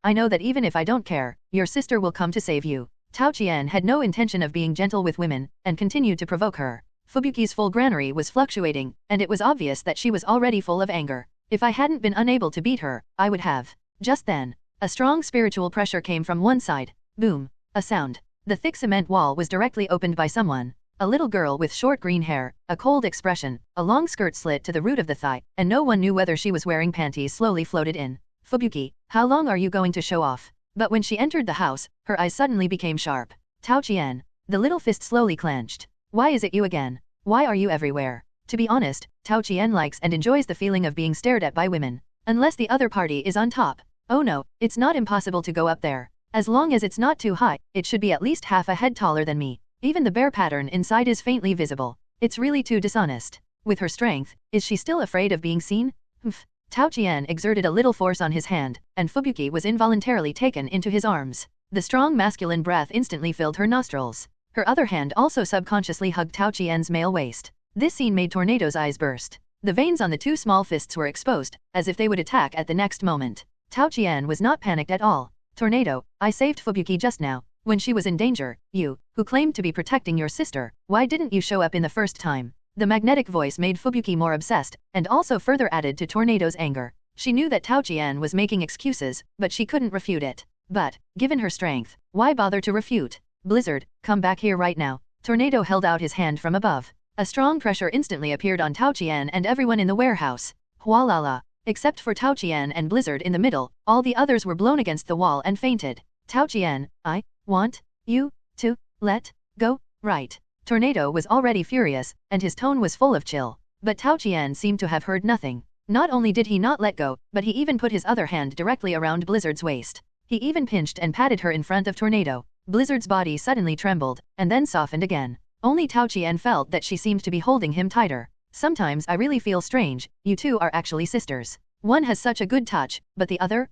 I know that even if I don't care, your sister will come to save you. Tao Qian had no intention of being gentle with women, and continued to provoke her. Fubuki's full granary was fluctuating, and it was obvious that she was already full of anger. If I hadn't been unable to beat her, I would have. Just then, a strong spiritual pressure came from one side. Boom. A sound. The thick cement wall was directly opened by someone. A little girl with short green hair, a cold expression, a long skirt slit to the root of the thigh, and no one knew whether she was wearing panties slowly floated in. Fubuki, how long are you going to show off? But when she entered the house, her eyes suddenly became sharp. Tao Qian. The little fist slowly clenched. Why is it you again? Why are you everywhere? To be honest, Tao Qian likes and enjoys the feeling of being stared at by women. Unless the other party is on top. Oh no, it's not impossible to go up there. As long as it's not too high, it should be at least half a head taller than me. Even the bear pattern inside is faintly visible. It's really too dishonest. With her strength, is she still afraid of being seen? Humph. Tao Qian exerted a little force on his hand, and Fubuki was involuntarily taken into his arms. The strong masculine breath instantly filled her nostrils. Her other hand also subconsciously hugged Tao Qian's male waist. This scene made Tornado's eyes burst. The veins on the two small fists were exposed, as if they would attack at the next moment. Tao Qian was not panicked at all. Tornado, I saved Fubuki just now. When she was in danger, you, who claimed to be protecting your sister, why didn't you show up in the first time? The magnetic voice made Fubuki more obsessed, and also further added to Tornado's anger. She knew that Tao Qian was making excuses, but she couldn't refute it. But, given her strength, why bother to refute? Blizzard, come back here right now. Tornado held out his hand from above. A strong pressure instantly appeared on Tao Qian and everyone in the warehouse. Hualala. Except for Tao Qian and Blizzard in the middle, all the others were blown against the wall and fainted. Tao Qian, I want you to let go, right? Tornado was already furious, and his tone was full of chill. But Tao Qian seemed to have heard nothing. Not only did he not let go, but he even put his other hand directly around Blizzard's waist. He even pinched and patted her in front of Tornado. Blizzard's body suddenly trembled, and then softened again. Only Tao Qian felt that she seemed to be holding him tighter. Sometimes I really feel strange, you two are actually sisters. One has such a good touch, but the other,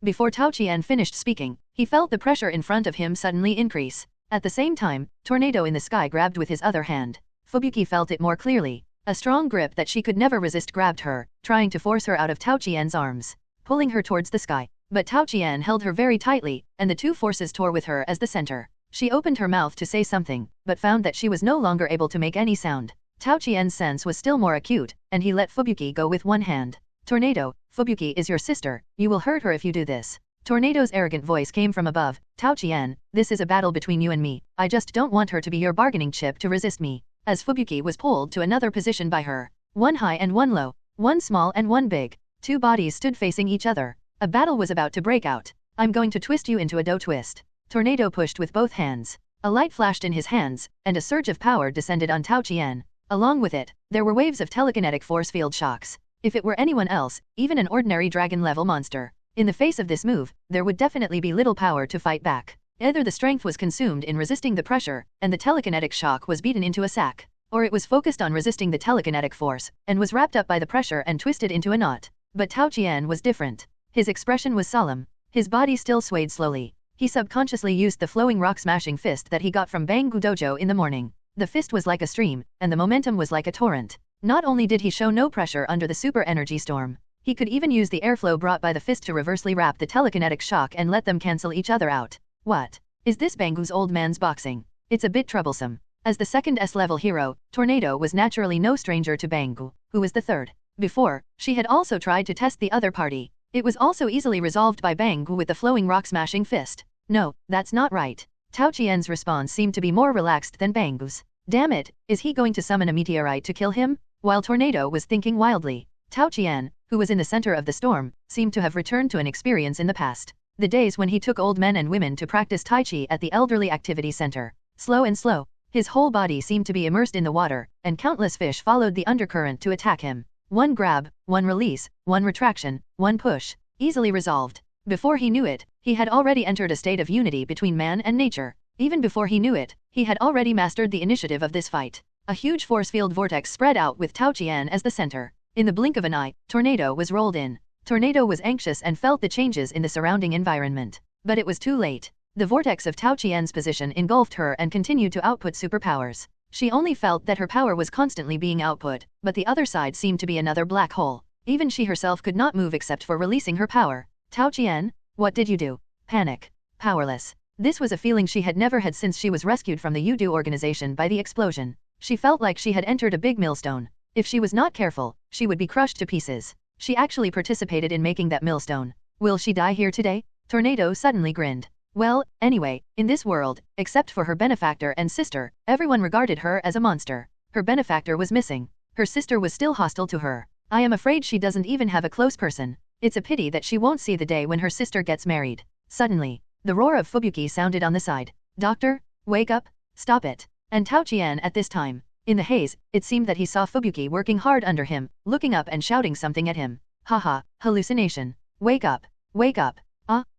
Before Tao Qian finished speaking, he felt the pressure in front of him suddenly increase. At the same time, Tornado in the sky grabbed with his other hand. Fubuki felt it more clearly. A strong grip that she could never resist grabbed her, trying to force her out of Tao Qian's arms, pulling her towards the sky. But Tao Qian held her very tightly, and the two forces tore with her as the center. She opened her mouth to say something, but found that she was no longer able to make any sound. Tao Qian's sense was still more acute, and he let Fubuki go with one hand. Tornado, Fubuki is your sister, you will hurt her if you do this. Tornado's arrogant voice came from above. Tao Qian, this is a battle between you and me, I just don't want her to be your bargaining chip to resist me. As Fubuki was pulled to another position by her. One high and one low, one small and one big. Two bodies stood facing each other. A battle was about to break out. I'm going to twist you into a dough twist. Tornado pushed with both hands. A light flashed in his hands, and a surge of power descended on Tao Qian. Along with it, there were waves of telekinetic force field shocks. If it were anyone else, even an ordinary dragon-level monster, in the face of this move, there would definitely be little power to fight back. Either the strength was consumed in resisting the pressure, and the telekinetic shock was beaten into a sack, or it was focused on resisting the telekinetic force, and was wrapped up by the pressure and twisted into a knot. But Tao Qian was different. His expression was solemn. His body still swayed slowly. He subconsciously used the flowing rock-smashing fist that he got from Banggu Dojo in the morning. The fist was like a stream, and the momentum was like a torrent. Not only did he show no pressure under the super energy storm, he could even use the airflow brought by the fist to reversely wrap the telekinetic shock and let them cancel each other out. What? Is this Banggu's old man's boxing? It's a bit troublesome. As the second S-level hero, Tornado was naturally no stranger to Banggu, who was the third. Before, she had also tried to test the other party. It was also easily resolved by Banggu with the flowing rock-smashing fist. No, that's not right. Tao Qian's response seemed to be more relaxed than Banggu's. Damn it, is he going to summon a meteorite to kill him? While Tornado was thinking wildly, Tao Qian, who was in the center of the storm, seemed to have returned to an experience in the past. The days when he took old men and women to practice Tai Chi at the Elderly Activity Center. Slow and slow, his whole body seemed to be immersed in the water, and countless fish followed the undercurrent to attack him. One grab, one release, one retraction, one push. Easily resolved. Before he knew it, he had already entered a state of unity between man and nature. Even before he knew it, he had already mastered the initiative of this fight. A huge force field vortex spread out with Tao Qian as the center. In the blink of an eye, Tornado was rolled in. Tornado was anxious and felt the changes in the surrounding environment. But it was too late. The vortex of Tao Qian's position engulfed her and continued to output superpowers. She only felt that her power was constantly being output, but the other side seemed to be another black hole. Even she herself could not move except for releasing her power. Tao Qian, what did you do? Panic. Powerless. This was a feeling she had never had since she was rescued from the Udu organization by the explosion. She felt like she had entered a big millstone. If she was not careful, she would be crushed to pieces. She actually participated in making that millstone. Will she die here today? Tornado suddenly grinned. Well, anyway, in this world, except for her benefactor and sister, everyone regarded her as a monster. Her benefactor was missing. Her sister was still hostile to her. I am afraid she doesn't even have a close person. It's a pity that she won't see the day when her sister gets married. Suddenly, the roar of Fubuki sounded on the side. Doctor, wake up, stop it. And Tao Qian at this time. In the haze, it seemed that he saw Fubuki working hard under him, looking up and shouting something at him. Haha, hallucination. Wake up, wake up.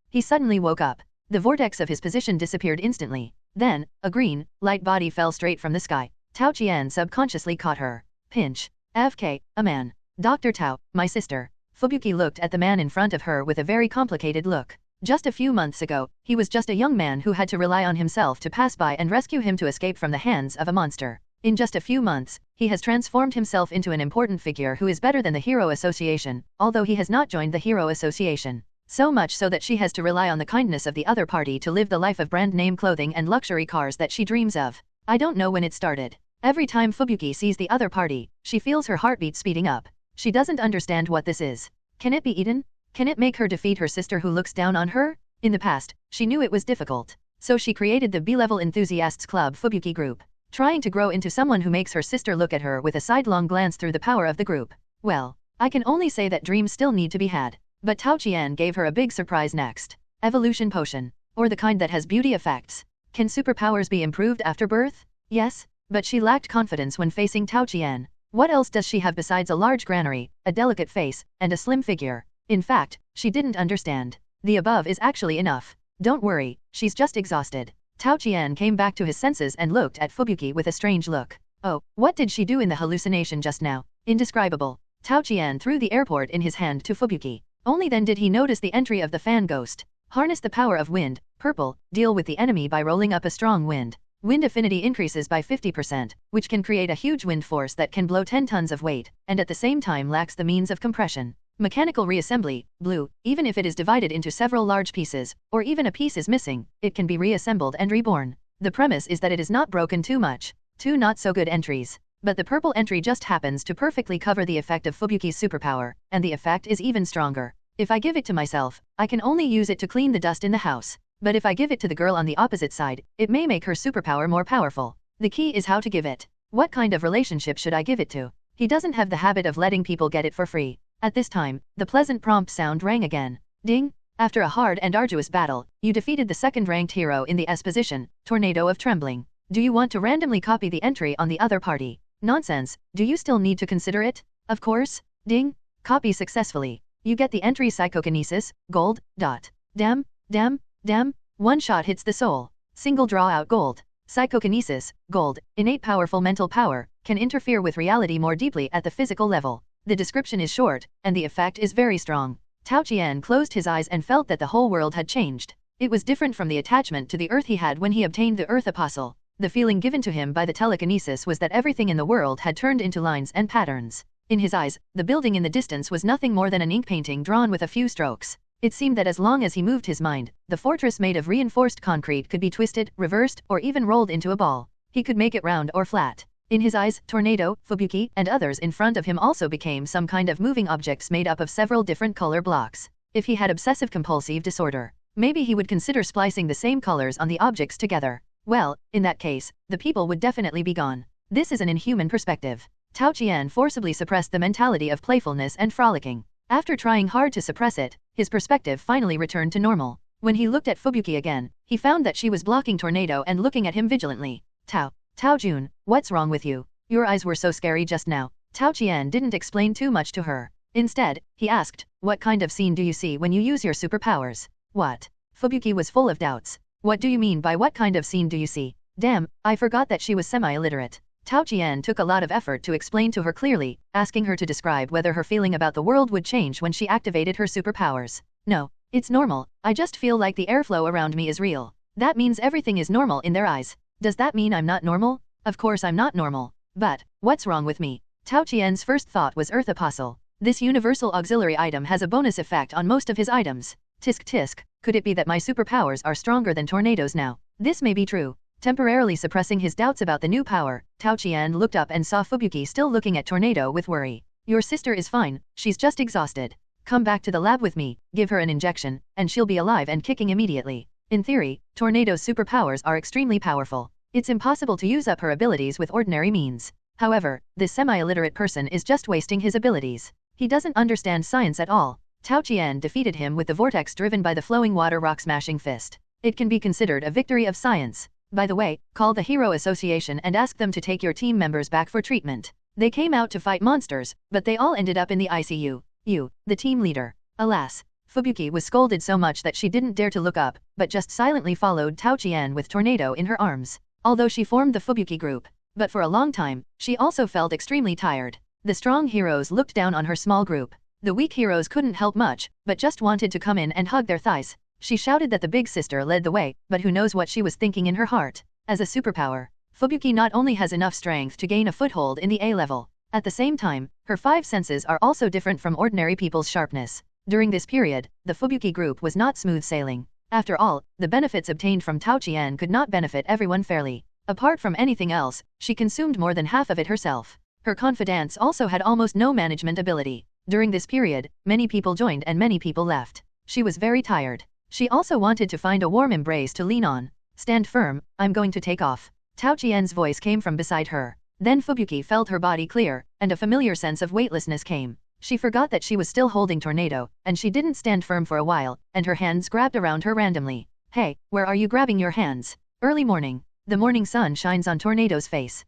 He suddenly woke up. The vortex of his position disappeared instantly. Then, a green, light body fell straight from the sky. Tao Qian subconsciously caught her. Pinch. FK, a man. Dr. Tao, my sister. Fubuki looked at the man in front of her with a very complicated look. Just a few months ago, he was just a young man who had to rely on himself to pass by and rescue him to escape from the hands of a monster. In just a few months, he has transformed himself into an important figure who is better than the Hero Association, although he has not joined the Hero Association. So much so that she has to rely on the kindness of the other party to live the life of brand name clothing and luxury cars that she dreams of. I don't know when it started. Every time Fubuki sees the other party, she feels her heartbeat speeding up. She doesn't understand what this is. Can it be eaten? Can it make her defeat her sister who looks down on her? In the past, she knew it was difficult. So she created the B-level enthusiasts club Fubuki group. trying to grow into someone who makes her sister look at her with a sidelong glance through the power of the group. Well, I can only say that dreams still need to be had. But Tao Qian gave her a big surprise next. Evolution potion. Or the kind that has beauty effects. Can superpowers be improved after birth? Yes, but she lacked confidence when facing Tao Qian. What else does she have besides a large granary, a delicate face, and a slim figure? In fact, she didn't understand. The above is actually enough. Don't worry, she's just exhausted. Tao Qian came back to his senses and looked at Fubuki with a strange look. Oh, what did she do in the hallucination just now? Indescribable. Tao Qian threw the airport in his hand to Fubuki. Only then did he notice the entry of the fan ghost. Harness the power of wind, purple, deal with the enemy by rolling up a strong wind. Wind affinity increases by 50%, which can create a huge wind force that can blow 10 tons of weight, and at the same time lacks the means of compression. Mechanical reassembly, blue, even if it is divided into several large pieces, or even a piece is missing, it can be reassembled and reborn. The premise is that it is not broken too much. Two not so good entries. But the purple entry just happens to perfectly cover the effect of Fubuki's superpower, and the effect is even stronger. If I give it to myself, I can only use it to clean the dust in the house. But if I give it to the girl on the opposite side, it may make her superpower more powerful. The key is how to give it. What kind of relationship should I give it to? He doesn't have the habit of letting people get it for free. At this time, the pleasant prompt sound rang again. Ding! After a hard and arduous battle, you defeated the second-ranked hero in the S position, Tornado of Trembling. Do you want to randomly copy the entry on the other party? Nonsense, do you still need to consider it? Of course. Ding! Copy successfully. You get the entry Psychokinesis, gold, dot. Damn. One shot hits the soul. Single draw out gold. Psychokinesis, gold, innate powerful mental power, can interfere with reality more deeply at the physical level. The description is short, and the effect is very strong. Tao Qian closed his eyes and felt that the whole world had changed. It was different from the attachment to the earth he had when he obtained the Earth Apostle. The feeling given to him by the telekinesis was that everything in the world had turned into lines and patterns. In his eyes, the building in the distance was nothing more than an ink painting drawn with a few strokes. It seemed that as long as he moved his mind, the fortress made of reinforced concrete could be twisted, reversed, or even rolled into a ball. He could make it round or flat. In his eyes, Tornado, Fubuki, and others in front of him also became some kind of moving objects made up of several different color blocks. If he had obsessive-compulsive disorder, maybe he would consider splicing the same colors on the objects together. Well, in that case, the people would definitely be gone. This is an inhuman perspective. Tao Qian forcibly suppressed the mentality of playfulness and frolicking. After trying hard to suppress it, his perspective finally returned to normal. When he looked at Fubuki again, he found that she was blocking Tornado and looking at him vigilantly. Tao Jun, what's wrong with you? Your eyes were so scary just now. Tao Qian didn't explain too much to her. Instead, he asked, what kind of scene do you see when you use your superpowers? What? Fubuki was full of doubts. What do you mean by what kind of scene do you see? Damn, I forgot that she was semi-illiterate. Tao Qian took a lot of effort to explain to her clearly, asking her to describe whether her feeling about the world would change when she activated her superpowers. No, it's normal, I just feel like the airflow around me is real. That means everything is normal in their eyes. Does that mean I'm not normal? Of course I'm not normal. But, what's wrong with me? Tao Qian's first thought was Earth Apostle. This universal auxiliary item has a bonus effect on most of his items. Tisk, could it be that my superpowers are stronger than Tornado's now? This may be true. Temporarily suppressing his doubts about the new power, Tao Qian looked up and saw Fubuki still looking at Tornado with worry. Your sister is fine, she's just exhausted. Come back to the lab with me, give her an injection, and she'll be alive and kicking immediately. In theory, Tornado's superpowers are extremely powerful. It's impossible to use up her abilities with ordinary means. However, this semi-illiterate person is just wasting his abilities. He doesn't understand science at all. Tao Qian defeated him with the vortex driven by the flowing water rock-smashing fist. It can be considered a victory of science. By the way, call the Hero Association and ask them to take your team members back for treatment. They came out to fight monsters, but they all ended up in the ICU. You, the team leader. Alas. Fubuki was scolded so much that she didn't dare to look up, but just silently followed Tao Qian with Tornado in her arms. Although she formed the Fubuki group. But for a long time, she also felt extremely tired. The strong heroes looked down on her small group. The weak heroes couldn't help much, but just wanted to come in and hug their thighs. She shouted that the big sister led the way, but who knows what she was thinking in her heart. As a superpower, Fubuki not only has enough strength to gain a foothold in the A level. At the same time, her 5 senses are also different from ordinary people's sharpness. During this period, the Fubuki group was not smooth sailing. After all, the benefits obtained from Tao Qian could not benefit everyone fairly. Apart from anything else, she consumed more than half of it herself. Her confidants also had almost no management ability. During this period, many people joined and many people left. She was very tired. She also wanted to find a warm embrace to lean on. Stand firm, I'm going to take off. Tao Qian's voice came from beside her. Then Fubuki felt her body clear, and a familiar sense of weightlessness came. She forgot that she was still holding Tornado, and she didn't stand firm for a while, and her hands grabbed around her randomly. Hey, where are you grabbing your hands? Early morning. The morning sun shines on Tornado's face.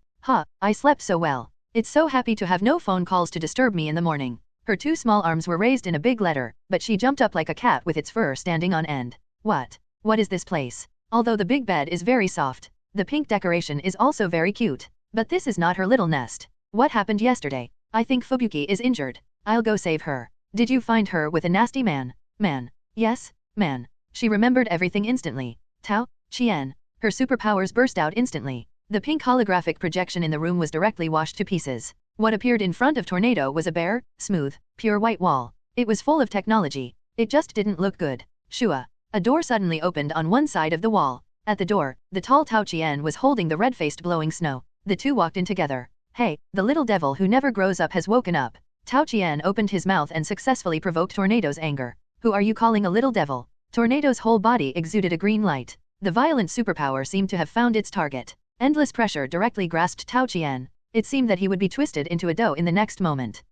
I slept so well. It's so happy to have no phone calls to disturb me in the morning. Her two small arms were raised in a big letter, but she jumped up like a cat with its fur standing on end. What? What is this place? Although the big bed is very soft, the pink decoration is also very cute. But this is not her little nest. What happened yesterday? I think Fubuki is injured. I'll go save her. Did you find her with a nasty man? Man. Yes, man. She remembered everything instantly. Tao Qian. Her superpowers burst out instantly. The pink holographic projection in the room was directly washed to pieces. What appeared in front of Tornado was a bare, smooth, pure white wall. It was full of technology. It just didn't look good. Shua. A door suddenly opened on one side of the wall. At the door, the tall Tao Qian was holding the red-faced blowing snow. The two walked in together. Hey, the little devil who never grows up has woken up. Tao Qian opened his mouth and successfully provoked Tornado's anger. Who are you calling a little devil? Tornado's whole body exuded a green light. The violent superpower seemed to have found its target. Endless pressure directly grasped Tao Qian. It seemed that he would be twisted into a dough in the next moment.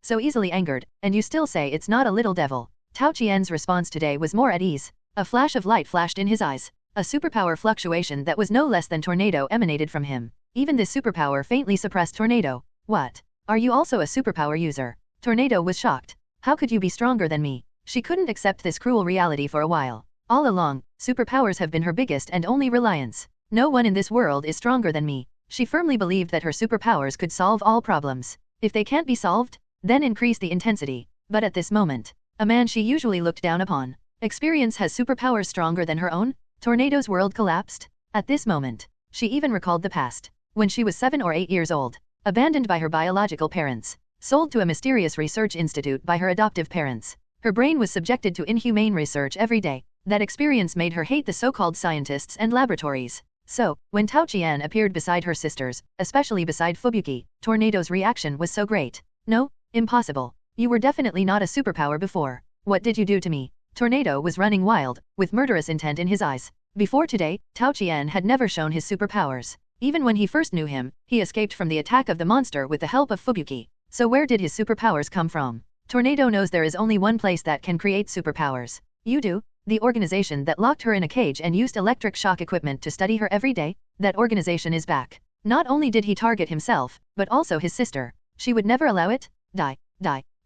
So easily angered, and you still say it's not a little devil. Tao Qian's response today was more at ease. A flash of light flashed in his eyes. A superpower fluctuation that was no less than Tornado emanated from him. Even this superpower faintly suppressed Tornado. What? Are you also a superpower user? Tornado was shocked. How could you be stronger than me? She couldn't accept this cruel reality for a while. All along, superpowers have been her biggest and only reliance. No one in this world is stronger than me. She firmly believed that her superpowers could solve all problems. If they can't be solved, then increase the intensity. But at this moment, a man she usually looked down upon. Experience has superpowers stronger than her own? Tornado's world collapsed. At this moment, she even recalled the past. When she was 7 or 8 years old, abandoned by her biological parents, sold to a mysterious research institute by her adoptive parents. Her brain was subjected to inhumane research every day. That experience made her hate the so-called scientists and laboratories. So, when Tao Qian appeared beside her sisters, especially beside Fubuki, Tornado's reaction was so great. No, impossible. You were definitely not a superpower before. What did you do to me? Tornado was running wild, with murderous intent in his eyes. Before today, Tao Qian had never shown his superpowers. Even when he first knew him, he escaped from the attack of the monster with the help of Fubuki. So where did his superpowers come from? Tornado knows there is only one place that can create superpowers. You do? The organization that locked her in a cage and used electric shock equipment to study her every day? That organization is back. Not only did he target himself, but also his sister. She would never allow it? Die.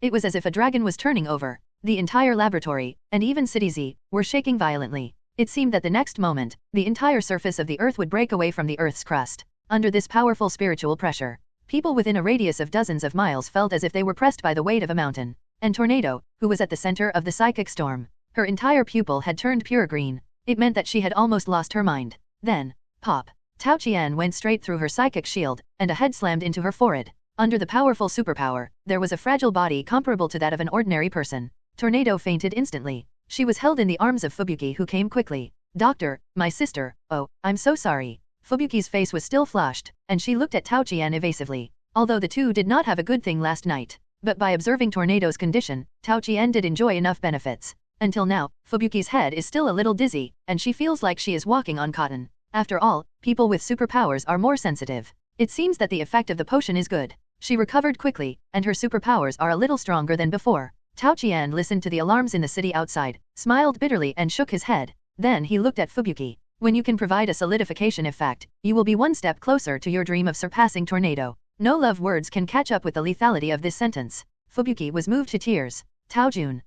It was as if a dragon was turning over. The entire laboratory, and even City Z, were shaking violently. It seemed that the next moment, the entire surface of the Earth would break away from the Earth's crust. Under this powerful spiritual pressure, people within a radius of dozens of miles felt as if they were pressed by the weight of a mountain. And Tornado, who was at the center of the psychic storm, her entire pupil had turned pure green. It meant that she had almost lost her mind. Then, pop. Tao Qian went straight through her psychic shield, and a head slammed into her forehead. Under the powerful superpower, there was a fragile body comparable to that of an ordinary person. Tornado fainted instantly. She was held in the arms of Fubuki, who came quickly. Doctor, my sister, oh, I'm so sorry. Fubuki's face was still flushed, and she looked at Tao Qian evasively. Although the two did not have a good thing last night, but by observing Tornado's condition, Tao Qian did enjoy enough benefits. Until now, Fubuki's head is still a little dizzy, and she feels like she is walking on cotton. After all, people with superpowers are more sensitive. It seems that the effect of the potion is good. She recovered quickly, and her superpowers are a little stronger than before. Tao Qian listened to the alarms in the city outside, smiled bitterly and shook his head. Then he looked at Fubuki. When you can provide a solidification effect, you will be one step closer to your dream of surpassing Tornado. No love words can catch up with the lethality of this sentence. Fubuki was moved to tears. Tao Jun,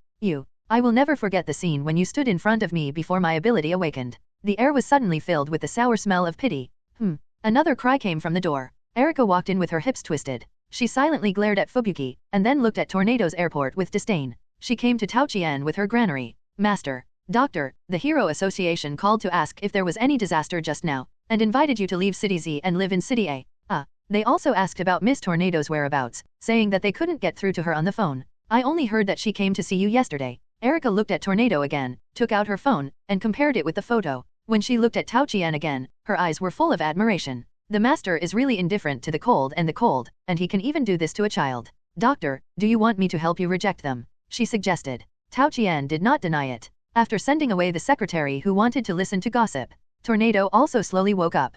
I will never forget the scene when you stood in front of me before my ability awakened. The air was suddenly filled with the sour smell of pity. Another cry came from the door. Erika walked in with her hips twisted. She silently glared at Fubuki, and then looked at Tornado's airport with disdain. She came to Tao Qian with her granary. Master, Doctor, the Hero Association called to ask if there was any disaster just now, and invited you to leave City Z and live in City A. They also asked about Miss Tornado's whereabouts, saying that they couldn't get through to her on the phone. I only heard that she came to see you yesterday. Erika looked at Tornado again, took out her phone, and compared it with the photo. When she looked at Tao Qian again, her eyes were full of admiration. The master is really indifferent to the cold, and he can even do this to a child. Doctor, do you want me to help you reject them? She suggested. Tao Qian did not deny it. After sending away the secretary who wanted to listen to gossip, Tornado also slowly woke up.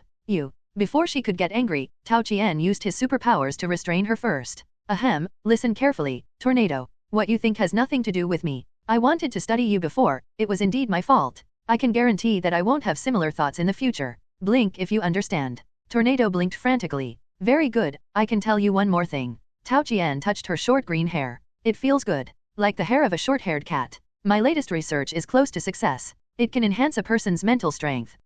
Before she could get angry, Tao Qian used his superpowers to restrain her first. Ahem, listen carefully, Tornado. What you think has nothing to do with me. I wanted to study you before, it was indeed my fault. I can guarantee that I won't have similar thoughts in the future. Blink if you understand. Tornado blinked frantically. Very good, I can tell you one more thing. Tao Qian touched her short green hair. It feels good. Like the hair of a short-haired cat. My latest research is close to success. It can enhance a person's mental strength.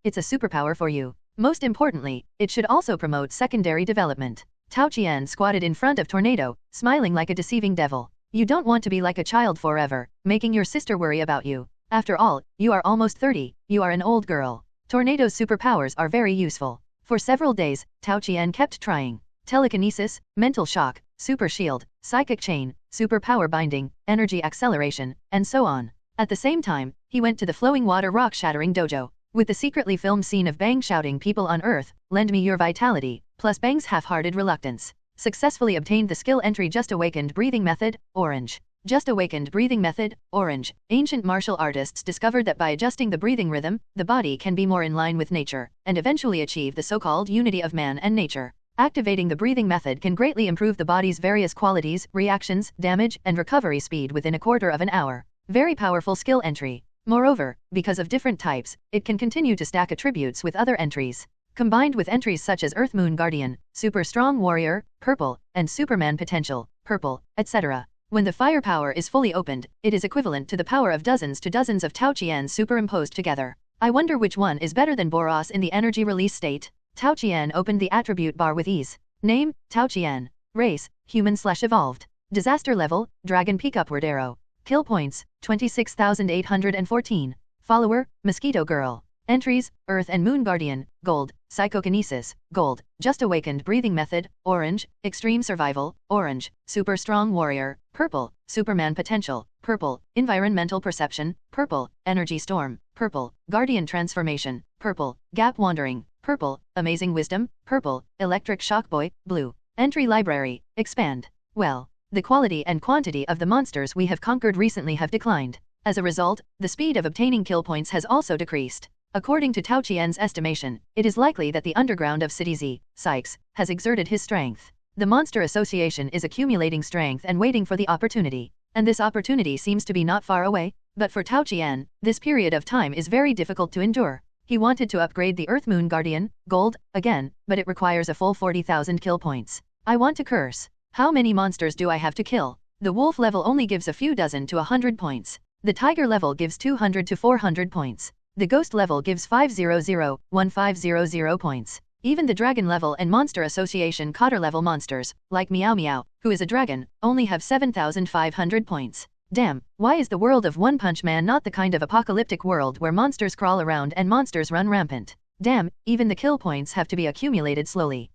It's a superpower for you. Most importantly, it should also promote secondary development. Tao Qian squatted in front of Tornado, smiling like a deceiving devil. You don't want to be like a child forever, making your sister worry about you. After all, you are almost 30, you are an old girl. Tornado's superpowers are very useful. For several days, Tao Qian kept trying. Telekinesis, mental shock, super shield, psychic chain, super power binding, energy acceleration, and so on. At the same time, he went to the flowing water rock shattering dojo. With the secretly filmed scene of Bang shouting people on Earth, lend me your vitality, plus Bang's half-hearted reluctance. Successfully obtained the skill entry Just Awakened Breathing Method, Orange. Just Awakened Breathing Method, Orange. Ancient martial artists discovered that by adjusting the breathing rhythm, the body can be more in line with nature, and eventually achieve the so-called unity of man and nature. Activating the breathing method can greatly improve the body's various qualities, reactions, damage, and recovery speed within a quarter of an hour. Very powerful skill entry. Moreover, because of different types, it can continue to stack attributes with other entries. Combined with entries such as Earth Moon Guardian, Super Strong Warrior, Purple, and Superman Potential, Purple, etc. When the firepower is fully opened, it is equivalent to the power of dozens of Tao Qians superimposed together. I wonder which one is better than Boros in the energy release state. Tao Qian opened the attribute bar with ease. Name, Tao Qian. Race, human/evolved. Disaster level, Dragon Peak upward arrow. Kill points, 26,814. Follower, Mosquito Girl. Entries, Earth and Moon Guardian, Gold. Psychokinesis, Gold. Just Awakened Breathing Method, Orange. Extreme Survival, Orange. Super Strong Warrior, Purple. Superman Potential, Purple. Environmental Perception, Purple. Energy Storm, Purple. Guardian Transformation, Purple. Gap Wandering, Purple. Amazing Wisdom, Purple. Electric Shock Boy, Blue. Entry Library, Expand. Well, the quality and quantity of the monsters we have conquered recently have declined. As a result, the speed of obtaining kill points has also decreased. According to Tao Qian's estimation, it is likely that the underground of City Z, Sykes, has exerted his strength. The Monster Association is accumulating strength and waiting for the opportunity. And this opportunity seems to be not far away. But for Tao Qian, this period of time is very difficult to endure. He wanted to upgrade the Earth Moon Guardian, Gold, again, but it requires a full 40,000 kill points. I want to curse. How many monsters do I have to kill? The wolf level only gives a few dozen to 100 points. The tiger level gives 200 to 400 points. The ghost level gives 500-1500 points. Even the dragon level and Monster Association Cotter level monsters, like Meow, who is a dragon, only have 7,500 points. Damn, why is the world of One Punch Man not the kind of apocalyptic world where monsters crawl around and monsters run rampant? Damn, even the kill points have to be accumulated slowly.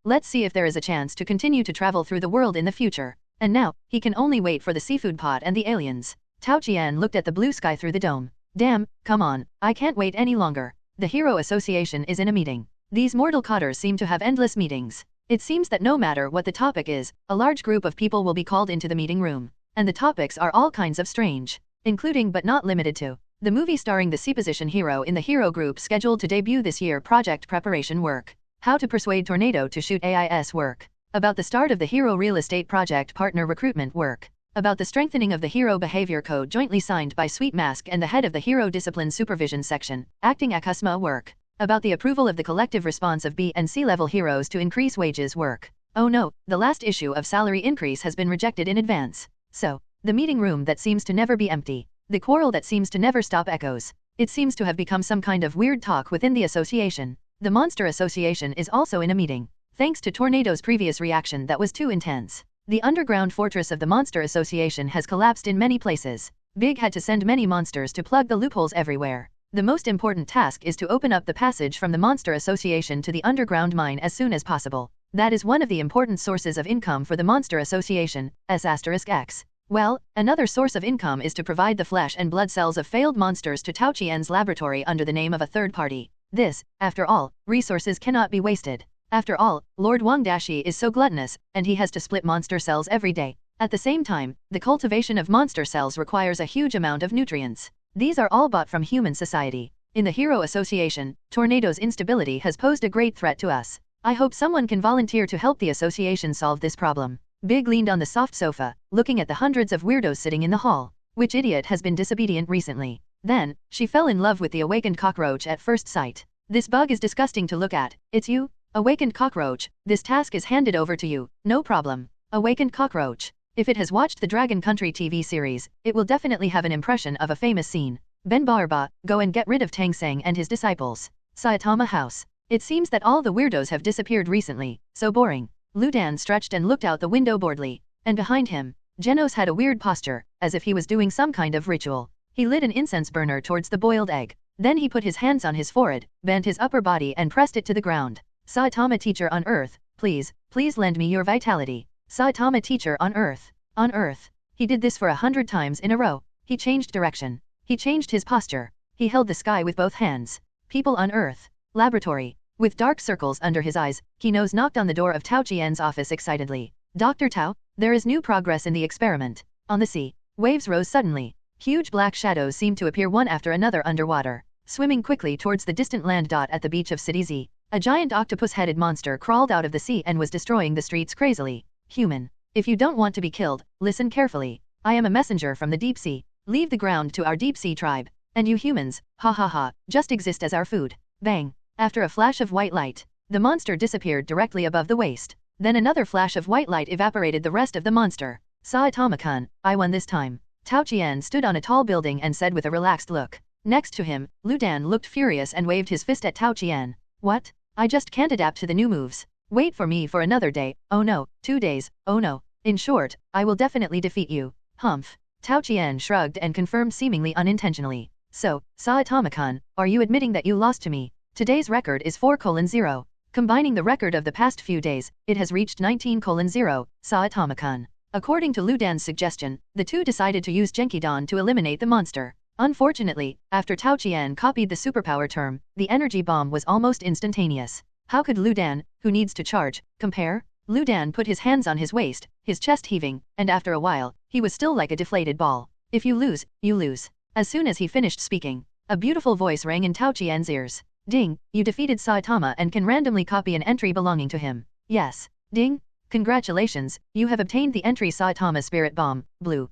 Let's see if there is a chance to continue to travel through the world in the future. And now, he can only wait for the seafood pot and the aliens. Tao Qian looked at the blue sky through the dome. Damn, come on, I can't wait any longer. The Hero Association is in a meeting. These mortal cotters seem to have endless meetings. It seems that no matter what the topic is, a large group of people will be called into the meeting room. And the topics are all kinds of strange. Including but not limited to the movie starring the C-position hero in the hero group scheduled to debut this year, project preparation work. How to persuade Tornado to shoot AIS work. About the start of the hero real estate project partner recruitment work. About the strengthening of the hero behavior code jointly signed by Sweet Mask and the head of the hero discipline supervision section, acting Akusma work. About the approval of the collective response of B and C level heroes to increase wages work. Oh no, the last issue of salary increase has been rejected in advance. So, the meeting room that seems to never be empty. The quarrel that seems to never stop echoes. It seems to have become some kind of weird talk within the association. The Monster Association is also in a meeting. Thanks to Tornado's previous reaction that was too intense. The underground fortress of the Monster Association has collapsed in many places. Big had to send many monsters to plug the loopholes everywhere. The most important task is to open up the passage from the Monster Association to the underground mine as soon as possible. That is one of the important sources of income for the Monster Association, S*X. Well, another source of income is to provide the flesh and blood cells of failed monsters to Tao Qian's laboratory under the name of a third party. This, after all, resources cannot be wasted. After all, Lord Wang Dashi is so gluttonous, and he has to split monster cells every day. At the same time, the cultivation of monster cells requires a huge amount of nutrients. These are all bought from human society. In the Hero Association, Tornado's instability has posed a great threat to us. I hope someone can volunteer to help the association solve this problem. Big leaned on the soft sofa, looking at the hundreds of weirdos sitting in the hall. Which idiot has been disobedient recently? Then, she fell in love with the awakened cockroach at first sight. This bug is disgusting to look at. It's you? Awakened cockroach, this task is handed over to you, no problem. Awakened cockroach. If it has watched the Dragon Country TV series, it will definitely have an impression of a famous scene. Ben Barba, go and get rid of Tang Seng and his disciples. Saitama House. It seems that all the weirdos have disappeared recently, so boring. Lu Dan stretched and looked out the window boredly. And behind him, Jenos had a weird posture, as if he was doing some kind of ritual. He lit an incense burner towards the boiled egg. Then he put his hands on his forehead, bent his upper body and pressed it to the ground. Saitama teacher on earth, please lend me your vitality. Saitama teacher on earth. On earth. He did this for 100 times in a row. He changed direction. He changed his posture. He held the sky with both hands. People on earth. Laboratory. With dark circles under his eyes, Kenos knocked on the door of Tao Qian's office excitedly. Dr. Tao, there is new progress in the experiment. On the sea, waves rose suddenly. Huge black shadows seemed to appear one after another underwater, swimming quickly towards the distant land. At the beach of City Z, a giant octopus-headed monster crawled out of the sea and was destroying the streets crazily. Human. If you don't want to be killed, listen carefully. I am a messenger from the deep sea. Leave the ground to our deep sea tribe. And you humans, ha ha ha, just exist as our food. Bang. After a flash of white light, the monster disappeared directly above the waist. Then another flash of white light evaporated the rest of the monster. Saitama-kun, I won this time. Tao Qian stood on a tall building and said with a relaxed look. Next to him, Lu Dan looked furious and waved his fist at Tao Qian. What? I just can't adapt to the new moves. Wait for me for another day. Oh no, 2 days, oh no. In short, I will definitely defeat you. Humph. Tao Qian shrugged and confirmed seemingly unintentionally. So, Saitama-kun, are you admitting that you lost to me? Today's record is 4:0. Combining the record of the past few days, it has reached 19:0, Saitama-kun. According to Lu Dan's suggestion, the two decided to use Genki-Dan to eliminate the monster. Unfortunately, after Tao Qian copied the superpower term, the energy bomb was almost instantaneous. How could Lu Dan, who needs to charge, compare? Lu Dan put his hands on his waist, his chest heaving, and after a while, he was still like a deflated ball. If you lose, you lose. As soon as he finished speaking, a beautiful voice rang in Tao Qian's ears. Ding, you defeated Saitama and can randomly copy an entry belonging to him. Yes. Ding. Congratulations, you have obtained the entry Saitama Spirit Bomb, Blue.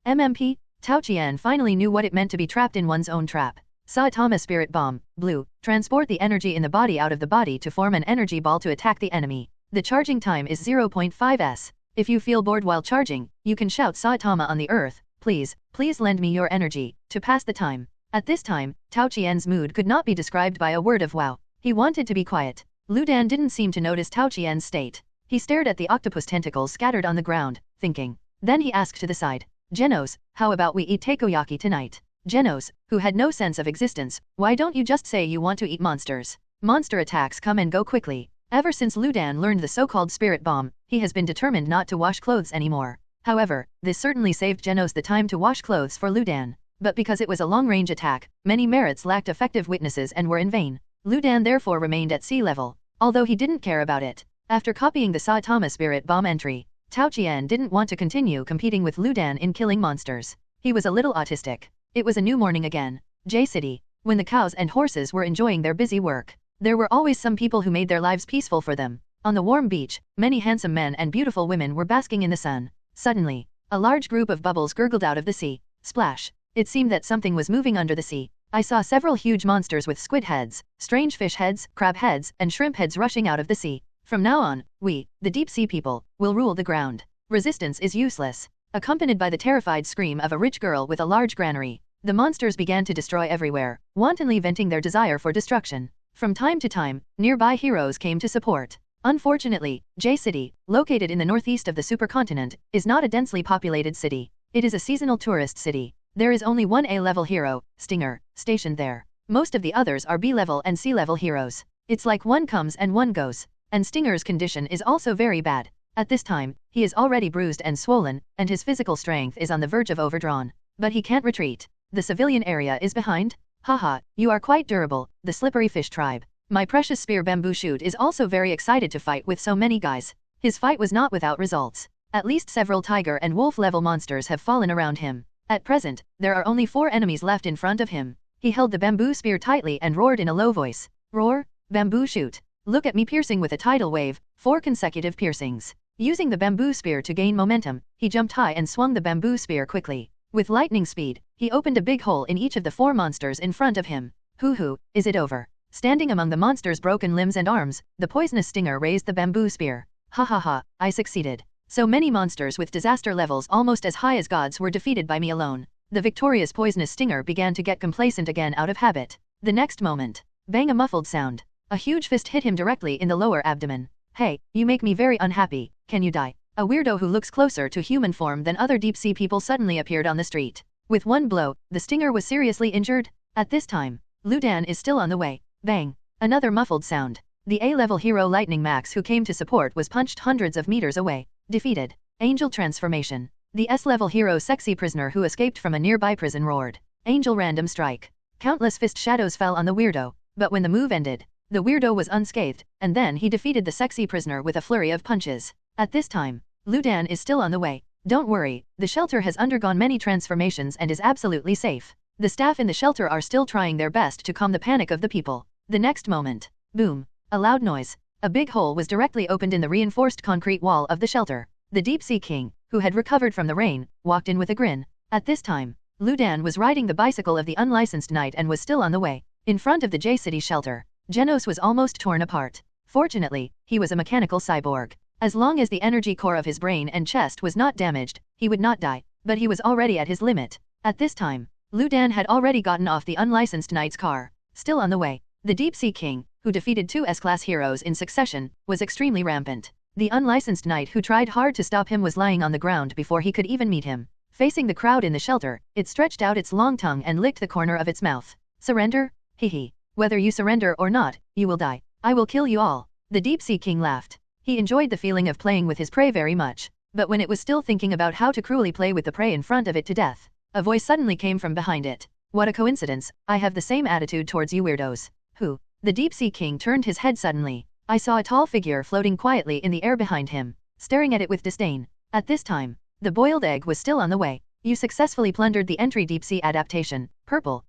MMP. Tao Qian finally knew what it meant to be trapped in one's own trap. Saitama Spirit Bomb, Blue. Transport the energy in the body out of the body to form an energy ball to attack the enemy. The charging time is 0.5 s. If you feel bored while charging, you can shout Saitama on the earth, please lend me your energy, to pass the time. At this time, Tao Qian's mood could not be described by a word of wow. He wanted to be quiet. Lu Dan didn't seem to notice Tao Qian's state. He stared at the octopus tentacles scattered on the ground, thinking. Then he asked to the side, Jenos, how about we eat takoyaki tonight? Jenos, who had no sense of existence, why don't you just say you want to eat monsters? Monster attacks come and go quickly. Ever since Lu Dan learned the so-called spirit bomb, he has been determined not to wash clothes anymore. However, this certainly saved Jenos the time to wash clothes for Lu Dan. But because it was a long-range attack, many merits lacked effective witnesses and were in vain. Lu Dan therefore remained at sea level, although he didn't care about it. After copying the Saitama Spirit Bomb entry, Tao Qian didn't want to continue competing with Lu Dan in killing monsters. He was a little autistic. It was a new morning again. J City. When the cows and horses were enjoying their busy work, there were always some people who made their lives peaceful for them. On the warm beach, many handsome men and beautiful women were basking in the sun. Suddenly, a large group of bubbles gurgled out of the sea. Splash. It seemed that something was moving under the sea. I saw several huge monsters with squid heads, strange fish heads, crab heads, and shrimp heads rushing out of the sea. From now on, we, the deep sea people, will rule the ground. Resistance is useless. Accompanied by the terrified scream of a rich girl with a large granary, the monsters began to destroy everywhere, wantonly venting their desire for destruction. From time to time, nearby heroes came to support. Unfortunately, J City, located in the northeast of the supercontinent, is not a densely populated city. It is a seasonal tourist city. There is only one A-level hero, Stinger, stationed there. Most of the others are B-level and C-level heroes. It's like one comes and one goes. And Stinger's condition is also very bad. At this time, he is already bruised and swollen, and his physical strength is on the verge of overdrawn. But he can't retreat. The civilian area is behind. Haha, you are quite durable, the slippery fish tribe. My precious spear bamboo shoot is also very excited to fight with so many guys. His fight was not without results. At least several tiger and wolf level monsters have fallen around him. At present, there are only 4 enemies left in front of him. He held the bamboo spear tightly and roared in a low voice. Roar, bamboo shoot. Look at me piercing with a tidal wave, 4 consecutive piercings. Using the bamboo spear to gain momentum, he jumped high and swung the bamboo spear quickly. With lightning speed, he opened a big hole in each of the 4 monsters in front of him. Hoo, is it over? Standing among the monster's broken limbs and arms, the poisonous stinger raised the bamboo spear. Ha, I succeeded. So many monsters with disaster levels almost as high as gods were defeated by me alone. The victorious poisonous stinger began to get complacent again out of habit. The next moment, bang, a muffled sound. A huge fist hit him directly in the lower abdomen. Hey, you make me very unhappy, can you die? A weirdo who looks closer to human form than other deep-sea people suddenly appeared on the street. With one blow, the stinger was seriously injured. At this time, Ludan is still on the way. Bang! Another muffled sound. The A-level hero Lightning Max who came to support was punched hundreds of meters away. Defeated. Angel transformation. The S-level hero Sexy Prisoner who escaped from a nearby prison roared. Angel random strike. Countless fist shadows fell on the weirdo, but when the move ended, the weirdo was unscathed, and then he defeated the Sexy Prisoner with a flurry of punches. At this time, Ludan is still on the way. Don't worry, the shelter has undergone many transformations and is absolutely safe. The staff in the shelter are still trying their best to calm the panic of the people. The next moment, boom, a loud noise. A big hole was directly opened in the reinforced concrete wall of the shelter. The Deep-Sea King, who had recovered from the rain, walked in with a grin. At this time, Ludan was riding the bicycle of the unlicensed knight and was still on the way. In front of the J-City shelter, Jenos was almost torn apart. Fortunately, he was a mechanical cyborg. As long as the energy core of his brain and chest was not damaged, he would not die, but he was already at his limit. At this time, Ludan had already gotten off the unlicensed knight's car. Still on the way, the Deep-Sea King, who defeated 2 S-class heroes in succession, was extremely rampant. The unlicensed knight who tried hard to stop him was lying on the ground before he could even meet him. Facing the crowd in the shelter, it stretched out its long tongue and licked the corner of its mouth. Surrender? Hee. Whether you surrender or not, you will die. I will kill you all. The Deep-Sea King laughed. He enjoyed the feeling of playing with his prey very much, but when it was still thinking about how to cruelly play with the prey in front of it to death, a voice suddenly came from behind it. What a coincidence, I have the same attitude towards you weirdos. Who? The Deep-Sea King turned his head suddenly. I saw a tall figure floating quietly in the air behind him, staring at it with disdain. At this time, the boiled egg was still on the way. You successfully plundered the entry Deep-Sea Adaptation, purple.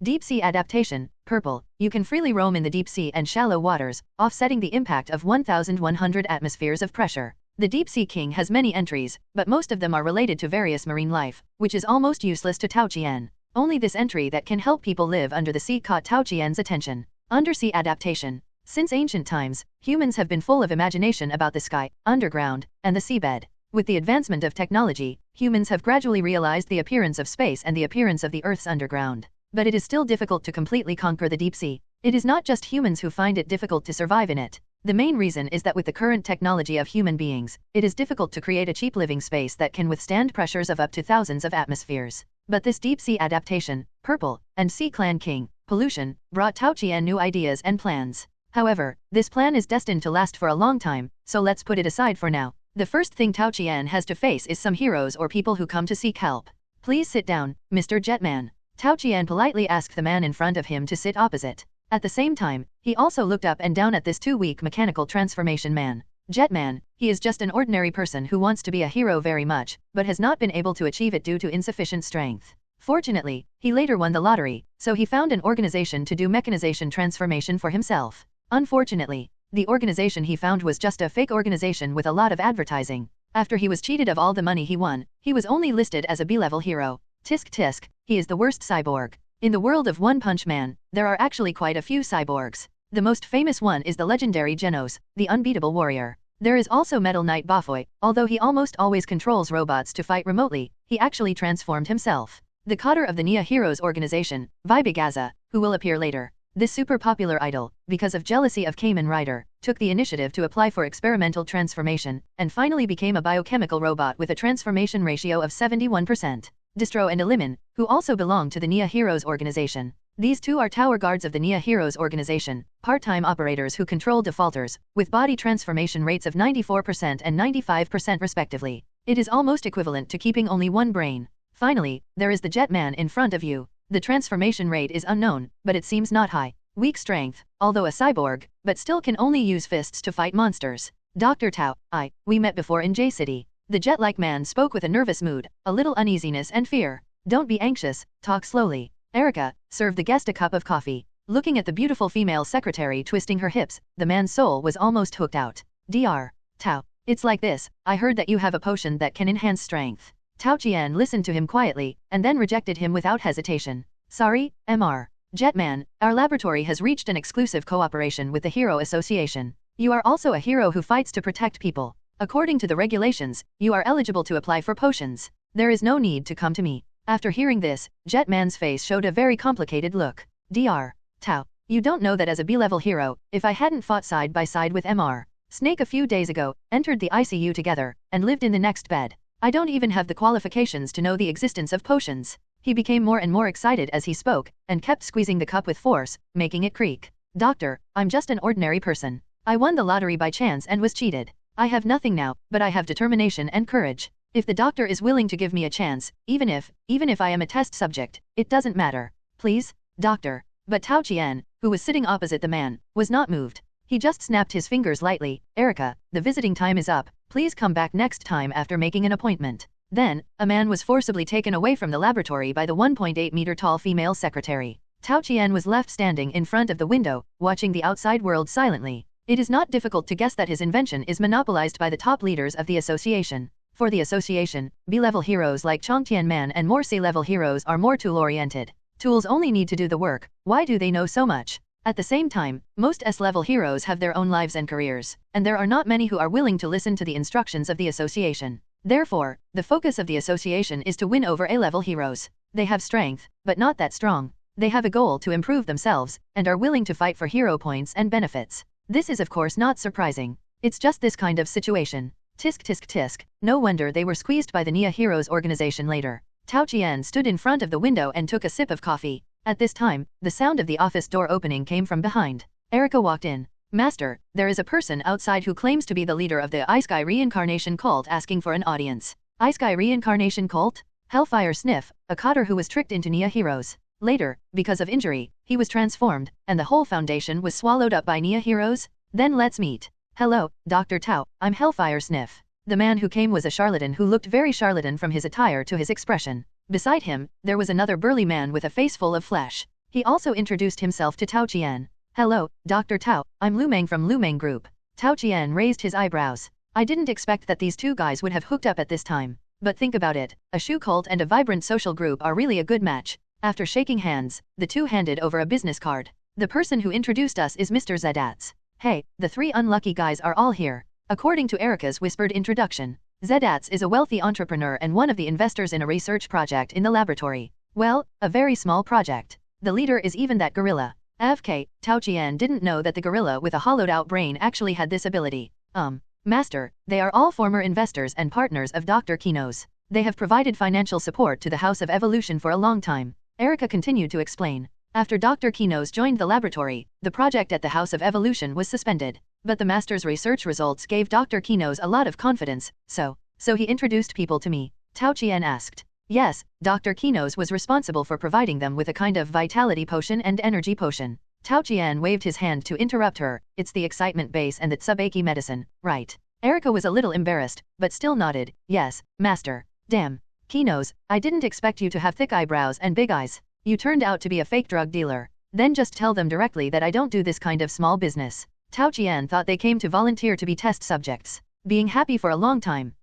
Deep-Sea Adaptation, purple. You can freely roam in the deep sea and shallow waters, offsetting the impact of 1,100 atmospheres of pressure. The Deep-Sea King has many entries, but most of them are related to various marine life, which is almost useless to Tao Qian. Only this entry that can help people live under the sea caught Tao Qian's attention. Undersea Adaptation. Since ancient times, humans have been full of imagination about the sky, underground, and the seabed. With the advancement of technology, humans have gradually realized the appearance of space and the appearance of the Earth's underground. But it is still difficult to completely conquer the deep sea. It is not just humans who find it difficult to survive in it. The main reason is that with the current technology of human beings, it is difficult to create a cheap living space that can withstand pressures of up to thousands of atmospheres. But this deep-sea adaptation, purple, and Sea Clan King, pollution, brought Tao Qian new ideas and plans. However, this plan is destined to last for a long time, so let's put it aside for now. The first thing Tao Qian has to face is some heroes or people who come to seek help. Please sit down, Mr. Jetman. Tao Qian politely asked the man in front of him to sit opposite. At the same time, he also looked up and down at this too-weak mechanical transformation man. Jetman, he is just an ordinary person who wants to be a hero very much, but has not been able to achieve it due to insufficient strength. Fortunately, he later won the lottery, so he found an organization to do mechanization transformation for himself. Unfortunately, the organization he found was just a fake organization with a lot of advertising. After he was cheated of all the money he won, he was only listed as a B-level hero. Tisk, he is the worst cyborg. In the world of One Punch Man, there are actually quite a few cyborgs. The most famous one is the legendary Genos, the unbeatable warrior. There is also Metal Knight Bafoy, although he almost always controls robots to fight remotely, he actually transformed himself. The coder of the Nia Heroes organization, Vibigaza, who will appear later. This super popular idol, because of jealousy of Kamen Rider, took the initiative to apply for experimental transformation, and finally became a biochemical robot with a transformation ratio of 71%. Distro and Elimin, who also belong to the Nia Heroes organization. These two are tower guards of the Nia Heroes organization, part-time operators who control defaulters, with body transformation rates of 94% and 95% respectively. It is almost equivalent to keeping only one brain. Finally, there is the Jetman in front of you. The transformation rate is unknown, but it seems not high. Weak strength, although a cyborg, but still can only use fists to fight monsters. Dr. Tao, we met before in J-City. The jet-like man spoke with a nervous mood, a little uneasiness and fear. Don't be anxious, talk slowly. Erica served the guest a cup of coffee. Looking at the beautiful female secretary twisting her hips, the man's soul was almost hooked out. Dr. Tao, it's like this, I heard that you have a potion that can enhance strength. Tao Qian listened to him quietly, and then rejected him without hesitation. Sorry, Mr. Jetman, our laboratory has reached an exclusive cooperation with the Hero Association. You are also a hero who fights to protect people. According to the regulations, you are eligible to apply for potions. There is no need to come to me. After hearing this, Jetman's face showed a very complicated look. Dr. Tao, you don't know that as a B-level hero, if I hadn't fought side by side with Mr. Snake a few days ago, entered the ICU together, and lived in the next bed. I don't even have the qualifications to know the existence of potions. He became more and more excited as he spoke, and kept squeezing the cup with force, making it creak. Doctor, I'm just an ordinary person. I won the lottery by chance and was cheated. I have nothing now, but I have determination and courage. If the doctor is willing to give me a chance, even if I am a test subject, it doesn't matter. Please, doctor. But Tao Qian, who was sitting opposite the man, was not moved. He just snapped his fingers lightly. Erica, the visiting time is up. Please come back next time after making an appointment. Then, a man was forcibly taken away from the laboratory by the 1.8-meter tall female secretary. Tao Qian was left standing in front of the window, watching the outside world silently. It is not difficult to guess that his invention is monopolized by the top leaders of the association. For the association, B-level heroes like Chongtianman and more C-level heroes are more tool-oriented. Tools only need to do the work. Why do they know so much? At the same time, most S-level heroes have their own lives and careers, and there are not many who are willing to listen to the instructions of the association. Therefore, the focus of the association is to win over A-level heroes. They have strength, but not that strong. They have a goal to improve themselves, and are willing to fight for hero points and benefits. This is of course not surprising. It's just this kind of situation. Tisk tisk tisk, no wonder they were squeezed by the Nia Heroes organization later. Tao Qian stood in front of the window and took a sip of coffee. At this time, the sound of the office door opening came from behind. Erica walked in. Master, there is a person outside who claims to be the leader of the Ice-Sky Reincarnation Cult asking for an audience. Ice-Sky Reincarnation Cult? Hellfire Sniff, a cotter who was tricked into Nia Heroes. Later, because of injury, he was transformed, and the whole foundation was swallowed up by Nia Heroes? Then let's meet. Hello, Dr. Tao, I'm Hellfire Sniff. The man who came was a charlatan who looked very charlatan from his attire to his expression. Beside him, there was another burly man with a face full of flesh. He also introduced himself to Tao Qian. Hello, Dr. Tao, I'm Lumeng from Lumeng Group. Tao Qian raised his eyebrows. I didn't expect that these two guys would have hooked up at this time. But think about it, a shoe cult and a vibrant social group are really a good match. After shaking hands, the two handed over a business card. The person who introduced us is Mr. Zedatz. Hey, the three unlucky guys are all here. According to Erica's whispered introduction, Zedatz is a wealthy entrepreneur and one of the investors in a research project in the laboratory. Well, a very small project. The leader is even that gorilla. FK, Tao Qian didn't know that the gorilla with a hollowed-out brain actually had this ability. Master, they are all former investors and partners of Dr. Kenos. They have provided financial support to the House of Evolution for a long time. Erica continued to explain. After Dr. Kenos joined the laboratory, the project at the House of Evolution was suspended. But the master's research results gave Dr. Kenos a lot of confidence, so he introduced people to me. Tao Qian asked. Yes, Dr. Kenos was responsible for providing them with a kind of vitality potion and energy potion. Tao Qian waved his hand to interrupt her. It's the excitement base and the Tsubaki medicine, right? Erica was a little embarrassed, but still nodded. Yes, master. Damn. Kenos, I didn't expect you to have thick eyebrows and big eyes. You turned out to be a fake drug dealer. Then just tell them directly that I don't do this kind of small business. Tao Qian thought they came to volunteer to be test subjects. Being happy for a long time.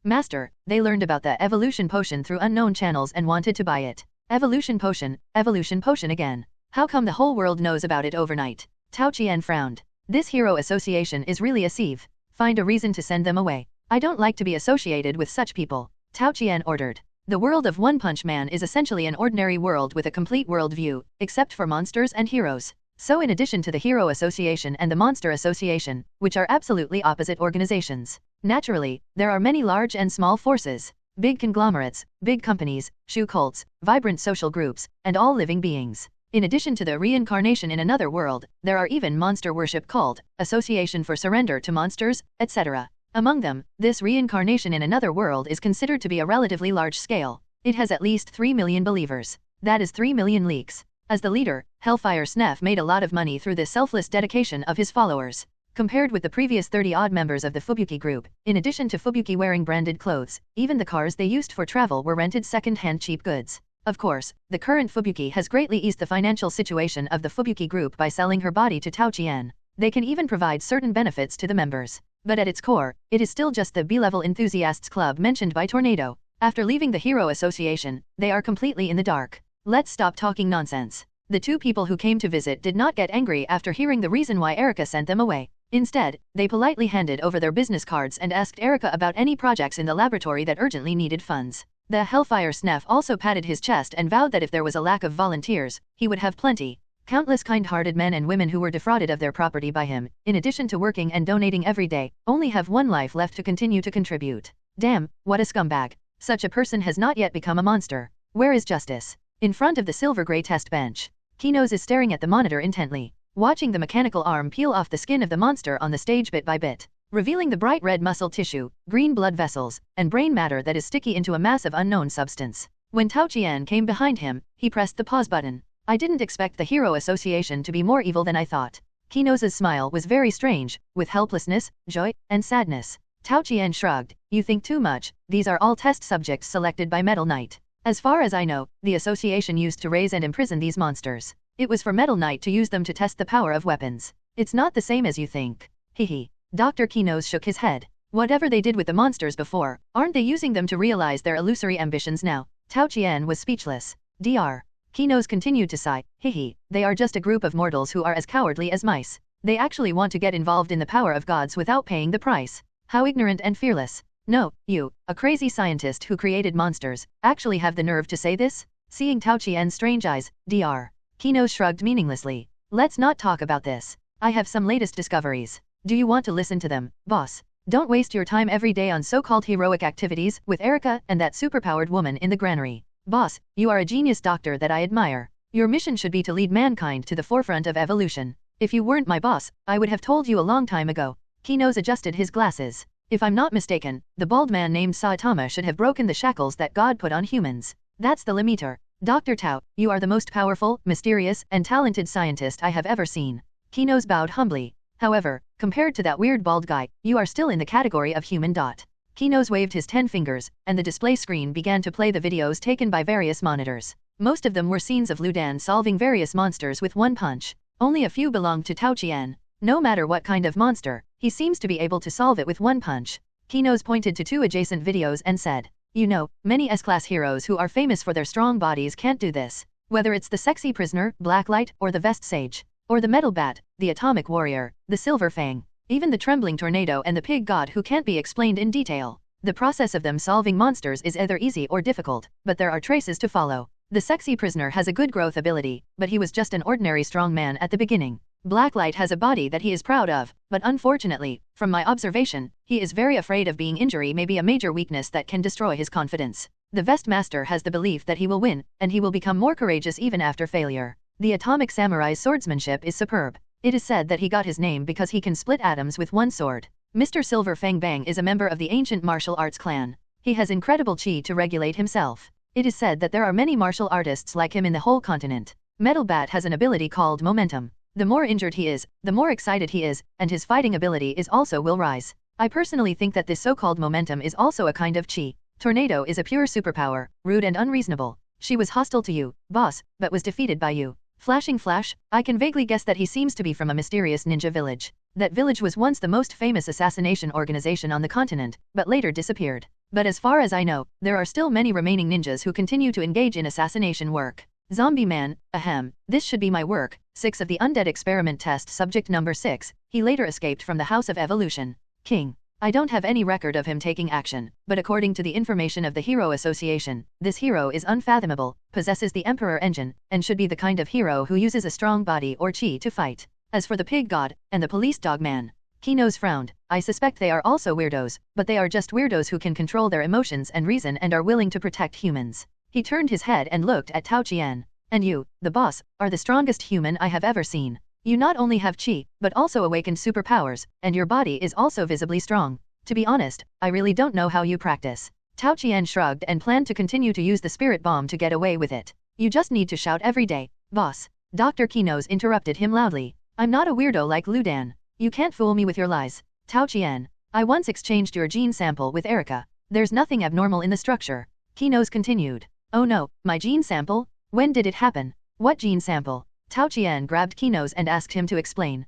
Master, they learned about the evolution potion through unknown channels and wanted to buy it. Evolution potion again. How come the whole world knows about it overnight? Tao Qian frowned. This hero association is really a sieve. Find a reason to send them away. I don't like to be associated with such people. Tao Qian ordered. The world of One Punch Man is essentially an ordinary world with a complete world view, except for monsters and heroes. So in addition to the Hero Association and the Monster Association, which are absolutely opposite organizations, naturally, there are many large and small forces, big conglomerates, big companies, shoe cults, vibrant social groups, and all living beings. In addition to the reincarnation in another world, there are even monster worship cult, association for surrender to monsters, etc. Among them, this reincarnation in another world is considered to be a relatively large scale. It has at least 3 million believers. That is 3 million leaks. As the leader, Hellfire Sniff made a lot of money through the selfless dedication of his followers. Compared with the previous 30-odd members of the Fubuki group, in addition to Fubuki wearing branded clothes, even the cars they used for travel were rented second-hand cheap goods. Of course, the current Fubuki has greatly eased the financial situation of the Fubuki group by selling her body to Tao Qian. They can even provide certain benefits to the members. But at its core, it is still just the B-level enthusiasts club mentioned by Tornado. After leaving the Hero Association, they are completely in the dark. Let's stop talking nonsense. The two people who came to visit did not get angry after hearing the reason why Erica sent them away. Instead, they politely handed over their business cards and asked Erica about any projects in the laboratory that urgently needed funds. The Hellfire Snef also patted his chest and vowed that if there was a lack of volunteers, he would have plenty. Countless kind-hearted men and women who were defrauded of their property by him, in addition to working and donating every day, only have one life left to continue to contribute. Damn, what a scumbag. Such a person has not yet become a monster. Where is justice? In front of the silver-gray test bench, Kenos is staring at the monitor intently, watching the mechanical arm peel off the skin of the monster on the stage bit by bit, revealing the bright red muscle tissue, green blood vessels, and brain matter that is sticky into a mass of unknown substance. When Tao Qian came behind him, he pressed the pause button. I didn't expect the Hero Association to be more evil than I thought. Kenos' smile was very strange, with helplessness, joy, and sadness. Tao Qian shrugged. You think too much, these are all test subjects selected by Metal Knight. As far as I know, the association used to raise and imprison these monsters. It was for Metal Knight to use them to test the power of weapons. It's not the same as you think. Hehe. Dr. Kenos shook his head. Whatever they did with the monsters before, aren't they using them to realize their illusory ambitions now? Tao Qian was speechless. Dr. Kenos continued to sigh. Hehe, they are just a group of mortals who are as cowardly as mice. They actually want to get involved in the power of gods without paying the price. How ignorant and fearless. No, you, a crazy scientist who created monsters, actually have the nerve to say this? Seeing Tao Qian's strange eyes, Dr. Kenos shrugged meaninglessly. Let's not talk about this. I have some latest discoveries. Do you want to listen to them, boss? Don't waste your time every day on so-called heroic activities with Erica and that superpowered woman in the granary. Boss, you are a genius doctor that I admire. Your mission should be to lead mankind to the forefront of evolution. If you weren't my boss, I would have told you a long time ago. Kenos adjusted his glasses. If I'm not mistaken, the bald man named Saitama should have broken the shackles that God put on humans. That's the limiter. Dr. Tao, you are the most powerful, mysterious, and talented scientist I have ever seen. Kenos bowed humbly. However, compared to that weird bald guy, you are still in the category of human. Kenos waved his 10 fingers, and the display screen began to play the videos taken by various monitors. Most of them were scenes of Ludan solving various monsters with one punch. Only a few belonged to Tao Qian. No matter what kind of monster, he seems to be able to solve it with one punch. Kenos pointed to 2 adjacent videos and said, you know, many S-class heroes who are famous for their strong bodies can't do this. Whether it's the sexy prisoner, Blacklight, or the Vest Sage, or the Metal Bat, the Atomic Warrior, the Silver Fang, even the Trembling Tornado and the Pig God who can't be explained in detail. The process of them solving monsters is either easy or difficult, but there are traces to follow. The sexy prisoner has a good growth ability, but he was just an ordinary strong man at the beginning. Blacklight has a body that he is proud of, but unfortunately, from my observation, he is very afraid of being injury may be a major weakness that can destroy his confidence. The Vest Master has the belief that he will win, and he will become more courageous even after failure. The Atomic Samurai's swordsmanship is superb. It is said that he got his name because he can split atoms with one sword. Mr. Silver Fang Bang is a member of the ancient martial arts clan. He has incredible chi to regulate himself. It is said that there are many martial artists like him in the whole continent. Metal Bat has an ability called momentum. The more injured he is, the more excited he is, and his fighting ability is also will rise. I personally think that this so-called momentum is also a kind of chi. Tornado is a pure superpower, rude and unreasonable. She was hostile to you, boss, but was defeated by you. Flashing Flash, I can vaguely guess that he seems to be from a mysterious ninja village. That village was once the most famous assassination organization on the continent, but later disappeared. But as far as I know, there are still many remaining ninjas who continue to engage in assassination work. Zombie Man, ahem, this should be my work. 6 of the Undead Experiment Test Subject Number 6, he later escaped from the House of Evolution. King. I don't have any record of him taking action, but according to the information of the Hero Association, this hero is unfathomable, possesses the Emperor engine, and should be the kind of hero who uses a strong body or chi to fight. As for the Pig God, and the Police Dog Man, Kenos frowned. I suspect they are also weirdos, but they are just weirdos who can control their emotions and reason and are willing to protect humans. He turned his head and looked at Tao Qian. And you, the boss, are the strongest human I have ever seen. You not only have chi, but also awakened superpowers, and your body is also visibly strong. To be honest, I really don't know how you practice. Tao Qian shrugged and planned to continue to use the spirit bomb to get away with it. You just need to shout every day, boss. Dr. Kenos interrupted him loudly. I'm not a weirdo like Ludan. You can't fool me with your lies. Tao Qian, I once exchanged your gene sample with Erica. There's nothing abnormal in the structure. Kenos continued. Oh no, my gene sample? When did it happen? What gene sample? Tao Qian grabbed Kenos and asked him to explain.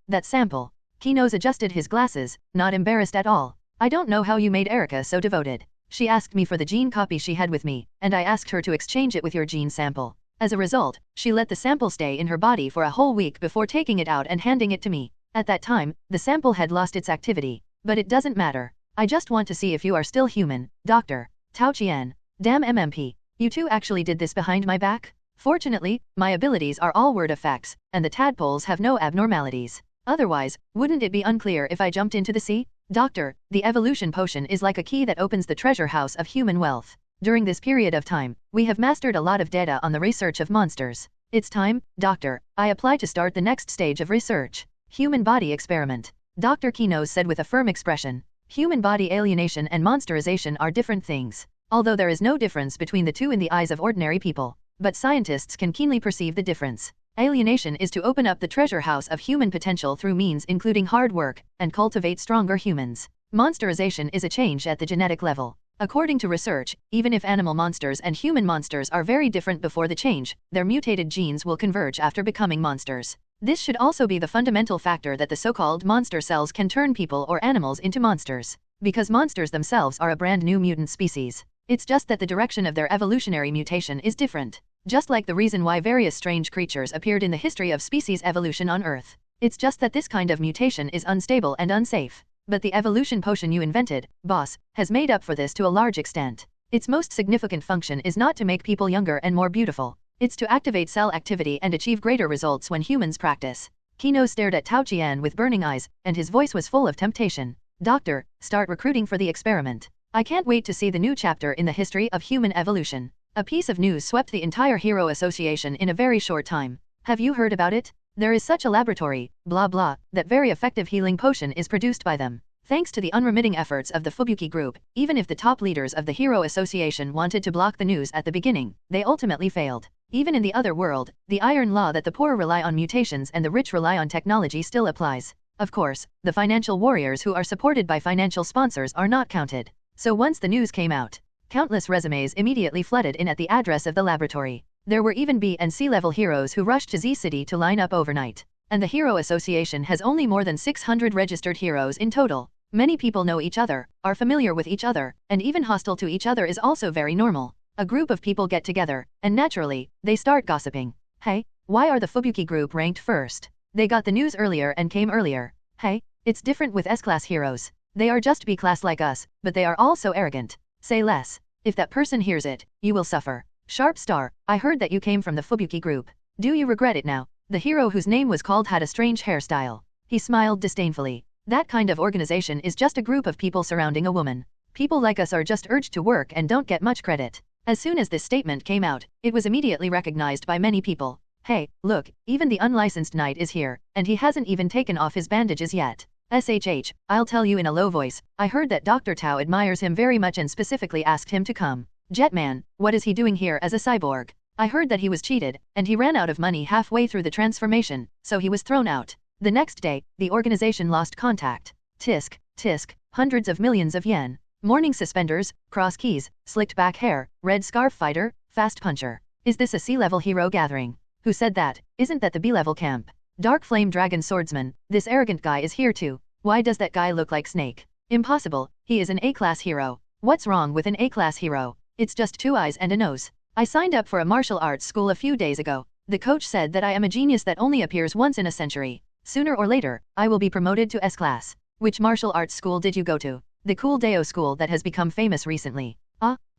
That sample. Kenos adjusted his glasses, not embarrassed at all. I don't know how you made Erica so devoted. She asked me for the gene copy she had with me, and I asked her to exchange it with your gene sample. As a result, she let the sample stay in her body for a whole week before taking it out and handing it to me. At that time, the sample had lost its activity. But it doesn't matter. I just want to see if you are still human, Doctor. Tao Qian. Damn MMP. You two actually did this behind my back? Fortunately, my abilities are all word of facts, and the tadpoles have no abnormalities. Otherwise, wouldn't it be unclear if I jumped into the sea? Doctor, the evolution potion is like a key that opens the treasure house of human wealth. During this period of time, we have mastered a lot of data on the research of monsters. It's time, Doctor, I apply to start the next stage of research. Human body experiment. Dr. Kenos said with a firm expression. Human body alienation and monsterization are different things. Although there is no difference between the two in the eyes of ordinary people. But scientists can keenly perceive the difference. Alienation is to open up the treasure house of human potential through means including hard work, and cultivate stronger humans. Monsterization is a change at the genetic level. According to research, even if animal monsters and human monsters are very different before the change, their mutated genes will converge after becoming monsters. This should also be the fundamental factor that the so-called monster cells can turn people or animals into monsters. Because monsters themselves are a brand new mutant species. It's just that the direction of their evolutionary mutation is different. Just like the reason why various strange creatures appeared in the history of species evolution on Earth. It's just that this kind of mutation is unstable and unsafe. But the evolution potion you invented, boss, has made up for this to a large extent. Its most significant function is not to make people younger and more beautiful. It's to activate cell activity and achieve greater results when humans practice. Kenos stared at Tao Qian with burning eyes, and his voice was full of temptation. Doctor, start recruiting for the experiment. I can't wait to see the new chapter in the history of human evolution. A piece of news swept the entire Hero Association in a very short time. Have you heard about it? There is such a laboratory, blah blah, that very effective healing potion is produced by them. Thanks to the unremitting efforts of the Fubuki group, even if the top leaders of the Hero Association wanted to block the news at the beginning, they ultimately failed. Even in the other world, the iron law that the poor rely on mutations and the rich rely on technology still applies. Of course, the financial warriors who are supported by financial sponsors are not counted. So once the news came out, countless resumes immediately flooded in at the address of the laboratory. There were even B and C level heroes who rushed to Z City to line up overnight. And the Hero Association has only more than 600 registered heroes in total. Many people know each other, are familiar with each other, and even hostile to each other is also very normal. A group of people get together, and naturally, they start gossiping. Hey, why are the Fubuki group ranked first? They got the news earlier and came earlier. Hey, it's different with S-class heroes. They are just B-class like us, but they are all so arrogant. Say less. If that person hears it, you will suffer. Sharp Star, I heard that you came from the Fubuki group. Do you regret it now? The hero whose name was called had a strange hairstyle. He smiled disdainfully. That kind of organization is just a group of people surrounding a woman. People like us are just urged to work and don't get much credit. As soon as this statement came out, it was immediately recognized by many people. Hey, look, even the unlicensed knight is here, and he hasn't even taken off his bandages yet. SHH, I'll tell you in a low voice, I heard that Dr. Tao admires him very much and specifically asked him to come. Jetman, what is he doing here as a cyborg? I heard that he was cheated, and he ran out of money halfway through the transformation, so he was thrown out. The next day, the organization lost contact. Tisk, tisk, hundreds of millions of yen. Morning suspenders, cross keys, slicked back hair, red scarf fighter, fast puncher. Is this a C-level hero gathering? Who said that? Isn't that the B-level camp? Dark Flame Dragon Swordsman, this arrogant guy is here too. Why does that guy look like Snake? Impossible, he is an A-class hero. What's wrong with an A-class hero? It's just 2 eyes and a nose. I signed up for a martial arts school a few days ago. The coach said that I am a genius that only appears once in a century. Sooner or later, I will be promoted to S-class. Which martial arts school did you go to? The Cool Deo school that has become famous recently.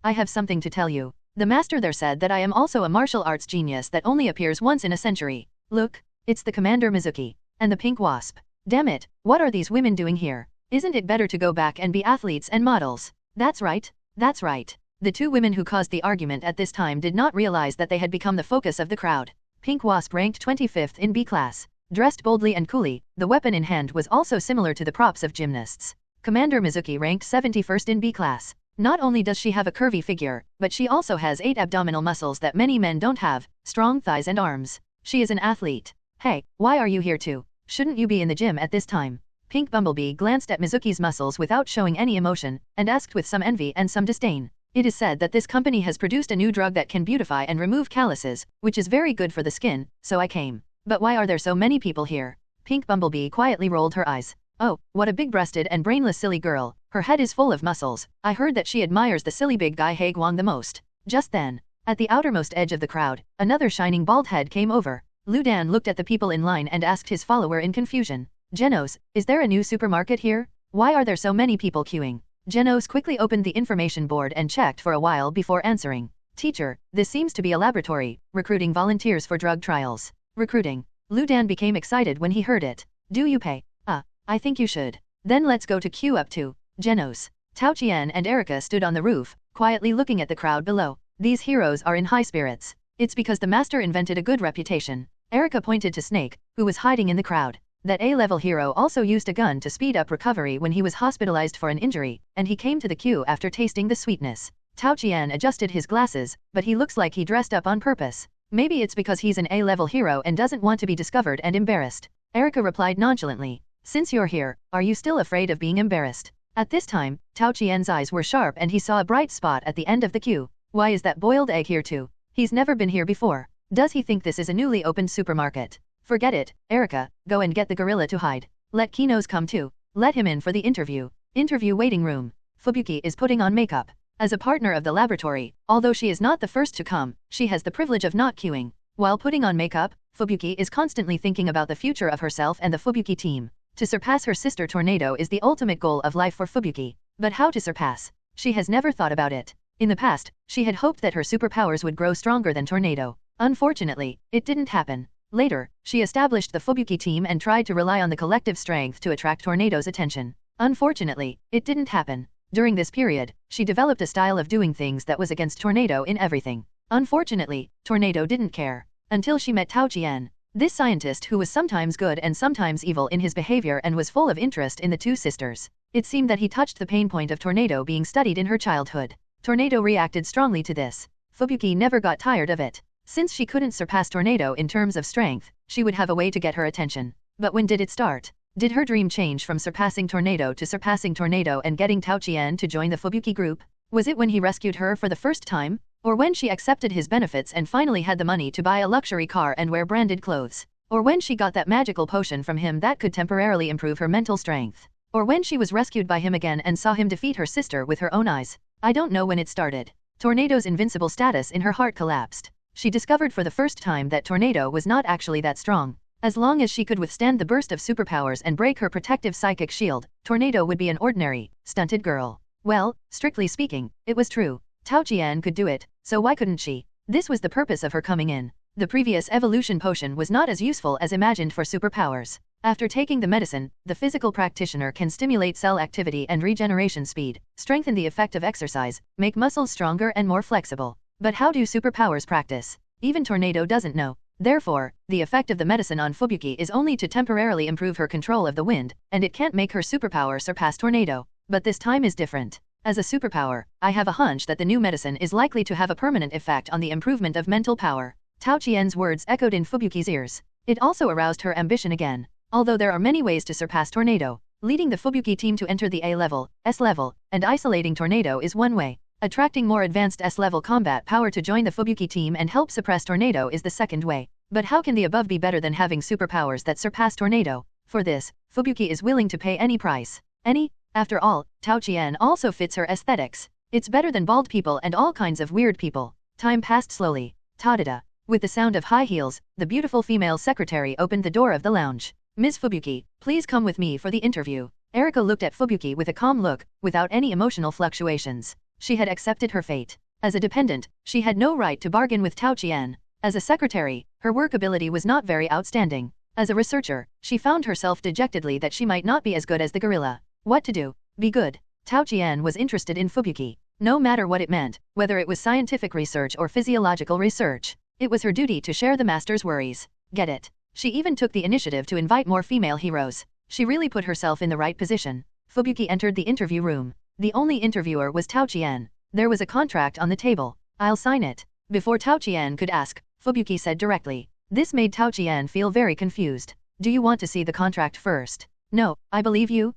I have something to tell you. The master there said that I am also a martial arts genius that only appears once in a century. Look, it's the Commander Mizuki. And the Pink Wasp. Damn it, what are these women doing here? Isn't it better to go back and be athletes and models? That's right. That's right. The 2 women who caused the argument at this time did not realize that they had become the focus of the crowd. Pink Wasp ranked 25th in B class. Dressed boldly and coolly, the weapon in hand was also similar to the props of gymnasts. Commander Mizuki ranked 71st in B class. Not only does she have a curvy figure, but she also has 8 abdominal muscles that many men don't have, strong thighs and arms. She is an athlete. Hey, why are you here too? Shouldn't you be in the gym at this time? Pink Bumblebee glanced at Mizuki's muscles without showing any emotion, and asked with some envy and some disdain. It is said that this company has produced a new drug that can beautify and remove calluses, which is very good for the skin, so I came. But why are there so many people here? Pink Bumblebee quietly rolled her eyes. Oh, what a big-breasted and brainless silly girl. Her head is full of muscles. I heard that she admires the silly big guy He Guang the most. Just then, at the outermost edge of the crowd, another shining bald head came over. Lu Dan looked at the people in line and asked his follower in confusion. Jenos, is there a new supermarket here? Why are there so many people queuing? Jenos quickly opened the information board and checked for a while before answering. Teacher, this seems to be a laboratory, recruiting volunteers for drug trials. Recruiting. Lu Dan became excited when he heard it. Do you pay? I think you should. Then let's go to queue up to Jenos. Tao Qian and Erica stood on the roof, quietly looking at the crowd below. These heroes are in high spirits. It's because the master invented a good reputation. Erica pointed to Snake, who was hiding in the crowd. That A-level hero also used a gun to speed up recovery when he was hospitalized for an injury, and he came to the queue after tasting the sweetness. Tao Qian adjusted his glasses, but he looks like he dressed up on purpose. Maybe it's because he's an A-level hero and doesn't want to be discovered and embarrassed. Erica replied nonchalantly. Since you're here, are you still afraid of being embarrassed? At this time, Tao Qian's eyes were sharp and he saw a bright spot at the end of the queue. Why is that boiled egg here too? He's never been here before. Does he think this is a newly opened supermarket? Forget it, Erica, go and get the gorilla to hide. Let Kenos come too. Let him in for the interview. Interview waiting room. Fubuki is putting on makeup. As a partner of the laboratory, although she is not the first to come, she has the privilege of not queuing. While putting on makeup, Fubuki is constantly thinking about the future of herself and the Fubuki team. To surpass her sister Tornado is the ultimate goal of life for Fubuki. But how to surpass? She has never thought about it. In the past, she had hoped that her superpowers would grow stronger than Tornado. Unfortunately, it didn't happen. Later, she established the Fubuki team and tried to rely on the collective strength to attract Tornado's attention. Unfortunately, it didn't happen. During this period, she developed a style of doing things that was against Tornado in everything. Unfortunately, Tornado didn't care. Until she met Tao Qian. This scientist who was sometimes good and sometimes evil in his behavior and was full of interest in the two sisters. It seemed that he touched the pain point of Tornado being studied in her childhood. Tornado reacted strongly to this. Fubuki never got tired of it. Since she couldn't surpass Tornado in terms of strength, she would have a way to get her attention. But when did it start? Did her dream change from surpassing Tornado to surpassing Tornado and getting Tao Qian to join the Fubuki group? Was it when he rescued her for the first time? Or when she accepted his benefits and finally had the money to buy a luxury car and wear branded clothes? Or when she got that magical potion from him that could temporarily improve her mental strength? Or when she was rescued by him again and saw him defeat her sister with her own eyes? I don't know when it started. Tornado's invincible status in her heart collapsed. She discovered for the first time that Tornado was not actually that strong. As long as she could withstand the burst of superpowers and break her protective psychic shield, Tornado would be an ordinary, stunted girl. Well, strictly speaking, it was true. Tao Qian could do it, so why couldn't she? This was the purpose of her coming in. The previous evolution potion was not as useful as imagined for superpowers. After taking the medicine, the physical practitioner can stimulate cell activity and regeneration speed, strengthen the effect of exercise, make muscles stronger and more flexible. But how do superpowers practice? Even Tornado doesn't know. Therefore, the effect of the medicine on Fubuki is only to temporarily improve her control of the wind, and it can't make her superpower surpass Tornado. But this time is different. As a superpower, I have a hunch that the new medicine is likely to have a permanent effect on the improvement of mental power. Tao Qian's words echoed in Fubuki's ears. It also aroused her ambition again. Although there are many ways to surpass Tornado, leading the Fubuki team to enter the A-level, S-level, and isolating Tornado is one way. Attracting more advanced S-level combat power to join the Fubuki team and help suppress Tornado is the second way. But how can the above be better than having superpowers that surpass Tornado? For this, Fubuki is willing to pay any price. Any? After all, Tao Qian also fits her aesthetics. It's better than bald people and all kinds of weird people. Time passed slowly. Ta-da-da. With the sound of high heels, the beautiful female secretary opened the door of the lounge. Ms. Fubuki, please come with me for the interview. Erica looked at Fubuki with a calm look, without any emotional fluctuations. She had accepted her fate. As a dependent, she had no right to bargain with Tao Qian. As a secretary, her work ability was not very outstanding. As a researcher, she found herself dejectedly that she might not be as good as the gorilla. What to do? Be good. Tao Qian was interested in Fubuki. No matter what it meant, whether it was scientific research or physiological research, it was her duty to share the master's worries. Get it? She even took the initiative to invite more female heroes. She really put herself in the right position. Fubuki entered the interview room. The only interviewer was Tao Qian. There was a contract on the table. I'll sign it. Before Tao Qian could ask, Fubuki said directly. This made Tao Qian feel very confused. Do you want to see the contract first? No, I believe you.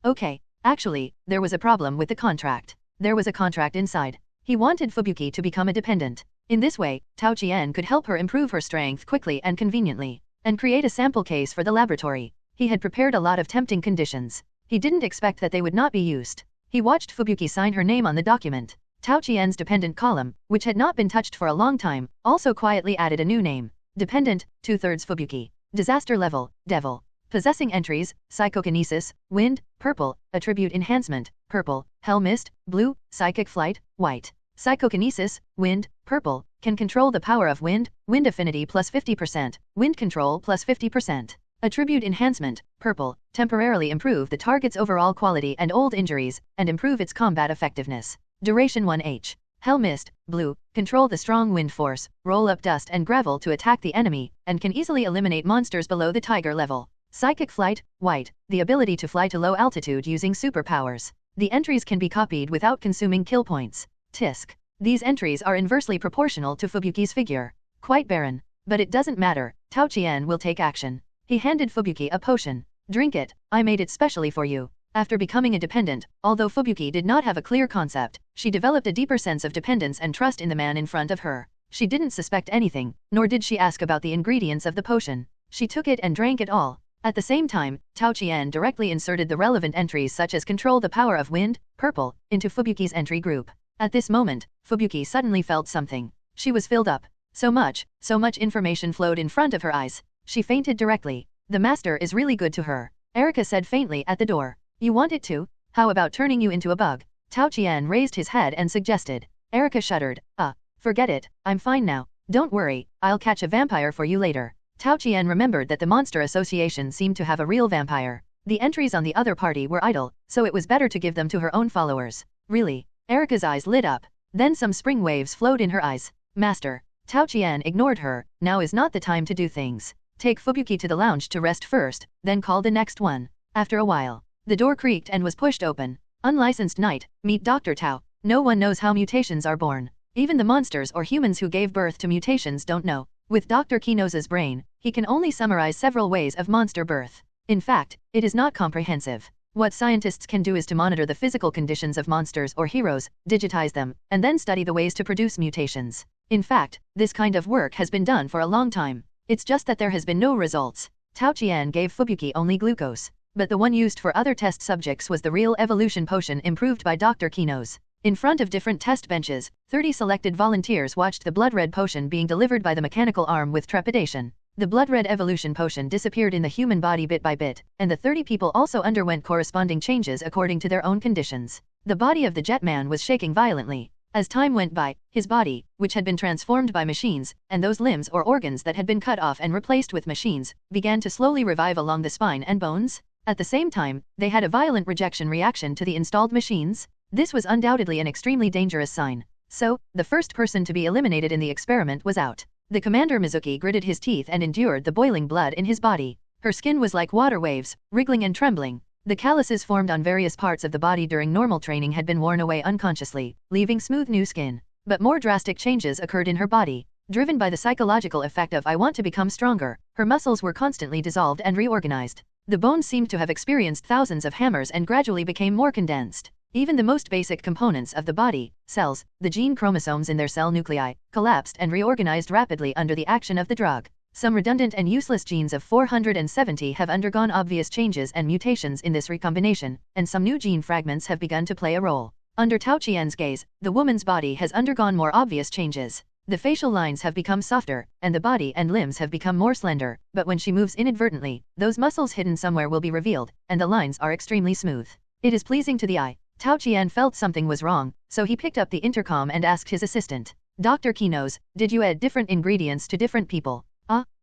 Okay. Actually, there was a problem with the contract. There was a contract inside. He wanted Fubuki to become a dependent. In this way, Tao Qian could help her improve her strength quickly and conveniently, and create a sample case for the laboratory. He had prepared a lot of tempting conditions. He didn't expect that they would not be used. He watched Fubuki sign her name on the document. Tao Qian's dependent column, which had not been touched for a long time, also quietly added a new name. Dependent, 2/3 Fubuki. Disaster level, Devil. Possessing entries, Psychokinesis, Wind, Purple, Attribute Enhancement, Purple, Hell Mist, Blue, Psychic Flight, White. Psychokinesis, Wind, Purple, can control the power of wind, wind affinity plus 50%, wind control plus 50%. Attribute Enhancement, Purple, temporarily improve the target's overall quality and old injuries, and improve its combat effectiveness. Duration 1H. Hell Mist, Blue, control the strong wind force, roll up dust and gravel to attack the enemy, and can easily eliminate monsters below the tiger level. Psychic Flight, White, the ability to fly to low altitude using superpowers. The entries can be copied without consuming kill points. Tisk. These entries are inversely proportional to Fubuki's figure. Quite barren. But it doesn't matter, Tao Qian will take action. He handed Fubuki a potion. Drink it, I made it specially for you. After becoming a dependent, although Fubuki did not have a clear concept, she developed a deeper sense of dependence and trust in the man in front of her. She didn't suspect anything, nor did she ask about the ingredients of the potion. She took it and drank it all. At the same time, Tao Qian directly inserted the relevant entries such as control the power of wind, purple, into Fubuki's entry group. At this moment, Fubuki suddenly felt something. She was filled up. So much information flowed in front of her eyes. She fainted directly. The master is really good to her. Erica said faintly at the door. You want it to? How about turning you into a bug? Tao Qian raised his head and suggested. Erica shuddered. Forget it, I'm fine now. Don't worry, I'll catch a vampire for you later. Tao Qian remembered that the Monster Association seemed to have a real vampire. The entries on the other party were idle, so it was better to give them to her own followers. Really? Erica's eyes lit up. Then some spring waves flowed in her eyes. Master. Tao Qian ignored her. Now is not the time to do things. Take Fubuki to the lounge to rest first, then call the next one. After a while, the door creaked and was pushed open. Unlicensed Knight, meet Dr. Tao. No one knows how mutations are born. Even the monsters or humans who gave birth to mutations don't know. With Dr. Kenos's brain, he can only summarize several ways of monster birth. In fact, it is not comprehensive. What scientists can do is to monitor the physical conditions of monsters or heroes, digitize them, and then study the ways to produce mutations. In fact, this kind of work has been done for a long time. It's just that there has been no results. Tao Qian gave Fubuki only glucose. But the one used for other test subjects was the real evolution potion improved by Dr. Kenos. In front of different test benches, 30 selected volunteers watched the blood red potion being delivered by the mechanical arm with trepidation. The blood red evolution potion disappeared in the human body bit by bit, and the 30 people also underwent corresponding changes according to their own conditions. The body of the jet man was shaking violently. As time went by, his body, which had been transformed by machines, and those limbs or organs that had been cut off and replaced with machines, began to slowly revive along the spine and bones. At the same time, they had a violent rejection reaction to the installed machines. This was undoubtedly an extremely dangerous sign. So, the first person to be eliminated in the experiment was out. The commander Mizuki gritted his teeth and endured the boiling blood in his body. Her skin was like water waves, wriggling and trembling. The calluses formed on various parts of the body during normal training had been worn away unconsciously, leaving smooth new skin. But more drastic changes occurred in her body. Driven by the psychological effect of I want to become stronger, her muscles were constantly dissolved and reorganized. The bones seemed to have experienced thousands of hammers and gradually became more condensed. Even the most basic components of the body, cells, the gene chromosomes in their cell nuclei, collapsed and reorganized rapidly under the action of the drug. Some redundant and useless genes of 470 have undergone obvious changes and mutations in this recombination, and some new gene fragments have begun to play a role. Under Tao Qian's gaze, the woman's body has undergone more obvious changes. The facial lines have become softer, and the body and limbs have become more slender, but when she moves inadvertently, those muscles hidden somewhere will be revealed, and the lines are extremely smooth. It is pleasing to the eye. Tao Qian felt something was wrong, so he picked up the intercom and asked his assistant. Dr. Kenos, did you add different ingredients to different people?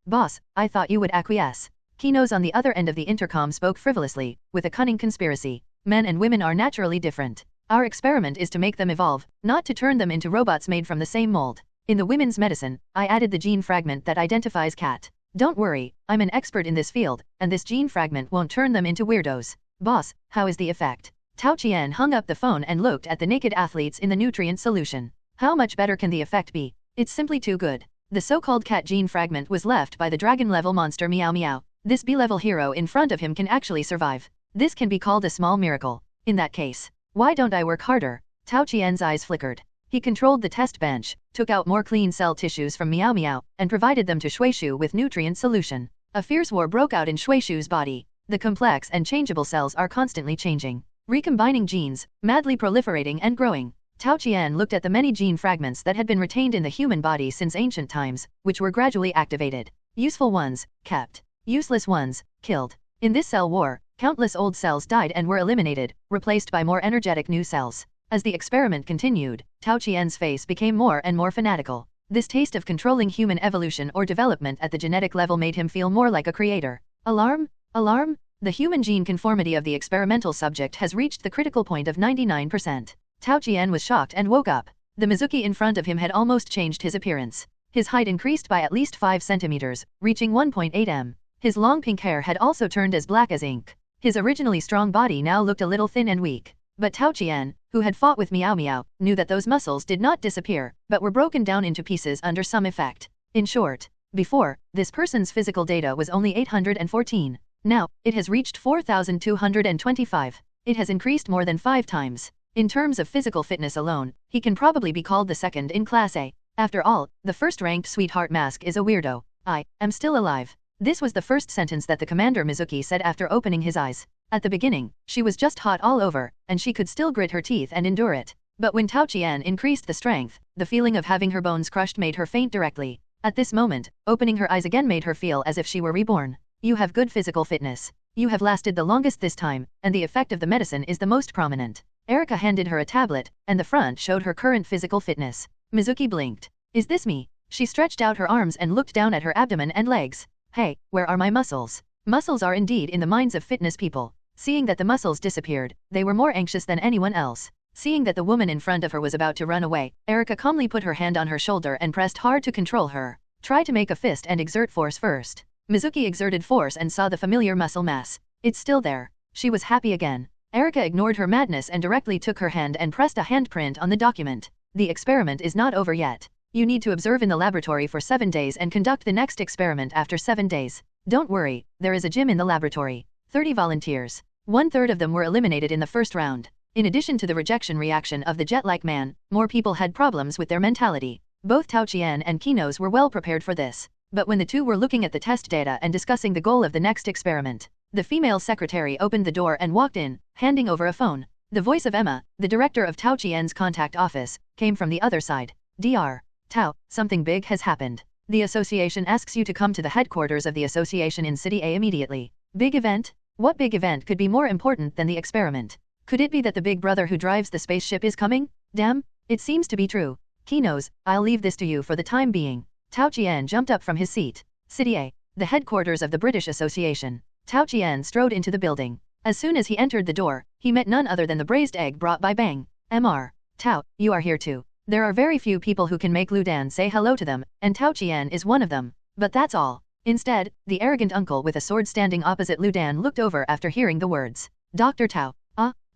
Boss, I thought you would acquiesce. Kenos on the other end of the intercom spoke frivolously, with a cunning conspiracy. Men and women are naturally different. Our experiment is to make them evolve, not to turn them into robots made from the same mold. In the women's medicine, I added the gene fragment that identifies cat. Don't worry, I'm an expert in this field, and this gene fragment won't turn them into weirdos. Boss, how is the effect? Tao Qian hung up the phone and looked at the naked athletes in the nutrient solution. How much better can the effect be? It's simply too good. The so-called cat gene fragment was left by the dragon-level monster Meow. This B-level hero in front of him can actually survive. This can be called a small miracle. In that case, why don't I work harder? Tao Qian's eyes flickered. He controlled the test bench, took out more clean cell tissues from Meow, and provided them to Shuishu with nutrient solution. A fierce war broke out in Shuishu's body. The complex and changeable cells are constantly changing, recombining genes, madly proliferating and growing. Tao Qian looked at the many gene fragments that had been retained in the human body since ancient times, which were gradually activated. Useful ones, kept. Useless ones, killed. In this cell war, countless old cells died and were eliminated, replaced by more energetic new cells. As the experiment continued, Tao Qian's face became more and more fanatical. This taste of controlling human evolution or development at the genetic level made him feel more like a creator. Alarm? Alarm? The human gene conformity of the experimental subject has reached the critical point of 99%. Tao Qian was shocked and woke up. The Mizuki in front of him had almost changed his appearance. His height increased by at least 5 centimeters, reaching 1.8 m. His long pink hair had also turned as black as ink. His originally strong body now looked a little thin and weak. But Tao Qian, who had fought with Meow, knew that those muscles did not disappear, but were broken down into pieces under some effect. In short, before, this person's physical data was only 814. Now, it has reached 4,225. It has increased more than 5 times. In terms of physical fitness alone, he can probably be called the second in Class A. After all, the first-ranked sweetheart mask is a weirdo. I am still alive. This was the first sentence that the Commander Mizuki said after opening his eyes. At the beginning, she was just hot all over, and she could still grit her teeth and endure it. But when Tao Qian increased the strength, the feeling of having her bones crushed made her faint directly. At this moment, opening her eyes again made her feel as if she were reborn. You have good physical fitness. You have lasted the longest this time, and the effect of the medicine is the most prominent. Erica handed her a tablet, and the front showed her current physical fitness. Mizuki blinked. Is this me? She stretched out her arms and looked down at her abdomen and legs. Hey, where are my muscles? Muscles are indeed in the minds of fitness people. Seeing that the muscles disappeared, they were more anxious than anyone else. Seeing that the woman in front of her was about to run away, Erica calmly put her hand on her shoulder and pressed hard to control her. Try to make a fist and exert force first. Mizuki exerted force and saw the familiar muscle mass. It's still there. She was happy again. Erica ignored her madness and directly took her hand and pressed a handprint on the document. The experiment is not over yet. You need to observe in the laboratory for 7 days and conduct the next experiment after 7 days. Don't worry, there is a gym in the laboratory. 30 volunteers. 1/3 of them were eliminated in the first round. In addition to the rejection reaction of the jet-like man, more people had problems with their mentality. Both Tao Qian and Kenos were well prepared for this. But when the two were looking at the test data and discussing the goal of the next experiment, the female secretary opened the door and walked in, handing over a phone. The voice of Emma, the director of Tao Qian's contact office, came from the other side. Dr. Tao, something big has happened. The association asks you to come to the headquarters of the association in City A immediately. Big event? What big event could be more important than the experiment? Could it be that the big brother who drives the spaceship is coming? Damn, it seems to be true. Kenos, I'll leave this to you for the time being. Tao Qian jumped up from his seat. City A, the headquarters of the British Association. Tao Qian strode into the building. As soon as he entered the door, he met none other than the braised egg brought by Bang. Mr. Tao, you are here too. There are very few people who can make Lu Dan say hello to them, and Tao Qian is one of them. But that's all. Instead, the arrogant uncle with a sword standing opposite Lu Dan looked over after hearing the words. Dr. Tao.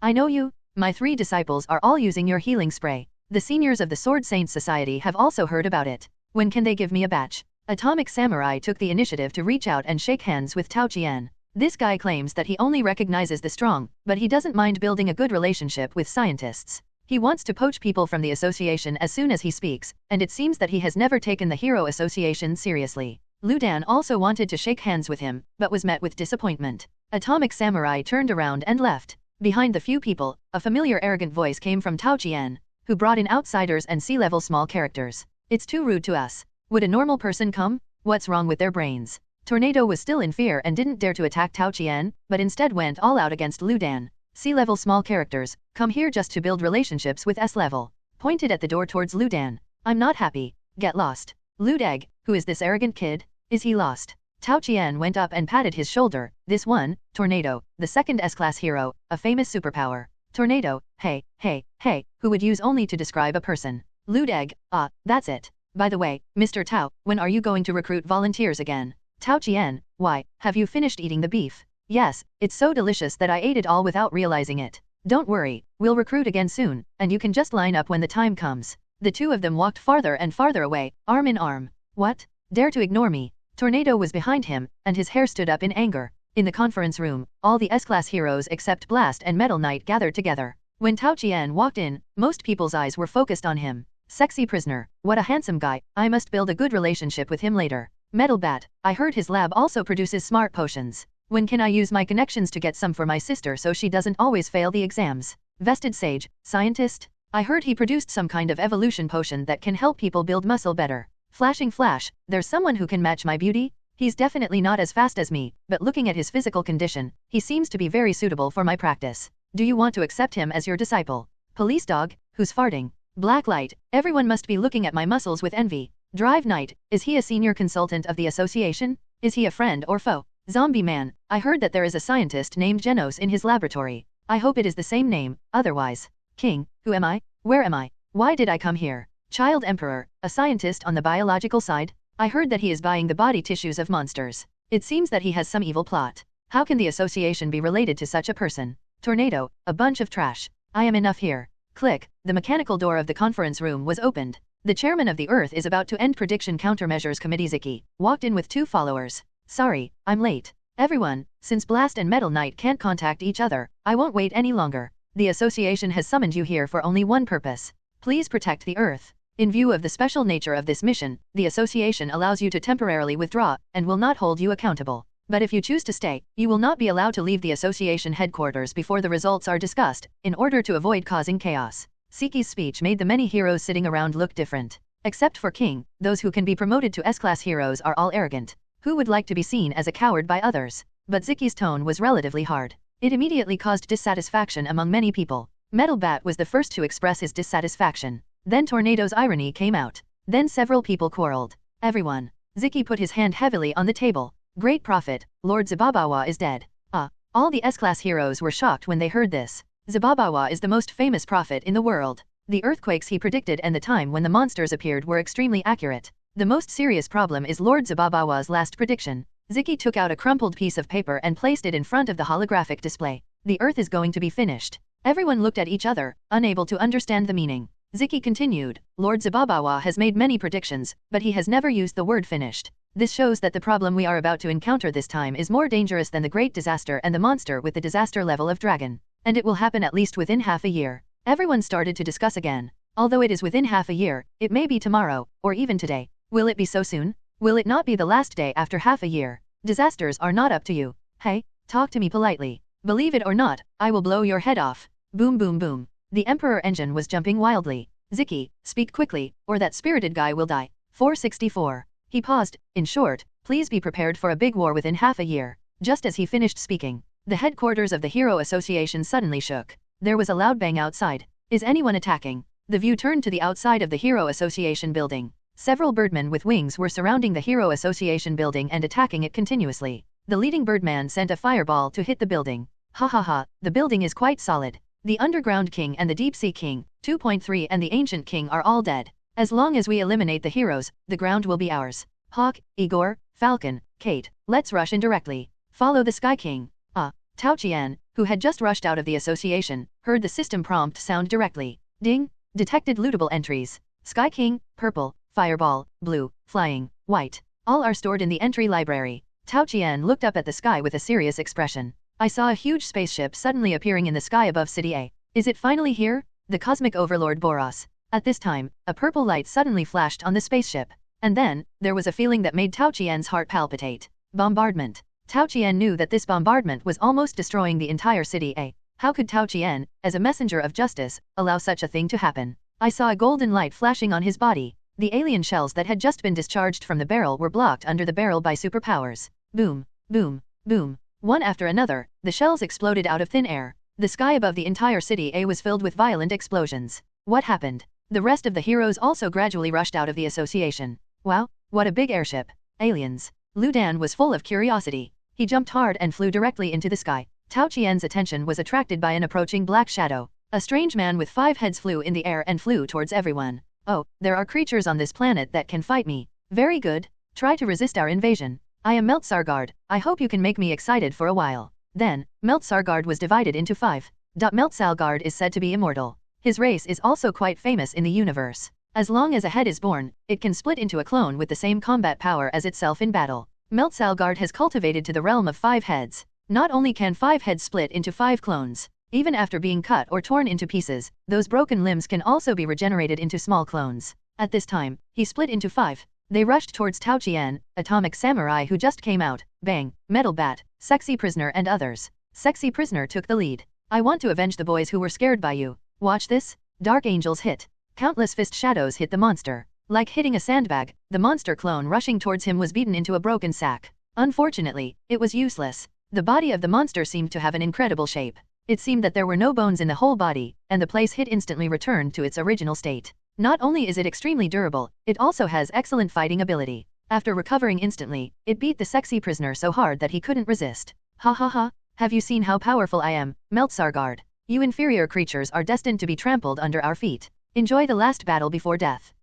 I know you. My 3 disciples are all using your healing spray. The seniors of the Sword Saints Society have also heard about it. When can they give me a batch? Atomic Samurai took the initiative to reach out and shake hands with Tao Qian. This guy claims that he only recognizes the strong, but he doesn't mind building a good relationship with scientists. He wants to poach people from the association as soon as he speaks, and it seems that he has never taken the Hero Association seriously. Lu Dan also wanted to shake hands with him, but was met with disappointment. Atomic Samurai turned around and left. Behind the few people, a familiar arrogant voice came from Tao Qian, who brought in outsiders and sea-level small characters. It's too rude to us. Would a normal person come? What's wrong with their brains? Tornado was still in fear and didn't dare to attack Tao Qian, but instead went all out against Lu Dan. Sea-level small characters, come here just to build relationships with S-level. Pointed at the door towards Lu Dan. I'm not happy. Get lost. Ludeg, who is this arrogant kid? Is he lost? Tao Qian went up and patted his shoulder. This one, Tornado, the second S-class hero, a famous superpower. Tornado, hey, who would use only to describe a person. Ludeg, that's it. By the way, Mr. Tao, when are you going to recruit volunteers again? Tao Qian, why, have you finished eating the beef? Yes, it's so delicious that I ate it all without realizing it. Don't worry, we'll recruit again soon, and you can just line up when the time comes. The two of them walked farther and farther away, arm in arm. What? Dare to ignore me? Tornado was behind him, and his hair stood up in anger. In the conference room, all the S-class heroes except Blast and Metal Knight gathered together. When Tao Qian walked in, most people's eyes were focused on him. Sexy prisoner, what a handsome guy, I must build a good relationship with him later. Metal Bat, I heard his lab also produces smart potions. When can I use my connections to get some for my sister so she doesn't always fail the exams? Vested Sage, scientist? I heard he produced some kind of evolution potion that can help people build muscle better. Flashing Flash, there's someone who can match my beauty? He's definitely not as fast as me, but looking at his physical condition, he seems to be very suitable for my practice. Do you want to accept him as your disciple? Police Dog, who's farting? Black Light, everyone must be looking at my muscles with envy. Drive Knight, is he a senior consultant of the association? Is he a friend or foe? Zombie Man, I heard that there is a scientist named Genos in his laboratory. I hope it is the same name, otherwise. King, who am I? Where am I? Why did I come here? Child Emperor, a scientist on the biological side? I heard that he is buying the body tissues of monsters. It seems that he has some evil plot. How can the association be related to such a person? Tornado, a bunch of trash. I am enough here. Click, the mechanical door of the conference room was opened. The chairman of the Earth is about to end prediction countermeasures committee Ziki walked in with 2 followers. Sorry, I'm late. Everyone, since Blast and Metal Knight can't contact each other, I won't wait any longer. The association has summoned you here for only one purpose. Please protect the Earth. In view of the special nature of this mission, the association allows you to temporarily withdraw, and will not hold you accountable. But if you choose to stay, you will not be allowed to leave the association headquarters before the results are discussed, in order to avoid causing chaos. Siki's speech made the many heroes sitting around look different. Except for King, those who can be promoted to S-class heroes are all arrogant. Who would like to be seen as a coward by others? But Ziki's tone was relatively hard. It immediately caused dissatisfaction among many people. Metal Bat was the first to express his dissatisfaction. Then Tornado's irony came out. Then several people quarreled. Everyone. Ziki put his hand heavily on the table. Great prophet, Lord Zababawa is dead. All the S-class heroes were shocked when they heard this. Zababawa is the most famous prophet in the world. The earthquakes he predicted and the time when the monsters appeared were extremely accurate. The most serious problem is Lord Zababawa's last prediction. Ziki took out a crumpled piece of paper and placed it in front of the holographic display. The Earth is going to be finished. Everyone looked at each other, unable to understand the meaning. Ziki continued, Lord Zababawa has made many predictions, but he has never used the word finished. This shows that the problem we are about to encounter this time is more dangerous than the great disaster and the monster with the disaster level of dragon. And it will happen at least within half a year. Everyone started to discuss again. Although it is within half a year, it may be tomorrow, or even today. Will it be so soon? Will it not be the last day after half a year? Disasters are not up to you. Hey, talk to me politely. Believe it or not, I will blow your head off. Boom boom boom. The Emperor engine was jumping wildly. Ziki, speak quickly, or that spirited guy will die. 464. He paused. In short, please be prepared for a big war within half a year. Just as he finished speaking, the headquarters of the Hero Association suddenly shook. There was a loud bang outside. Is anyone attacking? The view turned to the outside of the Hero Association building. Several birdmen with wings were surrounding the Hero Association building and attacking it continuously. The leading birdman sent a fireball to hit the building. Ha ha ha, the building is quite solid. The Underground King and the Deep Sea King, 2.3 and the Ancient King are all dead. As long as we eliminate the heroes, the ground will be ours. Hawk, Igor, Falcon, Kate, let's rush in directly. Follow the Sky King. Tao Qian, who had just rushed out of the association, heard the system prompt sound directly. Ding! Detected lootable entries. Sky King, purple, fireball, blue, flying, white. All are stored in the entry library. Tao Qian looked up at the sky with a serious expression. I saw a huge spaceship suddenly appearing in the sky above City A. Is it finally here? The cosmic overlord Boros. At this time, a purple light suddenly flashed on the spaceship. And then, there was a feeling that made Tao Qian's heart palpitate. Bombardment. Tao Qian knew that this bombardment was almost destroying the entire City A. How could Tao Qian, as a messenger of justice, allow such a thing to happen? I saw a golden light flashing on his body. The alien shells that had just been discharged from the barrel were blocked under the barrel by superpowers. Boom, boom, boom. One after another, the shells exploded out of thin air. The sky above the entire City A was filled with violent explosions. What happened? The rest of the heroes also gradually rushed out of the association. Wow, what a big airship. Aliens. Lu Dan was full of curiosity. He jumped hard and flew directly into the sky. Tao Qian's attention was attracted by an approaching black shadow. A strange man with 5 heads flew in the air and flew towards everyone. Oh, there are creatures on this planet that can fight me. Very good. Try to resist our invasion. I am Meltsargard. I hope you can make me excited for a while. Then, Meltsargard was divided into 5. Meltsargard is said to be immortal. His race is also quite famous in the universe. As long as a head is born, it can split into a clone with the same combat power as itself in battle. Meltsargard has cultivated to the realm of 5 heads. Not only can 5 heads split into 5 clones, Even after being cut or torn into pieces, those broken limbs can also be regenerated into small clones. At this time, he split into 5. They rushed towards Tao Qian, Atomic Samurai who just came out, Bang, Metal Bat, Sexy Prisoner and others. Sexy Prisoner took the lead. I want to avenge the boys who were scared by you. Watch this. Dark Angels hit. Countless fist shadows hit the monster. Like hitting a sandbag, the monster clone rushing towards him was beaten into a broken sack. Unfortunately, it was useless. The body of the monster seemed to have an incredible shape. It seemed that there were no bones in the whole body, and the place hit instantly returned to its original state. Not only is it extremely durable, it also has excellent fighting ability. After recovering instantly, it beat the sexy prisoner so hard that he couldn't resist. Ha ha ha, have you seen how powerful I am, Meltsargard? You inferior creatures are destined to be trampled under our feet. Enjoy the last battle before death.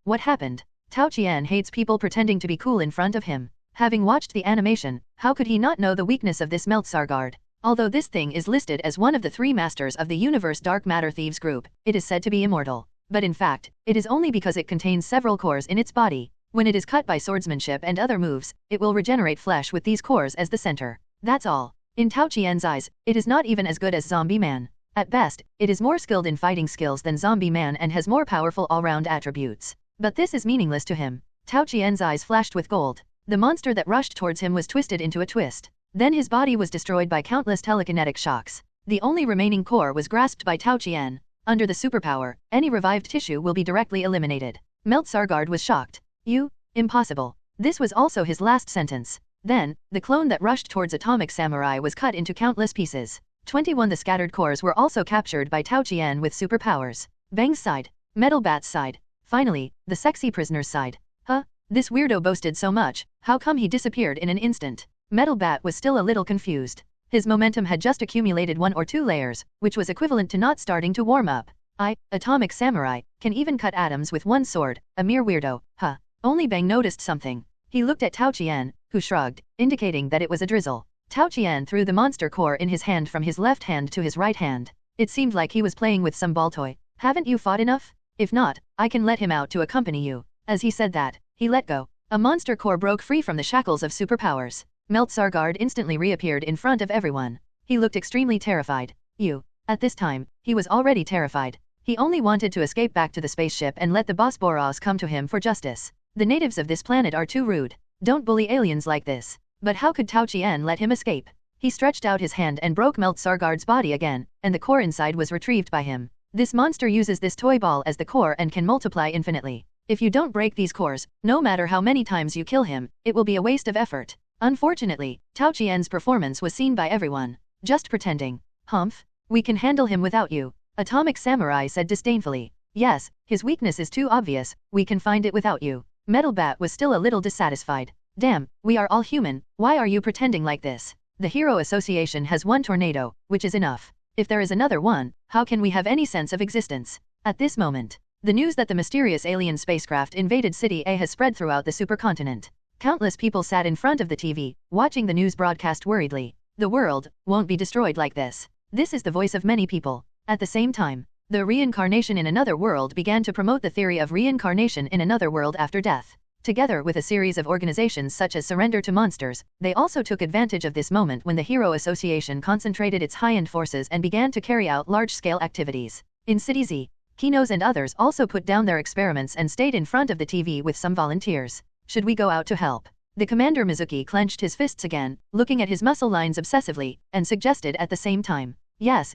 What happened? Tao Qian hates people pretending to be cool in front of him. Having watched the animation, how could he not know the weakness of this Meltsargard? Although this thing is listed as one of the 3 masters of the universe Dark Matter Thieves group, it is said to be immortal. But in fact, it is only because it contains several cores in its body. When it is cut by swordsmanship and other moves, it will regenerate flesh with these cores as the center. That's all. In Tao Qian's eyes, it is not even as good as Zombie Man. At best, it is more skilled in fighting skills than Zombie Man and has more powerful all-round attributes. But this is meaningless to him. Tao Qian's eyes flashed with gold. The monster that rushed towards him was twisted into a twist. Then his body was destroyed by countless telekinetic shocks. The only remaining core was grasped by Tao Qian. Under the superpower, any revived tissue will be directly eliminated. Meltsargard was shocked. You? Impossible. This was also his last sentence. Then, the clone that rushed towards Atomic Samurai was cut into countless pieces. 21 The scattered cores were also captured by Tao Qian with superpowers. Bang's side. Metal Bat's side. Finally, the sexy prisoner's side. This weirdo boasted so much, how come he disappeared in an instant? Metal Bat was still a little confused. His momentum had just accumulated 1 or 2 layers, which was equivalent to not starting to warm up. Atomic Samurai, can even cut atoms with 1 sword, a mere weirdo, Only Bang noticed something. He looked at Tao Qian, who shrugged, indicating that it was a drizzle. Tao Qian threw the monster core in his hand from his left hand to his right hand. It seemed like he was playing with some ball toy. Haven't you fought enough? If not, I can let him out to accompany you. As he said that, he let go. A monster core broke free from the shackles of superpowers. Meltsargard instantly reappeared in front of everyone. He looked extremely terrified. At this time, he was already terrified. He only wanted to escape back to the spaceship and let the boss Boros come to him for justice. The natives of this planet are too rude. Don't bully aliens like this. But how could Tao Qian let him escape? He stretched out his hand and broke Meltsargard's body again, and the core inside was retrieved by him. This monster uses this toy ball as the core and can multiply infinitely. If you don't break these cores, no matter how many times you kill him, it will be a waste of effort. Unfortunately, Tao Qian's performance was seen by everyone. Just pretending. Humph. We can handle him without you. Atomic Samurai said disdainfully. Yes, his weakness is too obvious, we can find it without you. Metal Bat was still a little dissatisfied. Damn, we are all human, why are you pretending like this? The Hero Association has 1 tornado, which is enough. If there is another one, how can we have any sense of existence? At this moment, the news that the mysterious alien spacecraft invaded City A has spread throughout the supercontinent. Countless people sat in front of the TV, watching the news broadcast worriedly. The world won't be destroyed like this. This is the voice of many people. At the same time, the reincarnation in another world began to promote the theory of reincarnation in another world after death. Together with a series of organizations such as Surrender to Monsters, they also took advantage of this moment when the Hero Association concentrated its high-end forces and began to carry out large-scale activities. In City Z, Kenos and others also put down their experiments and stayed in front of the TV with some volunteers. Should we go out to help? The commander Mizuki clenched his fists again, looking at his muscle lines obsessively, and suggested at the same time. Yes,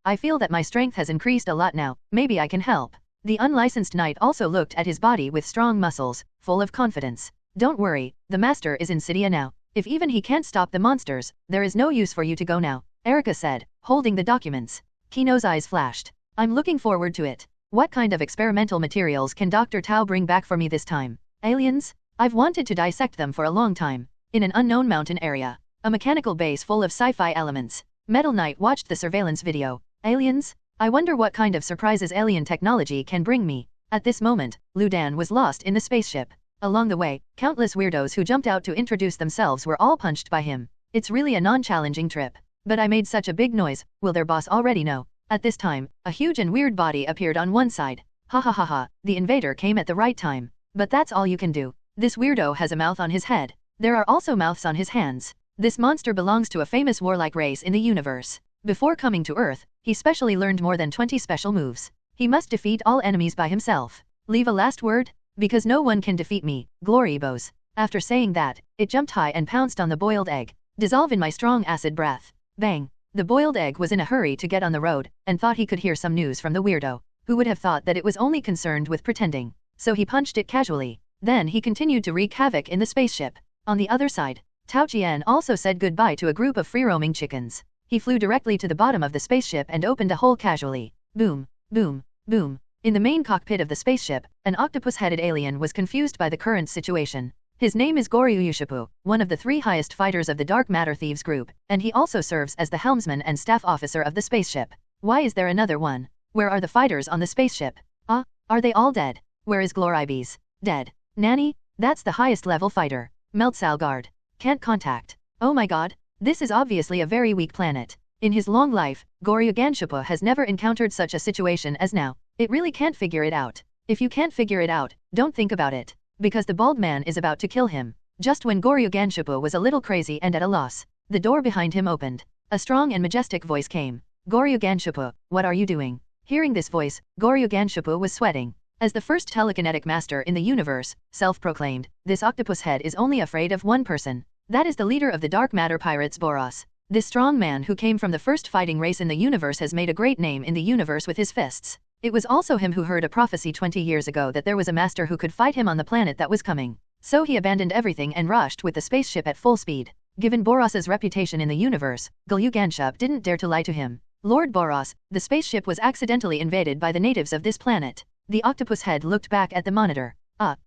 I feel that my strength has increased a lot now, maybe I can help. The unlicensed knight also looked at his body with strong muscles, full of confidence. Don't worry, the master is in City A now. If even he can't stop the monsters, there is no use for you to go now, Erica said, holding the documents. Kino's eyes flashed. I'm looking forward to it. What kind of experimental materials can Dr. Tao bring back for me this time? Aliens? I've wanted to dissect them for a long time. In an unknown mountain area. A mechanical base full of sci-fi elements. Metal Knight watched the surveillance video. Aliens? I wonder what kind of surprises alien technology can bring me. At this moment, Lu Dan was lost in the spaceship. Along the way, countless weirdos who jumped out to introduce themselves were all punched by him. It's really a non-challenging trip. But I made such a big noise, will their boss already know? At this time, a huge and weird body appeared on one side. Ha ha ha ha, the invader came at the right time. But that's all you can do. This weirdo has a mouth on his head. There are also mouths on his hands. This monster belongs to a famous warlike race in the universe. Before coming to Earth, he specially learned more than 20 special moves. He must defeat all enemies by himself. Leave a last word? Because no one can defeat me, Glorybos. After saying that, it jumped high and pounced on the boiled egg. Dissolve in my strong acid breath. Bang! The boiled egg was in a hurry to get on the road, and thought he could hear some news from the weirdo, who would have thought that it was only concerned with pretending. So he punched it casually. Then he continued to wreak havoc in the spaceship. On the other side, Tao Qian also said goodbye to a group of free-roaming chickens. He flew directly to the bottom of the spaceship and opened a hole casually. Boom, boom, boom. In the main cockpit of the spaceship, an octopus-headed alien was confused by the current situation. His name is Goryu Yushipu, one of the 3 highest fighters of the Dark Matter Thieves group, and he also serves as the helmsman and staff officer of the spaceship. Why is there another one? Where are the fighters on the spaceship? Are they all dead? Where is Glorybes? Dead. Nanny? That's the highest level fighter. Meltsalgard. Can't contact. Oh my god, this is obviously a very weak planet. In his long life, Goryu Ganshipu has never encountered such a situation as now. It really can't figure it out. If you can't figure it out, don't think about it. Because the bald man is about to kill him. Just when Goryu Ganshipu was a little crazy and at a loss, the door behind him opened. A strong and majestic voice came. Goryu Ganshipu, what are you doing? Hearing this voice, Goryu Ganshipu was sweating. As the first telekinetic master in the universe, self-proclaimed, this octopus head is only afraid of one person. That is the leader of the dark matter pirates Boros. This strong man who came from the first fighting race in the universe has made a great name in the universe with his fists. It was also him who heard a prophecy 20 years ago that there was a master who could fight him on the planet that was coming. So he abandoned everything and rushed with the spaceship at full speed. Given Boros's reputation in the universe, Goryu Ganshipu didn't dare to lie to him. Lord Boros, the spaceship was accidentally invaded by the natives of this planet. The octopus head looked back at the monitor.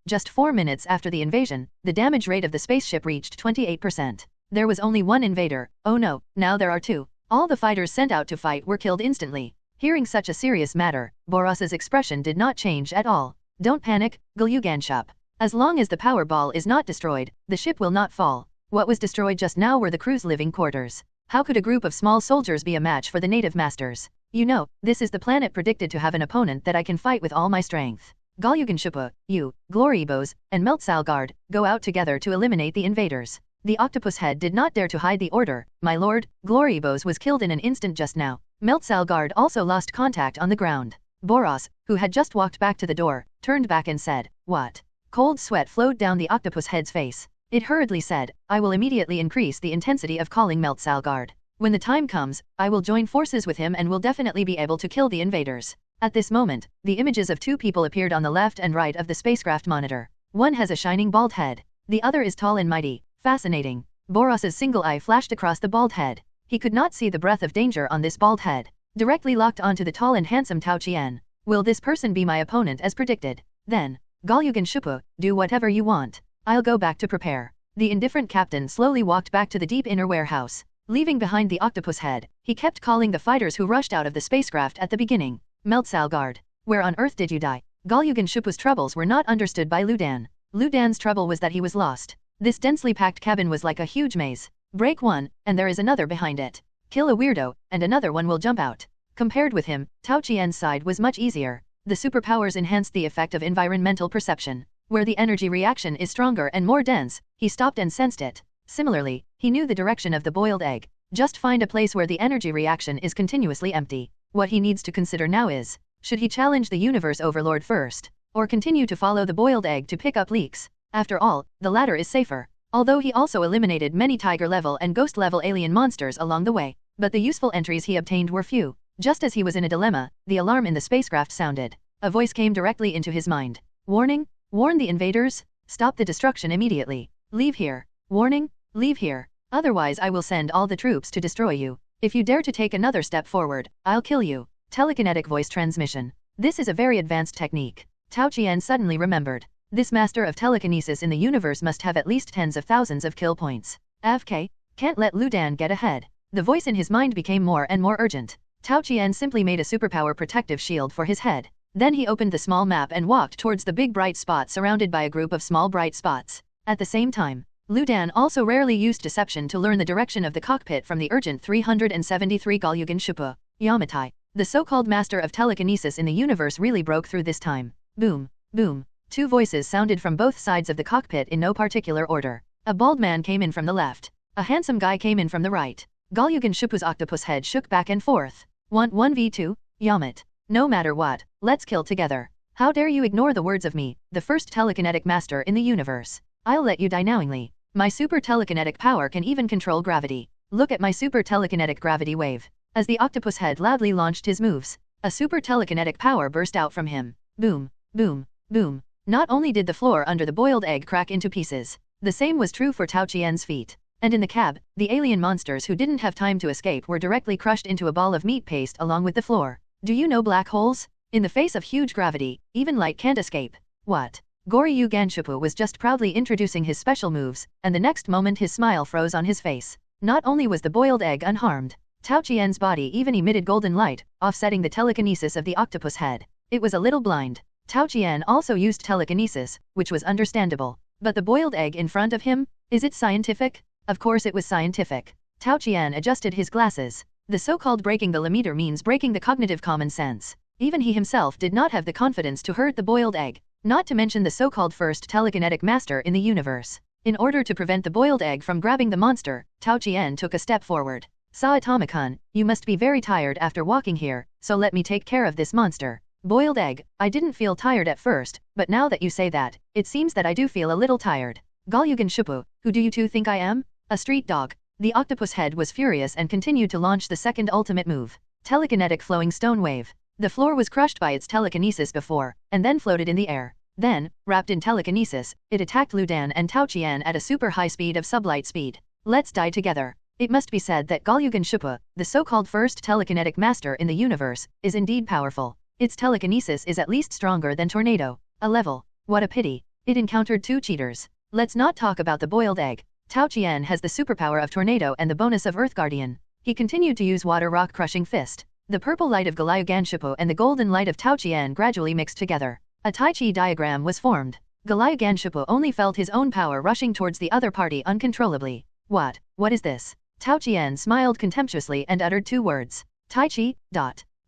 Just 4 minutes after the invasion, the damage rate of the spaceship reached 28%. There was only one invader. Oh no, now there are 2. All the fighters sent out to fight were killed instantly. Hearing such a serious matter, Boros's expression did not change at all. Don't panic, Goryu Ganshipu. As long as the power ball is not destroyed, the ship will not fall. What was destroyed just now were the crew's living quarters. How could a group of small soldiers be a match for the native masters? You know, this is the planet predicted to have an opponent that I can fight with all my strength. Goryu Ganshipu, you, Glorybos, and Meltsalgard, go out together to eliminate the invaders. The octopus head did not dare to hide the order. My lord, Glorybos was killed in an instant just now. Meltsalgard also lost contact on the ground. Boros, who had just walked back to the door, turned back and said, "What?" Cold sweat flowed down the octopus head's face. It hurriedly said, "I will immediately increase the intensity of calling Meltsalgard. When the time comes, I will join forces with him and will definitely be able to kill the invaders." At this moment, the images of 2 people appeared on the left and right of the spacecraft monitor. One has a shining bald head. The other is tall and mighty. Fascinating. Boros's single eye flashed across the bald head. He could not see the breath of danger on this bald head. Directly locked onto the tall and handsome Tao Qian. Will this person be my opponent as predicted? Then, Goryu Ganshipu, do whatever you want. I'll go back to prepare. The indifferent captain slowly walked back to the deep inner warehouse. Leaving behind the octopus head, he kept calling the fighters who rushed out of the spacecraft at the beginning. Meltsalgard, where on earth did you die? Goryu Ganshipu's troubles were not understood by Ludan. Ludan's trouble was that he was lost. This densely packed cabin was like a huge maze. Break one, and there is another behind it. Kill a weirdo, and another one will jump out. Compared with him, Tao Qian's side was much easier. The superpowers enhanced the effect of environmental perception. Where the energy reaction is stronger and more dense, he stopped and sensed it. Similarly, he knew the direction of the boiled egg. Just find a place where the energy reaction is continuously empty. What he needs to consider now is, should he challenge the universe overlord first, or continue to follow the boiled egg to pick up leaks? After all, the latter is safer. Although he also eliminated many tiger-level and ghost-level alien monsters along the way, but the useful entries he obtained were few. Just as he was in a dilemma, the alarm in the spacecraft sounded. A voice came directly into his mind. Warning? Warn the invaders? Stop the destruction immediately. Leave here. Warning? Leave here. Otherwise I will send all the troops to destroy you. If you dare to take another step forward, I'll kill you. Telekinetic voice transmission. This is a very advanced technique. Tao Qian suddenly remembered. This master of telekinesis in the universe must have at least tens of thousands of kill points. AFK? Can't let Ludan get ahead. The voice in his mind became more and more urgent. Tao Qian simply made a superpower protective shield for his head. Then he opened the small map and walked towards the big bright spot surrounded by a group of small bright spots. At the same time, Ludan also rarely used deception to learn the direction of the cockpit from the urgent 373 Goryu Ganshipu. Yamatai, the so-called master of telekinesis in the universe, really broke through this time. Boom, boom. 2 voices sounded from both sides of the cockpit in no particular order. A bald man came in from the left. A handsome guy came in from the right. Galyugan Shupu's octopus head shook back and forth. 1v2? Yamat. No matter what, let's kill together. How dare you ignore the words of me, the first telekinetic master in the universe. I'll let you die knowingly. My super telekinetic power can even control gravity. Look at my super telekinetic gravity wave. As the octopus head loudly launched his moves, a super telekinetic power burst out from him. Boom, boom, boom. Not only did the floor under the boiled egg crack into pieces, the same was true for Tao Qian's feet. And in the cab, the alien monsters who didn't have time to escape were directly crushed into a ball of meat paste along with the floor. Do you know black holes? In the face of huge gravity, even light can't escape. What? Goryu Ganshupu was just proudly introducing his special moves, and the next moment his smile froze on his face. Not only was the boiled egg unharmed, Tao Qian's body even emitted golden light, offsetting the telekinesis of the octopus head. It was a little blind. Tao Qian also used telekinesis, which was understandable. But the boiled egg in front of him? Is it scientific? Of course it was scientific. Tao Qian adjusted his glasses. The so-called breaking the limiter means breaking the cognitive common sense. Even he himself did not have the confidence to hurt the boiled egg, not to mention the so-called first telekinetic master in the universe. In order to prevent the boiled egg from grabbing the monster, Tao Qian took a step forward. Saitama-kun, you must be very tired after walking here, so let me take care of this monster. Boiled egg, I didn't feel tired at first, but now that you say that, it seems that I do feel a little tired. Galyugan Shupu, who do you two think I am? A street dog. The octopus head was furious and continued to launch the second ultimate move. Telekinetic flowing stone wave. The floor was crushed by its telekinesis before, and then floated in the air. Then, wrapped in telekinesis, it attacked Ludan and Tao Qian at a super high speed of sublight speed. Let's die together. It must be said that Galyugan Shupu, the so-called first telekinetic master in the universe, is indeed powerful. Its telekinesis is at least stronger than Tornado. A level. What a pity. It encountered two cheaters. Let's not talk about the boiled egg. Tao Qian has the superpower of Tornado and the bonus of Earth Guardian. He continued to use Water Rock Crushing Fist. The purple light of Galyugan Shupu and the golden light of Tao Qian gradually mixed together. A Tai Chi diagram was formed. Galyugan Shupu only felt his own power rushing towards the other party uncontrollably. What is this? Tao Qian smiled contemptuously and uttered two words. Tai Chi.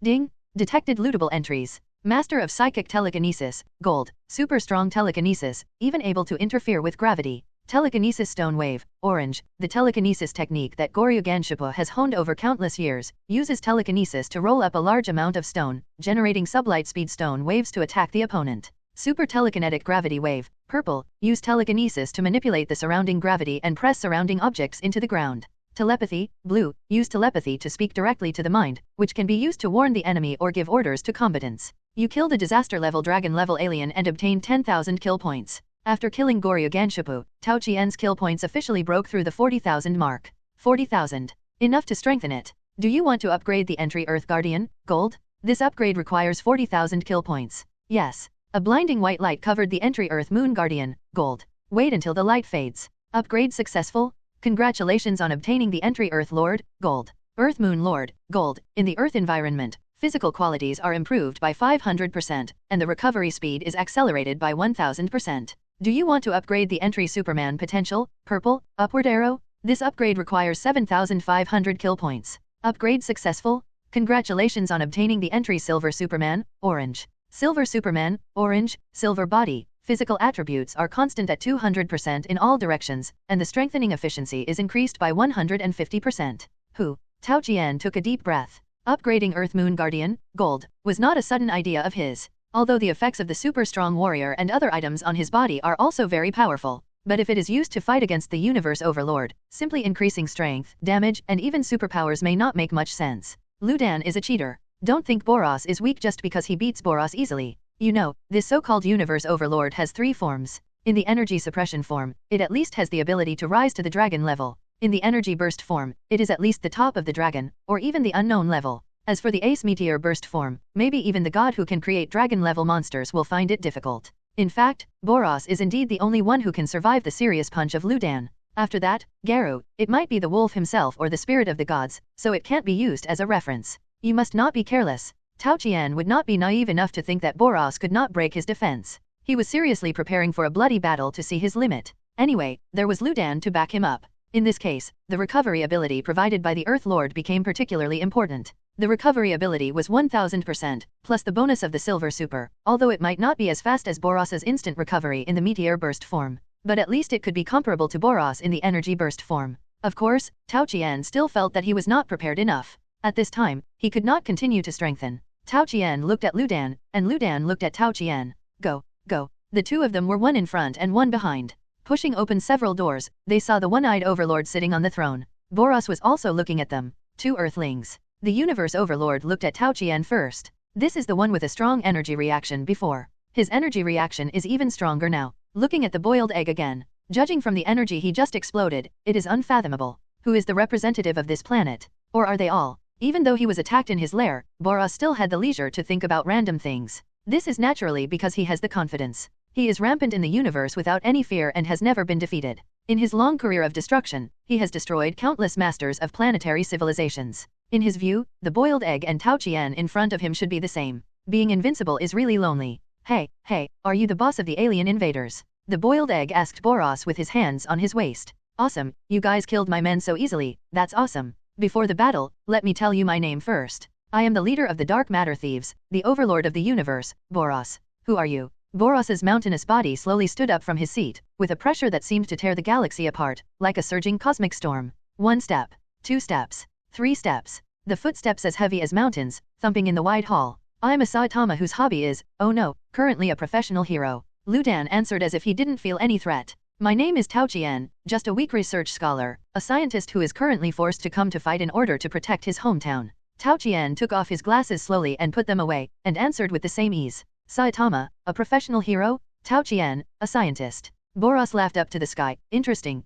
Ding. Detected lootable entries. Master of Psychic Telekinesis, Gold, Super Strong Telekinesis, even able to interfere with gravity. Telekinesis Stone Wave, Orange, the telekinesis technique that Galyugan Shupu has honed over countless years, uses telekinesis to roll up a large amount of stone, generating sublight speed stone waves to attack the opponent. Super Telekinetic Gravity Wave, Purple, use telekinesis to manipulate the surrounding gravity and press surrounding objects into the ground. Telepathy, Blue, use telepathy to speak directly to the mind, which can be used to warn the enemy or give orders to combatants. You killed a disaster-level dragon-level alien and obtained 10,000 kill points. After killing Galyugan Shupu, Tao Qian's kill points officially broke through the 40,000 mark. 40,000. Enough to strengthen it. Do you want to upgrade the entry Earth Guardian, Gold? This upgrade requires 40,000 kill points. Yes. A blinding white light covered the entry Earth Moon Guardian, Gold. Wait until the light fades. Upgrade successful? Congratulations on obtaining the entry Earth Lord, Gold. Earth Moon Lord, Gold. In the Earth environment, physical qualities are improved by 500%, and the recovery speed is accelerated by 1000%. Do you want to upgrade the entry Superman potential, Purple, upward arrow? This upgrade requires 7,500 kill points. Upgrade successful? Congratulations on obtaining the entry Silver Superman, Orange. Silver Superman, Orange, Silver Body. Physical attributes are constant at 200% in all directions, and the strengthening efficiency is increased by 150%. Tao Qian took a deep breath. Upgrading Earth Moon Guardian, Gold, was not a sudden idea of his. Although the effects of the super strong warrior and other items on his body are also very powerful. But if it is used to fight against the universe overlord, simply increasing strength, damage, and even superpowers may not make much sense. Ludan is a cheater. Don't think Boros is weak just because he beats Boros easily. You know, this so-called universe overlord has 3 forms. In the energy suppression form, it at least has the ability to rise to the dragon level. In the energy burst form, it is at least the top of the dragon, or even the unknown level. As for the ace meteor burst form, maybe even the god who can create dragon-level monsters will find it difficult. In fact, Boros is indeed the only one who can survive the serious punch of Ludan. After that, Garu, it might be the wolf himself or the spirit of the gods, so it can't be used as a reference. You must not be careless. Tao Qian would not be naive enough to think that Boros could not break his defense. He was seriously preparing for a bloody battle to see his limit. Anyway, there was Ludan to back him up. In this case, the recovery ability provided by the Earth Lord became particularly important. The recovery ability was 1000%, plus the bonus of the Silver Super, although it might not be as fast as Boros's instant recovery in the Meteor Burst form. But at least it could be comparable to Boros in the Energy Burst form. Of course, Tao Qian still felt that he was not prepared enough. At this time, he could not continue to strengthen. Tao Qian looked at Lu Dan, and Lu Dan looked at Tao Qian. Go, go. The two of them were one in front and one behind. Pushing open several doors, they saw the one-eyed overlord sitting on the throne. Boros was also looking at them. Two earthlings. The universe overlord looked at Tao Qian first. This is the one with a strong energy reaction before. His energy reaction is even stronger now. Looking at the boiled egg again. Judging from the energy he just exploded, it is unfathomable. Who is the representative of this planet? Or are they all? Even though he was attacked in his lair, Boros still had the leisure to think about random things. This is naturally because he has the confidence. He is rampant in the universe without any fear and has never been defeated. In his long career of destruction, he has destroyed countless masters of planetary civilizations. In his view, the boiled egg and Tao Qian in front of him should be the same. Being invincible is really lonely. Hey, are you the boss of the alien invaders? The boiled egg asked Boros with his hands on his waist. Awesome, you guys killed my men so easily, that's awesome. Before the battle, let me tell you my name first. I am the leader of the dark matter thieves, the overlord of the universe, Boros. Who are you? Boros's mountainous body slowly stood up from his seat, with a pressure that seemed to tear the galaxy apart, like a surging cosmic storm. 1 step, 2 steps, 3 steps. The footsteps as heavy as mountains, thumping in the wide hall. I'm a Saitama whose hobby is, oh no, currently a professional hero. Lu Dan answered as if he didn't feel any threat. My name is Tao Qian, just a weak research scholar, a scientist who is currently forced to come to fight in order to protect his hometown. Tao Qian took off his glasses slowly and put them away, and answered with the same ease. Saitama, a professional hero? Tao Qian, a scientist. Boros laughed up to the sky. Interesting.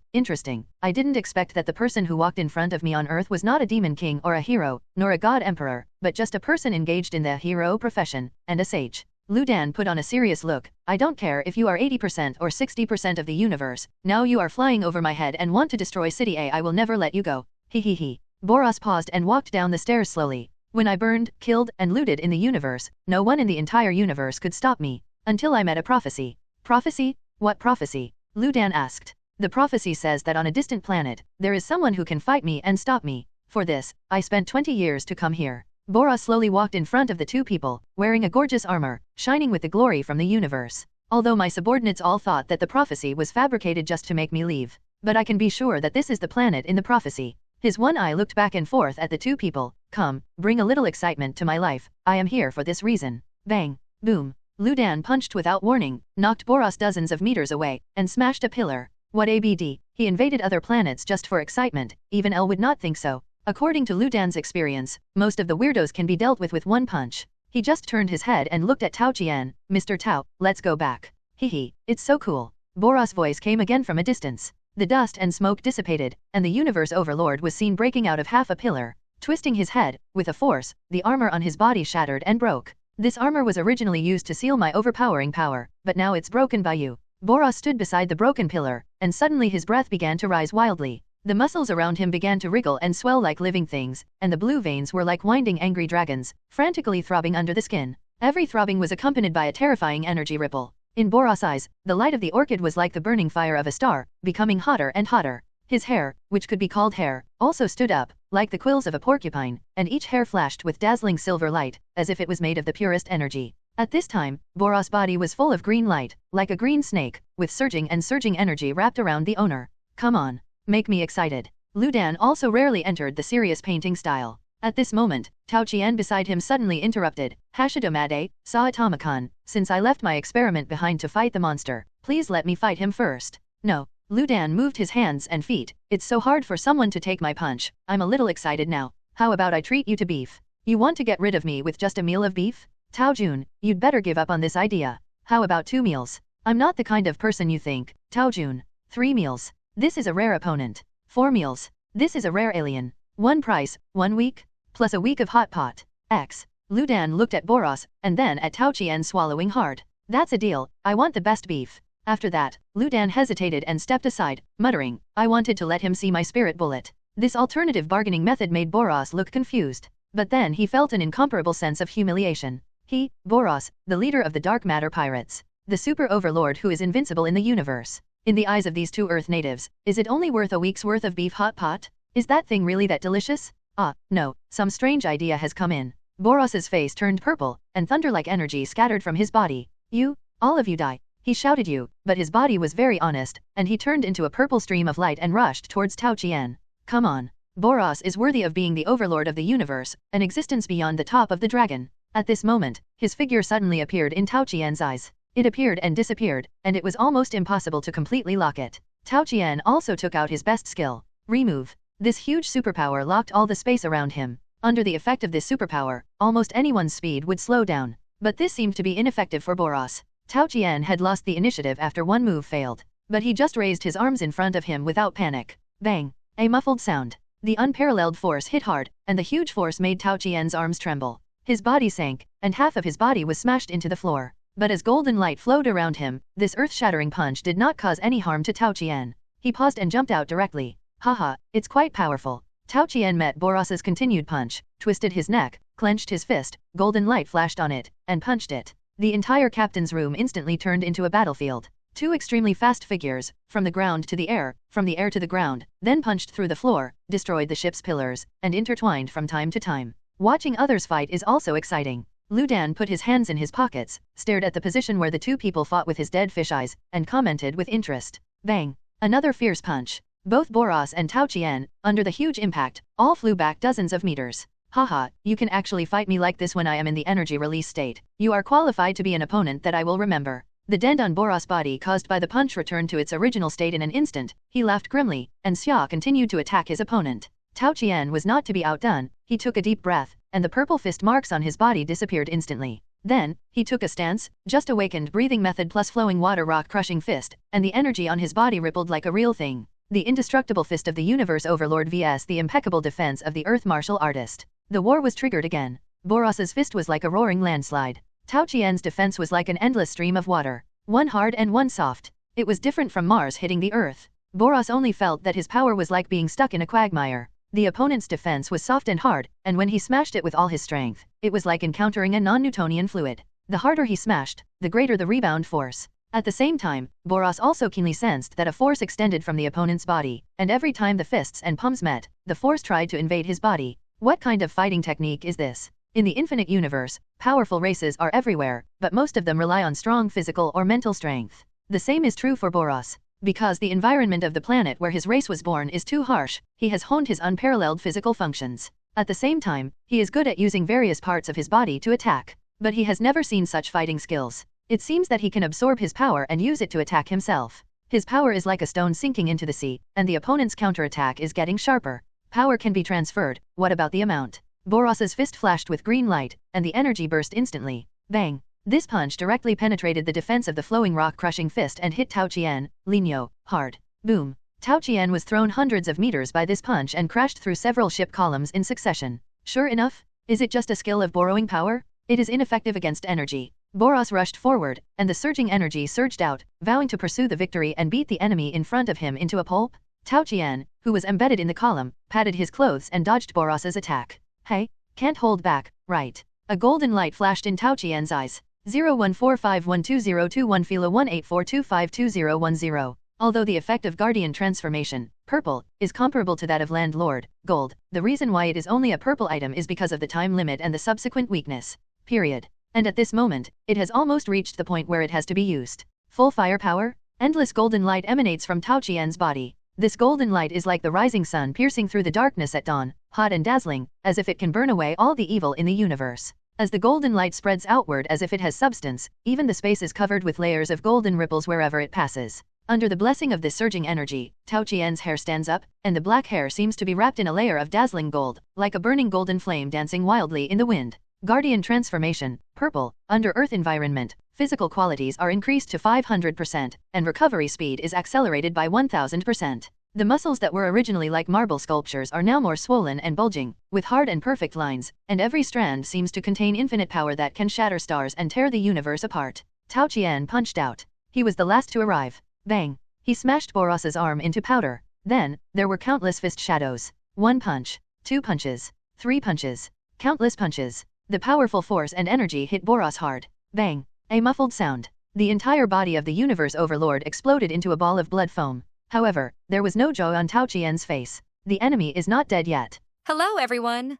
I didn't expect that the person who walked in front of me on Earth was not a demon king or a hero, nor a god emperor, but just a person engaged in the hero profession, and a sage. Lu Dan put on a serious look. I don't care if you are 80% or 60% of the universe, now you are flying over my head and want to destroy City A. I will never let you go. He. Boros paused and walked down the stairs slowly. When I burned, killed, and looted in the universe, no one in the entire universe could stop me. Until I met a prophecy. Prophecy? What prophecy? Lu Dan asked. The prophecy says that on a distant planet, there is someone who can fight me and stop me. For this, I spent 20 years to come here. Boros slowly walked in front of the two people, wearing a gorgeous armor, shining with the glory from the universe. Although my subordinates all thought that the prophecy was fabricated just to make me leave. But I can be sure that this is the planet in the prophecy. His one eye looked back and forth at the two people. Come, bring a little excitement to my life, I am here for this reason. Bang, boom. Lu Dan punched without warning, knocked Boros dozens of meters away, and smashed a pillar. What ABD, he invaded other planets just for excitement, even L would not think so. According to Lu Dan's experience, most of the weirdos can be dealt with one punch. He just turned his head and looked at Tao Qian. Mr. Tao, let's go back. Hehe, it's so cool. Boros' voice came again from a distance. The dust and smoke dissipated, and the universe overlord was seen breaking out of half a pillar. Twisting his head, with a force, the armor on his body shattered and broke. This armor was originally used to seal my overpowering power, but now it's broken by you. Boros stood beside the broken pillar, and suddenly his breath began to rise wildly. The muscles around him began to wriggle and swell like living things, and the blue veins were like winding angry dragons, frantically throbbing under the skin. Every throbbing was accompanied by a terrifying energy ripple. In Boros' eyes, the light of the orchid was like the burning fire of a star, becoming hotter and hotter. His hair, which could be called hair, also stood up, like the quills of a porcupine, and each hair flashed with dazzling silver light, as if it was made of the purest energy. At this time, Boros' body was full of green light, like a green snake, with surging energy wrapped around the owner. Come on. Make me excited. Lu Dan also rarely entered the serious painting style. At this moment, Tao Qian beside him suddenly interrupted. Hashidomade, Saitama-kun, since I left my experiment behind to fight the monster, please let me fight him first. No. Lu Dan moved his hands and feet. It's so hard for someone to take my punch. I'm a little excited now. How about I treat you to beef? You want to get rid of me with just a meal of beef? Tao Jun, you'd better give up on this idea. How about 2 meals? I'm not the kind of person you think. Tao Jun. 3 meals. This is a rare opponent. 4 meals. This is a rare alien. 1 price, 1 week, plus a week of hot pot. X. Lu Dan looked at Boros, and then at Tao Qian swallowing hard. That's a deal, I want the best beef. After that, Lu Dan hesitated and stepped aside, muttering, I wanted to let him see my spirit bullet. This alternative bargaining method made Boros look confused. But then he felt an incomparable sense of humiliation. He, Boros, the leader of the dark matter pirates. The super overlord who is invincible in the universe. In the eyes of these 2 Earth natives, is it only worth a week's worth of beef hot pot? Is that thing really that delicious? Ah, no, some strange idea has come in. Boros's face turned purple, and thunder-like energy scattered from his body. You, all of you die. He shouted you, but his body was very honest, and he turned into a purple stream of light and rushed towards Tao Qian. Come on. Boros is worthy of being the overlord of the universe, an existence beyond the top of the dragon. At this moment, his figure suddenly appeared in Tao Qian's eyes. It appeared and disappeared, and it was almost impossible to completely lock it. Tao Qian also took out his best skill, Remove. This huge superpower locked all the space around him. Under the effect of this superpower, almost anyone's speed would slow down. But this seemed to be ineffective for Boros. Tao Qian had lost the initiative after one move failed. But he just raised his arms in front of him without panic. Bang! A muffled sound. The unparalleled force hit hard, and the huge force made Tao Qian's arms tremble. His body sank, and half of his body was smashed into the floor. But as golden light flowed around him, this earth-shattering punch did not cause any harm to Tao Qian. He paused and jumped out directly. Haha, it's quite powerful. Tao Qian met Boros's continued punch, twisted his neck, clenched his fist, golden light flashed on it, and punched it. The entire captain's room instantly turned into a battlefield. Two extremely fast figures, from the ground to the air, from the air to the ground, then punched through the floor, destroyed the ship's pillars, and intertwined from time to time. Watching others fight is also exciting. Lu Dan put his hands in his pockets, stared at the position where the two people fought with his dead fish eyes, and commented with interest. Bang! Another fierce punch. Both Boros and Tao Qian, under the huge impact, all flew back dozens of meters. Haha, you can actually fight me like this when I am in the energy release state. You are qualified to be an opponent that I will remember. The dent on Boros' body caused by the punch returned to its original state in an instant. He laughed grimly, and Xia continued to attack his opponent. Tao Qian was not to be outdone. He took a deep breath, and the purple fist marks on his body disappeared instantly. Then, he took a stance, just awakened breathing method plus flowing water rock crushing fist, and the energy on his body rippled like a real thing. The indestructible fist of the universe overlord vs the impeccable defense of the earth martial artist. The war was triggered again. Boros's fist was like a roaring landslide. Tao Qian's defense was like an endless stream of water. One hard and one soft. It was different from Mars hitting the earth. Boros only felt that his power was like being stuck in a quagmire. The opponent's defense was soft and hard, and when he smashed it with all his strength, it was like encountering a non-Newtonian fluid. The harder he smashed, the greater the rebound force. At the same time, Boros also keenly sensed that a force extended from the opponent's body, and every time the fists and palms met, the force tried to invade his body. What kind of fighting technique is this? In the infinite universe, powerful races are everywhere, but most of them rely on strong physical or mental strength. The same is true for Boros. Because the environment of the planet where his race was born is too harsh, he has honed his unparalleled physical functions. At the same time, he is good at using various parts of his body to attack. But he has never seen such fighting skills. It seems that he can absorb his power and use it to attack himself. His power is like a stone sinking into the sea, and the opponent's counterattack is getting sharper. Power can be transferred, what about the amount? Boros's fist flashed with green light, and the energy burst instantly. Bang! This punch directly penetrated the defense of the flowing rock-crushing fist and hit Tao Qian, Linyo, hard. Boom! Tao Qian was thrown hundreds of meters by this punch and crashed through several ship columns in succession. Sure enough? Is it just a skill of borrowing power? It is ineffective against energy. Boros rushed forward, and the surging energy surged out, vowing to pursue the victory and beat the enemy in front of him into a pulp. Tao Qian, who was embedded in the column, patted his clothes and dodged Boros's attack. Hey, can't hold back, right? A golden light flashed in Tao Qian's eyes. 0145120221 Fila 184252010. Although the effect of Guardian transformation, purple, is comparable to that of Landlord, gold, the reason why it is only a purple item is because of the time limit and the subsequent weakness. Period. And at this moment, it has almost reached the point where it has to be used. Full firepower? Endless golden light emanates from Tao Qian's body. This golden light is like the rising sun piercing through the darkness at dawn, hot and dazzling, as if it can burn away all the evil in the universe. As the golden light spreads outward as if it has substance, even the space is covered with layers of golden ripples wherever it passes. Under the blessing of this surging energy, Tao Qian's hair stands up, and the black hair seems to be wrapped in a layer of dazzling gold, like a burning golden flame dancing wildly in the wind. Guardian transformation, purple, under earth environment, physical qualities are increased to 500%, and recovery speed is accelerated by 1000%. The muscles that were originally like marble sculptures are now more swollen and bulging, with hard and perfect lines, and every strand seems to contain infinite power that can shatter stars and tear the universe apart. Tao Qian punched out. He was the last to arrive. Bang! He smashed Boros's arm into powder. Then, there were countless fist shadows. 1 punch, 2 punches, 3 punches, countless punches. The powerful force and energy hit Boros hard. Bang! A muffled sound. The entire body of the universe overlord exploded into a ball of blood foam. However, there was no joy on Tao Qian's face. The enemy is not dead yet. Hello, everyone!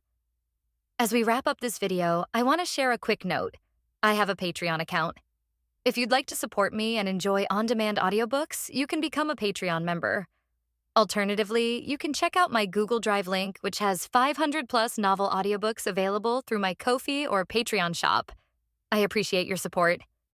As we wrap up this video, I want to share a quick note. I have a Patreon account. If you'd like to support me and enjoy on-demand audiobooks, you can become a Patreon member. Alternatively, you can check out my Google Drive link, which has 500 plus novel audiobooks available through my Ko-fi or Patreon shop. I appreciate your support.